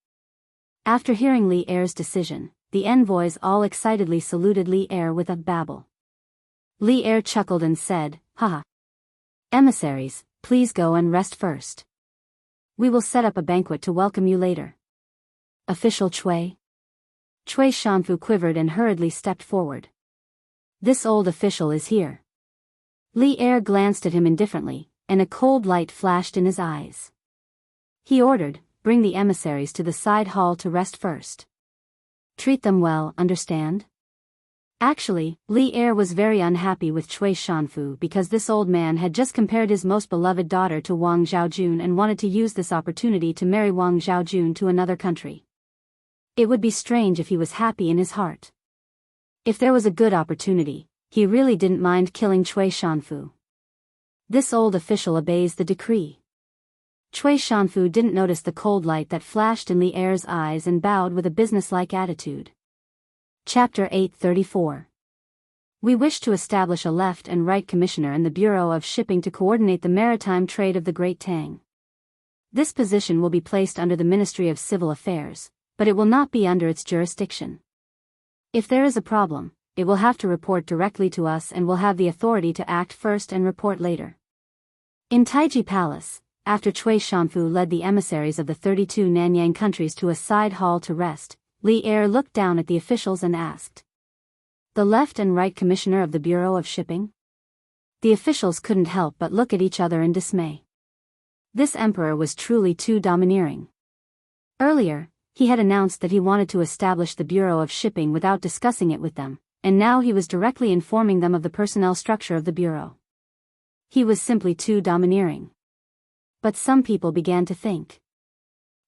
After hearing Li Er's decision, the envoys all excitedly saluted Li Er with a babble. Li Er chuckled and said, Haha. Emissaries, please go and rest first. We will set up a banquet to welcome you later. Official Cui? Cui Shanfu quivered and hurriedly stepped forward. This old official is here. Li Er glanced at him indifferently, and a cold light flashed in his eyes. He ordered, bring the emissaries to the side hall to rest first. Treat them well, understand? Actually, Li Er was very unhappy with Cui Shanfu because this old man had just compared his most beloved daughter to Wang Zhaojun and wanted to use this opportunity to marry Wang Zhaojun to another country. It would be strange if he was happy in his heart. If there was a good opportunity, he really didn't mind killing Cui Shanfu. This old official obeys the decree. Cui Shanfu didn't notice the cold light that flashed in Li Er's eyes and bowed with a businesslike attitude. Chapter 834. We wish to establish a left and right commissioner in the Bureau of Shipping to coordinate the maritime trade of the Great Tang. This position will be placed under the Ministry of Civil Affairs, but it will not be under its jurisdiction. If there is a problem, it will have to report directly to us and will have the authority to act first and report later. In Taiji Palace, after Cui Shanfu led the emissaries of the 32 Nanyang countries to a side hall to rest, Li Er looked down at the officials and asked, "The left and right commissioner of the Bureau of Shipping?" The officials couldn't help but look at each other in dismay. This emperor was truly too domineering. Earlier, he had announced that he wanted to establish the Bureau of Shipping without discussing it with them, and now he was directly informing them of the personnel structure of the Bureau. He was simply too domineering. But some people began to think.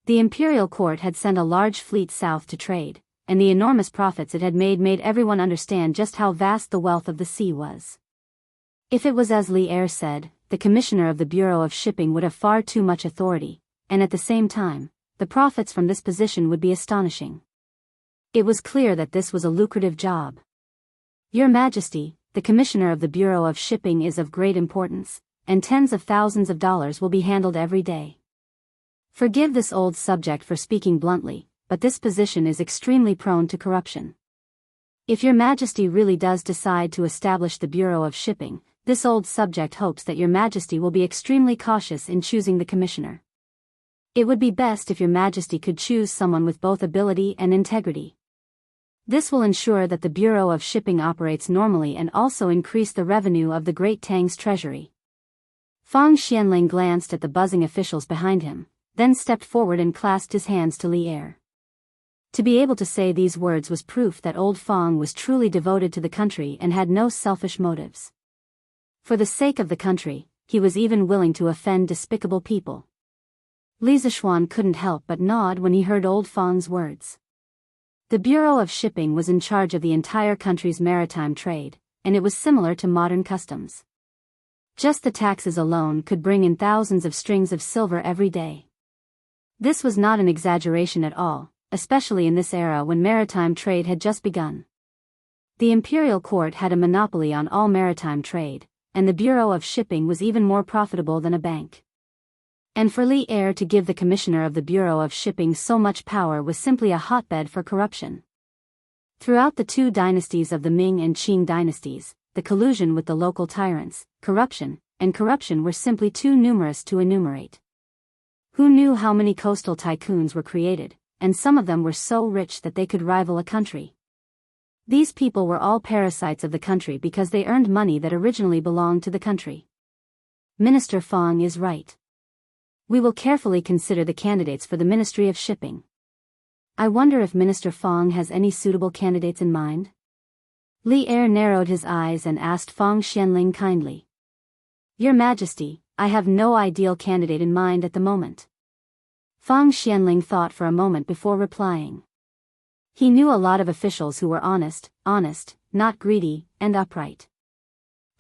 The imperial court had sent a large fleet south to trade, and the enormous profits it had made everyone understand just how vast the wealth of the sea was. If it was as Li Er said, the commissioner of the Bureau of Shipping would have far too much authority, and at the same time, the profits from this position would be astonishing. It was clear that this was a lucrative job. Your Majesty, the commissioner of the Bureau of Shipping is of great importance, and tens of thousands of dollars will be handled every day. Forgive this old subject for speaking bluntly, but this position is extremely prone to corruption. If Your Majesty really does decide to establish the Bureau of Shipping, this old subject hopes that Your Majesty will be extremely cautious in choosing the commissioner. It would be best if Your Majesty could choose someone with both ability and integrity. This will ensure that the Bureau of Shipping operates normally and also increase the revenue of the Great Tang's treasury. Fang Xianling glanced at the buzzing officials behind him, then stepped forward and clasped his hands to Li Er. To be able to say these words was proof that old Fang was truly devoted to the country and had no selfish motives. For the sake of the country, he was even willing to offend despicable people. Li Zishuan couldn't help but nod when he heard old Fang's words. The Bureau of Shipping was in charge of the entire country's maritime trade, and it was similar to modern customs. Just the taxes alone could bring in thousands of strings of silver every day. This was not an exaggeration at all, especially in this era when maritime trade had just begun. The imperial court had a monopoly on all maritime trade, and the Bureau of Shipping was even more profitable than a bank. And for Li Er to give the commissioner of the Bureau of Shipping so much power was simply a hotbed for corruption. Throughout the two dynasties of the Ming and Qing dynasties, the collusion with the local tyrants, corruption were simply too numerous to enumerate. Who knew how many coastal tycoons were created, and some of them were so rich that they could rival a country. These people were all parasites of the country because they earned money that originally belonged to the country. Minister Fang is right. We will carefully consider the candidates for the Ministry of Shipping. I wonder if Minister Fang has any suitable candidates in mind? Li Er narrowed his eyes and asked Fang Xianling kindly. Your Majesty, I have no ideal candidate in mind at the moment. Fang Xianling thought for a moment before replying. He knew a lot of officials who were honest, not greedy, and upright.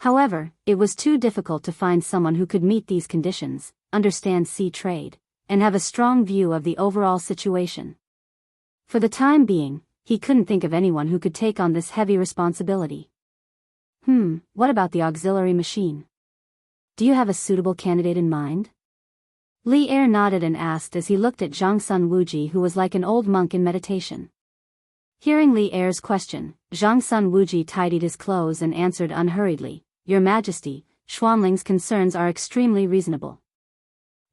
However, it was too difficult to find someone who could meet these conditions, understand sea trade, and have a strong view of the overall situation. For the time being, he couldn't think of anyone who could take on this heavy responsibility. What about the auxiliary machine? Do you have a suitable candidate in mind? Li Er nodded and asked as he looked at Zhangsun Wuji, who was like an old monk in meditation. Hearing Li Er's question, Zhangsun Wuji tidied his clothes and answered unhurriedly, Your Majesty, Xuanling's concerns are extremely reasonable.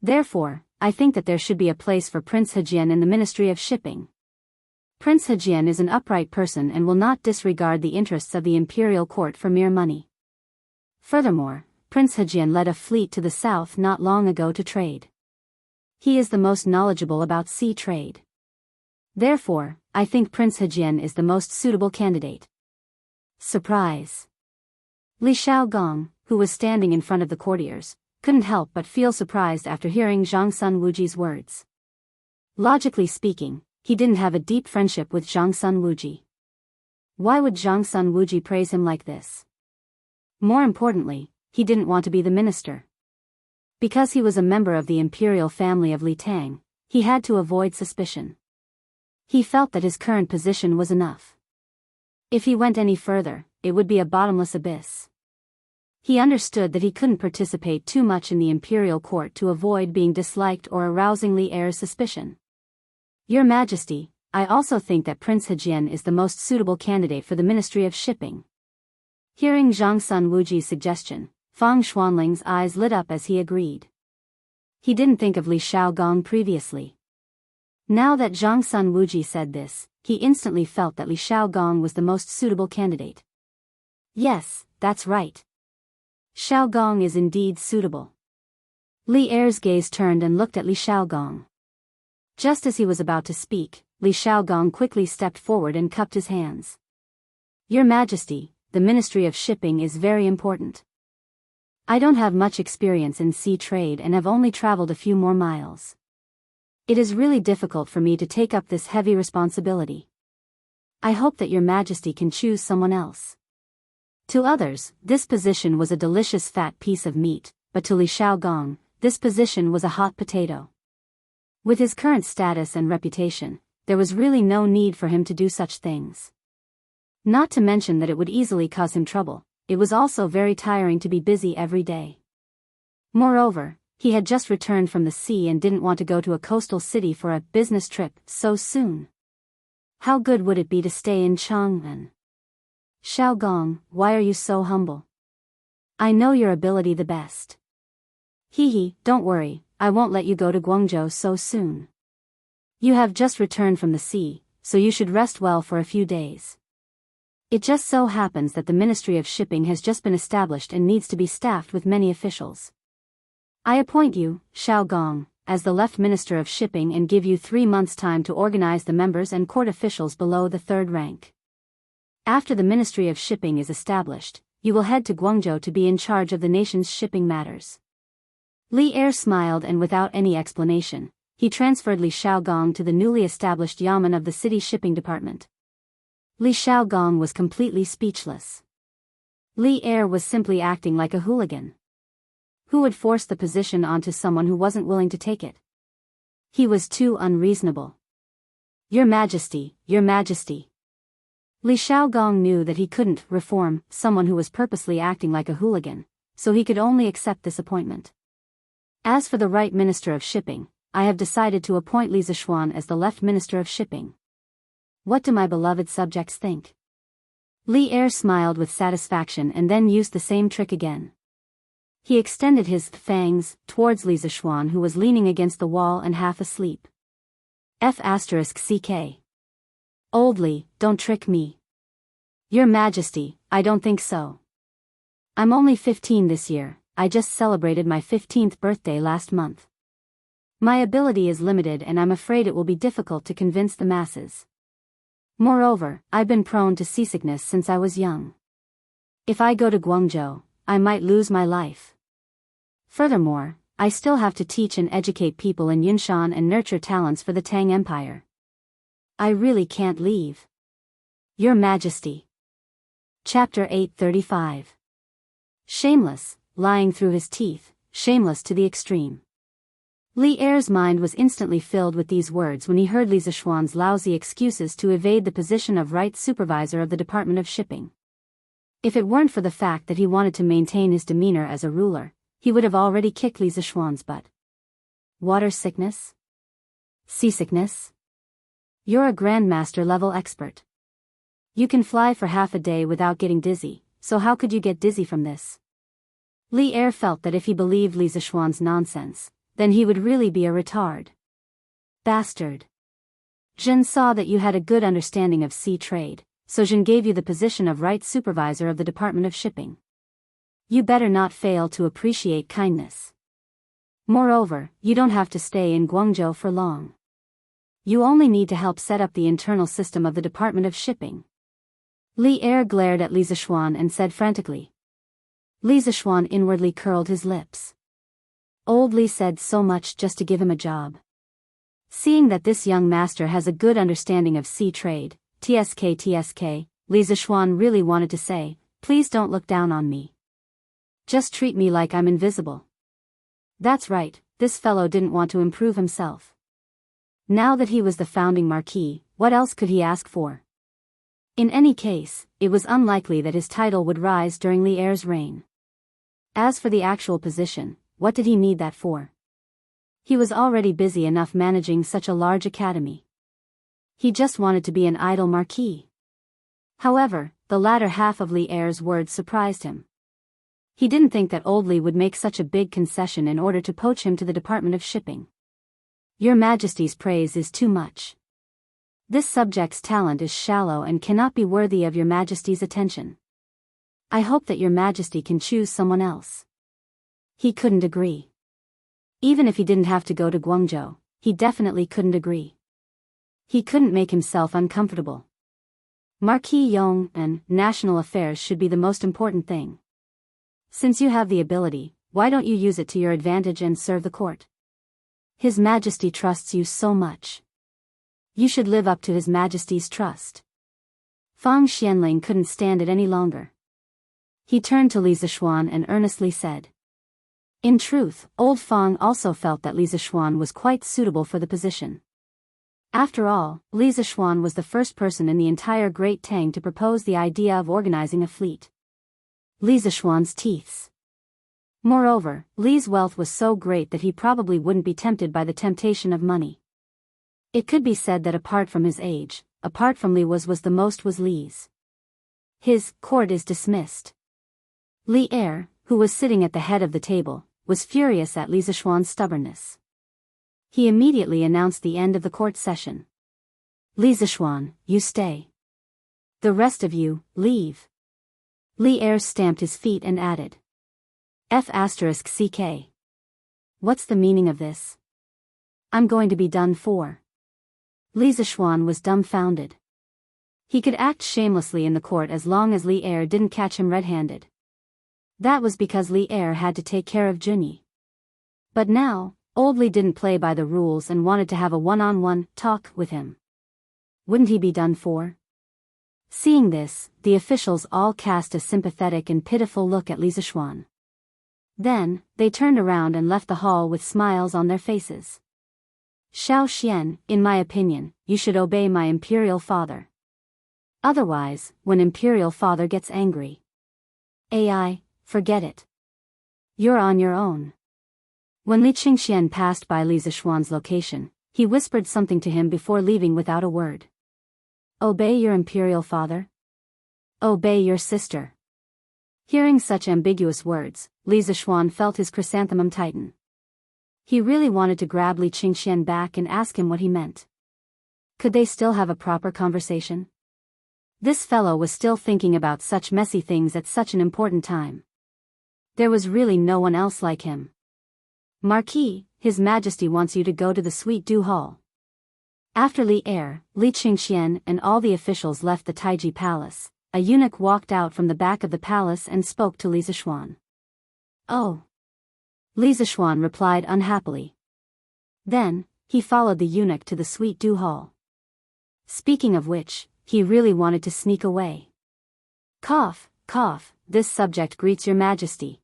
Therefore, I think that there should be a place for Prince Hejian in the Ministry of Shipping, Prince Hejian is an upright person and will not disregard the interests of the imperial court for mere money. Furthermore, Prince Hejian led a fleet to the south not long ago to trade. He is the most knowledgeable about sea trade. Therefore, I think Prince Hejian is the most suitable candidate. Surprise. Li Xiaogong, who was standing in front of the courtiers, couldn't help but feel surprised after hearing Zhang Sun Wuji's words. Logically speaking, he didn't have a deep friendship with Zhang Sun Wuji. Why would Zhang Sun Wuji praise him like this? More importantly, he didn't want to be the minister. Because he was a member of the imperial family of Li Tang, he had to avoid suspicion. He felt that his current position was enough. If he went any further, it would be a bottomless abyss. He understood that he couldn't participate too much in the imperial court to avoid being disliked or arousing Li Er's suspicion. Your Majesty, I also think that Prince Hejian is the most suitable candidate for the Ministry of Shipping. Hearing Zhang Sun Wuji's suggestion, Fang Xuanling's eyes lit up as he agreed. He didn't think of Li Xiaogong previously. Now that Zhang Sun Wuji said this, he instantly felt that Li Xiaogong was the most suitable candidate. Yes, that's right. Xiaogong is indeed suitable. Li Er's gaze turned and looked at Li Xiaogong. Just as he was about to speak, Li Xiaogong quickly stepped forward and cupped his hands. Your Majesty, the Ministry of Shipping is very important. I don't have much experience in sea trade and have only traveled a few more miles. It is really difficult for me to take up this heavy responsibility. I hope that Your Majesty can choose someone else. To others, this position was a delicious fat piece of meat, but to Li Xiaogong, this position was a hot potato. With his current status and reputation, there was really no need for him to do such things. Not to mention that it would easily cause him trouble, it was also very tiring to be busy every day. Moreover, he had just returned from the sea and didn't want to go to a coastal city for a business trip so soon. How good would it be to stay in Chang'an? Xiaogong, why are you so humble? I know your ability the best. Hee, don't worry, I won't let you go to Guangzhou so soon. You have just returned from the sea, so you should rest well for a few days. It just so happens that the Ministry of Shipping has just been established and needs to be staffed with many officials. I appoint you, Xiaogong, as the Left Minister of Shipping and give you 3 months' time to organize the members and court officials below the 3rd rank. After the Ministry of Shipping is established, you will head to Guangzhou to be in charge of the nation's shipping matters. Li Er smiled and without any explanation, he transferred Li Xiaogong to the newly established yamen of the city shipping department. Li Xiaogong was completely speechless. Li Er was simply acting like a hooligan. Who would force the position onto someone who wasn't willing to take it? He was too unreasonable. Your Majesty, Your Majesty. Li Xiaogong knew that he couldn't reform someone who was purposely acting like a hooligan, so he could only accept this appointment. As for the right Minister of Shipping, I have decided to appoint Li Zishuan as the Left Minister of Shipping. What do my beloved subjects think? Li Er smiled with satisfaction and then used the same trick again. He extended his fangs towards Li Zishuan, who was leaning against the wall and half asleep. F***ck. Old Li, don't trick me. Your Majesty, I don't think so. I'm only 15 this year, I just celebrated my 15th birthday last month. My ability is limited and I'm afraid it will be difficult to convince the masses. Moreover, I've been prone to seasickness since I was young. If I go to Guangzhou, I might lose my life. Furthermore, I still have to teach and educate people in Yunshan and nurture talents for the Tang Empire. I really can't leave. Your Majesty. Chapter 835. Shameless, lying through his teeth, shameless to the extreme. Li Er's mind was instantly filled with these words when he heard Li Zishuan's lousy excuses to evade the position of right supervisor of the Department of Shipping. If it weren't for the fact that he wanted to maintain his demeanor as a ruler, he would have already kicked Li Zishuan's butt. Water sickness? Seasickness? You're a Grandmaster level expert. You can fly for half a day without getting dizzy, so how could you get dizzy from this? Li Er felt that if he believed Li Zishuan's nonsense, then he would really be a retard. Bastard. Zhen saw that you had a good understanding of sea trade, so Zhen gave you the position of right supervisor of the Department of Shipping. You better not fail to appreciate kindness. Moreover, you don't have to stay in Guangzhou for long. You only need to help set up the internal system of the Department of Shipping. Li Er glared at Li Zishuan and said frantically. Li Zishuan inwardly curled his lips. Old Li said so much just to give him a job. Seeing that this young master has a good understanding of sea trade, TSK, Li Zishuan really wanted to say, please don't look down on me. Just treat me like I'm invisible. That's right, this fellow didn't want to improve himself. Now that he was the founding marquis, what else could he ask for? In any case, it was unlikely that his title would rise during Li Er's reign. As for the actual position, what did he need that for? He was already busy enough managing such a large academy. He just wanted to be an idle marquis. However, the latter half of Li Er's words surprised him. He didn't think that Old Li would make such a big concession in order to poach him to the Department of Shipping. Your Majesty's praise is too much. This subject's talent is shallow and cannot be worthy of your Majesty's attention. I hope that your Majesty can choose someone else. He couldn't agree. Even if he didn't have to go to Guangzhou, he definitely couldn't agree. He couldn't make himself uncomfortable. Marquis Yong and national affairs should be the most important thing. Since you have the ability, why don't you use it to your advantage and serve the court? His Majesty trusts you so much. You should live up to His Majesty's trust. Fang Xianling couldn't stand it any longer. He turned to Li Zishuan and earnestly said. In truth, old Fang also felt that Li Zishuan was quite suitable for the position. After all, Li Zishuan was the first person in the entire Great Tang to propose the idea of organizing a fleet. Li Zishuan's teeth. Moreover, Li's wealth was so great that he probably wouldn't be tempted by the temptation of money. It could be said that apart from his age, apart from Li was the most was Li's. His court is dismissed. Li Er, who was sitting at the head of the table, was furious at Li Zishuan's stubbornness. He immediately announced the end of the court session. Li Zishuan, you stay. The rest of you, leave. Li Er stamped his feet and added. F***CK. What's the meaning of this? I'm going to be done for. Li Zishuan was dumbfounded. He could act shamelessly in the court as long as Li Er didn't catch him red-handed. That was because Li Er had to take care of Junyi. But now, Old Li didn't play by the rules and wanted to have a one-on-one talk with him. Wouldn't he be done for? Seeing this, the officials all cast a sympathetic and pitiful look at Li Zishuan. Then, they turned around and left the hall with smiles on their faces. Xiao Xian, in my opinion, you should obey my imperial father. Otherwise, when imperial father gets angry. AI, forget it. You're on your own. When Li Qingxian passed by Li Zishuan's location, he whispered something to him before leaving without a word. Obey your imperial father? Obey your sister. Hearing such ambiguous words, Li Zishuan felt his chrysanthemum tighten. He really wanted to grab Li Qingxian back and ask him what he meant. Could they still have a proper conversation? This fellow was still thinking about such messy things at such an important time. There was really no one else like him. Marquis, His Majesty wants you to go to the Sweet Dew Hall. After Li Er, Li Qingxian and all the officials left the Taiji Palace, a eunuch walked out from the back of the palace and spoke to Li Zishuan. Oh. Li Zishuan replied unhappily. Then, he followed the eunuch to the Sweet Dew Hall. Speaking of which, he really wanted to sneak away. Cough, cough, this subject greets your Majesty.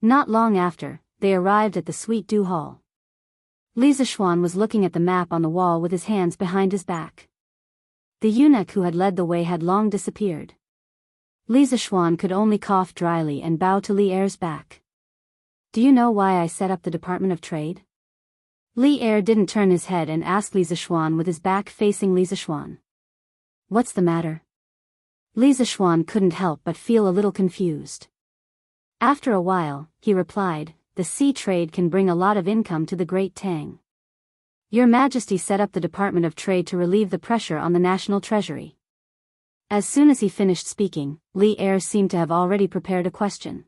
Not long after, they arrived at the Sweet Dew Hall. Li Zishuan was looking at the map on the wall with his hands behind his back. The eunuch who had led the way had long disappeared. Li Zishuan could only cough dryly and bow to Li Er's back. Do you know why I set up the Department of Trade? Li Er didn't turn his head and asked Li Zishuan with his back facing Li Zishuan. What's the matter? Li Zishuan couldn't help but feel a little confused. After a while, he replied, the sea trade can bring a lot of income to the Great Tang. Your Majesty set up the Department of Trade to relieve the pressure on the national treasury. As soon as he finished speaking, Li Er seemed to have already prepared a question.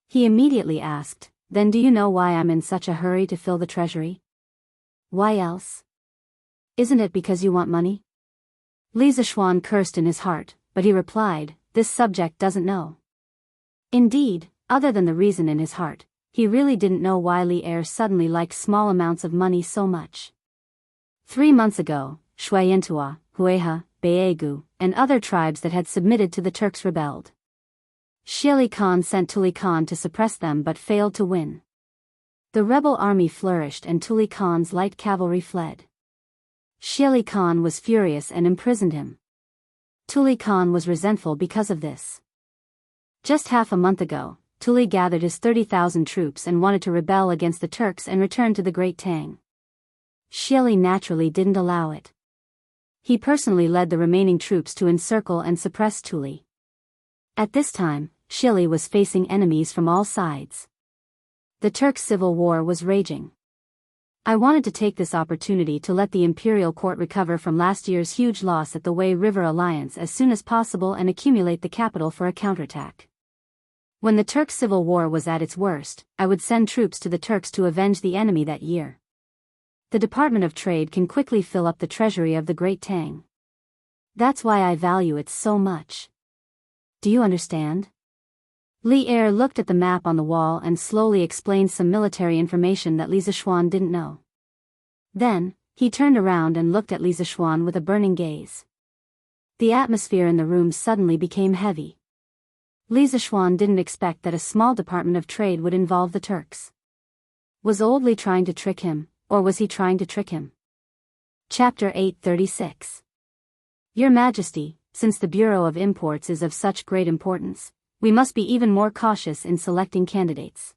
He immediately asked, "Then do you know why I'm in such a hurry to fill the treasury?" "Why else? Isn't it because you want money?" Li Zishuan cursed in his heart, but he replied, "This subject doesn't know." Indeed, other than the reason in his heart, he really didn't know why Li Er suddenly liked small amounts of money so much. 3 months ago, Shuayentua, Hueha, Baegu, and other tribes that had submitted to the Turks rebelled. Shili Khan sent Tuli Khan to suppress them but failed to win. The rebel army flourished and Tuli Khan's light cavalry fled. Shili Khan was furious and imprisoned him. Tuli Khan was resentful because of this. Just half a month ago, Tuli gathered his 30,000 troops and wanted to rebel against the Turks and return to the Great Tang. Shili naturally didn't allow it. He personally led the remaining troops to encircle and suppress Tuli. At this time, Shili was facing enemies from all sides. The Turks' civil war was raging. I wanted to take this opportunity to let the imperial court recover from last year's huge loss at the Wei River Alliance as soon as possible and accumulate the capital for a counterattack. When the Turks' civil war was at its worst, I would send troops to the Turks to avenge the enemy that year. The Department of Trade can quickly fill up the treasury of the Great Tang. That's why I value it so much. Do you understand? Li Er looked at the map on the wall and slowly explained some military information that Li Zishuan didn't know. Then, he turned around and looked at Li Zishuan with a burning gaze. The atmosphere in the room suddenly became heavy. Li Zishuan didn't expect that a small Department of Trade would involve the Turks. Was Old Li trying to trick him, or was he trying to trick him? Chapter 836. Your Majesty, since the Bureau of Imports is of such great importance, we must be even more cautious in selecting candidates.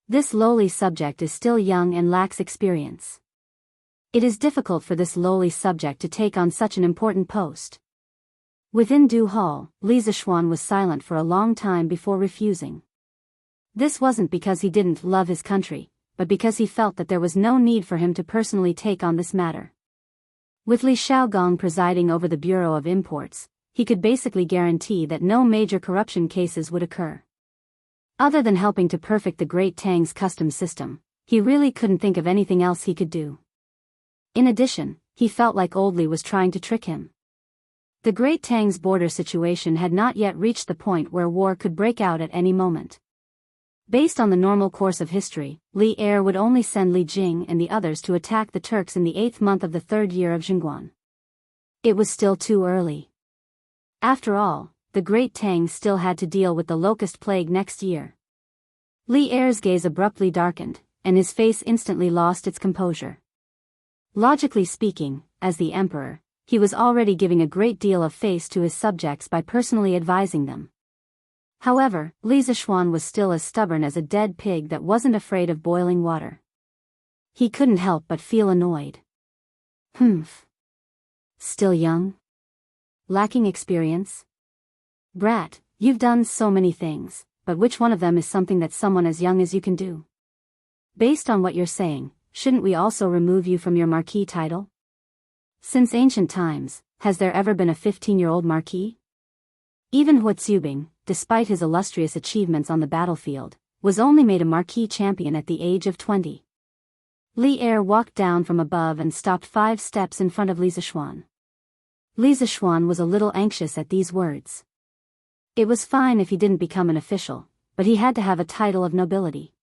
This lowly subject is still young and lacks experience. It is difficult for this lowly subject to take on such an important post. Within Du Hall, Li Zishuan was silent for a long time before refusing. This wasn't because he didn't love his country, but because he felt that there was no need for him to personally take on this matter. With Li Xiaogong presiding over the Bureau of Imports, he could basically guarantee that no major corruption cases would occur. Other than helping to perfect the Great Tang's customs system, he really couldn't think of anything else he could do. In addition, he felt like Old Li was trying to trick him. The Great Tang's border situation had not yet reached the point where war could break out at any moment. Based on the normal course of history, Li Er would only send Li Jing and the others to attack the Turks in the 8th month of the 3rd year of Jingguan. It was still too early. After all, the Great Tang still had to deal with the locust plague next year. Li Er's gaze abruptly darkened, and his face instantly lost its composure. Logically speaking, as the emperor, he was already giving a great deal of face to his subjects by personally advising them. However, Li Zishuan was still as stubborn as a dead pig that wasn't afraid of boiling water. He couldn't help but feel annoyed. Still young? Lacking experience? Brat, you've done so many things, but which one of them is something that someone as young as you can do? Based on what you're saying, shouldn't we also remove you from your marquis title? Since ancient times, has there ever been a 15-year-old marquis? Even Hua Zubing, despite his illustrious achievements on the battlefield, was only made a marquis champion at the age of 20. Li Er walked down from above and stopped 5 steps in front of Li Zishuan. Li Zishuan was a little anxious at these words. It was fine if he didn't become an official, but he had to have a title of nobility.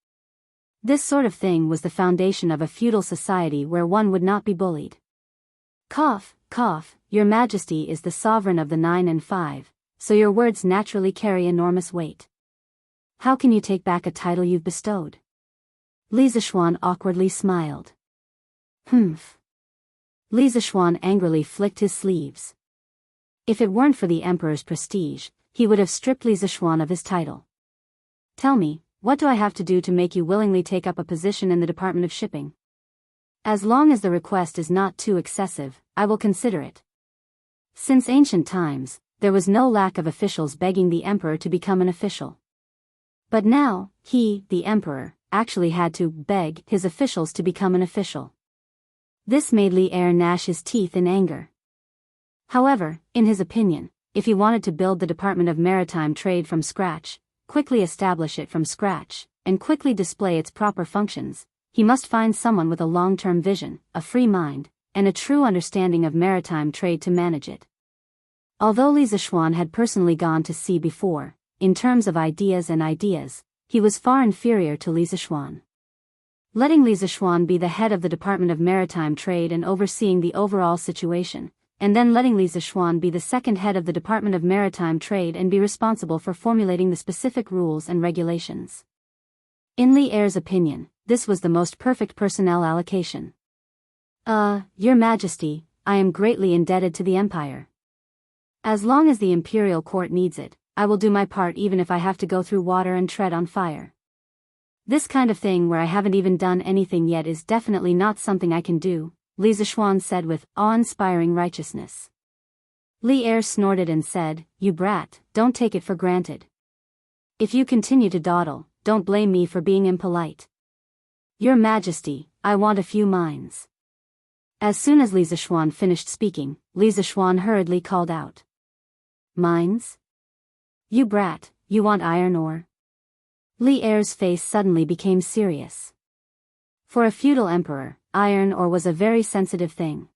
This sort of thing was the foundation of a feudal society where one would not be bullied. Cough, cough, Your Majesty is the sovereign of the 9 and 5, so your words naturally carry enormous weight. How can you take back a title you've bestowed? Li Zishuan awkwardly smiled. Li Zishuan angrily flicked his sleeves. If it weren't for the emperor's prestige, he would have stripped Li Zishuan of his title. Tell me, what do I have to do to make you willingly take up a position in the Department of Shipping? As long as the request is not too excessive, I will consider it. Since ancient times, there was no lack of officials begging the emperor to become an official. But now, he, the emperor, actually had to beg his officials to become an official. This made Li Er gnash his teeth in anger. However, in his opinion, if he wanted to build the Department of Maritime Trade from scratch, quickly establish it from scratch, and quickly display its proper functions, he must find someone with a long-term vision, a free mind, and a true understanding of maritime trade to manage it. Although Li Zishuan had personally gone to sea before, in terms of ideas, he was far inferior to Li Zishuan. Letting Li Zishuan be the head of the Department of Maritime Trade and overseeing the overall situation, and then letting Li Zishuan be the second head of the Department of Maritime Trade and be responsible for formulating the specific rules and regulations. In Li Er's opinion, this was the most perfect personnel allocation. Your Majesty, I am greatly indebted to the Empire. As long as the Imperial Court needs it, I will do my part even if I have to go through water and tread on fire. This kind of thing where I haven't even done anything yet is definitely not something I can do, Li Zishuan said with awe-inspiring righteousness. Li Er snorted and said, "You brat, don't take it for granted. If you continue to dawdle, don't blame me for being impolite. Your Majesty, I want a few mines." As soon as Li Zishuan finished speaking, Li Zishuan hurriedly called out, "Mines? You brat, you want iron ore?" Li Er's face suddenly became serious. For a feudal emperor, iron ore was a very sensitive thing.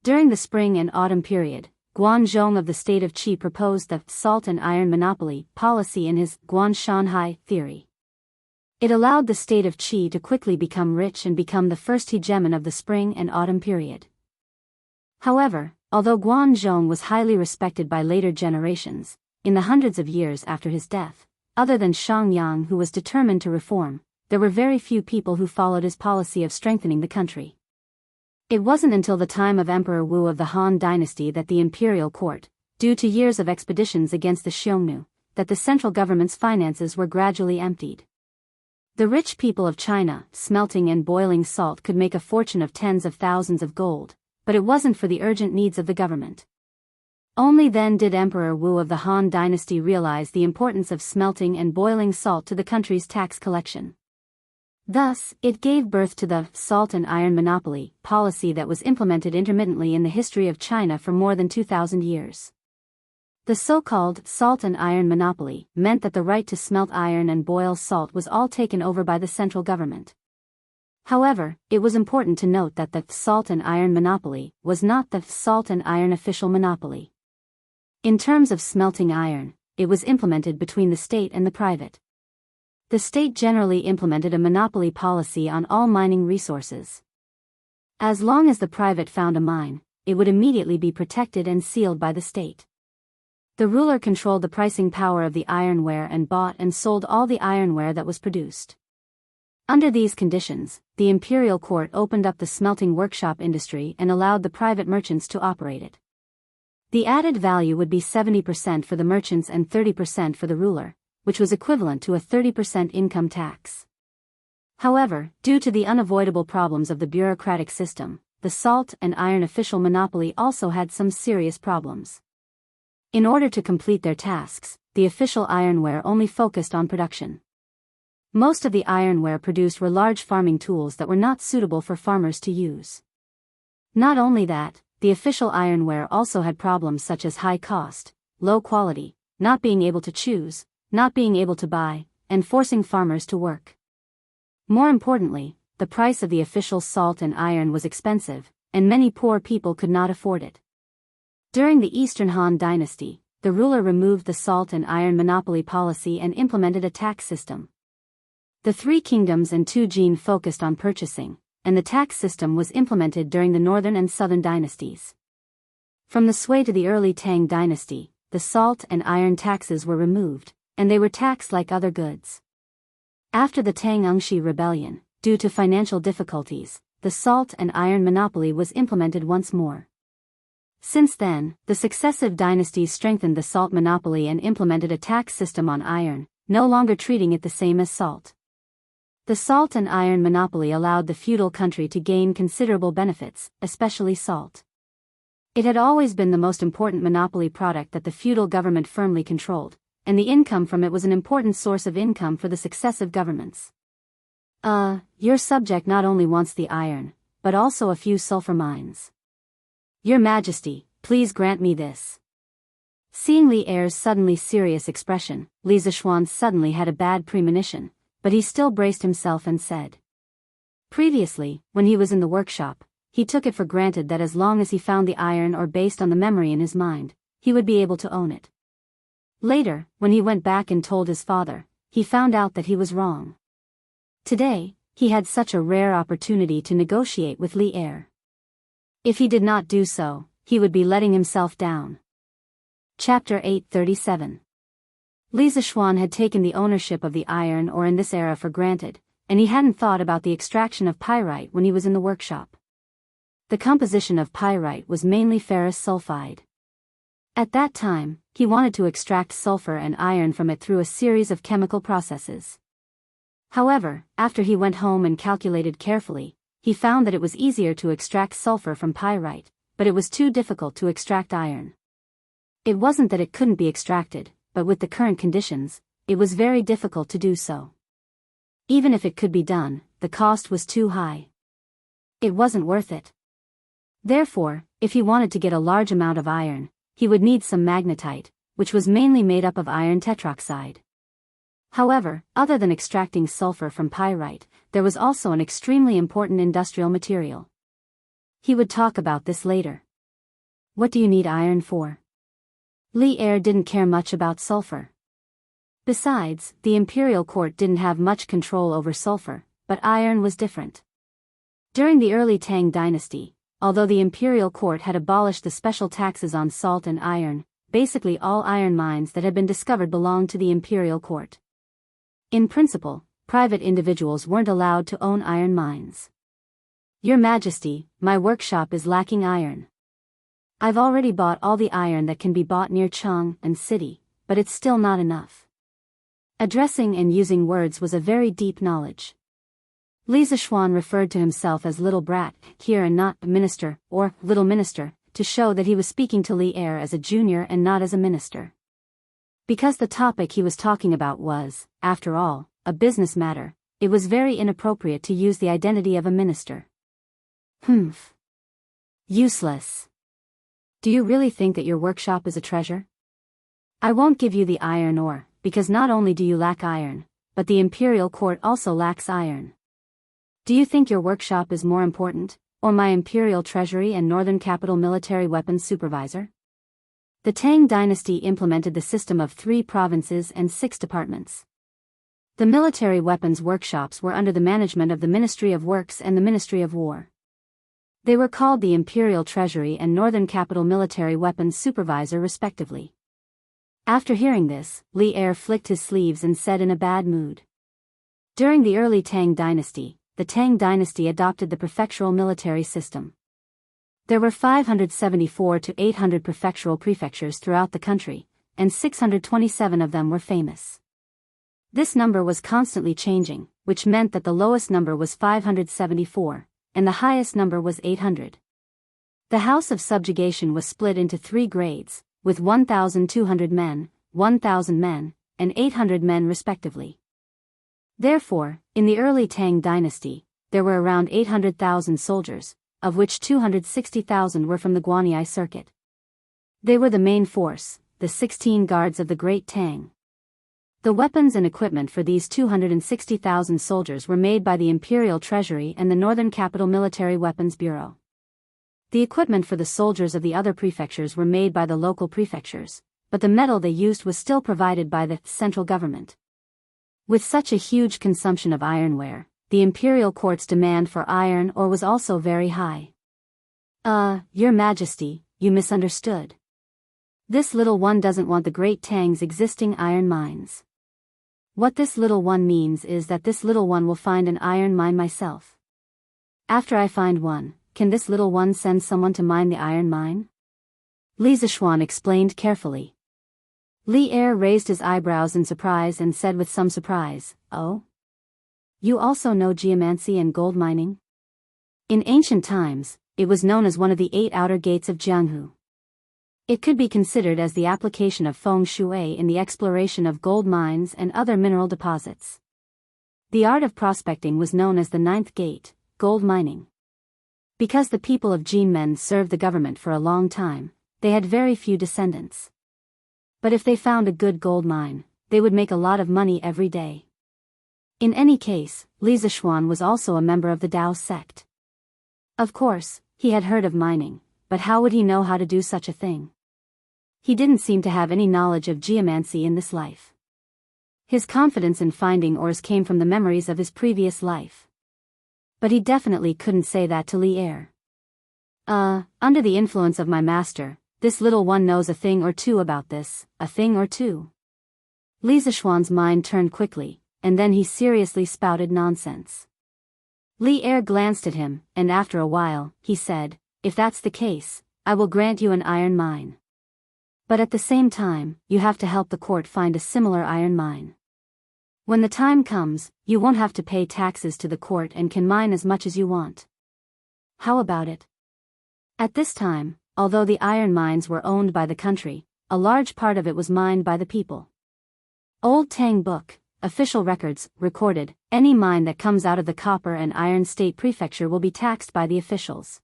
During the spring and autumn period, Guanzhong of the state of Qi proposed the salt and iron monopoly policy in his Guanshanhai theory. It allowed the state of Qi to quickly become rich and become the first hegemon of the spring and autumn period. However, although Guanzhong was highly respected by later generations, in the hundreds of years after his death, other than Xiangyang, who was determined to reform, there were very few people who followed his policy of strengthening the country. It wasn't until the time of Emperor Wu of the Han Dynasty that the imperial court, due to years of expeditions against the Xiongnu, that the central government's finances were gradually emptied. The rich people of China, smelting and boiling salt, could make a fortune of tens of thousands of gold, but it wasn't for the urgent needs of the government. Only then did Emperor Wu of the Han Dynasty realize the importance of smelting and boiling salt to the country's tax collection. Thus, it gave birth to the salt and iron monopoly policy that was implemented intermittently in the history of China for more than 2,000 years. The so-called salt and iron monopoly meant that the right to smelt iron and boil salt was all taken over by the central government. However, it was important to note that the salt and iron monopoly was not the salt and iron official monopoly. In terms of smelting iron, it was implemented between the state and the private. The state generally implemented a monopoly policy on all mining resources. As long as the private found a mine, it would immediately be protected and sealed by the state. The ruler controlled the pricing power of the ironware and bought and sold all the ironware that was produced. Under these conditions, the imperial court opened up the smelting workshop industry and allowed the private merchants to operate it. The added value would be 70% for the merchants and 30% for the ruler, which was equivalent to a 30% income tax. However, due to the unavoidable problems of the bureaucratic system, the salt and iron official monopoly also had some serious problems. In order to complete their tasks, the official ironware only focused on production. Most of the ironware produced were large farming tools that were not suitable for farmers to use. Not only that, the official ironware also had problems such as high cost, low quality, not being able to choose, not being able to buy, and forcing farmers to work. More importantly, the price of the official salt and iron was expensive, and many poor people could not afford it. During the Eastern Han Dynasty, the ruler removed the salt and iron monopoly policy and implemented a tax system. The Three Kingdoms and Two Jin focused on purchasing, and the tax system was implemented during the Northern and Southern dynasties. From the Sui to the early Tang Dynasty, the salt and iron taxes were removed, and they were taxed like other goods. After the Tang-Ungshi rebellion, due to financial difficulties, the salt and iron monopoly was implemented once more. Since then, the successive dynasties strengthened the salt monopoly and implemented a tax system on iron, no longer treating it the same as salt. The salt and iron monopoly allowed the feudal country to gain considerable benefits, especially salt. It had always been the most important monopoly product that the feudal government firmly controlled, and the income from it was an important source of income for the successive governments. Your subject not only wants the iron, but also a few sulfur mines. Your Majesty, please grant me this. Seeing Li Er's suddenly serious expression, Li Zishuan suddenly had a bad premonition, but he still braced himself and said. Previously, when he was in the workshop, he took it for granted that as long as he found the iron ore based on the memory in his mind, he would be able to own it. Later, when he went back and told his father, he found out that he was wrong. Today, he had such a rare opportunity to negotiate with Li Er. If he did not do so, he would be letting himself down. Chapter 837. Li Zishuan had taken the ownership of the iron ore in this era for granted, and he hadn't thought about the extraction of pyrite when he was in the workshop. The composition of pyrite was mainly ferrous sulfide. At that time, he wanted to extract sulfur and iron from it through a series of chemical processes. However, after he went home and calculated carefully, he found that it was easier to extract sulfur from pyrite, but it was too difficult to extract iron. It wasn't that it couldn't be extracted, but with the current conditions, it was very difficult to do so. Even if it could be done, the cost was too high. It wasn't worth it. Therefore, if he wanted to get a large amount of iron, he would need some magnetite, which was mainly made up of iron tetroxide. However, other than extracting sulfur from pyrite, there was also an extremely important industrial material. He would talk about this later. What do you need iron for? Li Er didn't care much about sulfur. Besides, the imperial court didn't have much control over sulfur, but iron was different. During the early Tang dynasty, although the imperial court had abolished the special taxes on salt and iron, basically all iron mines that had been discovered belonged to the imperial court. In principle, private individuals weren't allowed to own iron mines. Your Majesty, my workshop is lacking iron. I've already bought all the iron that can be bought near Cheng and city, but it's still not enough. Addressing and using words was a very deep knowledge. Li Zishuan referred to himself as little brat here and not minister or little minister, to show that he was speaking to Li Er as a junior and not as a minister. Because the topic he was talking about was, after all, a business matter, it was very inappropriate to use the identity of a minister. Humph. Useless. Do you really think that your workshop is a treasure? I won't give you the iron ore, because not only do you lack iron, but the imperial court also lacks iron. Do you think your workshop is more important, or my imperial treasury and northern capital military weapons supervisor? The Tang dynasty implemented the system of 3 provinces and 6 departments. The military weapons workshops were under the management of the Ministry of Works and the Ministry of War. They were called the Imperial Treasury and Northern Capital Military Weapons Supervisor respectively. After hearing this, Li Er flicked his sleeves and said in a bad mood. During the early Tang dynasty, the Tang dynasty adopted the prefectural military system. There were 574 to 800 prefectures throughout the country, and 627 of them were famous. This number was constantly changing, which meant that the lowest number was 574, and the highest number was 800. The House of Subjugation was split into 3 grades, with 1,200 men, 1,000 men, and 800 men respectively. Therefore, in the early Tang dynasty, there were around 800,000 soldiers, of which 260,000 were from the Guanyi circuit. They were the main force, the 16 guards of the Great Tang. The weapons and equipment for these 260,000 soldiers were made by the Imperial Treasury and the Northern Capital Military Weapons Bureau. The equipment for the soldiers of the other prefectures were made by the local prefectures, but the metal they used was still provided by the central government. With such a huge consumption of ironware, the imperial court's demand for iron ore was also very high. Your Majesty, you misunderstood. This little one doesn't want the Great Tang's existing iron mines. What this little one means is that this little one will find an iron mine myself. After I find one, can this little one send someone to mine the iron mine? Li Zishuan explained carefully. Li Er raised his eyebrows in surprise and said with some surprise, "Oh? You also know geomancy and gold mining?" In ancient times, it was known as one of the 8 outer gates of Jianghu. It could be considered as the application of feng shui in the exploration of gold mines and other mineral deposits. The art of prospecting was known as the 9th gate, gold mining. Because the people of Jinmen served the government for a long time, they had very few descendants. But if they found a good gold mine, they would make a lot of money every day. In any case, Li Zishuan was also a member of the Dao sect. Of course, he had heard of mining, but how would he know how to do such a thing? He didn't seem to have any knowledge of geomancy in this life. His confidence in finding ores came from the memories of his previous life. But he definitely couldn't say that to Li Er. Under the influence of my master, this little one knows a thing or two about this, a thing or two. Li Zishuan's mind turned quickly, and then he seriously spouted nonsense. Li Er glanced at him, and after a while, he said, "If that's the case, I will grant you an iron mine. But at the same time, you have to help the court find a similar iron mine. When the time comes, you won't have to pay taxes to the court and can mine as much as you want. How about it?" At this time, although the iron mines were owned by the country, a large part of it was mined by the people. Old Tang Book, official records, recorded, any mine that comes out of the copper and iron state prefecture will be taxed by the officials.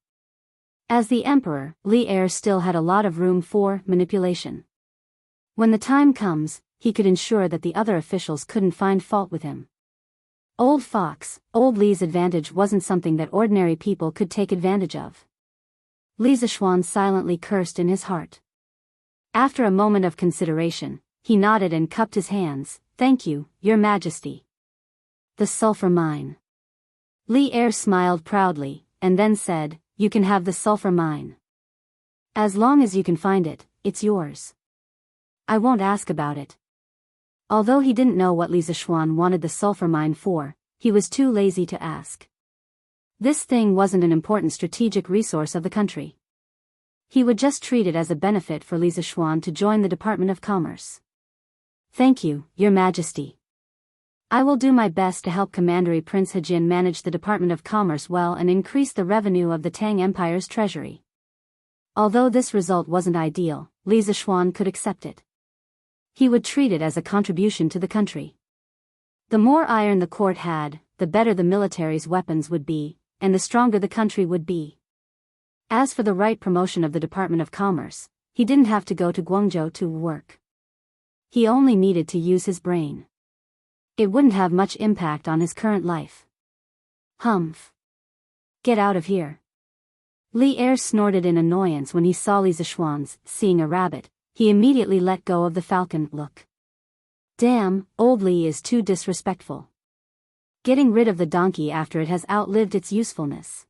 As the emperor, Li Er still had a lot of room for manipulation. When the time comes, he could ensure that the other officials couldn't find fault with him. Old Fox, Old Li's advantage wasn't something that ordinary people could take advantage of. Li Zishuan silently cursed in his heart. After a moment of consideration, he nodded and cupped his hands. "Thank you, Your Majesty." The sulfur mine. Li Er smiled proudly, and then said, "You can have the sulfur mine. As long as you can find it, it's yours. I won't ask about it." Although he didn't know what Li Zishuan wanted the sulfur mine for, he was too lazy to ask. This thing wasn't an important strategic resource of the country. He would just treat it as a benefit for Li Zishuan to join the Department of Commerce. "Thank you, Your Majesty. I will do my best to help Commandery Prince Hejin manage the Department of Commerce well and increase the revenue of the Tang Empire's treasury." Although this result wasn't ideal, Li Zishuan could accept it. He would treat it as a contribution to the country. The more iron the court had, the better the military's weapons would be, and the stronger the country would be. As for the right promotion of the Department of Commerce, he didn't have to go to Guangzhou to work. He only needed to use his brain. It wouldn't have much impact on his current life. Humph. Get out of here. Li Er snorted in annoyance when he saw Li Zishuan's seeing a rabbit. He immediately let go of the falcon. Look. Damn, Old Li is too disrespectful. Getting rid of the donkey after it has outlived its usefulness.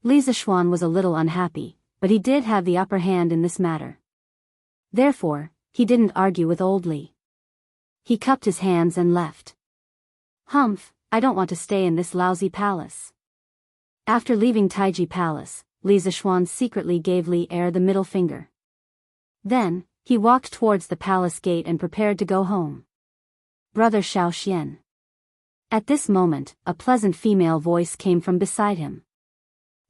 Li Zishuan was a little unhappy, but he did have the upper hand in this matter. Therefore, he didn't argue with Old Li. He cupped his hands and left. Humph, I don't want to stay in this lousy palace. After leaving Taiji Palace, Li Zishuan secretly gave Li Er the middle finger. Then, he walked towards the palace gate and prepared to go home. Brother Xiao Xian. At this moment, a pleasant female voice came from beside him.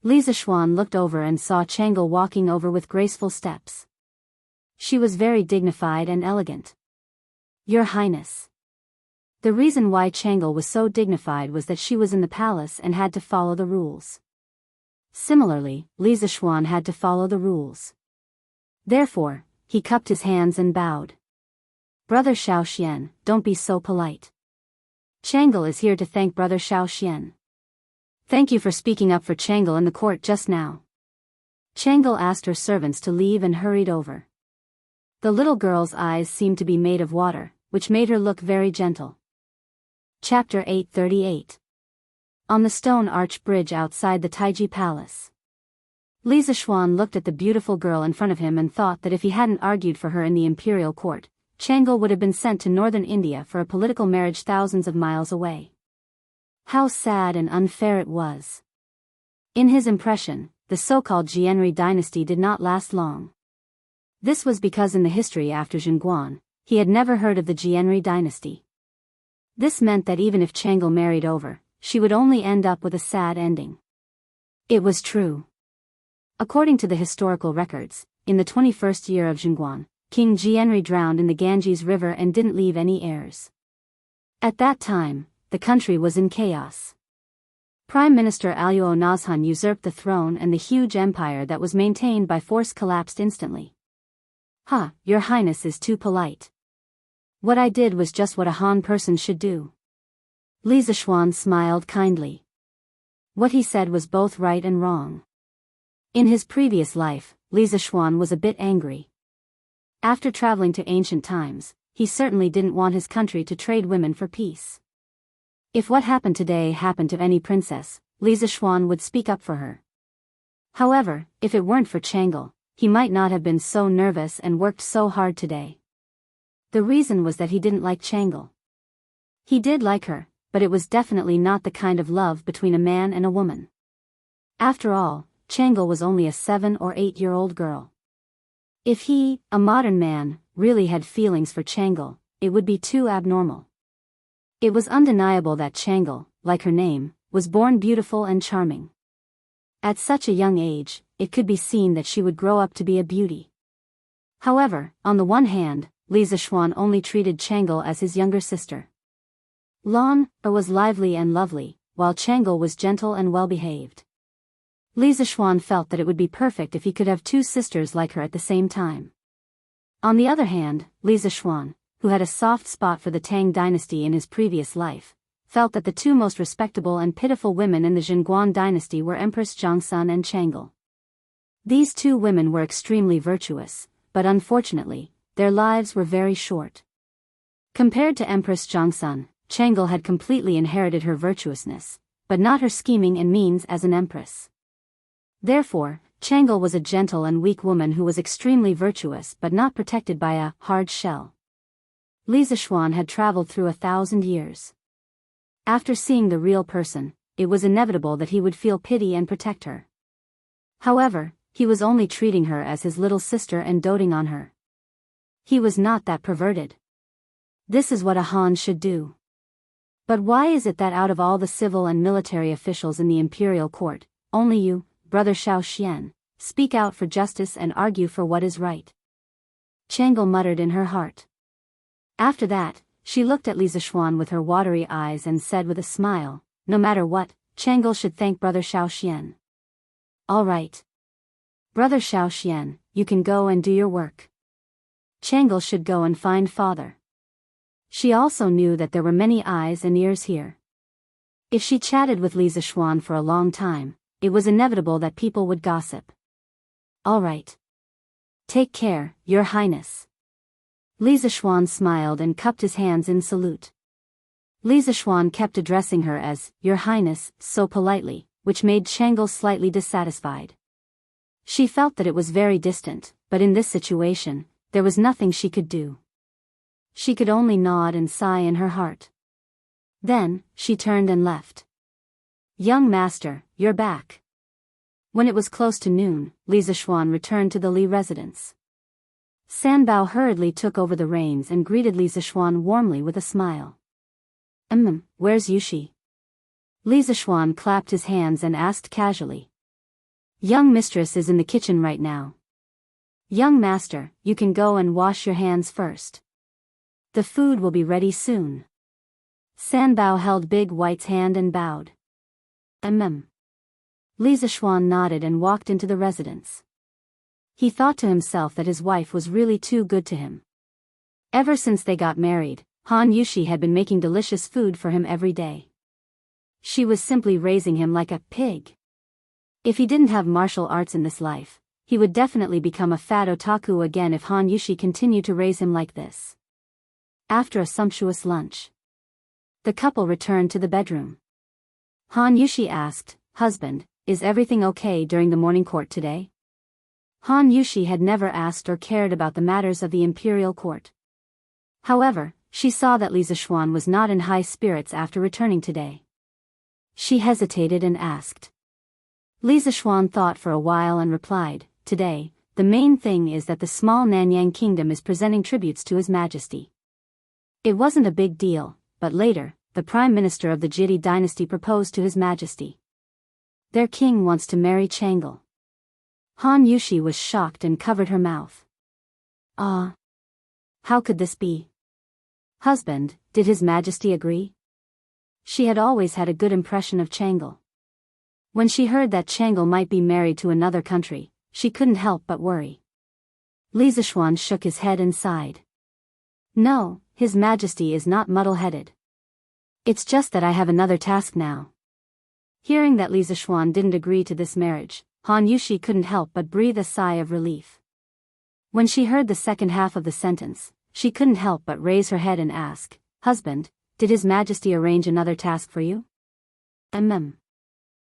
Li Zishuan looked over and saw Changle walking over with graceful steps. She was very dignified and elegant. Your Highness. The reason why Changle was so dignified was that she was in the palace and had to follow the rules. Similarly, Li Zishuan had to follow the rules. Therefore, he cupped his hands and bowed. Brother Xiao Xian, don't be so polite. Changle is here to thank Brother Xiao Xian. Thank you for speaking up for Changle in the court just now. Changle asked her servants to leave and hurried over. The little girl's eyes seemed to be made of water, which made her look very gentle. Chapter 838. On the stone arch bridge outside the Taiji Palace. Li Zishuan looked at the beautiful girl in front of him and thought that if he hadn't argued for her in the imperial court, Changle would have been sent to northern India for a political marriage thousands of miles away. How sad and unfair it was. In his impression, the so-called Jianri dynasty did not last long. This was because in the history after Zhenguan, he had never heard of the Jianri dynasty. This meant that even if Changle married over, she would only end up with a sad ending. It was true. According to the historical records, in the 21st year of Zhenguan, King Jianri drowned in the Ganges River and didn't leave any heirs. At that time, the country was in chaos. Prime Minister Aluo Nazhan usurped the throne and the huge empire that was maintained by force collapsed instantly. Ha, Your Highness is too polite. What I did was just what a Han person should do. Li Zishuan smiled kindly. What he said was both right and wrong. In his previous life, Li Zishuan was a bit angry. After traveling to ancient times, he certainly didn't want his country to trade women for peace. If what happened today happened to any princess, Li Zishuan would speak up for her. However, if it weren't for Changle, he might not have been so nervous and worked so hard today. The reason was that he didn't like Changle. He did like her, but it was definitely not the kind of love between a man and a woman. After all, Changle was only a 7 or 8-year-old girl. If he, a modern man, really had feelings for Changle, it would be too abnormal. It was undeniable that Changle, like her name, was born beautiful and charming. At such a young age, it could be seen that she would grow up to be a beauty. However, on the one hand, Li Zishuan only treated Changle as his younger sister. Lan was lively and lovely, while Changle was gentle and well-behaved. Li Zishuan felt that it would be perfect if he could have two sisters like her at the same time. On the other hand, Li Zishuan, who had a soft spot for the Tang dynasty in his previous life, felt that the two most respectable and pitiful women in the Jingguan dynasty were Empress Zhongsun and Changle. These two women were extremely virtuous, but unfortunately, their lives were very short. Compared to Empress Zhongsun, Changle had completely inherited her virtuousness, but not her scheming and means as an empress. Therefore, Changle was a gentle and weak woman who was extremely virtuous but not protected by a hard shell. Li Zishuan had traveled through 1,000 years. After seeing the real person, it was inevitable that he would feel pity and protect her. However, he was only treating her as his little sister and doting on her. He was not that perverted. This is what a Han should do. But why is it that out of all the civil and military officials in the imperial court, only you, Brother Xiao Xian, speak out for justice and argue for what is right? Changle muttered in her heart. After that, she looked at Li Zishuan with her watery eyes and said with a smile, no matter what, Changle should thank Brother Xiao Xian. All right. Brother Xiao Xian, you can go and do your work. Changle should go and find father. She also knew that there were many eyes and ears here. If she chatted with Li Zishuan for a long time, it was inevitable that people would gossip. All right. Take care, Your Highness. Li Zishuan smiled and cupped his hands in salute. Li Zishuan kept addressing her as Your Highness so politely, which made Changle slightly dissatisfied. She felt that it was very distant, but in this situation, there was nothing she could do. She could only nod and sigh in her heart. Then, she turned and left. Young master, you're back. When it was close to noon, Li Zishuan returned to the Li residence. Sanbao hurriedly took over the reins and greeted Li Zishuan warmly with a smile. Where's Yushi? Li Zishuan clapped his hands and asked casually. Young mistress is in the kitchen right now. Young master, you can go and wash your hands first. The food will be ready soon. Sanbao held Big White's hand and bowed. Li Zishuan nodded and walked into the residence. He thought to himself that his wife was really too good to him. Ever since they got married, Han Yushi had been making delicious food for him every day. She was simply raising him like a pig. If he didn't have martial arts in this life, he would definitely become a fat otaku again if Han Yushi continued to raise him like this. After a sumptuous lunch, the couple returned to the bedroom. Han Yushi asked, Husband, is everything okay during the morning court today? Han Yushi had never asked or cared about the matters of the imperial court. However, she saw that Li Zishuan was not in high spirits after returning today. She hesitated and asked. Li Zishuan thought for a while and replied, Today, the main thing is that the small Nanyang kingdom is presenting tributes to His Majesty. It wasn't a big deal, but later, the Prime Minister of the Jidi dynasty proposed to His Majesty. Their king wants to marry Changle. Han Yushi was shocked and covered her mouth. How could this be? Husband, did His Majesty agree? She had always had a good impression of Changle. When she heard that Changle might be married to another country, she couldn't help but worry. Li Zishuan shook his head and sighed. No, His Majesty is not muddle-headed. It's just that I have another task now. Hearing that Li Zishuan didn't agree to this marriage, Han Yushi couldn't help but breathe a sigh of relief. When she heard the second half of the sentence, she couldn't help but raise her head and ask, Husband, did His Majesty arrange another task for you?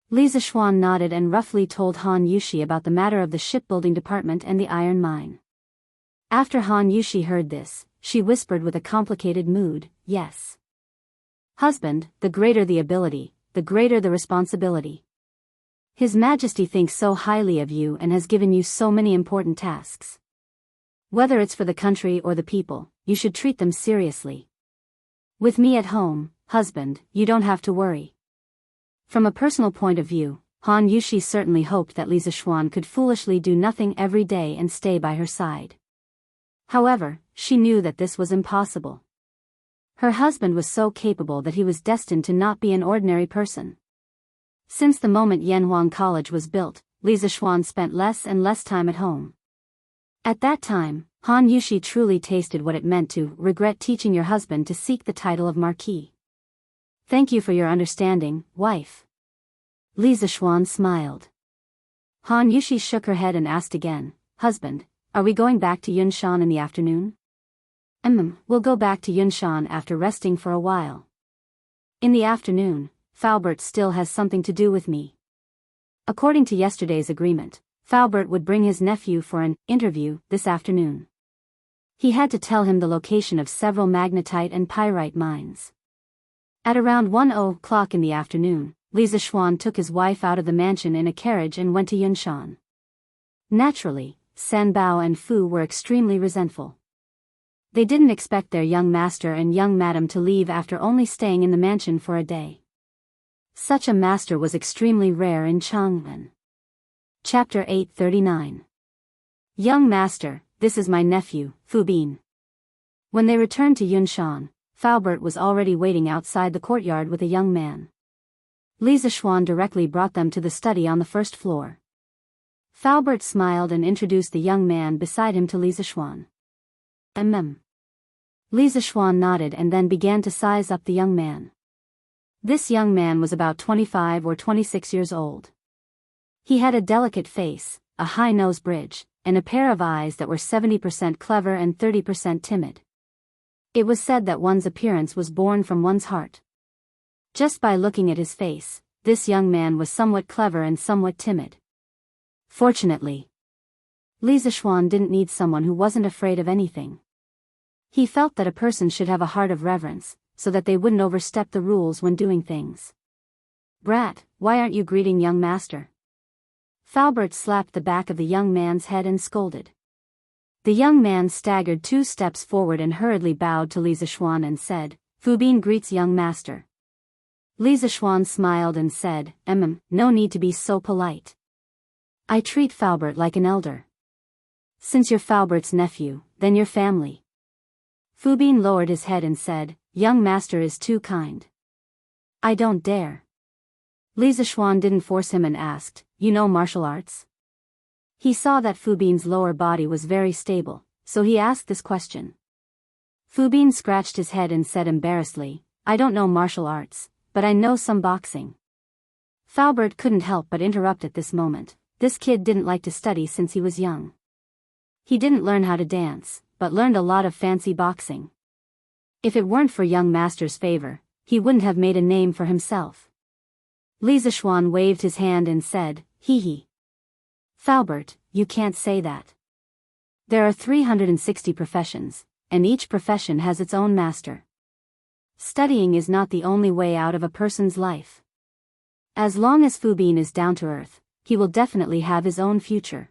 Li Zishuan nodded and roughly told Han Yushi about the matter of the shipbuilding department and the iron mine. After Han Yushi heard this, she whispered with a complicated mood, Yes. Husband, the greater the ability, the greater the responsibility. His Majesty thinks so highly of you and has given you so many important tasks. Whether it's for the country or the people, you should treat them seriously. With me at home, husband, you don't have to worry. From a personal point of view, Han Yushi certainly hoped that Li Zishuan could foolishly do nothing every day and stay by her side. However, she knew that this was impossible. Her husband was so capable that he was destined to not be an ordinary person. Since the moment Yanhuang College was built, Li Zishuan spent less and less time at home. At that time, Han Yushi truly tasted what it meant to regret teaching your husband to seek the title of Marquis. Thank you for your understanding, wife. Li Zishuan smiled. Han Yushi shook her head and asked again, Husband, are we going back to Yunshan in the afternoon? We'll go back to Yunshan after resting for a while. In the afternoon, Faubert still has something to do with me. According to yesterday's agreement, Faubert would bring his nephew for an interview this afternoon. He had to tell him the location of several magnetite and pyrite mines. At around 1:00 in the afternoon, Li Zishuan took his wife out of the mansion in a carriage and went to Yunshan. Naturally, San Bao and Fu were extremely resentful. They didn't expect their young master and young madam to leave after only staying in the mansion for a day. Such a master was extremely rare in Chang'an. Chapter 839. Young master, this is my nephew, Fu Bin. When they returned to Yunshan, Faubert was already waiting outside the courtyard with a young man. Li Zishuan directly brought them to the study on the first floor. Faubert smiled and introduced the young man beside him to Li Zishuan. Li Zishuan nodded and then began to size up the young man. This young man was about 25 or 26 years old. He had a delicate face, a high nose bridge, and a pair of eyes that were 70% clever and 30% timid. It was said that one's appearance was born from one's heart. Just by looking at his face, this young man was somewhat clever and somewhat timid. Fortunately, Li Zishuan didn't need someone who wasn't afraid of anything. He felt that a person should have a heart of reverence, so that they wouldn't overstep the rules when doing things. Brat, why aren't you greeting young master? Faubert slapped the back of the young man's head and scolded. The young man staggered 2 steps forward and hurriedly bowed to Li Zishuan and said, Fu Bin greets young master. Li Zishuan smiled and said, No need to be so polite. I treat Faubert like an elder. Since you're Faubert's nephew, then your family. Fu Bin lowered his head and said, Young master is too kind. I don't dare. Li Zishuan didn't force him and asked, You know martial arts? He saw that Fu Bin's lower body was very stable, so he asked this question. Fu Bin scratched his head and said embarrassedly, I don't know martial arts, but I know some boxing. Faubert couldn't help but interrupt at this moment. This kid didn't like to study since he was young. He didn't learn how to dance, but learned a lot of fancy boxing. If it weren't for young master's favor, he wouldn't have made a name for himself. Li Zishuan waved his hand and said, Hee hee. Faubert, you can't say that. There are 360 professions, and each profession has its own master. Studying is not the only way out of a person's life. As long as Fu Bin is down to earth, he will definitely have his own future.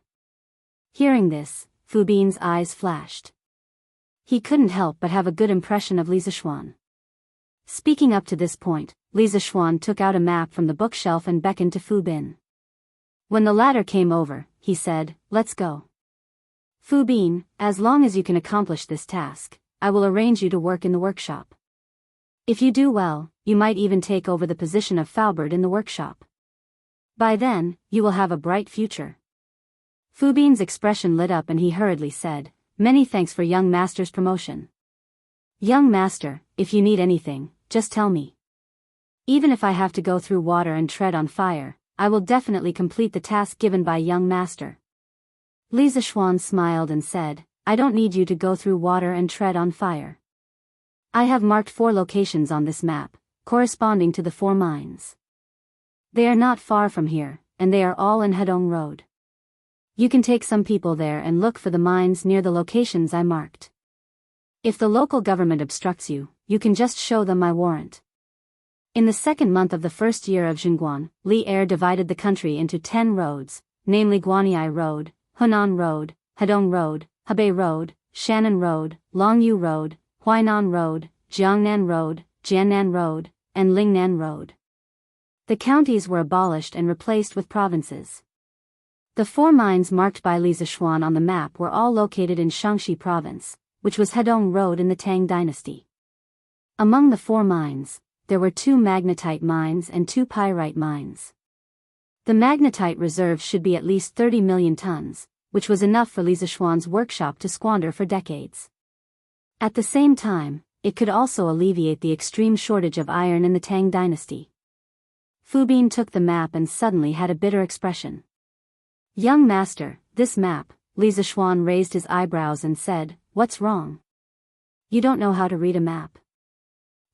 Hearing this, Fu Bin's eyes flashed. He couldn't help but have a good impression of Li Zishuan. Speaking up to this point, Li Zishuan took out a map from the bookshelf and beckoned to Fu Bin. When the latter came over, he said, Let's go. Fu Bin, as long as you can accomplish this task, I will arrange you to work in the workshop. If you do well, you might even take over the position of Faubert in the workshop. By then, you will have a bright future. Fu Bin's expression lit up and he hurriedly said, "Many thanks for young master's promotion. Young master, if you need anything, just tell me. Even if I have to go through water and tread on fire, I will definitely complete the task given by young master." Li Zishuan smiled and said, "I don't need you to go through water and tread on fire. I have marked 4 locations on this map, corresponding to the 4 mines. They are not far from here, and they are all in Hedong Road. You can take some people there and look for the mines near the locations I marked. If the local government obstructs you, you can just show them my warrant." In the 2nd month of the 1st year of Xinguan, Li Er divided the country into 10 roads, namely Guanyi Road, Hunan Road, Hedong Road, Hebei Road, Shannon Road, Longyu Road, Huainan Road, Jiangnan Road, Jiannan Road, and Lingnan Road. The counties were abolished and replaced with provinces. The 4 mines marked by Li Zishuan on the map were all located in Shaanxi Province, which was Hedong Road in the Tang Dynasty. Among the 4 mines, there were 2 magnetite mines and 2 pyrite mines. The magnetite reserve should be at least 30 million tons, which was enough for Li Zishuan's workshop to squander for decades. At the same time, it could also alleviate the extreme shortage of iron in the Tang Dynasty. Fu Bin took the map and suddenly had a bitter expression. "Young master, this map," Li Zishuan raised his eyebrows and said, "What's wrong? You don't know how to read a map?"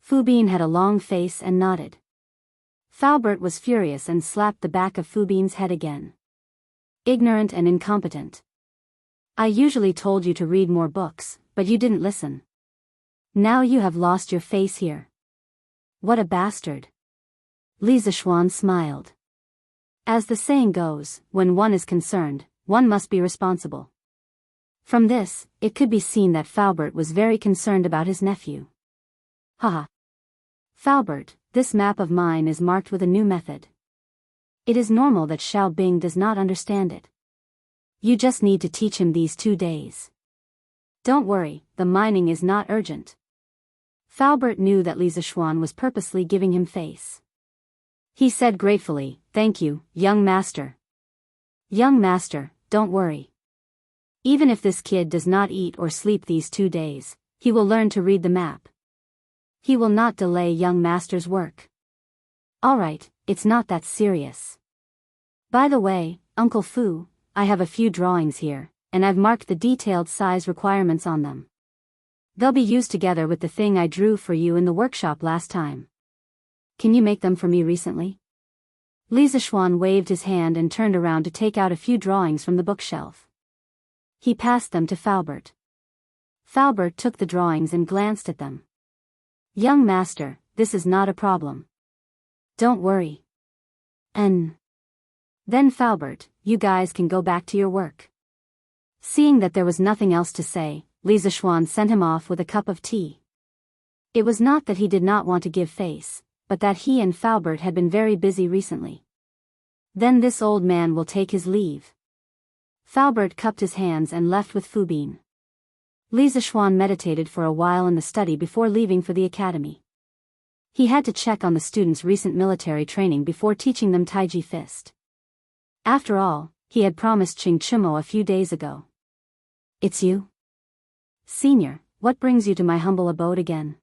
Fu Bin had a long face and nodded. Falbert was furious and slapped the back of Fu Bin's head again. "Ignorant and incompetent. I usually told you to read more books, but you didn't listen. Now you have lost your face here. What a bastard." Li Zishuan smiled. As the saying goes, when one is concerned, one must be responsible. From this, it could be seen that Falbert was very concerned about his nephew. "Haha. Falbert, this map of mine is marked with a new method. It is normal that Xiao Bing does not understand it. You just need to teach him these 2 days. Don't worry, the mining is not urgent." Falbert knew that Li Zishuan was purposely giving him face. He said gratefully, "Thank you, young master." "Young master, don't worry. Even if this kid does not eat or sleep these 2 days, he will learn to read the map. He will not delay young master's work." "Alright, it's not that serious. By the way, Uncle Fu, I have a few drawings here, and I've marked the detailed size requirements on them. They'll be used together with the thing I drew for you in the workshop last time. Can you make them for me recently?" Li Zishuan waved his hand and turned around to take out a few drawings from the bookshelf. He passed them to Falbert. Falbert took the drawings and glanced at them. "Young master, this is not a problem. Don't worry." Then Falbert, you guys can go back to your work." Seeing that there was nothing else to say, Li Zishuan sent him off with a cup of tea. It was not that he did not want to give face, but that he and Falbert had been very busy recently. "Then this old man will take his leave." Falbert cupped his hands and left with Fu Bin. Li Zishuan meditated for a while in the study before leaving for the academy. He had to check on the students' recent military training before teaching them Taiji Fist. After all, he had promised Ching Chumo a few days ago. "It's you? Senior, what brings you to my humble abode again?"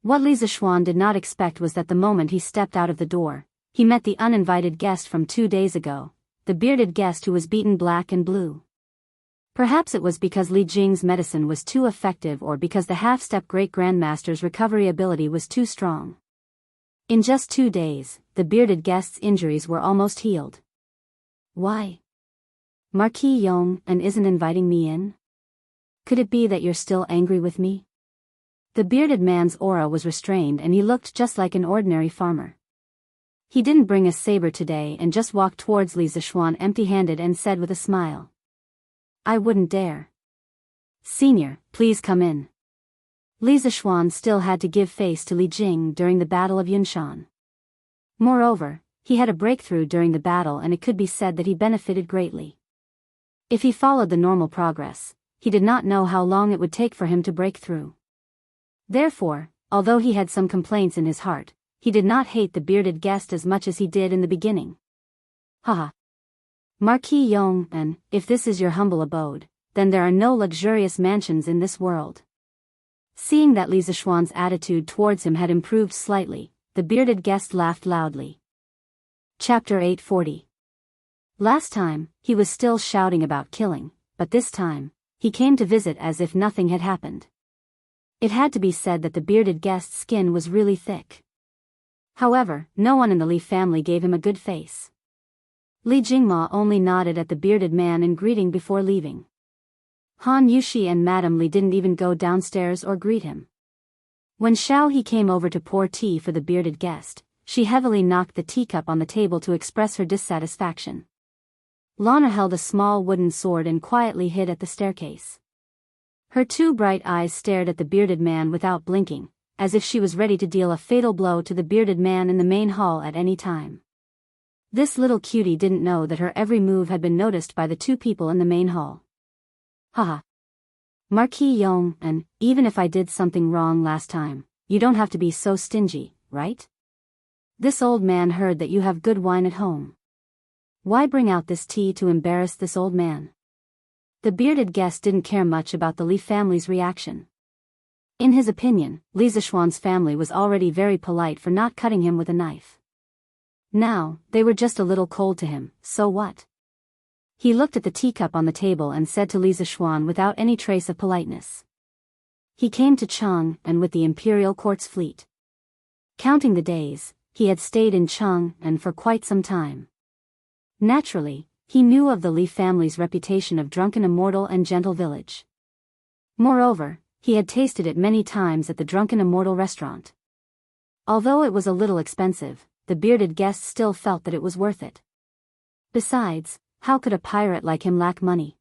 What Li Zishuan did not expect was that the moment he stepped out of the door, he met the uninvited guest from 2 days ago, the bearded guest who was beaten black and blue. Perhaps it was because Li Jing's medicine was too effective or because the half-step great-grandmaster's recovery ability was too strong. In just 2 days, the bearded guest's injuries were almost healed. "Why? Marquis Yong and isn't inviting me in? Could it be that you're still angry with me?" The bearded man's aura was restrained and he looked just like an ordinary farmer. He didn't bring a saber today and just walked towards Li Zishuan empty-handed and said with a smile, "I wouldn't dare. Senior, please come in." Li Zishuan still had to give face to Li Jing during the Battle of Yunshan. Moreover, he had a breakthrough during the battle and it could be said that he benefited greatly. If he followed the normal progress, he did not know how long it would take for him to break through. Therefore, although he had some complaints in his heart, he did not hate the bearded guest as much as he did in the beginning. Haha. Marquis Yong, and if this is your humble abode, then there are no luxurious mansions in this world. Seeing that Li Zishuan's attitude towards him had improved slightly, the bearded guest laughed loudly. Chapter 840. Last time, he was still shouting about killing, but this time, he came to visit as if nothing had happened. It had to be said that the bearded guest's skin was really thick. However, no one in the Li family gave him a good face. Li Jingma only nodded at the bearded man in greeting before leaving. Han Yushi and Madame Li didn't even go downstairs or greet him. When Xiao He came over to pour tea for the bearded guest, she heavily knocked the teacup on the table to express her dissatisfaction. Lana held a small wooden sword and quietly hid at the staircase. Her two bright eyes stared at the bearded man without blinking, as if she was ready to deal a fatal blow to the bearded man in the main hall at any time. This little cutie didn't know that her every move had been noticed by the two people in the main hall. Haha. Marquis Yong, and even if I did something wrong last time, you don't have to be so stingy, right? This old man heard that you have good wine at home. Why bring out this tea to embarrass this old man? The bearded guest didn't care much about the Li family's reaction. In his opinion, Li Zishuan's family was already very polite for not cutting him with a knife. Now, they were just a little cold to him, so what? He looked at the teacup on the table and said to Li Zishuan without any trace of politeness. He came to Cheng and with the imperial court's fleet. Counting the days, he had stayed in Cheng and for quite some time. Naturally, he knew of the Li family's reputation of drunken immortal and gentle village. Moreover, he had tasted it many times at the Drunken Immortal restaurant. Although it was a little expensive, the bearded guest still felt that it was worth it. Besides, how could a pirate like him lack money?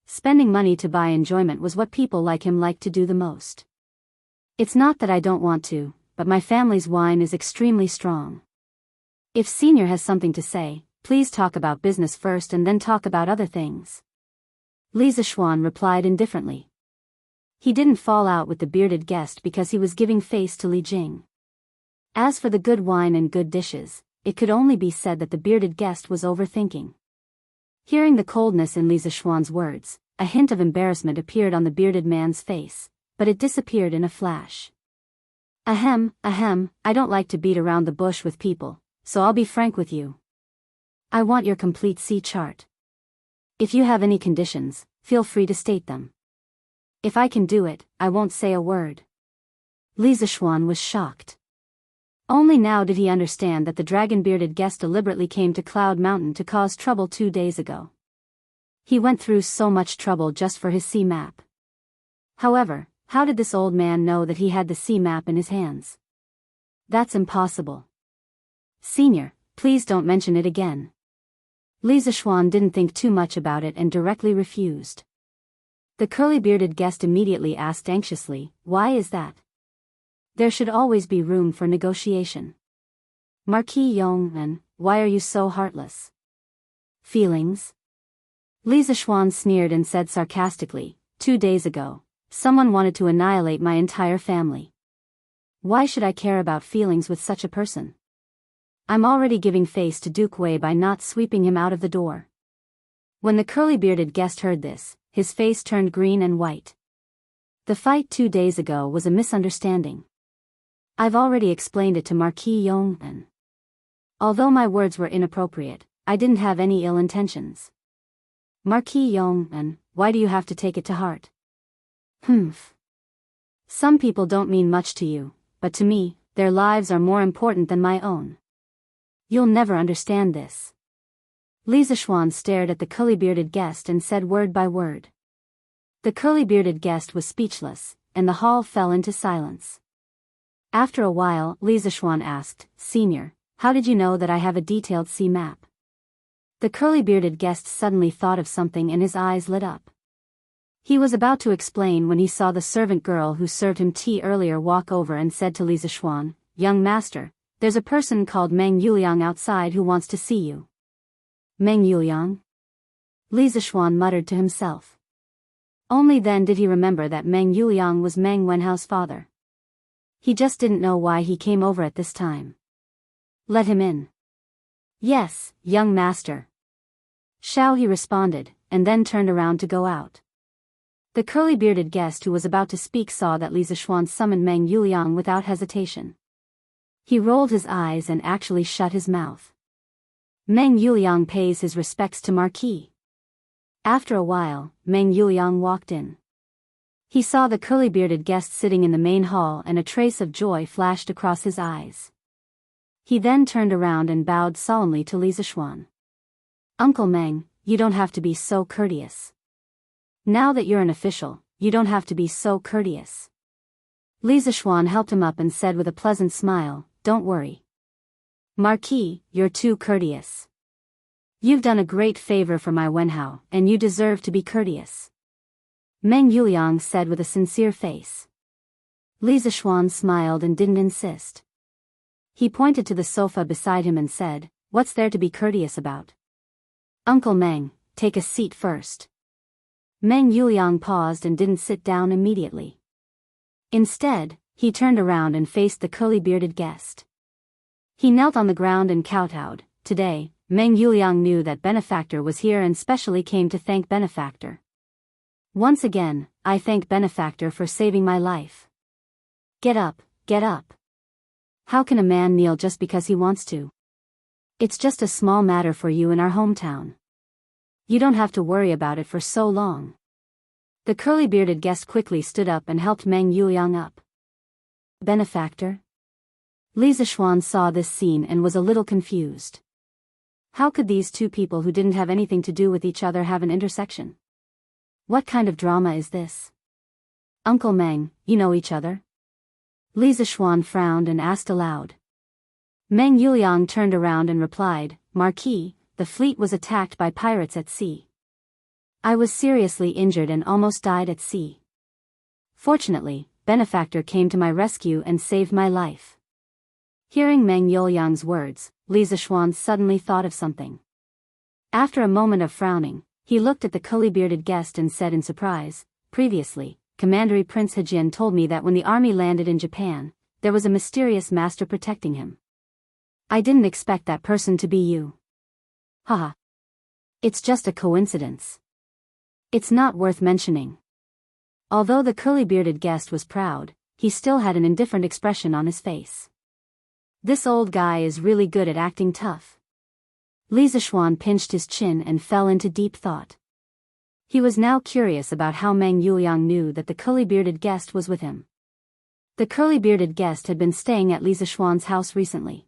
Spending money to buy enjoyment was what people like him liked to do the most. It's not that I don't want to, but my family's wine is extremely strong. If Senior has something to say, please talk about business first and then talk about other things. Li Zishuan replied indifferently. He didn't fall out with the bearded guest because he was giving face to Li Jing. As for the good wine and good dishes, it could only be said that the bearded guest was overthinking. Hearing the coldness in Li Zishuan's words, a hint of embarrassment appeared on the bearded man's face, but it disappeared in a flash. Ahem, I don't like to beat around the bush with people, so I'll be frank with you. I want your complete sea chart. If you have any conditions, feel free to state them. If I can do it, I won't say a word. Li Zishuan was shocked. Only now did he understand that the dragon-bearded guest deliberately came to Cloud Mountain to cause trouble 2 days ago. He went through so much trouble just for his sea map. However, how did this old man know that he had the sea map in his hands? That's impossible. Senior, please don't mention it again. Li Zishuan didn't think too much about it and directly refused. The curly-bearded guest immediately asked anxiously, why is that? There should always be room for negotiation. Marquis Yong, why are you so heartless? Feelings? Li Zishuan sneered and said sarcastically, 2 days ago, someone wanted to annihilate my entire family. Why should I care about feelings with such a person? I'm already giving face to Duke Wei by not sweeping him out of the door. When the curly-bearded guest heard this, his face turned green and white. The fight 2 days ago was a misunderstanding. I've already explained it to Marquis Yong. Although my words were inappropriate, I didn't have any ill intentions. Marquis Yong, why do you have to take it to heart? Humph. Some people don't mean much to you, but to me, their lives are more important than my own. You'll never understand this. Li Zishuan stared at the curly-bearded guest and said word by word. The curly-bearded guest was speechless, and the hall fell into silence. After a while, Li Zishuan asked, Senior, how did you know that I have a detailed sea map? The curly-bearded guest suddenly thought of something and his eyes lit up. He was about to explain when he saw the servant girl who served him tea earlier walk over and said to Li Zishuan, Young master, there's a person called Meng Yuliang outside who wants to see you. Meng Yuliang? Li Zishuan muttered to himself. Only then did he remember that Meng Yuliang was Meng Wenhao's father. He just didn't know why he came over at this time. Let him in. Yes, young master. Shall he responded, and then turned around to go out. The curly-bearded guest who was about to speak saw that Li Zishuan summoned Meng Yuliang without hesitation. He rolled his eyes and actually shut his mouth. Meng Yuliang pays his respects to Marquis. After a while, Meng Yuliang walked in. He saw the curly-bearded guest sitting in the main hall and a trace of joy flashed across his eyes. He then turned around and bowed solemnly to Li Zishuan. Uncle Meng, you don't have to be so courteous. Now that you're an official, you don't have to be so courteous. Li Zishuan helped him up and said with a pleasant smile, don't worry. Marquis, you're too courteous. You've done a great favor for my Wenhao, and you deserve to be courteous. Meng Yuliang said with a sincere face. Li Zishuan smiled and didn't insist. He pointed to the sofa beside him and said, what's there to be courteous about? Uncle Meng, take a seat first. Meng Yuliang paused and didn't sit down immediately. Instead, he turned around and faced the curly-bearded guest. He knelt on the ground and kowtowed. Today, Meng Yuliang knew that Benefactor was here and specially came to thank Benefactor. Once again, I thank Benefactor for saving my life. Get up, get up. How can a man kneel just because he wants to? It's just a small matter for you in our hometown. You don't have to worry about it for so long. The curly-bearded guest quickly stood up and helped Meng Yuliang up. Benefactor? Li Zishuan saw this scene and was a little confused. How could these two people who didn't have anything to do with each other have an intersection? What kind of drama is this? Uncle Meng, you know each other? Li Zishuan frowned and asked aloud. Meng Yuliang turned around and replied, Marquis, the fleet was attacked by pirates at sea. I was seriously injured and almost died at sea. Fortunately, Benefactor came to my rescue and saved my life. Hearing Meng Yuliang's words, Li Zishuan suddenly thought of something. After a moment of frowning, he looked at the curly-bearded guest and said in surprise, previously, Commander Prince Hejian told me that when the army landed in Japan, there was a mysterious master protecting him. I didn't expect that person to be you. Haha. It's just a coincidence. It's not worth mentioning. Although the curly-bearded guest was proud, he still had an indifferent expression on his face. This old guy is really good at acting tough. Li Zishuan pinched his chin and fell into deep thought. He was now curious about how Meng Yuliang knew that the curly-bearded guest was with him. The curly-bearded guest had been staying at Li Zishuan's house recently.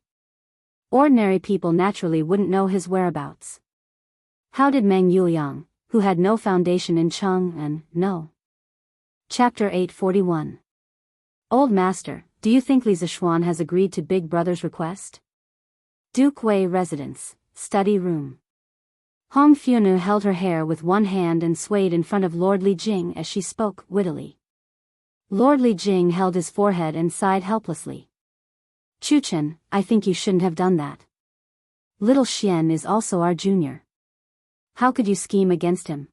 Ordinary people naturally wouldn't know his whereabouts. How did Meng Yuliang, who had no foundation in Chang'an, know? Chapter 841. Old Master, do you think Li Zishuan has agreed to Big Brother's request? Duke Wei Residence, Study Room. Hong Fionu held her hair with one hand and swayed in front of Lord Li Jing as she spoke wittily. Lord Li Jing held his forehead and sighed helplessly. Chuchen, I think you shouldn't have done that. Little Xian is also our junior. How could you scheme against him?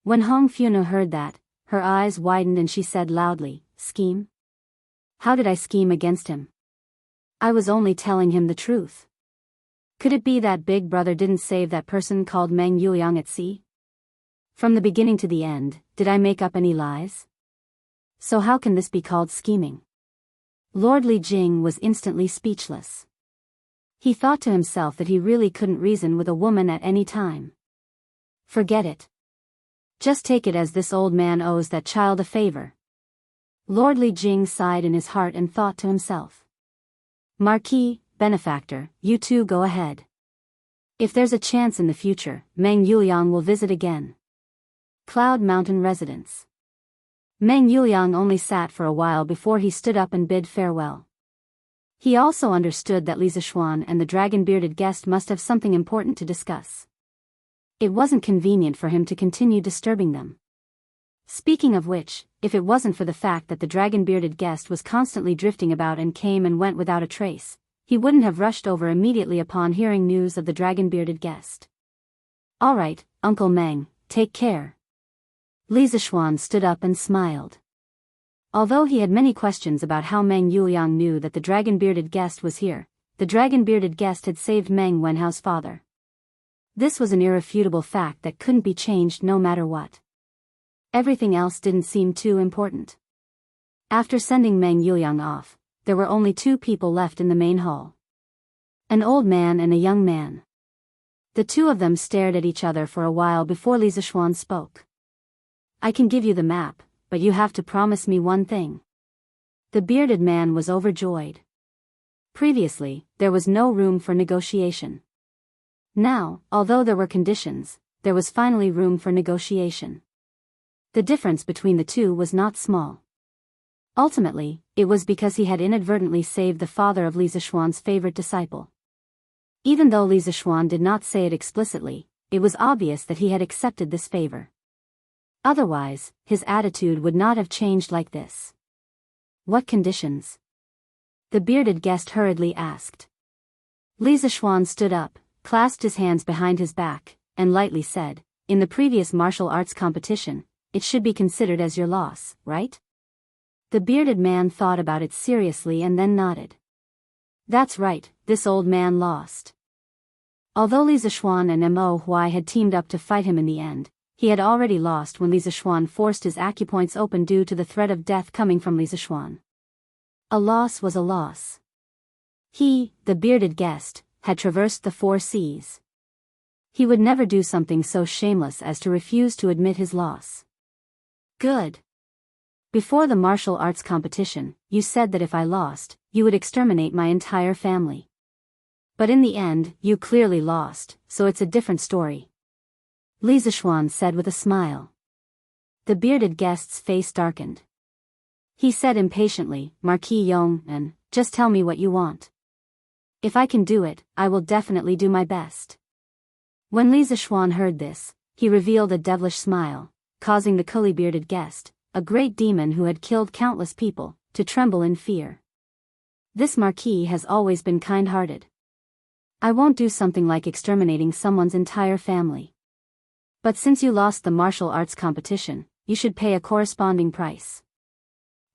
When Hong Fionu heard that, her eyes widened and she said loudly, scheme? How did I scheme against him? I was only telling him the truth. Could it be that Big Brother didn't save that person called Meng Yuliang at sea? From the beginning to the end, did I make up any lies? So how can this be called scheming? Lord Li Jing was instantly speechless. He thought to himself that he really couldn't reason with a woman at any time. Forget it. Just take it as this old man owes that child a favor. Lord Li Jing sighed in his heart and thought to himself. Marquis, Benefactor, you two go ahead. If there's a chance in the future, Meng Yuliang will visit again. Cloud Mountain Residence. Meng Yuliang only sat for a while before he stood up and bid farewell. He also understood that Li Zishuan and the dragon-bearded guest must have something important to discuss. It wasn't convenient for him to continue disturbing them. Speaking of which, if it wasn't for the fact that the dragon-bearded guest was constantly drifting about and came and went without a trace, he wouldn't have rushed over immediately upon hearing news of the dragon-bearded guest. All right, Uncle Meng, take care. Li Zishuan stood up and smiled. Although he had many questions about how Meng Yuliang knew that the dragon-bearded guest was here, the dragon-bearded guest had saved Meng Wenhao's father. This was an irrefutable fact that couldn't be changed no matter what. Everything else didn't seem too important. After sending Meng Yuliang off, there were only two people left in the main hall. An old man and a young man. The two of them stared at each other for a while before Li Zishuan spoke. I can give you the map, but you have to promise me one thing. The bearded man was overjoyed. Previously, there was no room for negotiation. Now, although there were conditions, there was finally room for negotiation. The difference between the two was not small. Ultimately, it was because he had inadvertently saved the father of Li Zishuan's favorite disciple. Even though Li Zishuan did not say it explicitly, it was obvious that he had accepted this favor. Otherwise, his attitude would not have changed like this. What conditions? The bearded guest hurriedly asked. Li Zishuan stood up, clasped his hands behind his back, and lightly said, in the previous martial arts competition, it should be considered as your loss, right? The bearded man thought about it seriously and then nodded. That's right, this old man lost. Although Li Zishuan and Mo Huai had teamed up to fight him in the end, he had already lost when Li Zishuan forced his acupoints open due to the threat of death coming from Li Zishuan. A loss was a loss. He, the bearded guest, had traversed the 4 seas. He would never do something so shameless as to refuse to admit his loss. Good. Before the martial arts competition, you said that if I lost, you would exterminate my entire family. But in the end, you clearly lost, so it's a different story. Li Zishuan said with a smile. The bearded guest's face darkened. He said impatiently, Marquis Yong, and just tell me what you want. If I can do it, I will definitely do my best. When Li Zishuan heard this, he revealed a devilish smile, causing the curly-bearded guest, a great demon who had killed countless people, to tremble in fear. This marquis has always been kind-hearted. I won't do something like exterminating someone's entire family. But since you lost the martial arts competition, you should pay a corresponding price.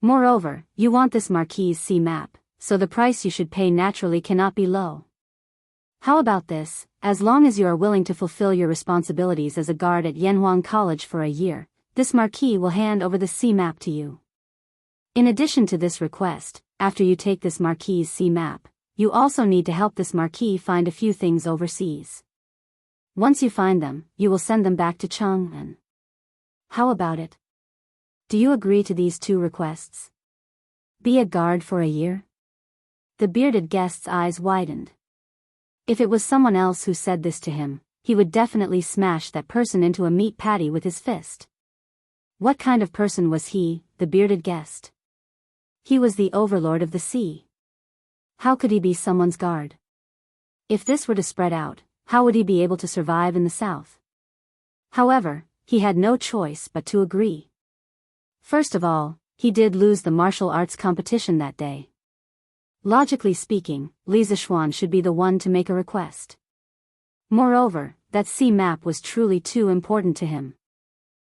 Moreover, you want this marquis's sea map, so the price you should pay naturally cannot be low. How about this, as long as you are willing to fulfill your responsibilities as a guard at Yanhuang College for a year, this marquis will hand over the sea map to you. In addition to this request, after you take this marquis's sea map, you also need to help this marquis find a few things overseas. Once you find them, you will send them back to Chang'an. How about it? Do you agree to these 2 requests? Be a guard for a year? The bearded guest's eyes widened. If it was someone else who said this to him, he would definitely smash that person into a meat patty with his fist. What kind of person was he, the bearded guest? He was the overlord of the sea. How could he be someone's guard? If this were to spread out, how would he be able to survive in the south? However, he had no choice but to agree. First of all, he did lose the martial arts competition that day. Logically speaking, Li Zishuan should be the one to make a request. Moreover, that sea map was truly too important to him.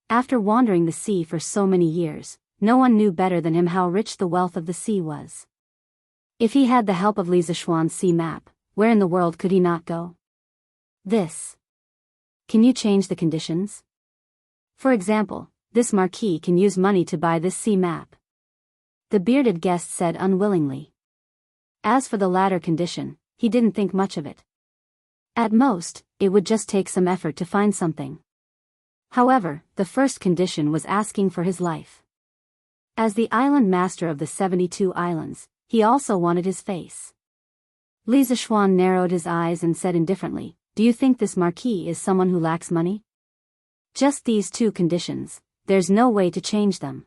After wandering the sea for so many years, no one knew better than him how rich the wealth of the sea was. If he had the help of Li Zishuan's sea map, where in the world could he not go? This. Can you change the conditions? For example, this marquis can use money to buy this sea map. The bearded guest said unwillingly. As for the latter condition, he didn't think much of it. At most, it would just take some effort to find something. However, the first condition was asking for his life. As the island master of the 72 islands, he also wanted his face. Li Zishuan narrowed his eyes and said indifferently, do you think this marquis is someone who lacks money? Just these 2 conditions, there's no way to change them.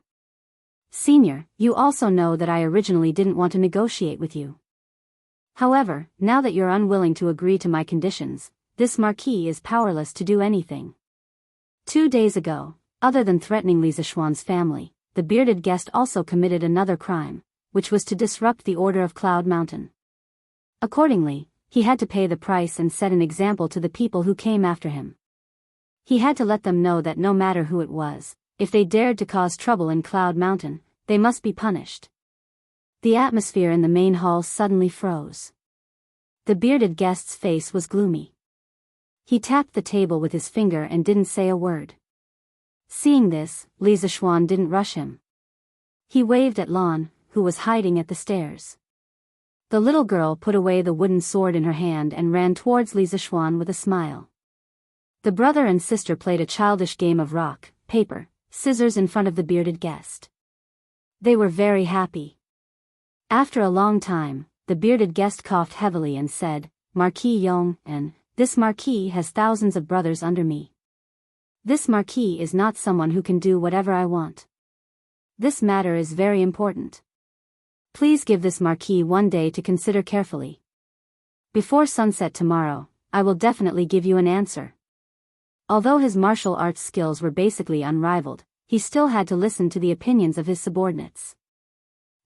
Senior, you also know that I originally didn't want to negotiate with you. However, now that you're unwilling to agree to my conditions, this marquis is powerless to do anything. 2 days ago, other than threatening Li Zishuan's family, the bearded guest also committed another crime, which was to disrupt the order of Cloud Mountain. Accordingly, he had to pay the price and set an example to the people who came after him. He had to let them know that no matter who it was, if they dared to cause trouble in Cloud Mountain, they must be punished. The atmosphere in the main hall suddenly froze. The bearded guest's face was gloomy. He tapped the table with his finger and didn't say a word. Seeing this, Li Zixuan didn't rush him. He waved at Lan, who was hiding at the stairs. The little girl put away the wooden sword in her hand and ran towards Li Zixuan with a smile. The brother and sister played a childish game of rock, paper, scissors in front of the bearded guest. They were very happy. After a long time, the bearded guest coughed heavily and said, "Marquis Yong, and this marquis has thousands of brothers under me. This marquis is not someone who can do whatever I want. This matter is very important. Please give this marquis one day to consider carefully. Before sunset tomorrow, I will definitely give you an answer." Although his martial arts skills were basically unrivaled, he still had to listen to the opinions of his subordinates.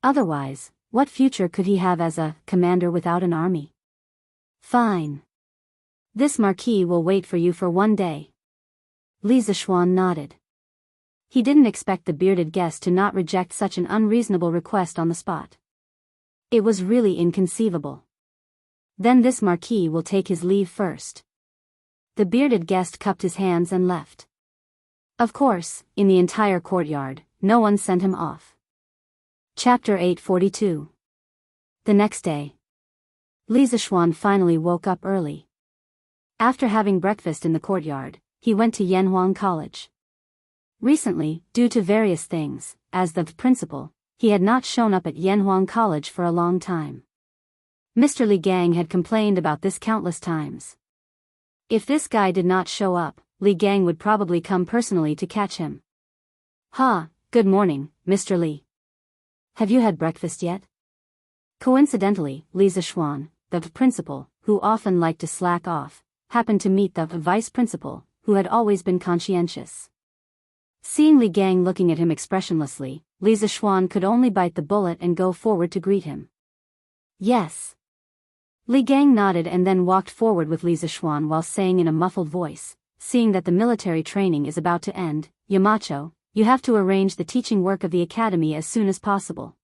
Otherwise, what future could he have as a commander without an army? Fine. This marquis will wait for you for one day. Li Zixuan nodded. He didn't expect the bearded guest to not reject such an unreasonable request on the spot. It was really inconceivable. Then this marquis will take his leave first. The bearded guest cupped his hands and left. Of course, in the entire courtyard, no one sent him off. Chapter 842. The next day. Li Zixuan finally woke up early. After having breakfast in the courtyard, he went to Yanhuang College. Recently, due to various things, as the principal, he had not shown up at Yanhuang College for a long time. Mr. Li Gang had complained about this countless times. If this guy did not show up, Li Gang would probably come personally to catch him. Good morning, Mr. Li. Have you had breakfast yet? Coincidentally, Li Zixuan, the principal, who often liked to slack off, happened to meet the vice principal, who had always been conscientious. Seeing Li Gang looking at him expressionlessly, Li Zixuan could only bite the bullet and go forward to greet him. Yes. Li Gang nodded and then walked forward with Li Zixuan while saying in a muffled voice, "Seeing that the military training is about to end, Yamacho, you have to arrange the teaching work of the academy as soon as possible.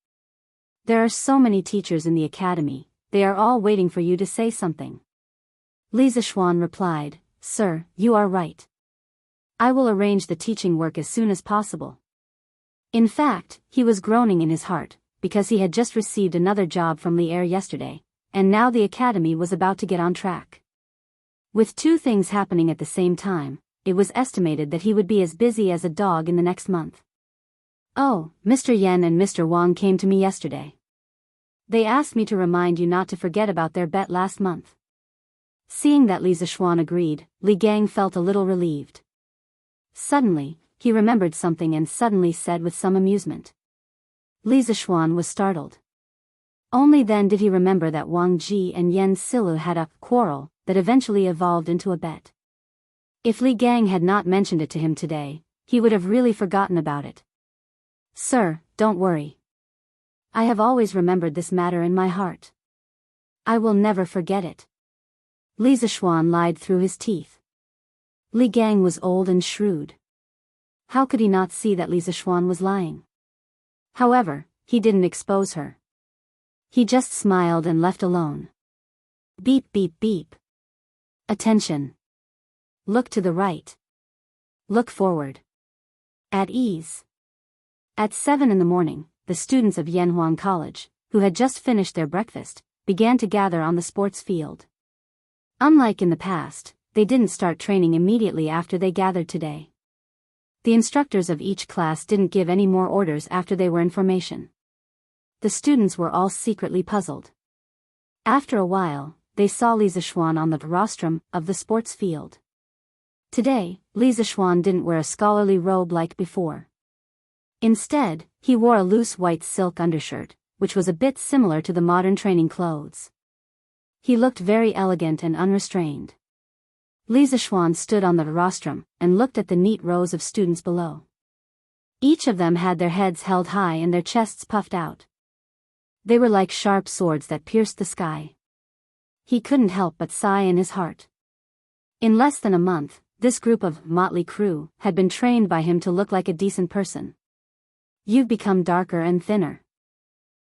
There are so many teachers in the academy, they are all waiting for you to say something." Li Zixuan replied, "Sir, you are right. I will arrange the teaching work as soon as possible." In fact, he was groaning in his heart, because he had just received another job from Li Er yesterday, and now the academy was about to get on track. With two things happening at the same time, it was estimated that he would be as busy as a dog in the next month. "Oh, Mr. Yen and Mr. Wang came to me yesterday. They asked me to remind you not to forget about their bet last month." Seeing that Li Zixuan agreed, Li Gang felt a little relieved. Suddenly, he remembered something and suddenly said with some amusement. Li Zixuan was startled. Only then did he remember that Wang Ji and Yen Silu had a quarrel that eventually evolved into a bet. If Li Gang had not mentioned it to him today, he would have really forgotten about it. "Sir, don't worry. I have always remembered this matter in my heart. I will never forget it." Li Zixuan lied through his teeth. Li Gang was old and shrewd. How could he not see that Li Zixuan was lying? However, he didn't expose her. He just smiled and left alone. Beep beep beep. Attention. Look to the right. Look forward. At ease. At 7 in the morning, the students of Yanhuang College, who had just finished their breakfast, began to gather on the sports field. Unlike in the past, they didn't start training immediately after they gathered today. The instructors of each class didn't give any more orders after they were in formation. The students were all secretly puzzled. After a while, they saw Li Zixuan on the rostrum of the sports field. Today, Li Zixuan didn't wear a scholarly robe like before. Instead, he wore a loose white silk undershirt, which was a bit similar to the modern training clothes. He looked very elegant and unrestrained. Li Zixuan stood on the rostrum and looked at the neat rows of students below. Each of them had their heads held high and their chests puffed out. They were like sharp swords that pierced the sky. He couldn't help but sigh in his heart. In less than a month, this group of motley crew had been trained by him to look like a decent person. "You've become darker and thinner."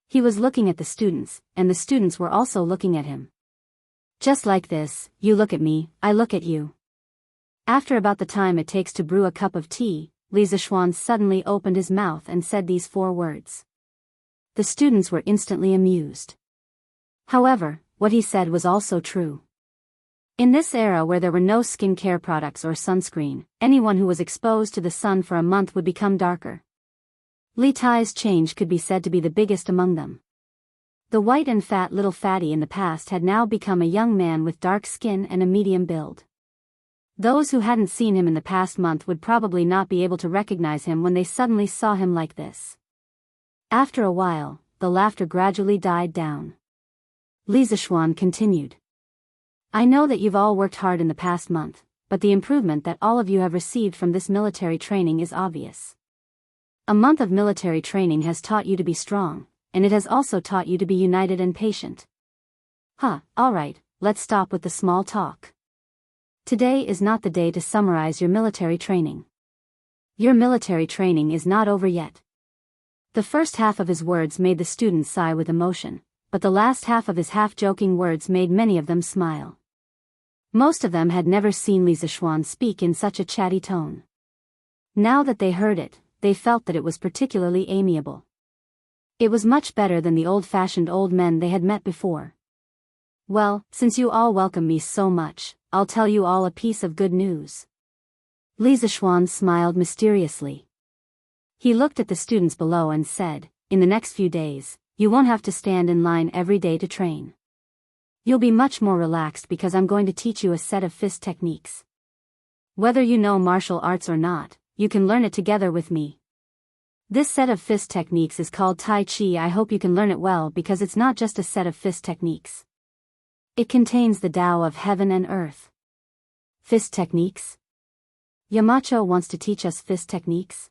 He was looking at the students, and the students were also looking at him. Just like this, you look at me, I look at you. After about the time it takes to brew a cup of tea, Li Zishuan suddenly opened his mouth and said these 4 words. The students were instantly amused. However, what he said was also true. In this era where there were no skincare products or sunscreen, anyone who was exposed to the sun for a month would become darker. Li Tai's change could be said to be the biggest among them. The white and fat little fatty in the past had now become a young man with dark skin and a medium build. Those who hadn't seen him in the past month would probably not be able to recognize him when they suddenly saw him like this. After a while, the laughter gradually died down. Li Zishuan continued. I know that you've all worked hard in the past month, but the improvement that all of you have received from this military training is obvious. A month of military training has taught you to be strong, and it has also taught you to be united and patient. Alright, let's stop with the small talk. Today is not the day to summarize your military training. Your military training is not over yet. The first half of his words made the students sigh with emotion, but the last half of his half-joking words made many of them smile. Most of them had never seen Li Zishuan speak in such a chatty tone. Now that they heard it, they felt that it was particularly amiable. It was much better than the old-fashioned old men they had met before. Well, since you all welcome me so much, I'll tell you all a piece of good news. Li Zishuan smiled mysteriously. He looked at the students below and said, in the next few days, you won't have to stand in line every day to train. You'll be much more relaxed because I'm going to teach you a set of fist techniques. Whether you know martial arts or not, you can learn it together with me. This set of fist techniques is called Tai Chi. I hope you can learn it well because it's not just a set of fist techniques. It contains the Tao of heaven and earth. Fist techniques? Yamacho wants to teach us fist techniques?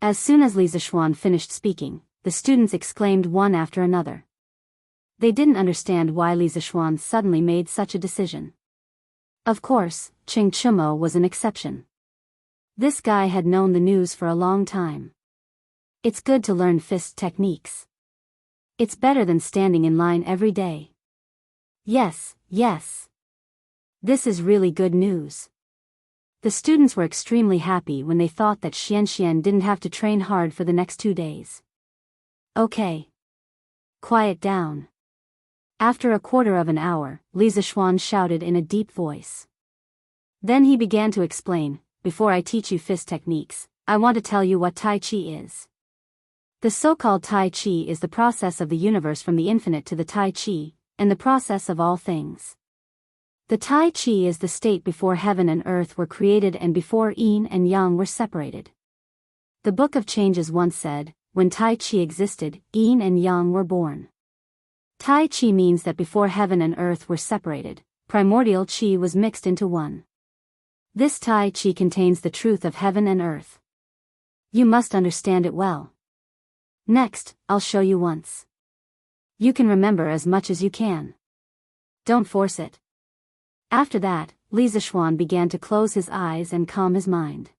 As soon as Li Zishuan finished speaking, the students exclaimed one after another. They didn't understand why Li Zishuan suddenly made such a decision. Of course, Ching Chumo was an exception. This guy had known the news for a long time. It's good to learn fist techniques. It's better than standing in line every day. Yes. This is really good news. The students were extremely happy when they thought that Xian didn't have to train hard for the next 2 days. Okay. Quiet down. After a quarter of an hour, Li Zishuan shouted in a deep voice. Then he began to explain, before I teach you fist techniques, I want to tell you what Tai Chi is. The so-called Tai Chi is the process of the universe from the infinite to the Tai Chi, and the process of all things. The Tai Chi is the state before heaven and earth were created and before yin and yang were separated. The Book of Changes once said, when Tai Chi existed, yin and yang were born. Tai Chi means that before heaven and earth were separated, primordial Chi was mixed into one. This Tai Chi contains the truth of heaven and earth. You must understand it well. Next, I'll show you once. You can remember as much as you can. Don't force it. After that, Li Zishuan began to close his eyes and calm his mind.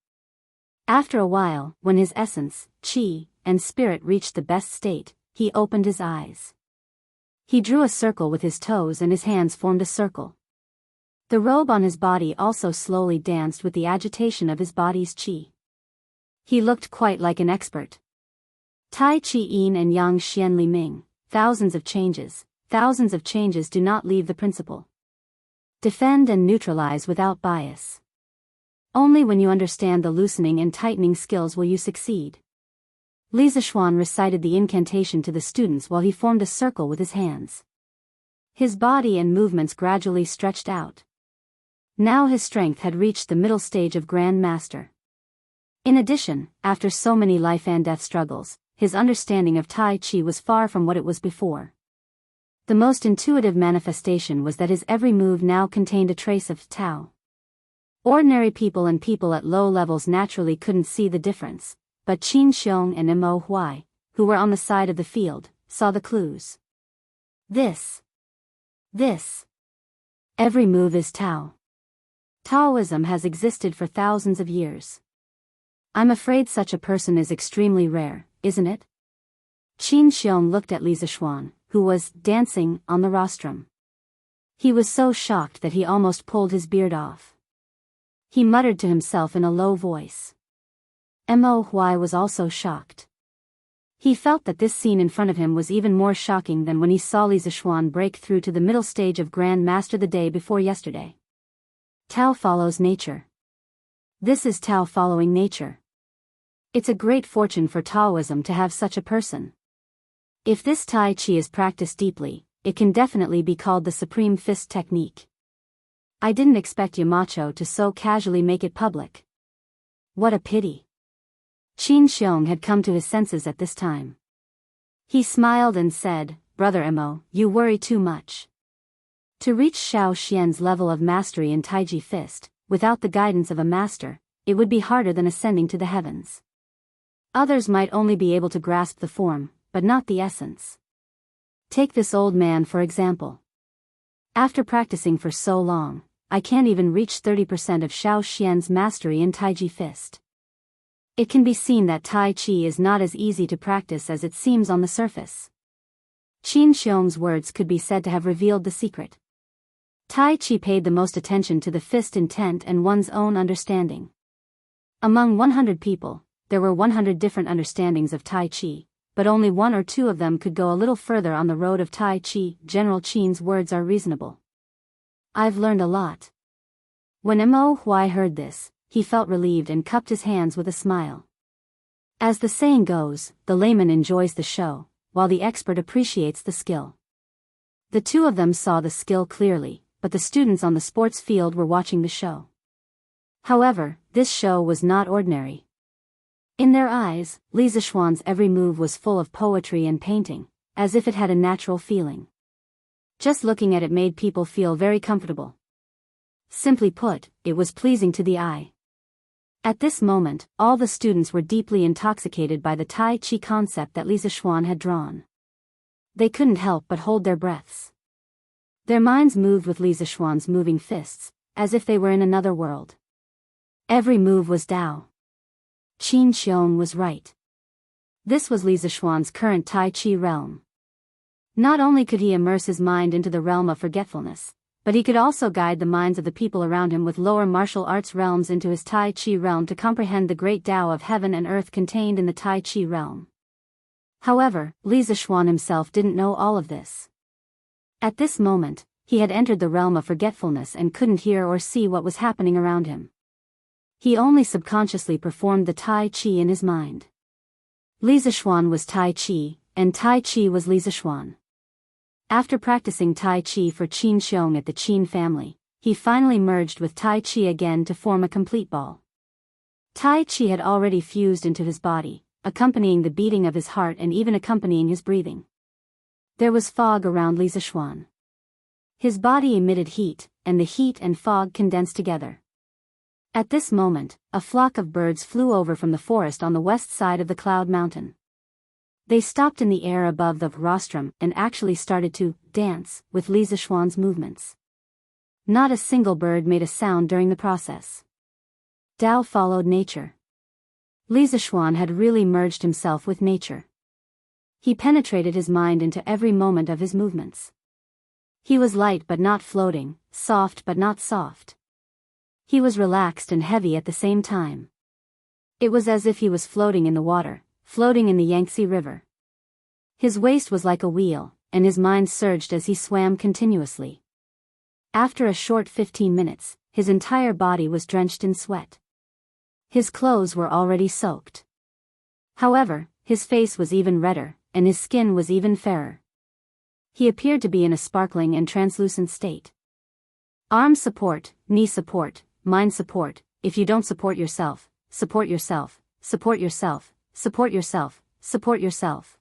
After a while, when his essence, Qi, and spirit reached the best state, he opened his eyes. He drew a circle with his toes and his hands formed a circle. The robe on his body also slowly danced with the agitation of his body's Qi. He looked quite like an expert. Tai Chi Yin and Yang Xian Li Ming, thousands of changes do not leave the principle. Defend and neutralize without bias. Only when you understand the loosening and tightening skills will you succeed. Li Zishuan recited the incantation to the students while he formed a circle with his hands. His body and movements gradually stretched out. Now his strength had reached the middle stage of Grand Master. In addition, after so many life and death struggles, his understanding of Tai Chi was far from what it was before. The most intuitive manifestation was that his every move now contained a trace of Tao. Ordinary people and people at low levels naturally couldn't see the difference, but Qin Xiong and Mo Huai, who were on the side of the field, saw the clues. This. Every move is Tao. Taoism has existed for thousands of years. I'm afraid such a person is extremely rare, isn't it? Qin Xiong looked at Li Zishuan, who was dancing on the rostrum. He was so shocked that he almost pulled his beard off. He muttered to himself in a low voice. Mo Huai was also shocked. He felt that this scene in front of him was even more shocking than when he saw Li Zishuan break through to the middle stage of Grand Master the day before yesterday. Tao follows nature. This is Tao following nature. It's a great fortune for Taoism to have such a person. If this Tai Chi is practiced deeply, it can definitely be called the Supreme Fist Technique. I didn't expect Yamacho to so casually make it public. What a pity. Qin Xiong had come to his senses at this time. He smiled and said, "Brother Mo, you worry too much. To reach Xiao Xian's level of mastery in Taiji Fist, without the guidance of a master, it would be harder than ascending to the heavens. Others might only be able to grasp the form, but not the essence. Take this old man for example. After practicing for so long, I can't even reach 30% of Xiao Xian's mastery in Taiji Fist. It can be seen that Tai Chi is not as easy to practice as it seems on the surface." Qin Xiong's words could be said to have revealed the secret. Tai Chi paid the most attention to the fist intent and one's own understanding. Among 100 people, there were 100 different understandings of Tai Chi, but only one or two of them could go a little further on the road of Tai Chi. General Qin's words are reasonable. I've learned a lot. When Mo Huai heard this, he felt relieved and cupped his hands with a smile. As the saying goes, the layman enjoys the show, while the expert appreciates the skill. The two of them saw the skill clearly, but the students on the sports field were watching the show. However, this show was not ordinary. In their eyes, Li Zishuan's every move was full of poetry and painting, as if it had a natural feeling. Just looking at it made people feel very comfortable. Simply put, it was pleasing to the eye. At this moment, all the students were deeply intoxicated by the Tai Chi concept that Li Zishuan had drawn. They couldn't help but hold their breaths. Their minds moved with Li Zishuan's moving fists, as if they were in another world. Every move was Tao. Qin Xiong was right. This was Li Zishuan's current Tai Chi realm. Not only could he immerse his mind into the realm of forgetfulness, but he could also guide the minds of the people around him with lower martial arts realms into his Tai Chi realm to comprehend the great Tao of heaven and earth contained in the Tai Chi realm. However, Li Zishuan himself didn't know all of this. At this moment, he had entered the realm of forgetfulness and couldn't hear or see what was happening around him. He only subconsciously performed the Tai Chi in his mind. Li Zishuan was Tai Chi, and Tai Chi was Li Zishuan. After practicing Tai Chi for Qin Xiong at the Qin family, he finally merged with Tai Chi again to form a complete ball. Tai Chi had already fused into his body, accompanying the beating of his heart and even accompanying his breathing. There was fog around Li Zishuan. His body emitted heat, and the heat and fog condensed together. At this moment, a flock of birds flew over from the forest on the west side of the Cloud Mountain. They stopped in the air above the rostrum and actually started to dance with Li Zishuan's movements. Not a single bird made a sound during the process. Tao followed nature. Li Zishuan had really merged himself with nature. He penetrated his mind into every moment of his movements. He was light but not floating, soft but not soft. He was relaxed and heavy at the same time. It was as if he was floating in the water, floating in the Yangtze River. His waist was like a wheel, and his mind surged as he swam continuously. After a short 15 minutes, his entire body was drenched in sweat. His clothes were already soaked. However, his face was even redder, and his skin was even fairer. He appeared to be in a sparkling and translucent state. Arm support, knee support, mind support. If you don't support yourself, support yourself, support yourself, support yourself, support yourself.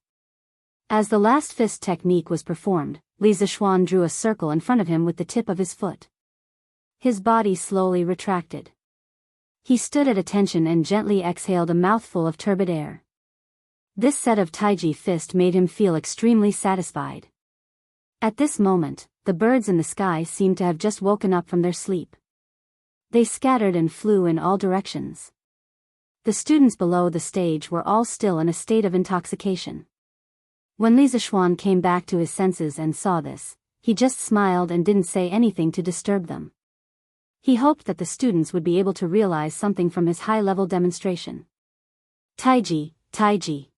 As the last fist technique was performed, Li Zishuan drew a circle in front of him with the tip of his foot. His body slowly retracted. He stood at attention and gently exhaled a mouthful of turbid air. This set of Taiji fist made him feel extremely satisfied. At this moment, the birds in the sky seemed to have just woken up from their sleep. They scattered and flew in all directions. The students below the stage were all still in a state of intoxication. When Li Zishuan came back to his senses and saw this, he just smiled and didn't say anything to disturb them. He hoped that the students would be able to realize something from his high-level demonstration. Taiji, Taiji.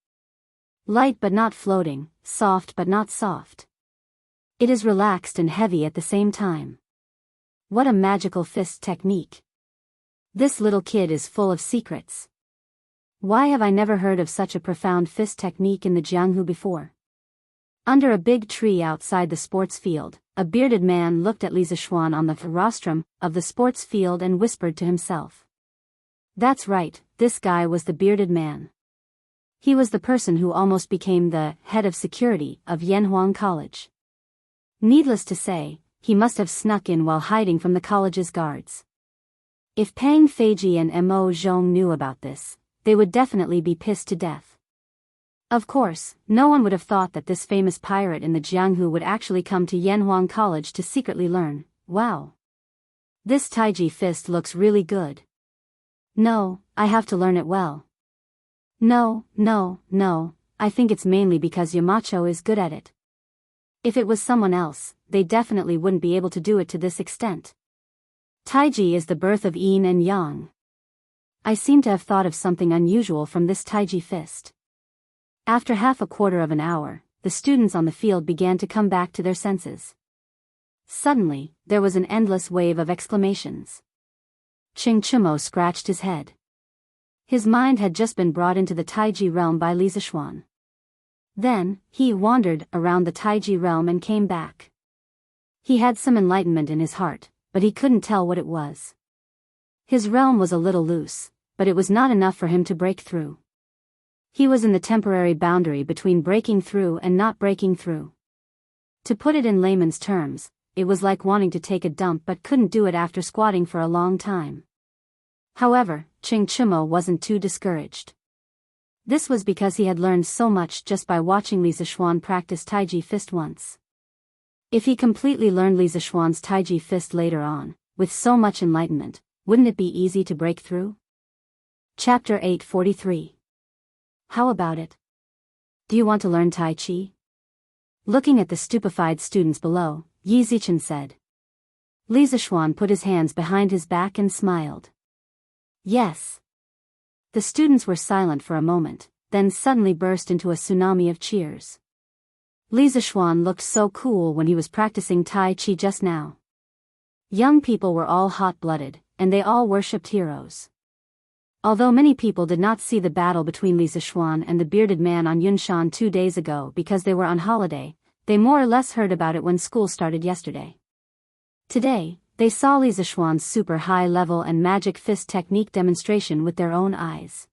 Light but not floating, soft but not soft. It is relaxed and heavy at the same time. What a magical fist technique. This little kid is full of secrets. Why have I never heard of such a profound fist technique in the Jianghu before? Under a big tree outside the sports field, a bearded man looked at Li Zishuan on the rostrum of the sports field and whispered to himself. That's right, this guy was the bearded man. He was the person who almost became the head of security of Yanhuang College. Needless to say, he must have snuck in while hiding from the college's guards. If Pang Feiji and Mo Zhong knew about this, they would definitely be pissed to death. Of course, no one would have thought that this famous pirate in the Jianghu would actually come to Yanhuang College to secretly learn. Wow. This Taiji fist looks really good. No, I have to learn it well. No, I think it's mainly because Yamacho is good at it. If it was someone else, they definitely wouldn't be able to do it to this extent. Taiji is the birth of yin and yang. I seem to have thought of something unusual from this Taiji fist. After half a quarter of an hour, the students on the field began to come back to their senses. Suddenly, there was an endless wave of exclamations. Ching Chumo scratched his head. His mind had just been brought into the Taiji realm by Li Zishuan. Then, he wandered around the Taiji realm and came back. He had some enlightenment in his heart, but he couldn't tell what it was. His realm was a little loose, but it was not enough for him to break through. He was in the temporary boundary between breaking through and not breaking through. To put it in layman's terms, it was like wanting to take a dump but couldn't do it after squatting for a long time. However, Ching Chumo wasn't too discouraged. This was because he had learned so much just by watching Li Zishuan practice Taiji fist once. If he completely learned Li Zishuan's Taiji fist later on, with so much enlightenment, wouldn't it be easy to break through? Chapter 843. How about it? Do you want to learn Tai Chi? Looking at the stupefied students below, Yi Zichen said. Li Zishuan put his hands behind his back and smiled. Yes. The students were silent for a moment, then suddenly burst into a tsunami of cheers. Li Zishuan looked so cool when he was practicing Tai Chi just now. Young people were all hot-blooded, and they all worshipped heroes. Although many people did not see the battle between Li Zishuan and the bearded man on Yunshan 2 days ago because they were on holiday, they more or less heard about it when school started yesterday. Today, they saw Li Zishuan's super high-level and magic fist technique demonstration with their own eyes.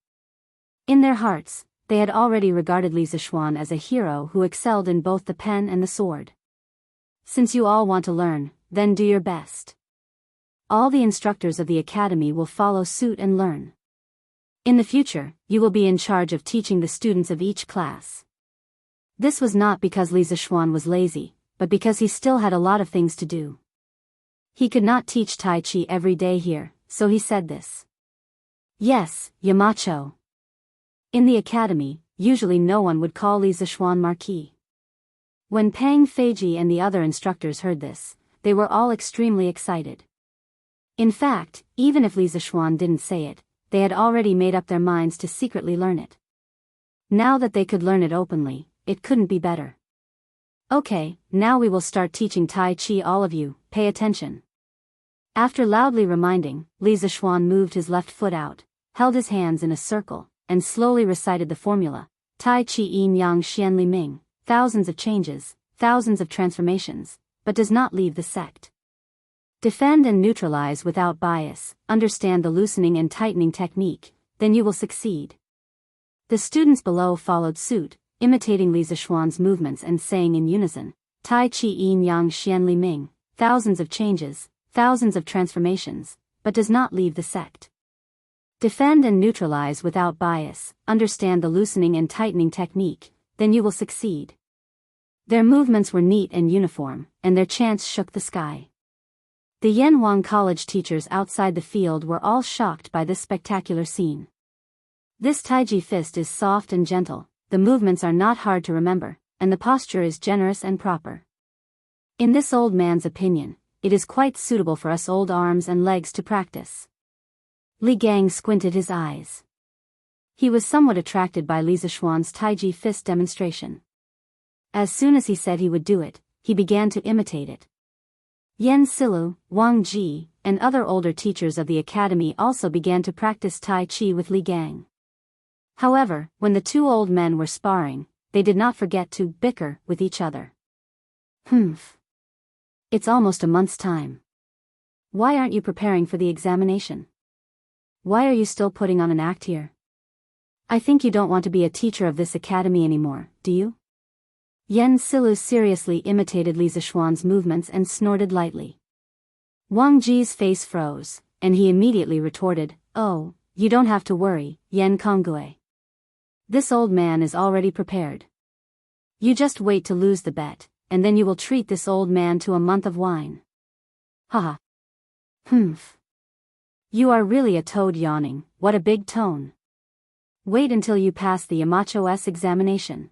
In their hearts, they had already regarded Li Zishuan as a hero who excelled in both the pen and the sword. Since you all want to learn, then do your best. All the instructors of the academy will follow suit and learn. In the future, you will be in charge of teaching the students of each class. This was not because Li Zishuan was lazy, but because he still had a lot of things to do. He could not teach Tai Chi every day here, so he said this. Yes, Yamacho. In the academy, usually no one would call Li Zishuan Marquis. When Pang Feiji and the other instructors heard this, they were all extremely excited. In fact, even if Li Zishuan didn't say it, they had already made up their minds to secretly learn it. Now that they could learn it openly, it couldn't be better. Okay, now we will start teaching Tai Chi. All of you, pay attention. After loudly reminding, Li Zishuan moved his left foot out, held his hands in a circle, and slowly recited the formula, Tai Chi Yin Yang Xian Li Ming, thousands of changes, thousands of transformations, but does not leave the sect. Defend and neutralize without bias, understand the loosening and tightening technique, then you will succeed. The students below followed suit, imitating Li Zishuan's movements and saying in unison, Tai Chi Yin Yang Xian Li Ming, thousands of changes, thousands of transformations, but does not leave the sect. Defend and neutralize without bias, understand the loosening and tightening technique, then you will succeed. Their movements were neat and uniform, and their chants shook the sky. The Yanhuang College teachers outside the field were all shocked by this spectacular scene. This Taiji fist is soft and gentle, the movements are not hard to remember, and the posture is generous and proper. In this old man's opinion, it is quite suitable for us old arms and legs to practice. Li Gang squinted his eyes. He was somewhat attracted by Li Zishuan's Taiji fist demonstration. As soon as he said he would do it, he began to imitate it. Yan Silu, Wang Ji, and other older teachers of the academy also began to practice Tai Chi with Li Gang. However, when the two old men were sparring, they did not forget to bicker with each other. It's almost a month's time. Why aren't you preparing for the examination? Why are you still putting on an act here? I think you don't want to be a teacher of this academy anymore, do you? Yan Silu seriously imitated Li Zishuan's movements and snorted lightly. Wang Ji's face froze, and he immediately retorted, "Oh, you don't have to worry, Yan Konggue. This old man is already prepared. You just wait to lose the bet, and then you will treat this old man to a month of wine." Haha. You are really a toad yawning, what a big tone. Wait until you pass the Yamacho-S examination.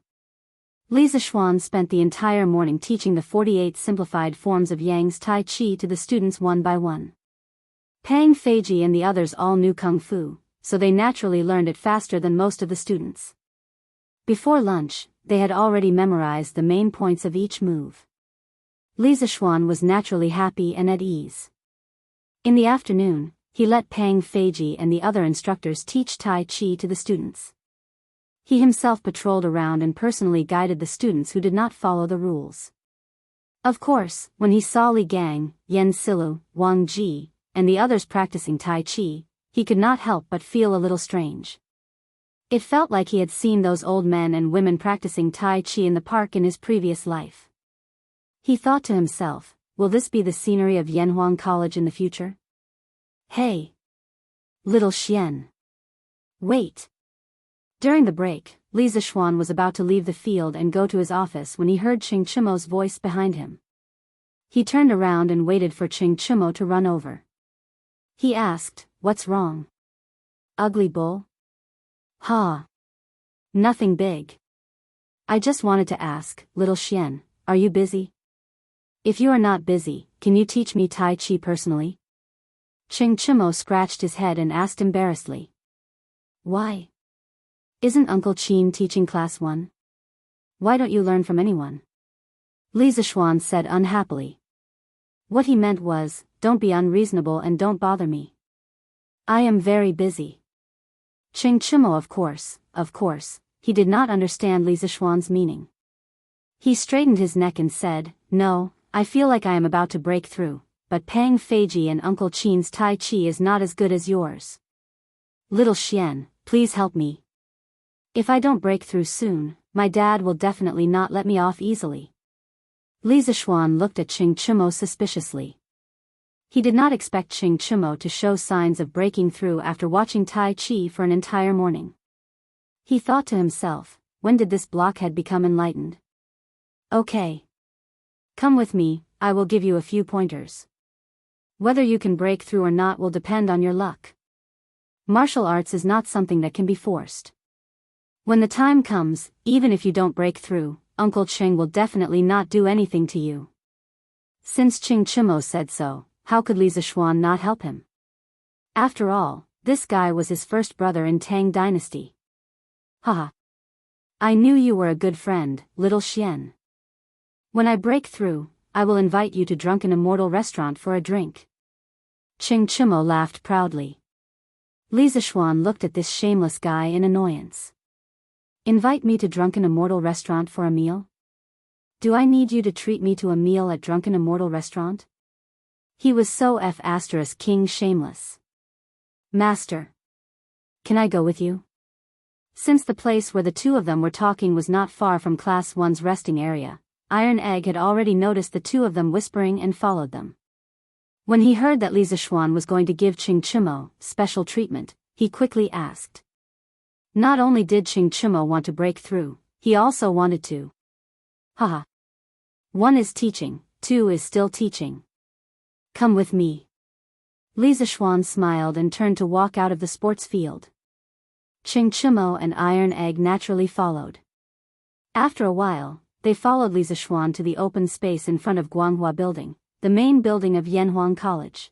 Li Zishuan spent the entire morning teaching the 48 simplified forms of Yang's Tai Chi to the students one by one. Pang Feiji and the others all knew Kung Fu, so they naturally learned it faster than most of the students. Before lunch, they had already memorized the main points of each move. Li Zishuan was naturally happy and at ease. In the afternoon, he let Pang Feiji and the other instructors teach Tai Chi to the students. He himself patrolled around and personally guided the students who did not follow the rules. Of course, when he saw Li Gang, Yan Silu, Wang Ji, and the others practicing Tai Chi, he could not help but feel a little strange. It felt like he had seen those old men and women practicing Tai Chi in the park in his previous life. He thought to himself, will this be the scenery of Yanhuang College in the future? Hey! Little Xian! Wait! During the break, Li Zishuan was about to leave the field and go to his office when he heard Ching Chimo's voice behind him. He turned around and waited for Ching Chimo to run over. He asked, "What's wrong? Ugly bull?" "Ha! Nothing big. I just wanted to ask, little Xian, are you busy? If you are not busy, can you teach me Tai Chi personally?" Ching Chimo scratched his head and asked embarrassedly. "Why? Isn't Uncle Qin teaching class 1? Why don't you learn from anyone?" Li Zishuan said unhappily. What he meant was, don't be unreasonable and don't bother me. I am very busy. Ching Chimo of course, he did not understand Li Zishuan's meaning. He straightened his neck and said, "No, I feel like I am about to break through, but Pang Feiji and Uncle Qin's Tai Chi is not as good as yours. Little Xian, please help me. If I don't break through soon, my dad will definitely not let me off easily." Li Zishuan looked at Ching Chimo suspiciously. He did not expect Ching Chimo to show signs of breaking through after watching Tai Chi for an entire morning. He thought to himself, when did this blockhead become enlightened? Okay. Come with me, I will give you a few pointers. Whether you can break through or not will depend on your luck. Martial arts is not something that can be forced. When the time comes, even if you don't break through, Uncle Ching will definitely not do anything to you. Since Ching Chimo said so, how could Li Zishuan not help him? After all, this guy was his first brother in Tang Dynasty. Haha. I knew you were a good friend, little Xian. When I break through, I will invite you to Drunken Immortal Restaurant for a drink. Ching Chimo laughed proudly. Li Zishuan looked at this shameless guy in annoyance. Invite me to Drunken Immortal Restaurant for a meal? Do I need you to treat me to a meal at Drunken Immortal Restaurant? He was so King shameless. Master. Can I go with you? Since the place where the two of them were talking was not far from Class 1's resting area, Iron Egg had already noticed the two of them whispering and followed them. When he heard that Li Zishuan was going to give Ching Chimo special treatment, he quickly asked. Not only did Ching Chimo want to break through, he also wanted to. Haha. 1 is teaching, 2 is still teaching. Come with me. Li Zishuan smiled and turned to walk out of the sports field. Ching Chimo and Iron Egg naturally followed. After a while, they followed Li Zishuan to the open space in front of Guanghua Building, the main building of Yanhuang College.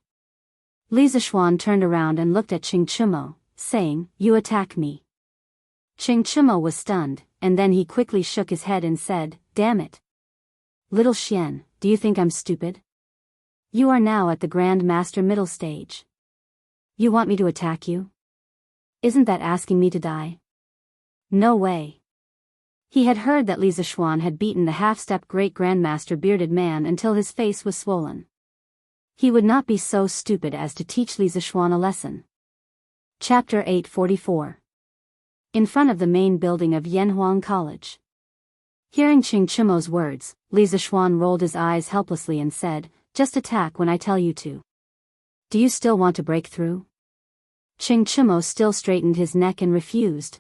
Li Zishuan turned around and looked at Qing Chimo, saying, "You attack me." Qing Chimo was stunned, and then he quickly shook his head and said, "Damn it. Little Xian, do you think I'm stupid? You are now at the Grand Master middle stage. You want me to attack you? Isn't that asking me to die? No way." He had heard that Li Zishuan had beaten the half-step Great Grandmaster bearded man until his face was swollen. He would not be so stupid as to teach Li Zishuan a lesson. Chapter 844. In front of the main building of Yanhuang College. Hearing Qing Chimo's words, Li Zishuan rolled his eyes helplessly and said, "Just attack when I tell you to. Do you still want to break through?" Qing Chimo still straightened his neck and refused.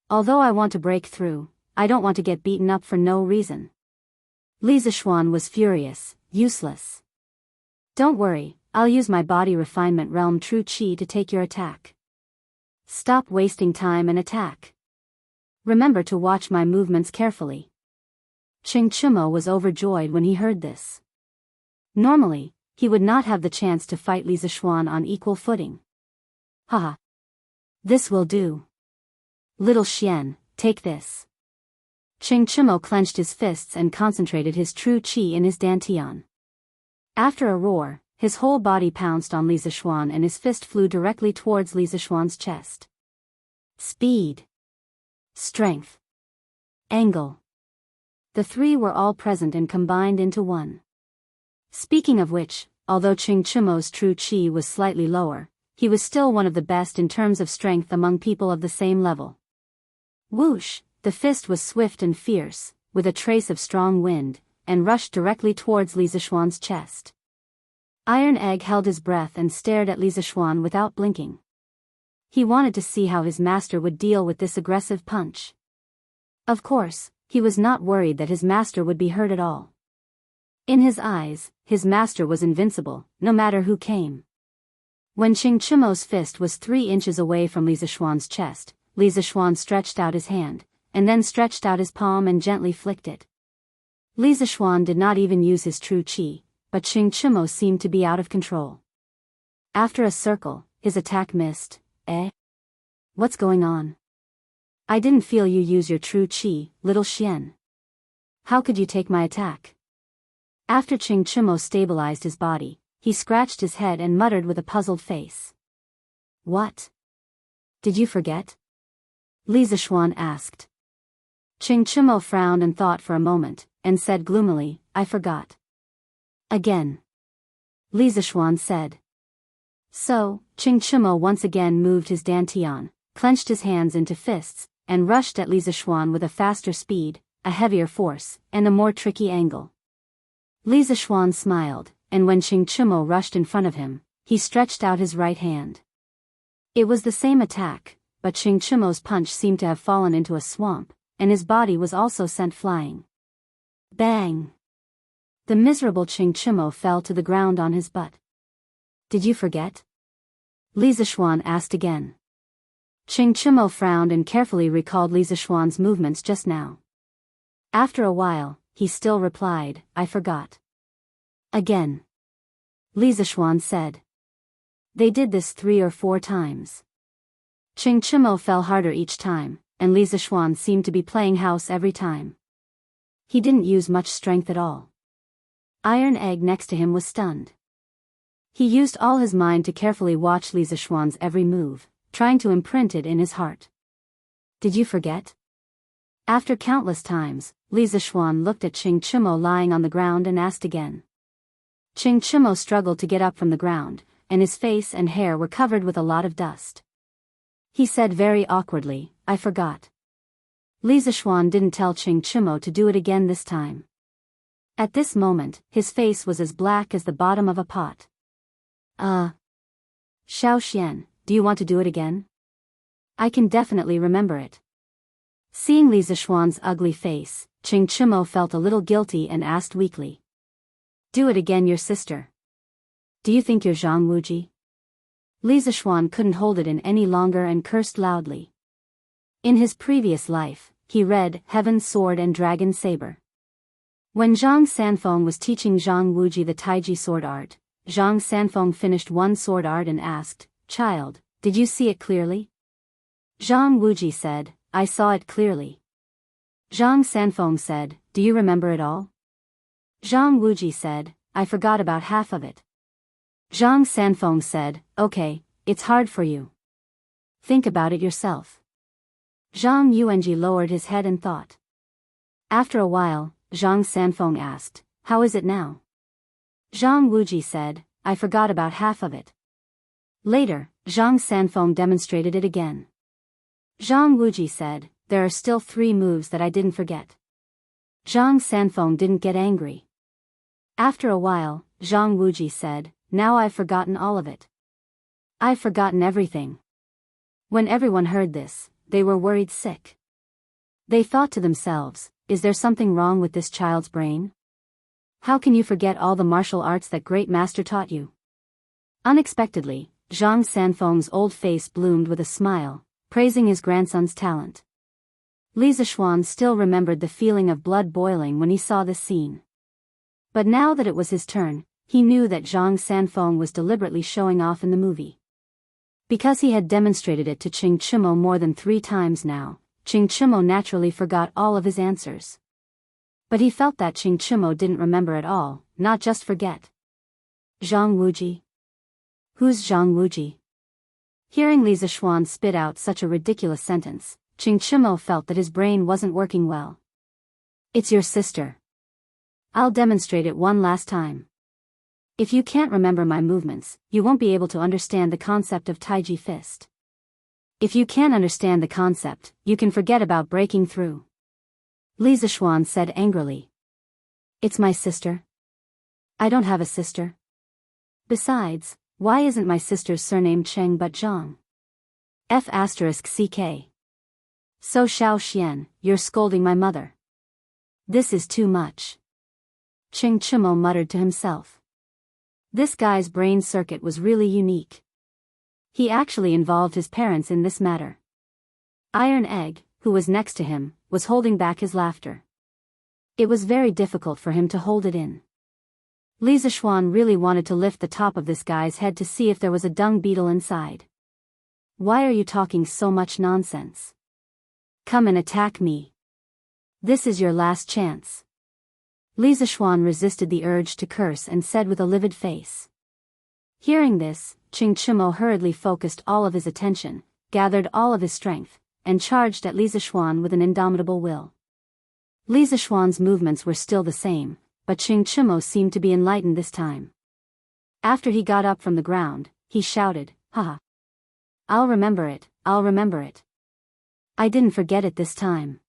Although I want to break through, I don't want to get beaten up for no reason." Li Zishuan was furious. "Useless. Don't worry, I'll use my body refinement realm true chi to take your attack. Stop wasting time and attack. Remember to watch my movements carefully." Qing Chimo was overjoyed when he heard this. Normally, he would not have the chance to fight Li Zishuan on equal footing. Haha. This will do. Little Xian, take this. Qing Chimo clenched his fists and concentrated his true chi in his dantian. After a roar, his whole body pounced on Li Zishuan and his fist flew directly towards Li Zishuan's chest. Speed. Strength. Angle. The three were all present and combined into one. Speaking of which, although Qing Chimo's true chi was slightly lower, he was still one of the best in terms of strength among people of the same level. Whoosh, the fist was swift and fierce, with a trace of strong wind, and rushed directly towards Li Zishuan's chest. Iron Egg held his breath and stared at Li Zishuan without blinking. He wanted to see how his master would deal with this aggressive punch. Of course, he was not worried that his master would be hurt at all. In his eyes, his master was invincible, no matter who came. When Qing Chimo's fist was 3 inches away from Li Zishuan's chest, Li Zishuan stretched out his hand, and then stretched out his palm and gently flicked it. Li Zishuan did not even use his true chi, but Qing Chimo seemed to be out of control. After a circle, his attack missed. What's going on? I didn't feel you use your true chi, little Xian. How could you take my attack? After Qing Chimo stabilized his body, he scratched his head and muttered with a puzzled face. What? Did you forget? Li Zishuan asked. Qing Chimo frowned and thought for a moment, and said gloomily, I forgot. Again. Li Zishuan said. So, Qing Chimo once again moved his dantian, clenched his hands into fists, and rushed at Li Zishuan with a faster speed, a heavier force, and a more tricky angle. Li Zishuan smiled, and when Qing Chimo rushed in front of him, he stretched out his right hand. It was the same attack, but Qing Chimo's punch seemed to have fallen into a swamp, and his body was also sent flying. Bang! The miserable Qing Chimo fell to the ground on his butt. Did you forget? Li Zishuan asked again. Qing Chimo frowned and carefully recalled Li Zishuan's movements just now. After a while, he still replied, I forgot. Again. Li Zishuan said. They did this 3 or 4 times. Qing Chimo fell harder each time, and Li Zishuan seemed to be playing house every time. He didn't use much strength at all. Iron Egg next to him was stunned. He used all his mind to carefully watch Li Zishuan's every move, trying to imprint it in his heart. Did you forget? After countless times, Li Zishuan looked at Qing Chimo lying on the ground and asked again. Qing Chimo struggled to get up from the ground, and his face and hair were covered with a lot of dust. He said very awkwardly, I forgot. Li Zishuan didn't tell Qing Chimo to do it again this time. At this moment, his face was as black as the bottom of a pot. Xiao Xian, do you want to do it again? I can definitely remember it. Seeing Li Zishuan's ugly face, Qing Chimo felt a little guilty and asked weakly. Do it again, your sister. Do you think you're Zhang Wuji? Li Zishuan couldn't hold it in any longer and cursed loudly. In his previous life, he read Heaven's Sword and Dragon Saber. When Zhang Sanfeng was teaching Zhang Wuji the Taiji sword art, Zhang Sanfeng finished one sword art and asked, "Child, did you see it clearly?" Zhang Wuji said, "I saw it clearly." Zhang Sanfeng said, "Do you remember it all?" Zhang Wuji said, "I forgot about half of it." Zhang Sanfeng said, "Okay, it's hard for you. Think about it yourself." Zhang Yuanji lowered his head and thought. After a while, Zhang Sanfeng asked, "How is it now?" Zhang Wuji said, "I forgot about half of it." Later, Zhang Sanfeng demonstrated it again. Zhang Wuji said, "There are still 3 moves that I didn't forget." Zhang Sanfeng didn't get angry. After a while, Zhang Wuji said, "Now I've forgotten all of it. I've forgotten everything." When everyone heard this, they were worried sick. They thought to themselves, "Is there something wrong with this child's brain? How can you forget all the martial arts that great master taught you?" Unexpectedly, Zhang Sanfeng's old face bloomed with a smile, praising his grandson's talent. Li Zixuan still remembered the feeling of blood boiling when he saw this scene. But now that it was his turn, he knew that Zhang Sanfeng was deliberately showing off in the movie. Because he had demonstrated it to Qing Chimo more than 3 times now, Qing Chimo naturally forgot all of his answers. But he felt that Qing Chimo didn't remember at all, not just forget. Zhang Wuji? Who's Zhang Wuji? Hearing Li Zixuan spit out such a ridiculous sentence, Qing Chimo felt that his brain wasn't working well. "It's your sister. I'll demonstrate it one last time. If you can't remember my movements, you won't be able to understand the concept of Taiji fist. If you can't understand the concept, you can forget about breaking through." Li Zixuan said angrily. "It's my sister. I don't have a sister. Besides, why isn't my sister's surname Cheng but Zhang? F***ck. So Xiao Xian, you're scolding my mother. This is too much." Qing Chimo muttered to himself. This guy's brain circuit was really unique. He actually involved his parents in this matter. Iron Egg, who was next to him, was holding back his laughter. It was very difficult for him to hold it in. Li Zixuan really wanted to lift the top of this guy's head to see if there was a dung beetle inside. "Why are you talking so much nonsense? Come and attack me. This is your last chance." Li Zixuan resisted the urge to curse and said with a livid face. Hearing this, Qing Chimo hurriedly focused all of his attention, gathered all of his strength, and charged at Li Zixuan with an indomitable will. Li Zixuan's movements were still the same, but Qing Chimo seemed to be enlightened this time. After he got up from the ground, he shouted, "Haha! I'll remember it, I'll remember it. I didn't forget it this time."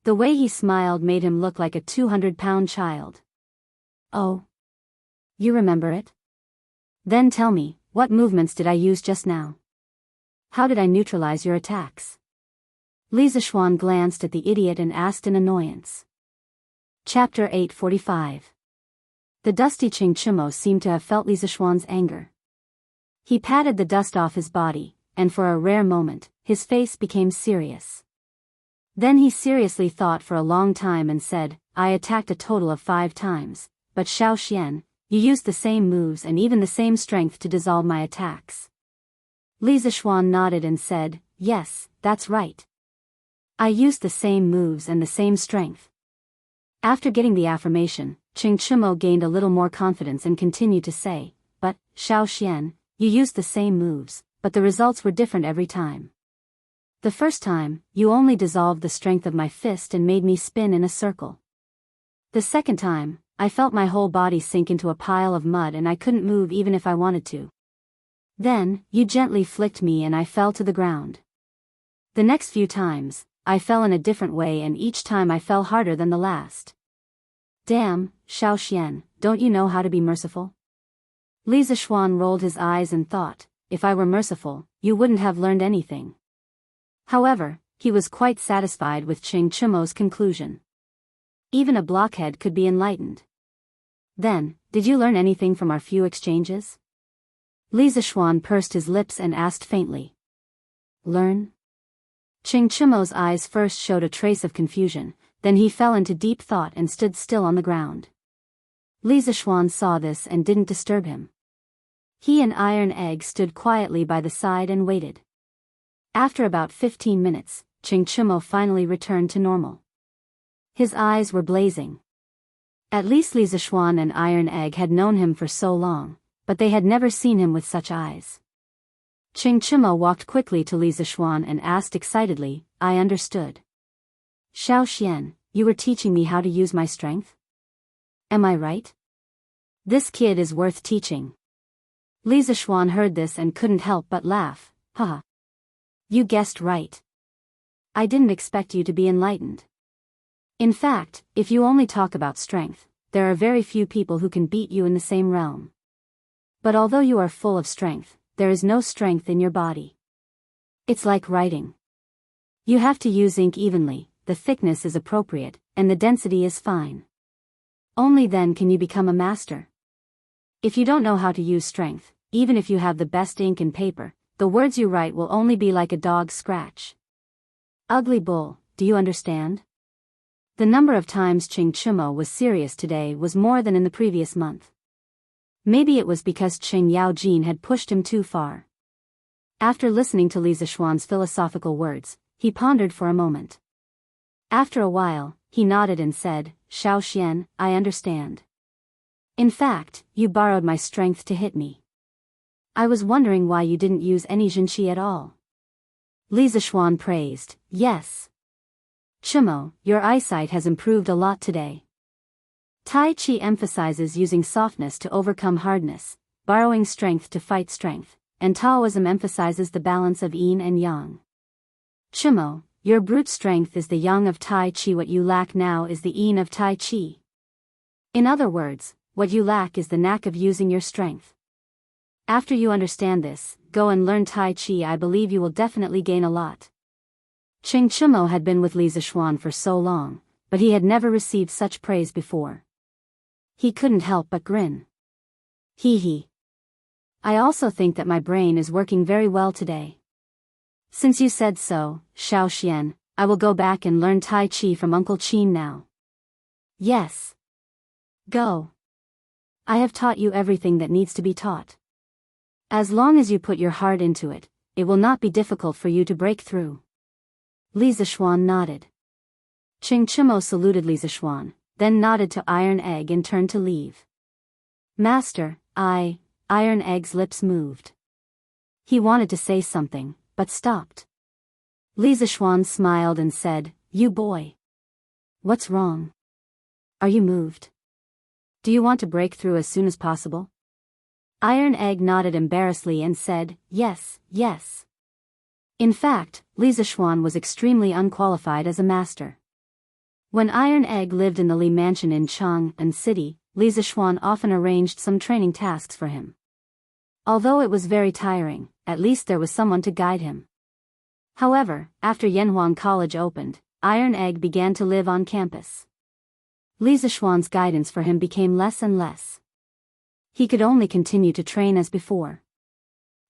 The way he smiled made him look like a 200-pound child. "Oh? You remember it? Then tell me, what movements did I use just now? How did I neutralize your attacks?" Li Zixuan glanced at the idiot and asked in annoyance. Chapter 845. The dusty Qing Chimo seemed to have felt Li Zixuan's anger. He patted the dust off his body, and for a rare moment, his face became serious. Then he seriously thought for a long time and said, "I attacked a total of 5 times, but Xiao Xian, you used the same moves and even the same strength to dissolve my attacks." Li Zixuan nodded and said, "Yes, that's right. I used the same moves and the same strength." After getting the affirmation, Qing Chimo gained a little more confidence and continued to say, "But, Xiao Xian, you used the same moves, but the results were different every time. The first time, you only dissolved the strength of my fist and made me spin in a circle. The second time, I felt my whole body sink into a pile of mud and I couldn't move even if I wanted to. Then, you gently flicked me and I fell to the ground. The next few times, I fell in a different way and each time I fell harder than the last. Damn, Xiao Xian, don't you know how to be merciful?" Li Zixuan rolled his eyes and thought, if I were merciful, you wouldn't have learned anything. However, he was quite satisfied with Qing Chimo's conclusion. Even a blockhead could be enlightened. "Then, did you learn anything from our few exchanges?" Li Zixuan pursed his lips and asked faintly. "Learn?" Ching Chimo's eyes first showed a trace of confusion, then he fell into deep thought and stood still on the ground. Li Zishuan saw this and didn't disturb him. He and Iron Egg stood quietly by the side and waited. After about 15 minutes, Ching Chimo finally returned to normal. His eyes were blazing. At least Li Zishuan and Iron Egg had known him for so long, but they had never seen him with such eyes. Ching Chimo walked quickly to Li Zishuan and asked excitedly, "I understood. Xiao Xian, you were teaching me how to use my strength? Am I right? This kid is worth teaching." Li Zishuan heard this and couldn't help but laugh. "Haha. You guessed right. I didn't expect you to be enlightened. In fact, if you only talk about strength, there are very few people who can beat you in the same realm. But although you are full of strength, there is no strength in your body. It's like writing. You have to use ink evenly, the thickness is appropriate, and the density is fine. Only then can you become a master. If you don't know how to use strength, even if you have the best ink and paper, the words you write will only be like a dog's scratch. Ugly bull, do you understand?" The number of times Ching Chimo was serious today was more than in the previous month. Maybe it was because Ching Yaojin had pushed him too far. After listening to Li Zishuan's philosophical words, he pondered for a moment. After a while, he nodded and said, "Xiao Xian, I understand. In fact, you borrowed my strength to hit me. I was wondering why you didn't use any Jinqi at all." Li Zishuan praised, "Yes. Chimo, your eyesight has improved a lot today. Tai Chi emphasizes using softness to overcome hardness, borrowing strength to fight strength, and Taoism emphasizes the balance of yin and yang. Chimo, your brute strength is the yang of Tai Chi. What you lack now is the yin of Tai Chi. In other words, what you lack is the knack of using your strength. After you understand this, go and learn Tai Chi. I believe you will definitely gain a lot." Ching Chimo had been with Li Zishuan for so long, but he had never received such praise before. He couldn't help but grin. Hee. I also think that my brain is working very well today. Since you said so, Xiao Xian, I will go back and learn Tai Chi from Uncle Qin now. Yes. Go. I have taught you everything that needs to be taught. As long as you put your heart into it, it will not be difficult for you to break through. Li Zishuan nodded. Ching Chimo saluted Li Zishuan, then nodded to Iron Egg and turned to leave. "Master, Iron Egg's lips moved. He wanted to say something, but stopped. Li Zishuan smiled and said, "You boy. What's wrong? Are you moved? Do you want to break through as soon as possible?" Iron Egg nodded embarrassedly and said, "Yes. In fact, Li Zishuan was extremely unqualified as a master. When Iron Egg lived in the Li Mansion in Chang'an City, Li Zishuan often arranged some training tasks for him. Although it was very tiring, at least there was someone to guide him. However, after Yanhuang College opened, Iron Egg began to live on campus. Li Zishuan's guidance for him became less and less. He could only continue to train as before.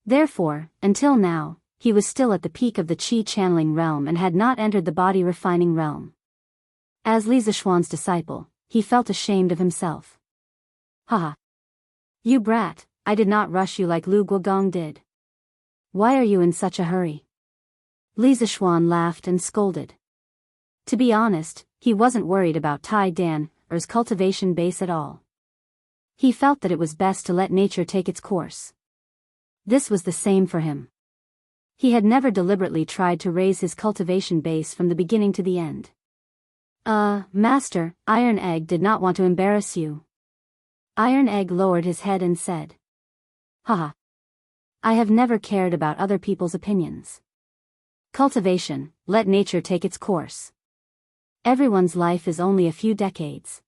Therefore, until now, he was still at the peak of the Qi channeling realm and had not entered the body refining realm. As Li Zishuan's disciple, he felt ashamed of himself. "Haha. You brat, I did not rush you like Lu Guogong did. Why are you in such a hurry?" Li Zishuan laughed and scolded. To be honest, he wasn't worried about Tai Dan or's cultivation base at all. He felt that it was best to let nature take its course. This was the same for him. He had never deliberately tried to raise his cultivation base from the beginning to the end. Master, Iron Egg did not want to embarrass you." Iron Egg lowered his head and said, "Haha. I have never cared about other people's opinions. Cultivation, let nature take its course. Everyone's life is only a few decades.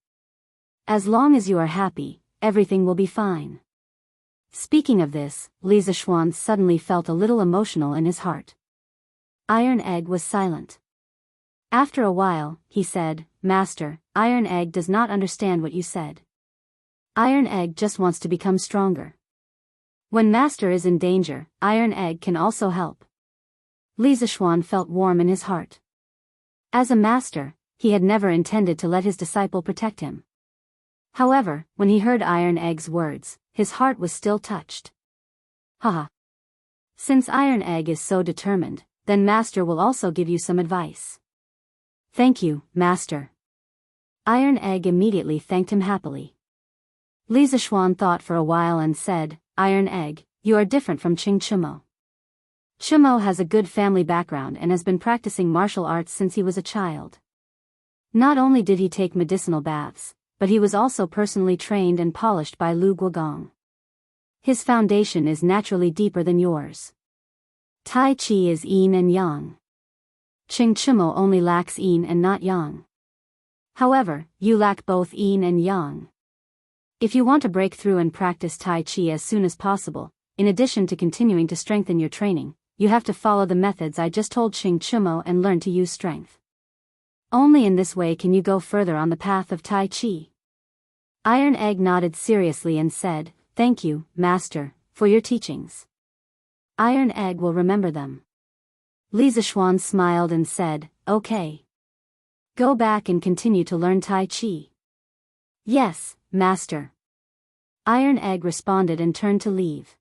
As long as you are happy, everything will be fine." Speaking of this, Li Zishuan suddenly felt a little emotional in his heart. Iron Egg was silent. After a while, he said, "Master, Iron Egg does not understand what you said. Iron Egg just wants to become stronger. When Master is in danger, Iron Egg can also help." Li Zishuan felt warm in his heart. As a master, he had never intended to let his disciple protect him. However, when he heard Iron Egg's words, his heart was still touched. Haha. Since Iron Egg is so determined, then Master will also give you some advice. Thank you, Master. Iron Egg immediately thanked him happily. Li Zishuan thought for a while and said, Iron Egg, you are different from Qing Chumo. Chumo has a good family background and has been practicing martial arts since he was a child. Not only did he take medicinal baths, but he was also personally trained and polished by Lu Guogong. His foundation is naturally deeper than yours. Tai Chi is yin and yang. Qing Chumo only lacks yin and not yang. However, you lack both yin and yang. If you want to break through and practice Tai Chi as soon as possible, in addition to continuing to strengthen your training, you have to follow the methods I just told Qing Chumo and learn to use strength. Only in this way can you go further on the path of Tai Chi. Iron Egg nodded seriously and said, Thank you, Master, for your teachings. Iron Egg will remember them. Li Zishuan smiled and said, Okay. Go back and continue to learn Tai Chi. Yes, Master. Iron Egg responded and turned to leave.